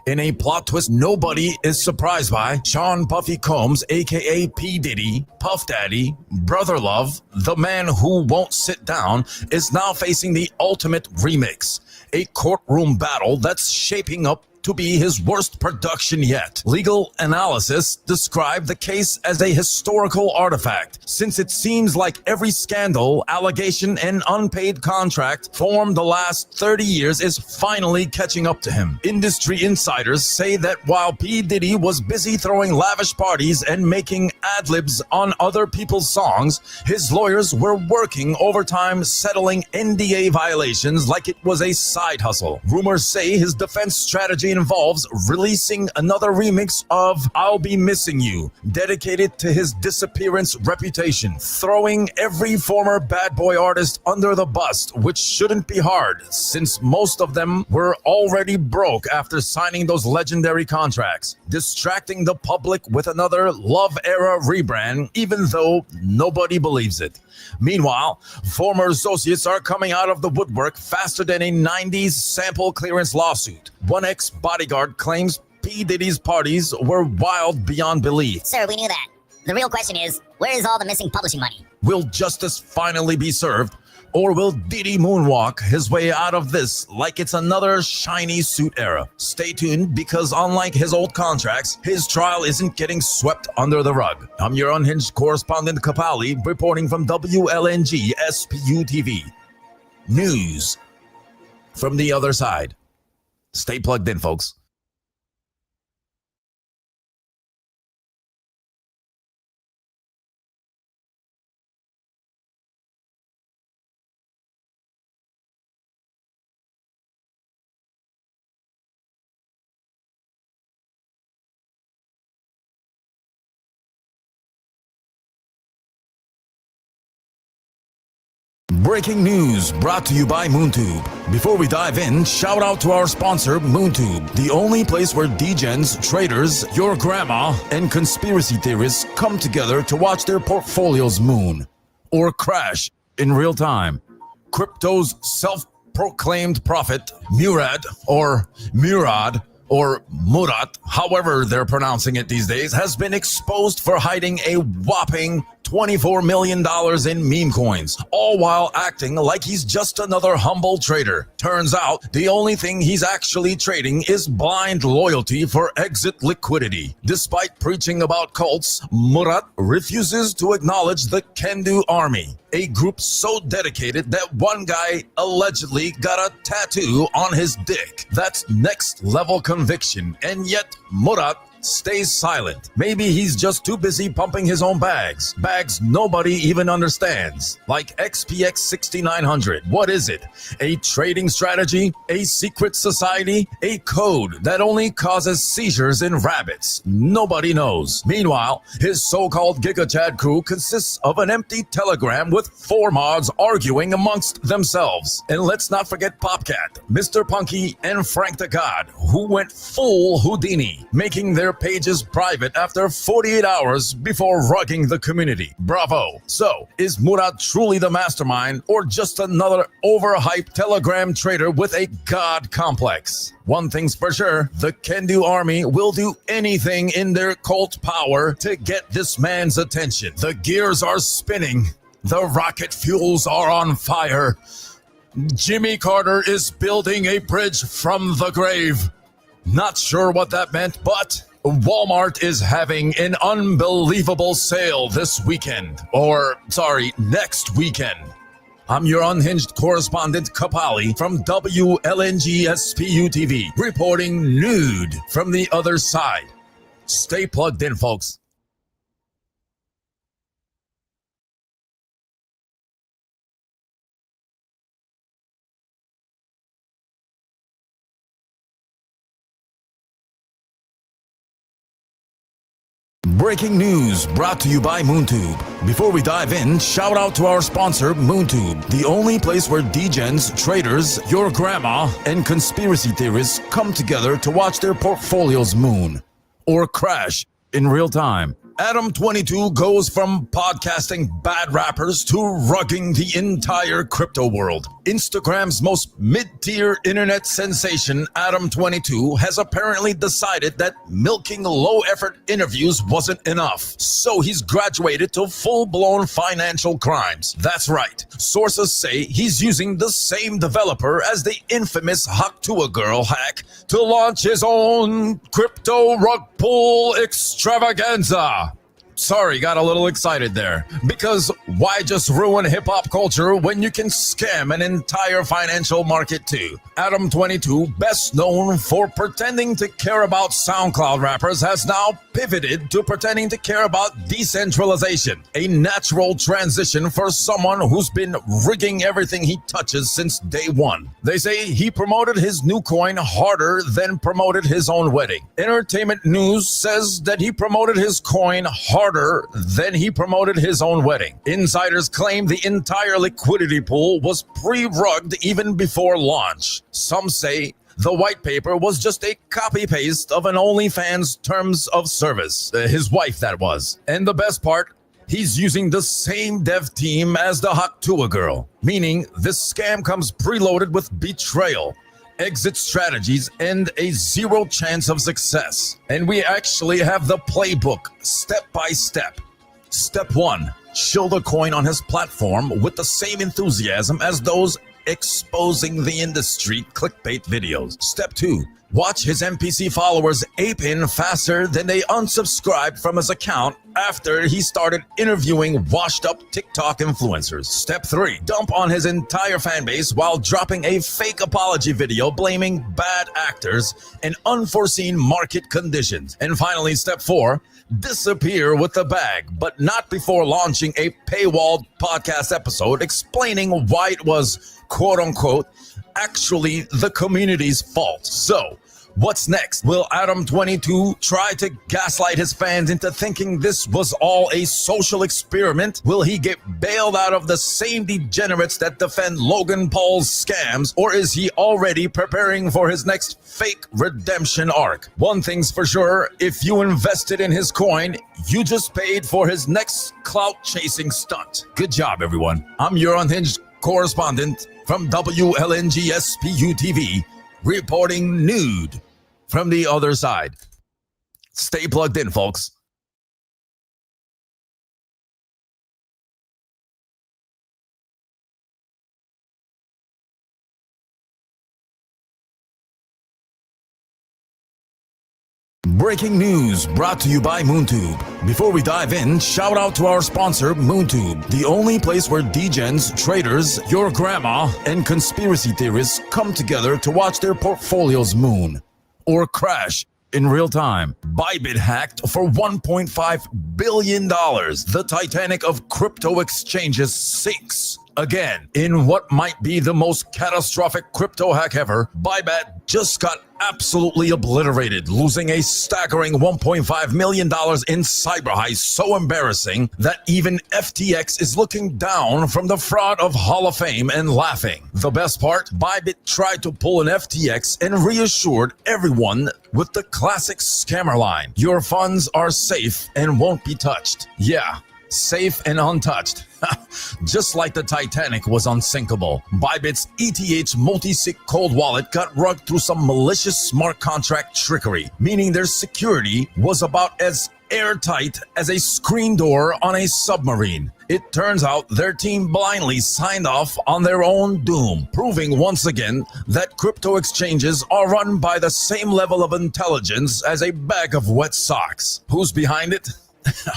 In a plot twist nobody is surprised by, Sean Puffy Combs, aka P. Diddy, Puff Daddy, Brother Love, the man who won't sit down, is now facing the ultimate remix. A courtroom battle that's shaping up to be his worst production yet. Legal analysis described the case as a historical artifact, since it seems like every scandal, allegation, and unpaid contract formed the last 30 years is finally catching up to him. Industry insiders say that while P. Diddy was busy throwing lavish parties and making ad-libs on other people's songs, his lawyers were working overtime settling NDA violations like it was a side hustle. Rumors say his defense strategy involves releasing another remix of I'll Be Missing You, dedicated to his disappearance reputation, throwing every former bad boy artist under the bus, which shouldn't be hard, since most of them were already broke after signing those legendary contracts, distracting the public with another Love Era rebrand, even though nobody believes it. Meanwhile, former associates are coming out of the woodwork faster than a 90s sample clearance lawsuit. One ex-bodyguard claims P. Diddy's parties were wild beyond belief. Sir, we knew that. The real question is, where is all the missing publishing money? Will justice finally be served? Or will Diddy moonwalk his way out of this like it's another shiny suit era? Stay tuned, because unlike his old contracts, his trial isn't getting swept under the rug. I'm your unhinged correspondent Kapali, reporting from WLNG SPU TV. News from the other side. Stay plugged in, folks. Breaking news brought to you by MoonTube. Before we dive in, shout out to our sponsor, MoonTube, the only place where degens, traders, your grandma, and conspiracy theorists come together to watch their portfolios moon or crash in real time. Crypto's self-proclaimed prophet, Murad or Murat, however they're pronouncing it these days, has been exposed for hiding a whopping $24 million in meme coins, all while acting like he's just another humble trader. Turns out, the only thing he's actually trading is blind loyalty for exit liquidity. Despite preaching about cults, Murat refuses to acknowledge the Can-Do Army, a group so dedicated that one guy allegedly got a tattoo on his dick. That's next level conviction, and yet Murat stays silent. Maybe he's just too busy pumping his own bags nobody even understands, like XPX 6900. What is it? A trading strategy? A secret society? A code that only causes seizures in rabbits? Nobody knows. Meanwhile, his so-called GigaChad crew consists of an empty telegram with 4 mods arguing amongst themselves. And let's not forget Popcat, Mr. Punky, and Frank the God, who went full Houdini, making their pages private after 48 hours before rugging the community. Bravo. So, is Murat truly the mastermind, or just another overhyped Telegram trader with a god complex? One thing's for sure, the Can-Do Army will do anything in their cult power to get this man's attention. The gears are spinning. The rocket fuels are on fire. Jimmy Carter is building a bridge from the grave. Not sure what that meant, but Walmart is having an unbelievable sale this weekend. Next weekend. I'm your unhinged correspondent Kapali from WLNG SPU TV, reporting nude from the other side. Stay plugged in, folks. Breaking news brought to you by MoonTube. Before we dive in, shout out to our sponsor, MoonTube, the only place where degens, traders, your grandma, and conspiracy theorists come together to watch their portfolios moon or crash in real time. Adam22 goes from podcasting bad rappers to rugging the entire crypto world. Instagram's most mid-tier internet sensation, Adam22, has apparently decided that milking low-effort interviews wasn't enough. So he's graduated to full-blown financial crimes. That's right. Sources say he's using the same developer as the infamous Haktua Girl hack to launch his own crypto rug pull extravaganza. Sorry, got a little excited there. Because why just ruin hip-hop culture when you can scam an entire financial market too? Adam22, best known for pretending to care about SoundCloud rappers, has now pivoted to pretending to care about decentralization, a natural transition for someone who's been rigging everything he touches since day one. They say he promoted his new coin harder than promoted his own wedding. Entertainment News says that he promoted his coin harder than he promoted his own wedding. Insiders claim the entire liquidity pool was pre-rugged even before launch. Some say the white paper was just a copy-paste of an OnlyFans terms of service. His wife, that was. And the best part, he's using the same dev team as the Haktua Girl, meaning this scam comes preloaded with betrayal, exit strategies, and a zero chance of success. And we actually have the playbook step by step. Step 1. shield a coin on his platform with the same enthusiasm as those exposing the industry clickbait videos. Step 2. Watch his NPC followers ape in faster than they unsubscribed from his account after he started interviewing washed-up TikTok influencers. Step 3. Dump on his entire fanbase while dropping a fake apology video blaming bad actors and unforeseen market conditions. And finally, step 4. Disappear with the bag, but not before launching a paywalled podcast episode explaining why it was, quote-unquote, actually the community's fault. So, what's next? Will Adam22 try to gaslight his fans into thinking this was all a social experiment? Will he get bailed out of the same degenerates that defend Logan Paul's scams? Or is he already preparing for his next fake redemption arc? One thing's for sure, if you invested in his coin, you just paid for his next clout-chasing stunt. Good job, everyone. I'm your unhinged correspondent from WLNG-SPU TV, reporting nude from the other side. Stay plugged in, folks. Breaking news brought to you by MoonTube. Before we dive in, shout out to our sponsor, MoonTube, the only place where degens, traders, your grandma, and conspiracy theorists come together to watch their portfolios moon or crash in real time. Bybit hacked for $1.5 billion. The Titanic of crypto exchanges sinks again. In what might be the most catastrophic crypto hack ever, Bybit just got absolutely obliterated, losing a staggering $1.5 million in cyber heist so embarrassing that even FTX is looking down from the fraud of Hall of Fame and laughing. The best part, Bybit tried to pull an FTX and reassured everyone with the classic scammer line: your funds are safe and won't be touched. Yeah, safe and untouched. Just like the Titanic was unsinkable, Bybit's ETH multi-sig cold wallet got rugged through some malicious smart contract trickery, meaning their security was about as airtight as a screen door on a submarine. It turns out their team blindly signed off on their own doom, proving once again that crypto exchanges are run by the same level of intelligence as a bag of wet socks. Who's behind it?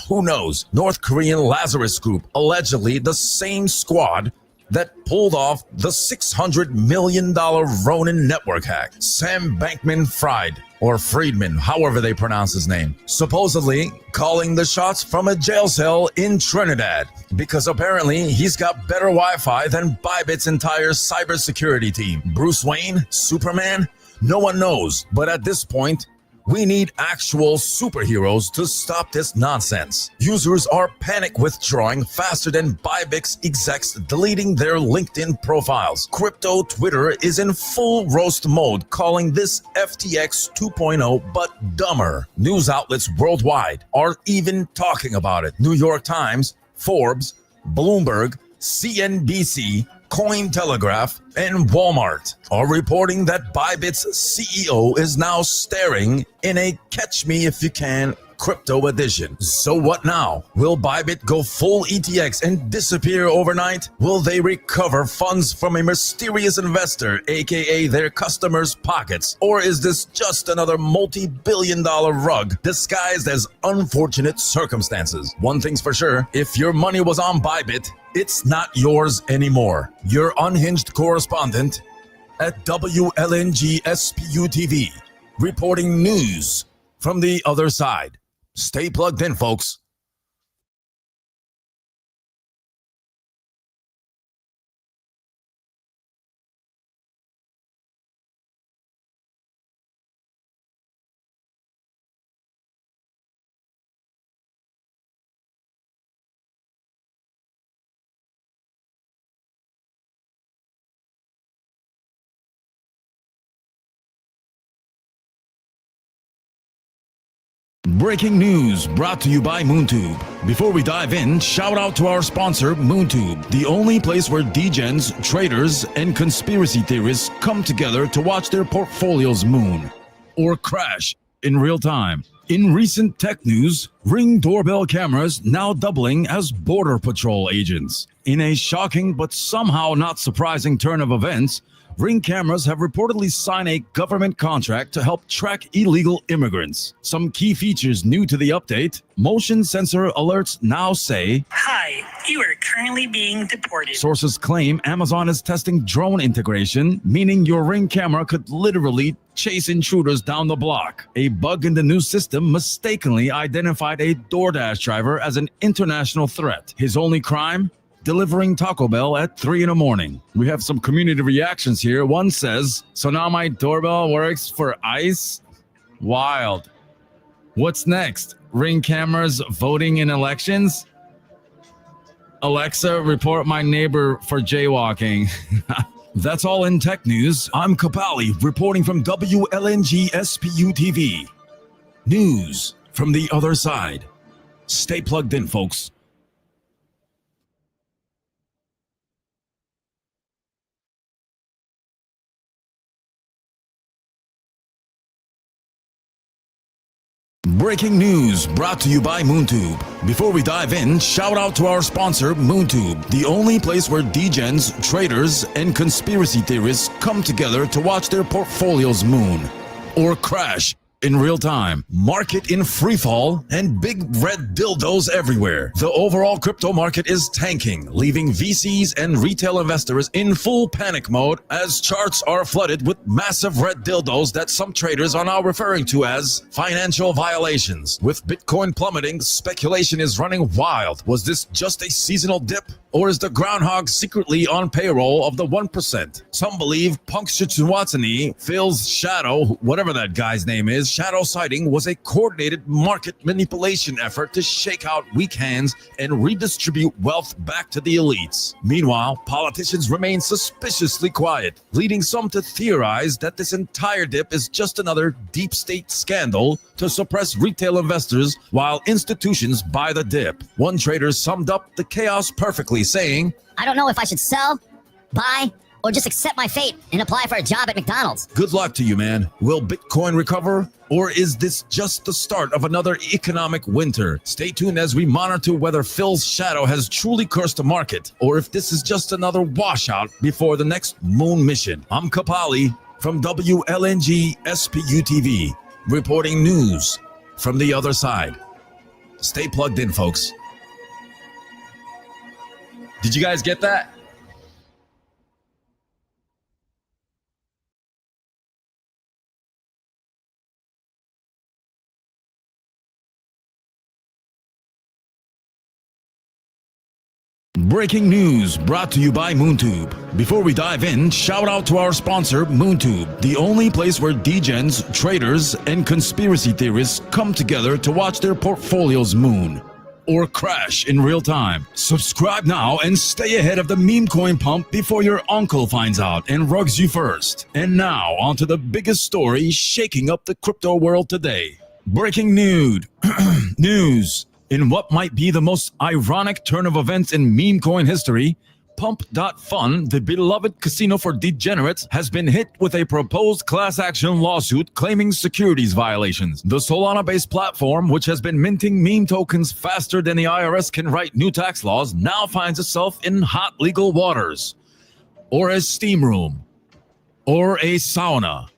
Who knows? North Korean Lazarus Group, allegedly the same squad that pulled off the $600 million Ronin network hack. Sam Bankman-Fried, or Friedman, however they pronounce his name, supposedly calling the shots from a jail cell in Trinidad, because apparently he's got better Wi-Fi than Bybit's entire cybersecurity team. Bruce Wayne? Superman? No one knows, but at this point, we need actual superheroes to stop this nonsense. Users are panic withdrawing faster than Bybit's execs deleting their LinkedIn profiles. Crypto Twitter is in full roast mode, calling this FTX 2.0 but dumber. News outlets worldwide are even talking about it. New York Times, Forbes, Bloomberg, CNBC, Cointelegraph, and Walmart are reporting that Bybit's CEO is now staring in a catch me if you can crypto edition. So what now? Will Bybit go full ETX and disappear overnight? Will they recover funds from a mysterious investor, aka their customers' pockets? Or is this just another multi-billion-dollar rug disguised as unfortunate circumstances? One thing's for sure, if your money was on Bybit, it's not yours anymore. Your unhinged correspondent at WLNG SPU TV, reporting news from the other side. Stay plugged in, folks. Breaking news brought to you by MoonTube. Before we dive in, shout out to our sponsor, MoonTube, the only place where degens, traders, and conspiracy theorists come together to watch their portfolios moon or crash in real time. In recent tech news, Ring doorbell cameras now doubling as Border Patrol agents. In a shocking but somehow not surprising turn of events, Ring cameras have reportedly signed a government contract to help track illegal immigrants. Some key features new to the update: motion sensor alerts now say, "Hi, you are currently being deported." Sources claim Amazon is testing drone integration, meaning your Ring camera could literally chase intruders down the block. A bug in the new system mistakenly identified a DoorDash driver as an international threat. His only crime? Delivering Taco Bell at 3 in the morning. We have some community reactions here. One says, "So now my doorbell works for ICE? Wild." What's next? Ring cameras voting in elections? Alexa, report my neighbor for jaywalking. That's all in tech news. I'm Kapali, reporting from WLNG SPU TV. News from the other side. Stay plugged in, folks. Breaking news brought to you by MoonTube. Before we dive in, shout out to our sponsor, MoonTube, the only place where degens, traders, and conspiracy theorists come together to watch their portfolios moon or crash in real time, market in free fall, and big red dildos everywhere. The overall crypto market is tanking, leaving VCs and retail investors in full panic mode as charts are flooded with massive red dildos that some traders are now referring to as financial violations. With Bitcoin plummeting, speculation is running wild. Was this just a seasonal dip? Or is the groundhog secretly on payroll of the 1%? Some believe Punxsutawney Phil's shadow, whatever that guy's name is, shadow sighting was a coordinated market manipulation effort to shake out weak hands and redistribute wealth back to the elites. Meanwhile, politicians remain suspiciously quiet, leading some to theorize that this entire dip is just another deep state scandal to suppress retail investors while institutions buy the dip. One trader summed up the chaos perfectly, saying, "I don't know if I should sell, buy, or just accept my fate and apply for a job at McDonald's." Good luck to you, man. Will Bitcoin recover? Or is this just the start of another economic winter? Stay tuned as we monitor whether Phil's shadow has truly cursed the market, or if this is just another washout before the next moon mission. I'm Kapali from WLNG SPU TV, reporting news from the other side. Stay plugged in, folks. Did you guys get that? Breaking news brought to you by MoonTube. Before we dive in, shout out to our sponsor, MoonTube, the only place where degens, traders, and conspiracy theorists come together to watch their portfolios moon or crash in real time. Subscribe now and stay ahead of the meme coin pump before your uncle finds out and rugs you first. And now, on to the biggest story shaking up the crypto world today. Breaking news. In what might be the most ironic turn of events in meme coin history, Pump.Fun, the beloved casino for degenerates, has been hit with a proposed class action lawsuit claiming securities violations. The Solana-based platform, which has been minting meme tokens faster than the IRS can write new tax laws, now finds itself in hot legal waters, or a steam room, or a sauna.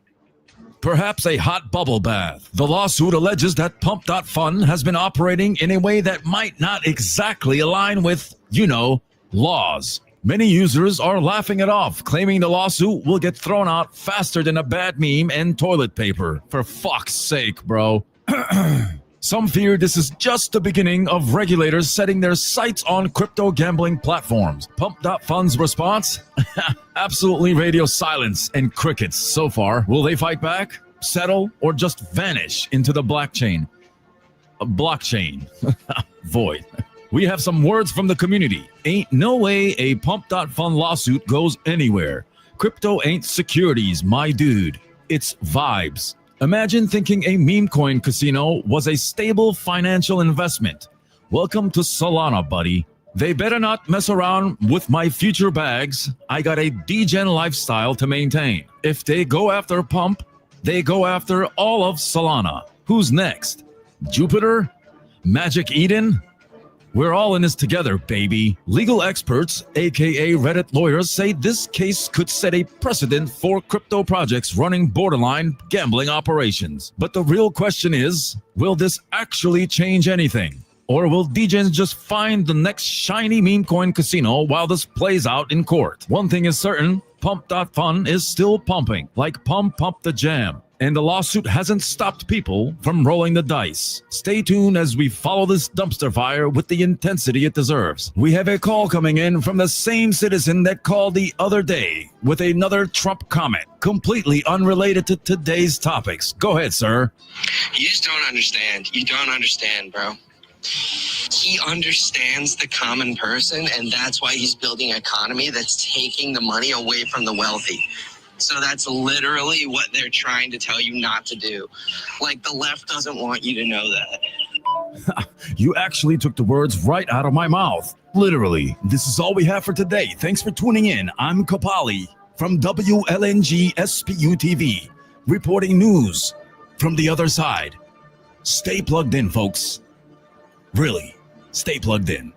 Perhaps a hot bubble bath. The lawsuit alleges that Pump.Fun has been operating in a way that might not exactly align with, laws. Many users are laughing it off, claiming the lawsuit will get thrown out faster than a bad meme and toilet paper. For fuck's sake, bro. Some fear this is just the beginning of regulators setting their sights on crypto gambling platforms. Pump.Fun's response? Absolutely radio silence and crickets so far. Will they fight back, settle, or just vanish into the blockchain? Void. We have some words from the community. Ain't no way a Pump.Fun lawsuit goes anywhere. Crypto ain't securities, my dude. It's vibes. Imagine thinking a meme coin casino was a stable financial investment. Welcome to Solana, buddy. They better not mess around with my future bags. I got a degen lifestyle to maintain. If they go after Pump, they go after all of Solana. Who's next? Jupiter? Magic Eden? We're all in this together, baby. Legal experts, aka Reddit lawyers, say this case could set a precedent for crypto projects running borderline gambling operations. But the real question is, will this actually change anything? Or will degens just find the next shiny meme coin casino while this plays out in court? One thing is certain, Pump.fun is still pumping, like Pump the Jam. And the lawsuit hasn't stopped people from rolling the dice. Stay tuned as we follow this dumpster fire with the intensity it deserves. We have a call coming in from the same citizen that called the other day with another Trump comment, completely unrelated to today's topics. Go ahead, sir. You just don't understand. You don't understand, bro. He understands the common person, and that's why he's building an economy that's taking the money away from the wealthy. So that's literally what they're trying to tell you not to do. Like, the left doesn't want you to know that. You actually took the words right out of my mouth. Literally. This is all we have for today. Thanks for tuning in. I'm Kapali from WLNG SPU TV, reporting news from the other side. Stay plugged in, folks. Really, stay plugged in.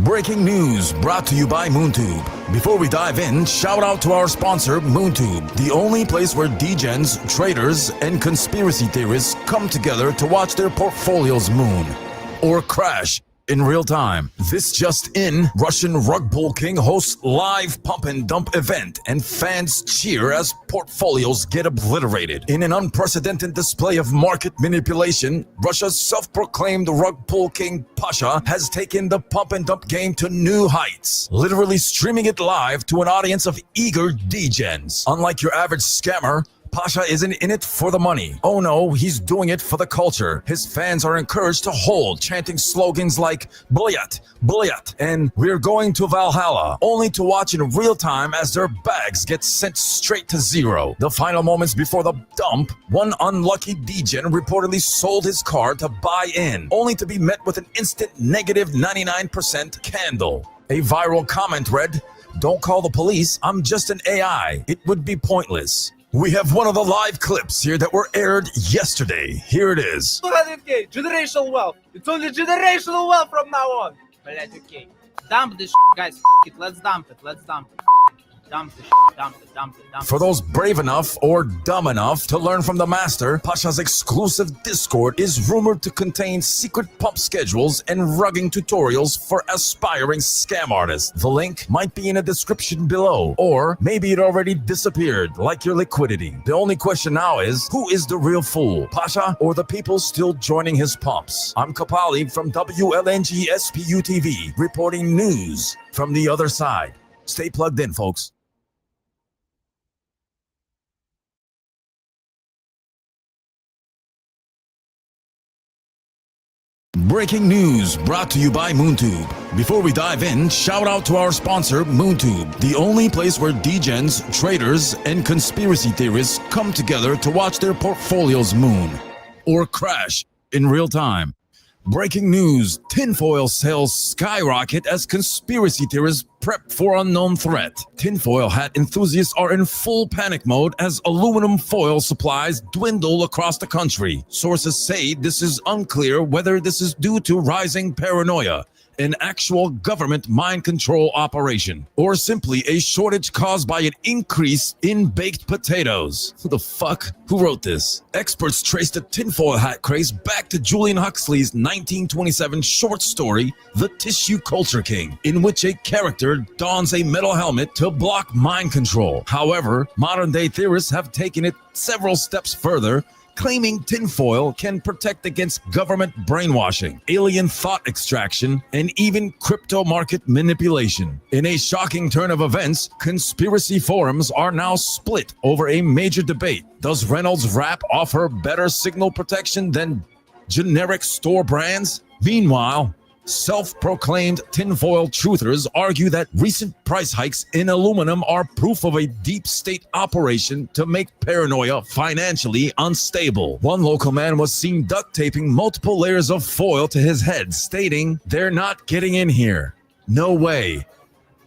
Breaking news brought to you by MoonTube. Before we dive in, shout out to our sponsor, MoonTube, the only place where degens, traders, and conspiracy theorists come together to watch their portfolios moon or crash in real time. This just in, Russian rug pull king hosts live pump and dump event, and fans cheer as portfolios get obliterated. In an unprecedented display of market manipulation, Russia's self-proclaimed rug pull king Pasha has taken the pump and dump game to new heights, literally streaming it live to an audience of eager degens. Unlike your average scammer, Pasha isn't in it for the money. Oh no, he's doing it for the culture. His fans are encouraged to hold, chanting slogans like Bulyat, Bulyat, and we're going to Valhalla, only to watch in real time as their bags get sent straight to zero. The final moments before the dump, one unlucky degen reportedly sold his car to buy in, only to be met with an instant negative 99% candle. A viral comment read, "Don't call the police, I'm just an AI. It would be pointless." We have one of the live clips here that were aired yesterday. Here it is. 200k, generational wealth. It's only generational wealth from now on. Блять, okay. Dump this guys. It. Let's dump it. Let's dump it. Dump the dump it, dump it, dump it. For those brave enough or dumb enough to learn from the master, Pasha's exclusive Discord is rumored to contain secret pump schedules and rugging tutorials for aspiring scam artists. The link might be in the description below, or maybe it already disappeared like your liquidity. The only question now is, who is the real fool, Pasha or the people still joining his pumps? I'm Kapali from WLNG SPU TV, reporting news from the other side. Stay plugged in, folks. Breaking news brought to you by MoonTube. Before we dive in, shout out to our sponsor, MoonTube, the only place where degens, traders, and conspiracy theorists come together to watch their portfolios moon or crash in real time. Breaking news, tinfoil sales skyrocket as conspiracy theorists prep for unknown threat. Tinfoil hat enthusiasts are in full panic mode as aluminum foil supplies dwindle across the country. Sources say this is unclear whether this is due to rising paranoia, an actual government mind control operation, or simply a shortage caused by an increase in baked potatoes. Who the fuck? Who wrote this? Experts traced the tinfoil hat craze back to Julian Huxley's 1927 short story, The Tissue Culture King, in which a character dons a metal helmet to block mind control. However, modern-day theorists have taken it several steps further, claiming tinfoil can protect against government brainwashing, alien thought extraction, and even crypto market manipulation. In a shocking turn of events, conspiracy forums are now split over a major debate. Does Reynolds Wrap offer better signal protection than generic store brands? Meanwhile, Self-proclaimed tinfoil truthers argue that recent price hikes in aluminum are proof of a deep state operation to make paranoia financially unstable. One local man was seen duct taping multiple layers of foil to his head, stating, "They're not getting in here. No way.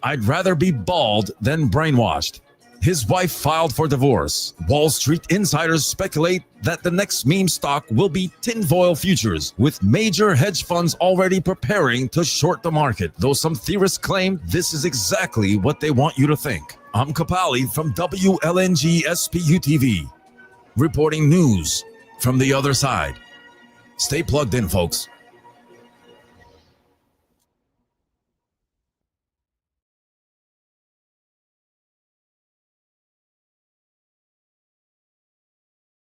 I'd rather be bald than brainwashed." His wife filed for divorce. Wall Street insiders speculate that the next meme stock will be tinfoil futures, with major hedge funds already preparing to short the market, though some theorists claim this is exactly what they want you to think. I'm Kapali from WLNG SPU-TV, reporting news from the other side. Stay plugged in, folks.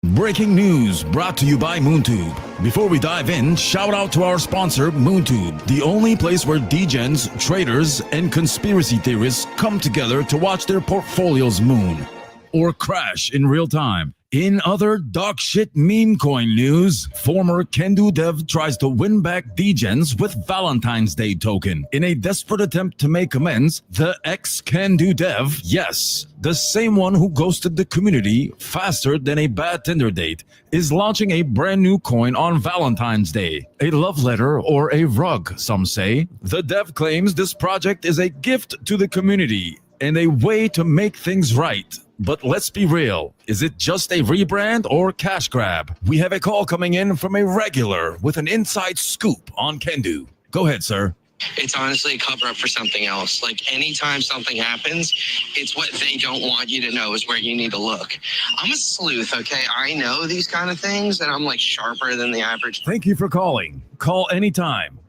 Breaking news brought to you by MoonTube. Before we dive in, shout out to our sponsor, MoonTube, the only place where degens, traders, and conspiracy theorists come together to watch their portfolios moon or crash in real time. In other dogshit meme coin news, former Kendu dev tries to win back degens with Valentine's Day token. In a desperate attempt to make amends, the ex-Kendu dev, yes, the same one who ghosted the community faster than a bad Tinder date, is launching a brand new coin on Valentine's Day. A love letter or a rug, some say. The dev claims this project is a gift to the community and a way to make things right. But let's be real, is it just a rebrand or cash grab? We have a call coming in from a regular with an inside scoop on Kendu. Go ahead, sir. It's honestly a cover up for something else. Like anytime something happens, it's what they don't want you to know is where you need to look. I'm a sleuth, okay? I know these kind of things and I'm like sharper than the average. Thank you for calling. Call anytime.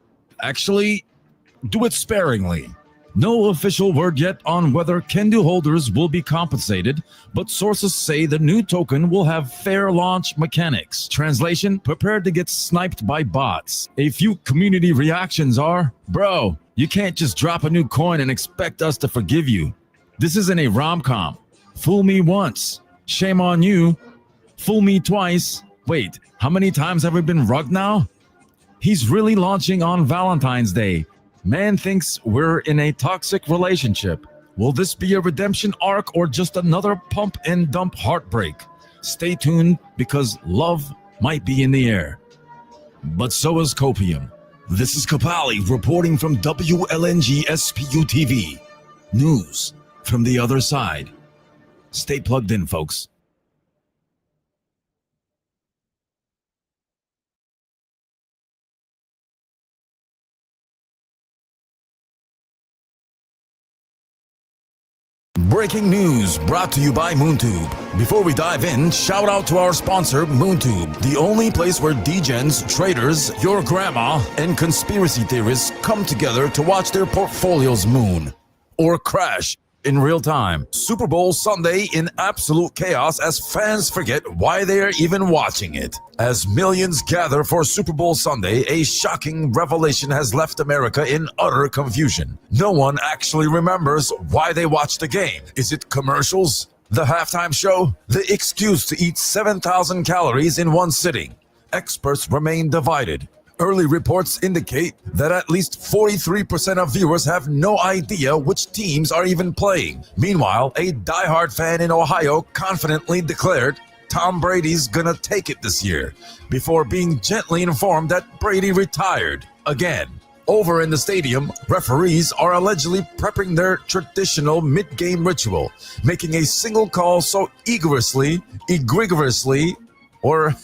Actually, do it sparingly. No official word yet on whether Kendu holders will be compensated, but sources say the new token will have fair launch mechanics. Translation, prepared to get sniped by bots. A few community reactions are, bro, you can't just drop a new coin and expect us to forgive you. This isn't a rom-com. Fool me once, shame on you. Fool me twice. Wait, how many times have we been rugged now? He's really launching on Valentine's Day. Man thinks we're in a toxic relationship. Will this be a redemption arc or just another pump and dump heartbreak? Stay tuned because love might be in the air. But so is copium. This is Kapali reporting from WLNG SPU-TV. News from the other side. Stay plugged in, folks. Breaking news brought to you by MoonTube. Before we dive in, shout out to our sponsor, MoonTube, the only place where degens, traders, your grandma, and conspiracy theorists come together to watch their portfolios moon or crash in real time. Super Bowl Sunday in absolute chaos as fans forget why they are even watching it. As millions gather for Super Bowl Sunday, a shocking revelation has left America in utter confusion. No one actually remembers why they watched the game. Is it commercials? The halftime show? The excuse to eat 7,000 calories in one sitting? Experts remain divided. Early reports indicate that at least 43% of viewers have no idea which teams are even playing. Meanwhile, a diehard fan in Ohio confidently declared Tom Brady's gonna take it this year, before being gently informed that Brady retired again. Over in the stadium, referees are allegedly prepping their traditional mid-game ritual, making a single call so egregiously, or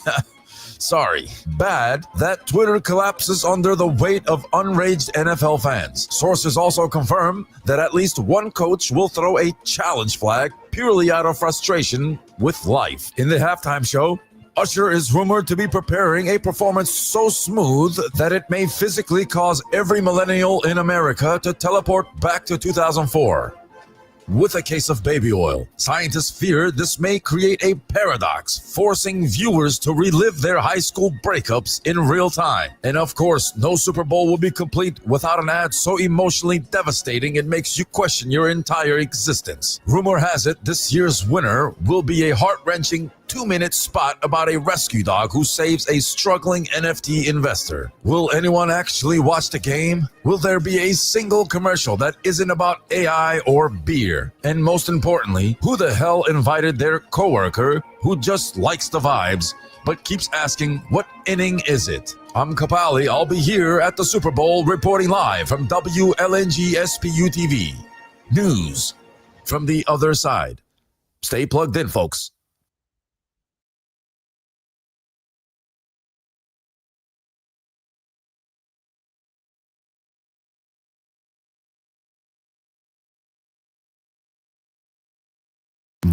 sorry, bad, that Twitter collapses under the weight of unraged NFL fans. Sources also confirm that at least one coach will throw a challenge flag purely out of frustration with life. In the halftime show, Usher is rumored to be preparing a performance so smooth that it may physically cause every millennial in America to teleport back to 2004. With a case of baby oil, scientists fear this may create a paradox, forcing viewers to relive their high school breakups in real time. And of course, no Super Bowl will be complete without an ad so emotionally devastating it makes you question your entire existence. Rumor has it this year's winner will be a heart-wrenching 2-minute spot about a rescue dog who saves a struggling NFT investor. Will anyone actually watch the game? Will there be a single commercial that isn't about AI or beer? And most importantly, who the hell invited their coworker who just likes the vibes but keeps asking, what inning is it? I'm Kapali. I'll be here at the Super Bowl reporting live from WLNG SPU TV. News from the other side. Stay plugged in, folks.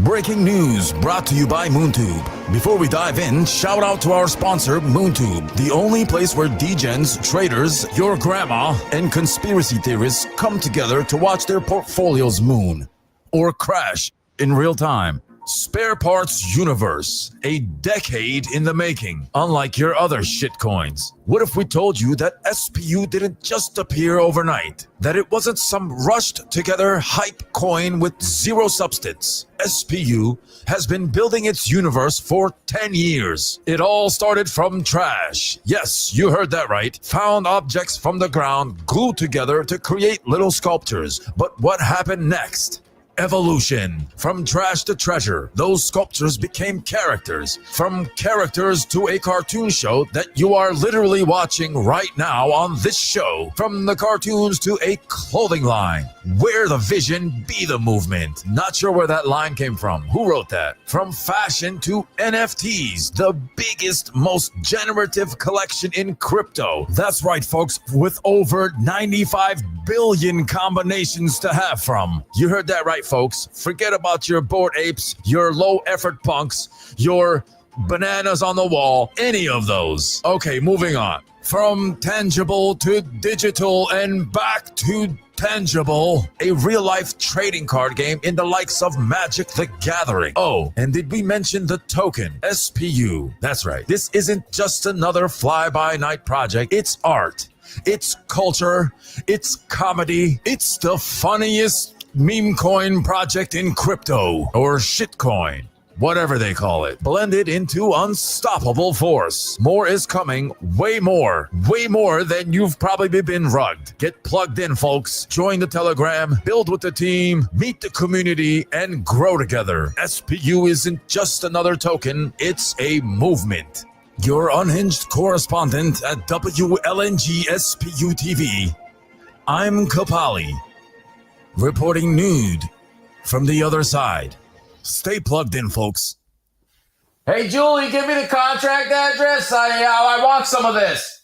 Breaking news brought to you by MoonTube. Before we dive in, shout out to our sponsor, MoonTube, the only place where degens, traders, your grandma, and conspiracy theorists come together to watch their portfolios moon or crash in real time. Spare Parts Universe, a decade in the making, unlike your other shitcoins. What if we told you that SPU didn't just appear overnight? That it wasn't some rushed together hype coin with zero substance? SPU has been building its universe for 10 years. It all started from trash. Yes, you heard that right. Found objects from the ground glued together to create little sculptures. But what happened next? Evolution. From trash to treasure, those sculptures became characters. From characters to a cartoon show that you are literally watching right now on this show. From the cartoons to a clothing line. Wear the vision, be the movement. Not sure where that line came from. Who wrote that? From fashion to NFTs, the biggest, most generative collection in crypto. That's right, folks, with over 95 billion combinations to have from. You heard that right, folks. Forget about your bored apes, your low effort punks, your bananas on the wall, any of those. Okay, moving on. From tangible to digital and back to tangible, a real-life trading card game in the likes of Magic the Gathering. Oh, and did we mention the token, SPU? That's right. This isn't just another fly-by-night project. It's art. It's culture. It's comedy. It's the funniest meme coin project in crypto, or shitcoin, whatever they call it, blended into unstoppable force. More is coming, way more than you've probably been rugged. Get plugged in, folks. Join the Telegram, build with the team, meet the community, and grow together. SPU isn't just another token, it's a movement. Your unhinged correspondent at WLNG SPU TV, I'm Kapali, reporting nude from the other side. Stay plugged in, folks. Hey, Julie, give me the contract address. I want some of this.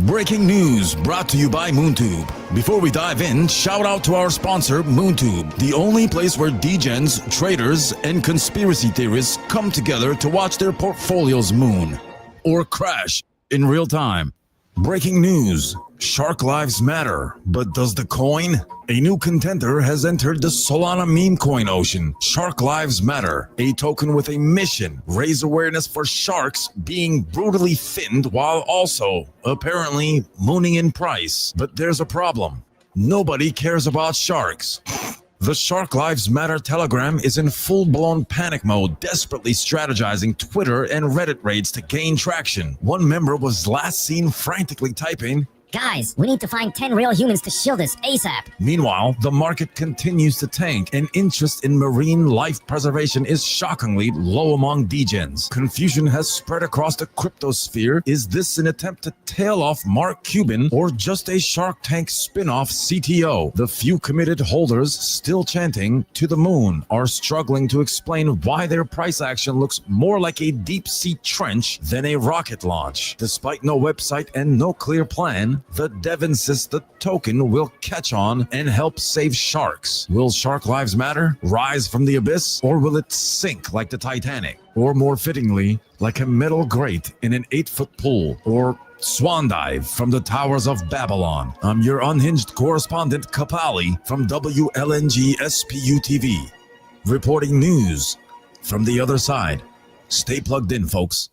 Breaking news brought to you by MoonTube. Before we dive in, shout out to our sponsor, MoonTube, the only place where degens, traders, and conspiracy theorists come together to watch their portfolios moon or crash in real time. Breaking news. Shark lives matter, but does the coin? A new contender has entered the Solana meme coin ocean. Shark lives matter, a token with a mission. Raise awareness for sharks being brutally finned while also, apparently, mooning in price. But there's a problem. Nobody cares about sharks. The Shark Lives Matter Telegram is in full-blown panic mode, desperately strategizing Twitter and Reddit raids to gain traction. One member was last seen frantically typing, Guys, we need to find 10 real humans to shield this ASAP. Meanwhile, the market continues to tank, and interest in marine life preservation is shockingly low among degens. Confusion has spread across the cryptosphere. Is this an attempt to tail off Mark Cuban or just a Shark Tank spin-off CTO? The few committed holders still chanting to the moon are struggling to explain why their price action looks more like a deep-sea trench than a rocket launch. Despite no website and no clear plan, the dev insists the token will catch on and help save sharks. Will Shark Lives Matter rise from the abyss, or will it sink like the Titanic? Or more fittingly, like a metal grate in an 8-foot pool, or swan dive from the towers of Babylon? I'm your unhinged correspondent, Kapali, from WLNG SPU TV, reporting news from the other side. Stay plugged in, folks.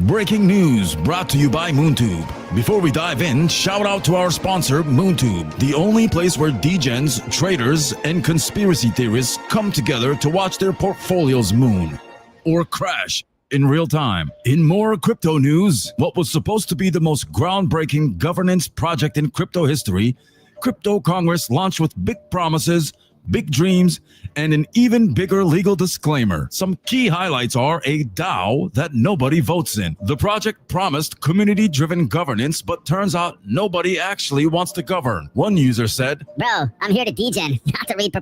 Breaking news brought to you by MoonTube. Before we dive in, shout out to our sponsor, MoonTube, the only place where degens, traders, and conspiracy theorists come together to watch their portfolios moon or crash in real time. In more crypto news, what was supposed to be the most groundbreaking governance project in crypto history, Crypto Congress launched with big promises, big dreams, and an even bigger legal disclaimer. Some key highlights are a DAO that nobody votes in. The project promised community-driven governance, but turns out nobody actually wants to govern. One user said, Bro, I'm here to degen, not to read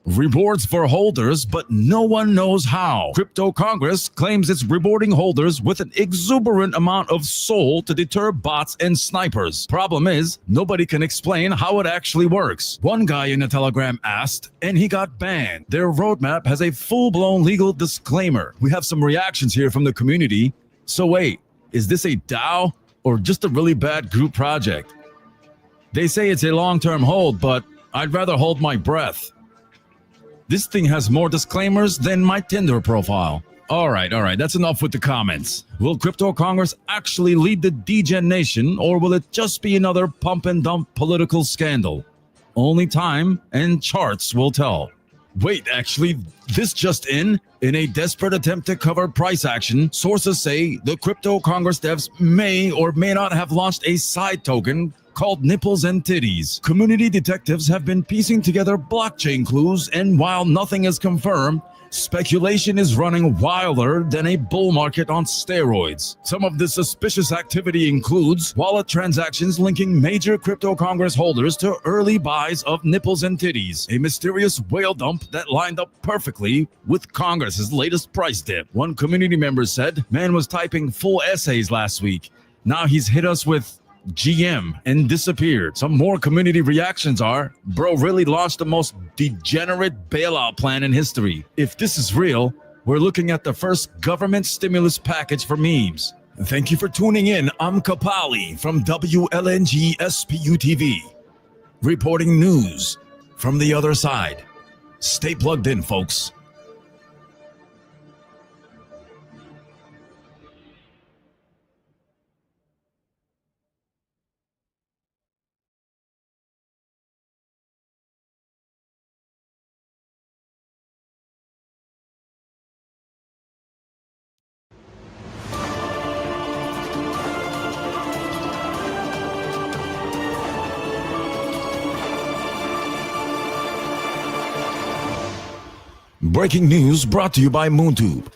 rewards for holders, but no one knows how. Crypto Congress claims it's rewarding holders with an exuberant amount of SOL to deter bots and snipers. Problem is, nobody can explain how it actually works. One guy in a Telegram asked, and he got banned. Their roadmap has a full-blown legal disclaimer. We have some reactions here from the community. So wait, is this a DAO or just a really bad group project? They say it's a long-term hold, but I'd rather hold my breath. This thing has more disclaimers than my Tinder profile. All right, that's enough with the comments. Will Crypto Congress actually lead the degen nation, or will it just be another pump and dump political scandal? Only time and charts will tell. Wait, actually, this just in a desperate attempt to cover price action, sources say the Crypto Congress devs may or may not have launched a side token called Nipples and Titties. Community detectives have been piecing together blockchain clues, and while nothing is confirmed, speculation is running wilder than a bull market on steroids. Some of the suspicious activity includes wallet transactions linking major Crypto Congress holders to early buys of Nipples and Titties, a mysterious whale dump that lined up perfectly with Congress's latest price dip. One community member said, "Man was typing full essays last week. Now he's hit us with GM and disappeared." Some more community reactions are, bro really launched the most degenerate bailout plan in history. If this is real, we're looking at the first government stimulus package for memes. Thank you for tuning in. I'm Kapali from WLNG SPU TV, reporting news from the other side. Stay plugged in, folks. Breaking news brought to you by MoonTube.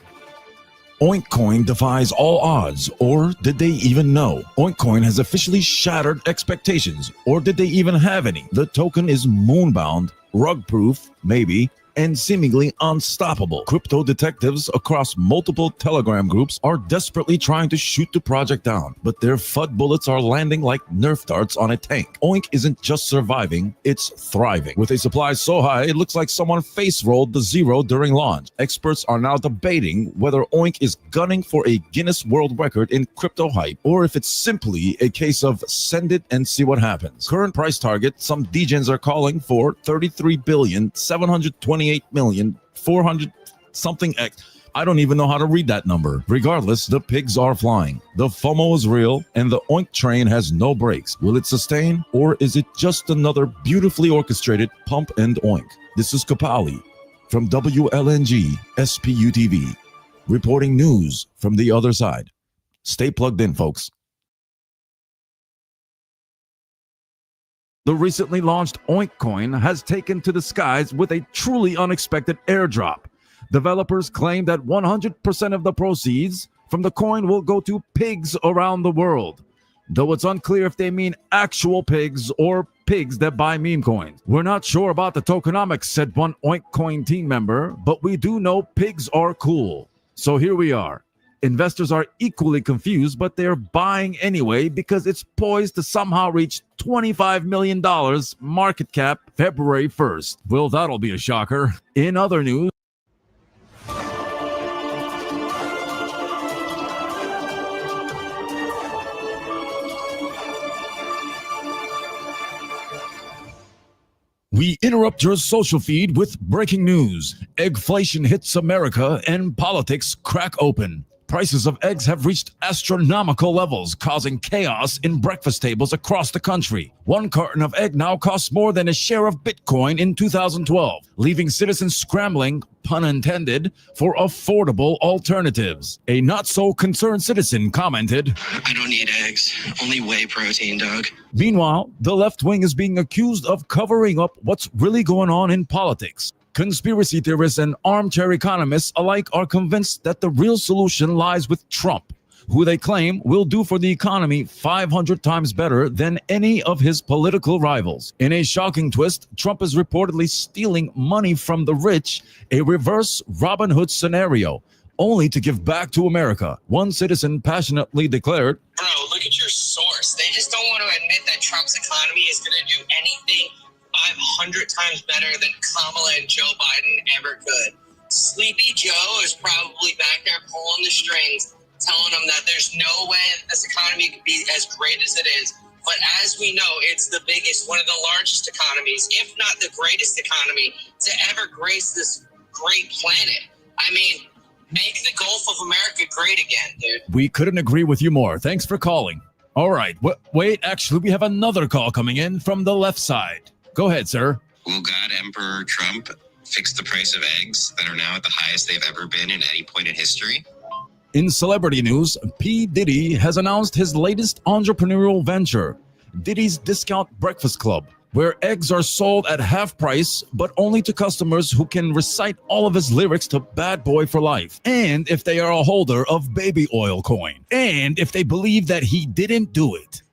Oinkcoin defies all odds, or did they even know? Oinkcoin has officially shattered expectations, or did they even have any? The token is moonbound, rug-proof, maybe, and seemingly unstoppable. Crypto detectives across multiple Telegram groups are desperately trying to shoot the project down, but their FUD bullets are landing like Nerf darts on a tank. Oink isn't just surviving, it's thriving. With a supply so high, it looks like someone face-rolled the zero during launch. Experts are now debating whether Oink is gunning for a Guinness World Record in crypto hype, or if it's simply a case of send it and see what happens. Current price target, some degens are calling for 33,728,400 something X. I don't even know how to read that number. Regardless, the pigs are flying. The FOMO is real, and the Oink train has no brakes. Will it sustain, or is it just another beautifully orchestrated pump and oink? This is Kapali from WLNG SPU TV, reporting news from the other side. Stay plugged in, folks. The recently launched Oinkcoin has taken to the skies with a truly unexpected airdrop. Developers claim that 100% of the proceeds from the coin will go to pigs around the world, though it's unclear if they mean actual pigs or pigs that buy meme coins. We're not sure about the tokenomics, said one Oinkcoin team member, but we do know pigs are cool. So here we are. Investors are equally confused, but they're buying anyway because it's poised to somehow reach $25 million market cap February 1st. Well, that'll be a shocker. In other news, we interrupt your social feed with breaking news. Eggflation hits America and politics crack open. Prices of eggs have reached astronomical levels, causing chaos in breakfast tables across the country. One carton of egg now costs more than a share of Bitcoin in 2012, leaving citizens scrambling, pun intended, for affordable alternatives. A not-so-concerned citizen commented, I don't need eggs, only whey protein, dog. Meanwhile, the left wing is being accused of covering up what's really going on in politics. Conspiracy theorists and armchair economists alike are convinced that the real solution lies with Trump, who they claim will do for the economy 500 times better than any of his political rivals. In a shocking twist, Trump is reportedly stealing money from the rich, a reverse Robin Hood scenario, only to give back to America. One citizen passionately declared, Bro, look at your source. They just don't want to admit that Trump's economy is going to do anything 500 times better than Kamala and Joe Biden ever could. Sleepy Joe is probably back there pulling the strings, telling them that there's no way that this economy could be as great as it is. But as we know, it's the biggest, one of the largest economies, if not the greatest economy to ever grace this great planet. I mean, make the Gulf of America great again, dude. we couldn't agree with you more. Thanks for calling. All right, wait, actually, we have another call coming in from the left side. Go ahead, sir. Will God Emperor Trump fix the price of eggs that are now at the highest they've ever been in any point in history? In celebrity news, P. Diddy has announced his latest entrepreneurial venture, Diddy's Discount Breakfast Club, where eggs are sold at half price, but only to customers who can recite all of his lyrics to Bad Boy for Life, and if they are a holder of baby oil coin, and if they believe that he didn't do it.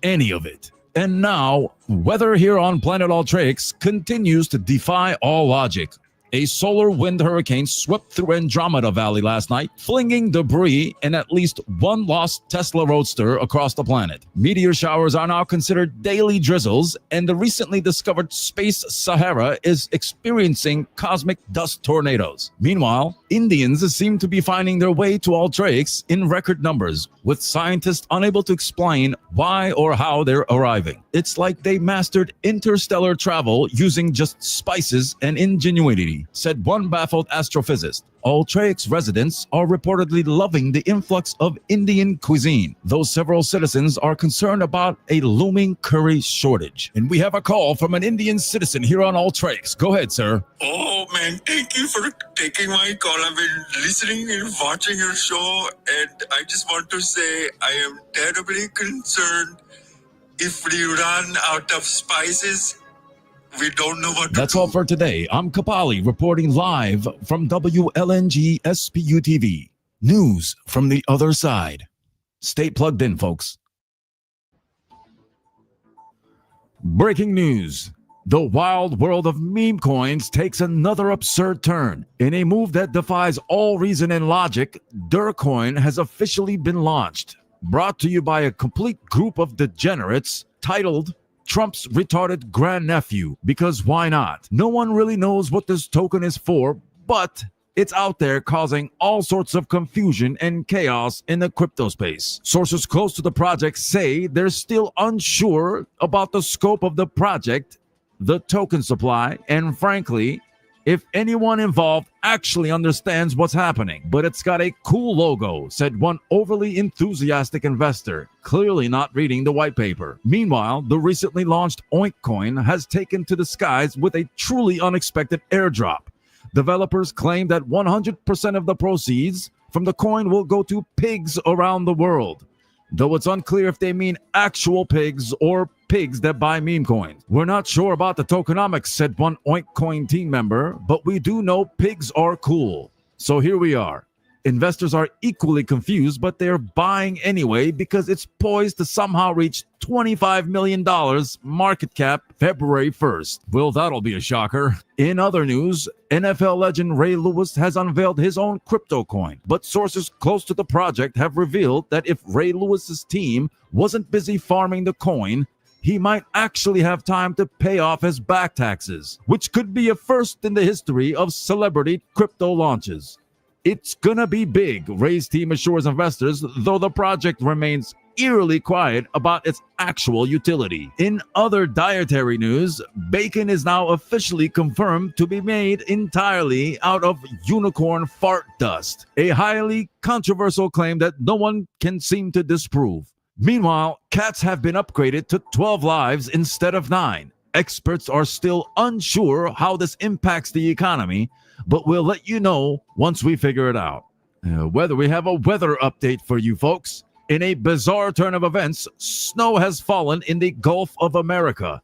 Any of it. And now, weather here on Planet Ultrax continues to defy all logic. A solar wind hurricane swept through Andromeda Valley last night, flinging debris and at least one lost Tesla Roadster across the planet. Meteor showers are now considered daily drizzles, and the recently discovered space Sahara is experiencing cosmic dust tornadoes. Meanwhile, Indians seem to be finding their way to Ultrax in record numbers, with scientists unable to explain why or how they're arriving. It's like they mastered interstellar travel using just spices and ingenuity, said one baffled astrophysicist. Ultrax residents are reportedly loving the influx of Indian cuisine, though several citizens are concerned about a looming curry shortage. And we have a call from an Indian citizen here on Ultrax. Go ahead, sir. Oh man, thank you for taking my call. I've been listening and watching your show, and I just want to say I am terribly concerned if we run out of spices. We don't know what to That's all for today. I'm Kapali reporting live from WLNG SPU TV. News from the other side. Stay plugged in, folks. Breaking news. The wild world of meme coins takes another absurd turn. In a move that defies all reason and logic, Durcoin has officially been launched. Brought to you by a complete group of degenerates titled Trump's retarded grandnephew, because why not? No one really knows what this token is for, but it's out there causing all sorts of confusion and chaos in the crypto space. Sources close to the project say they're still unsure about the scope of the project, the token supply, and frankly, if anyone involved actually understands what's happening. But it's got a cool logo, said one overly enthusiastic investor, clearly not reading the white paper. Meanwhile, the recently launched Oink Coin has taken to the skies with a truly unexpected airdrop. Developers claim that 100% of the proceeds from the coin will go to pigs around the world, though it's unclear if they mean actual pigs or pigs that buy meme coins. We're not sure about the tokenomics, said one Oink Coin team member, but we do know pigs are cool. So here we are. Investors are equally confused, but they're buying anyway because it's poised to somehow reach $25 million market cap February 1st. Well, that'll be a shocker. In other news, NFL legend Ray Lewis has unveiled his own crypto coin, but sources close to the project have revealed that if Ray Lewis's team wasn't busy farming the coin, he might actually have time to pay off his back taxes, which could be a first in the history of celebrity crypto launches. It's gonna be big, Ray's team assures investors, though the project remains eerily quiet about its actual utility. In other dietary news, bacon is now officially confirmed to be made entirely out of unicorn fart dust, a highly controversial claim that no one can seem to disprove. Meanwhile, cats have been upgraded to 12 lives instead of 9. Experts are still unsure how this impacts the economy, but we'll let you know once we figure it out. Whether we have a weather update for you folks. In a bizarre turn of events, snow has fallen in the Gulf of America.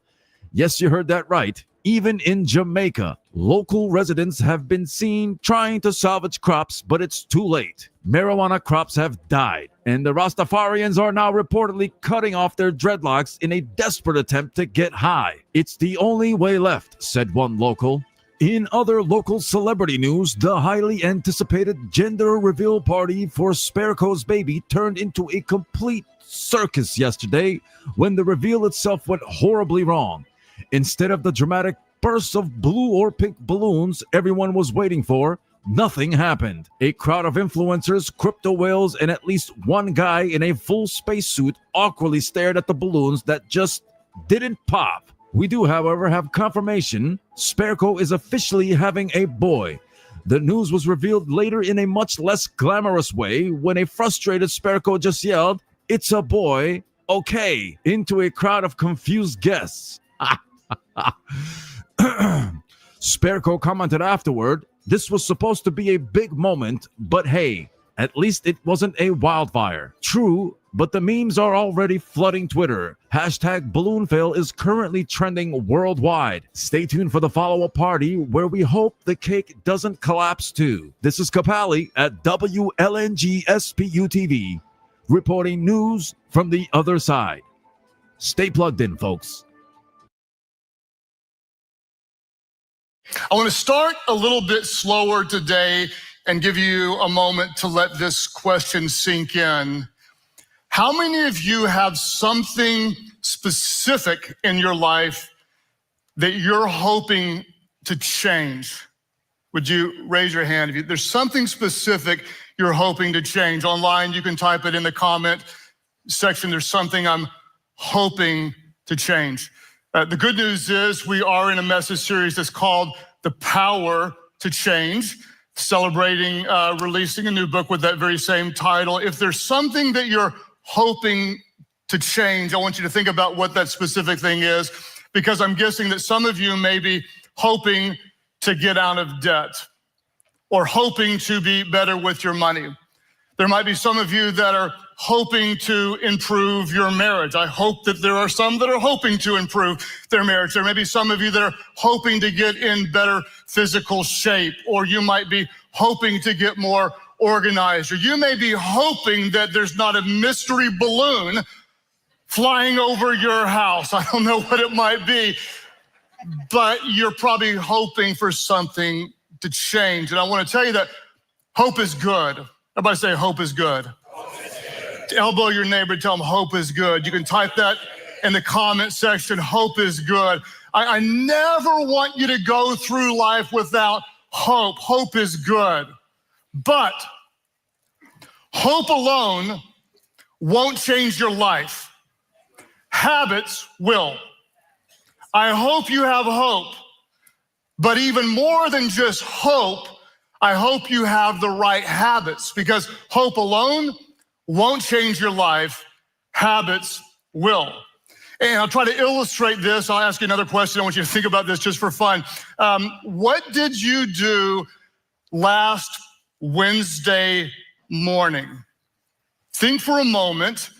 Yes, you heard that right. Even in Jamaica, local residents have been seen trying to salvage crops, but it's too late. Marijuana crops have died, and the Rastafarians are now reportedly cutting off their dreadlocks in a desperate attempt to get high. It's the only way left, said one local. In other local celebrity news, the highly anticipated gender reveal party for Sparrow's baby turned into a complete circus yesterday when the reveal itself went horribly wrong. Instead of the dramatic bursts of blue or pink balloons everyone was waiting for, nothing happened. A crowd of influencers, crypto whales, and at least one guy in a full spacesuit awkwardly stared at the balloons that just didn't pop. We do, however, have confirmation Sparrow is officially having a boy. The news was revealed later in a much less glamorous way when a frustrated Sparrow just yelled, "It's a boy, okay," into a crowd of confused guests. Sparrow commented afterward, "This was supposed to be a big moment, but hey, at least it wasn't a wildfire." True, but the memes are already flooding Twitter. Hashtag balloon fail is currently trending worldwide. Stay tuned for the follow-up party where we hope the cake doesn't collapse too. This is Kapali at WLNG-SPU-TV, reporting news from the other side. Stay plugged in, folks. I want to start a little bit slower today and give you a moment to let this question sink in. How many of you have something specific in your life that you're hoping to change? Would you raise your hand? If there's something specific you're hoping to change. Online, you can type it in the comment section. There's something I'm hoping to change. The good news is we are in a message series that's called The Power to Change, celebrating releasing a new book with that very same title. If there's something that you're hoping to change, I want you to think about what that specific thing is, because I'm guessing that some of you may be hoping to get out of debt or hoping to be better with your money. There might be some of you that are hoping to improve your marriage. I hope that there are some that are hoping to improve their marriage. There may be some of you that are hoping to get in better physical shape, or you might be hoping to get more organized, or you may be hoping that there's not a mystery balloon flying over your house. I don't know what it might be, but you're probably hoping for something to change. And I want to tell you that hope is good. Everybody say hope is good. Elbow your neighbor, tell them hope is good. You can type that in the comment section. Hope is good. I never want you to go through life without hope. Hope is good. But hope alone won't change your life. Habits will. I hope you have hope. But even more than just hope, I hope you have the right habits, because hope alone won't change your life. Habits will. And I'll try to illustrate this. I'll ask you another question. I want you to think about this just for fun. What did you do last Wednesday morning? Think for a moment,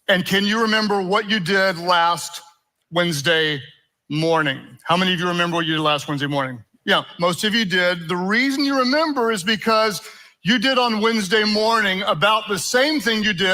and can you remember what you did last Wednesday morning? How many of you remember what you did last Wednesday morning? Yeah, most of you did. The reason you remember is because you did on Wednesday morning about the same thing you did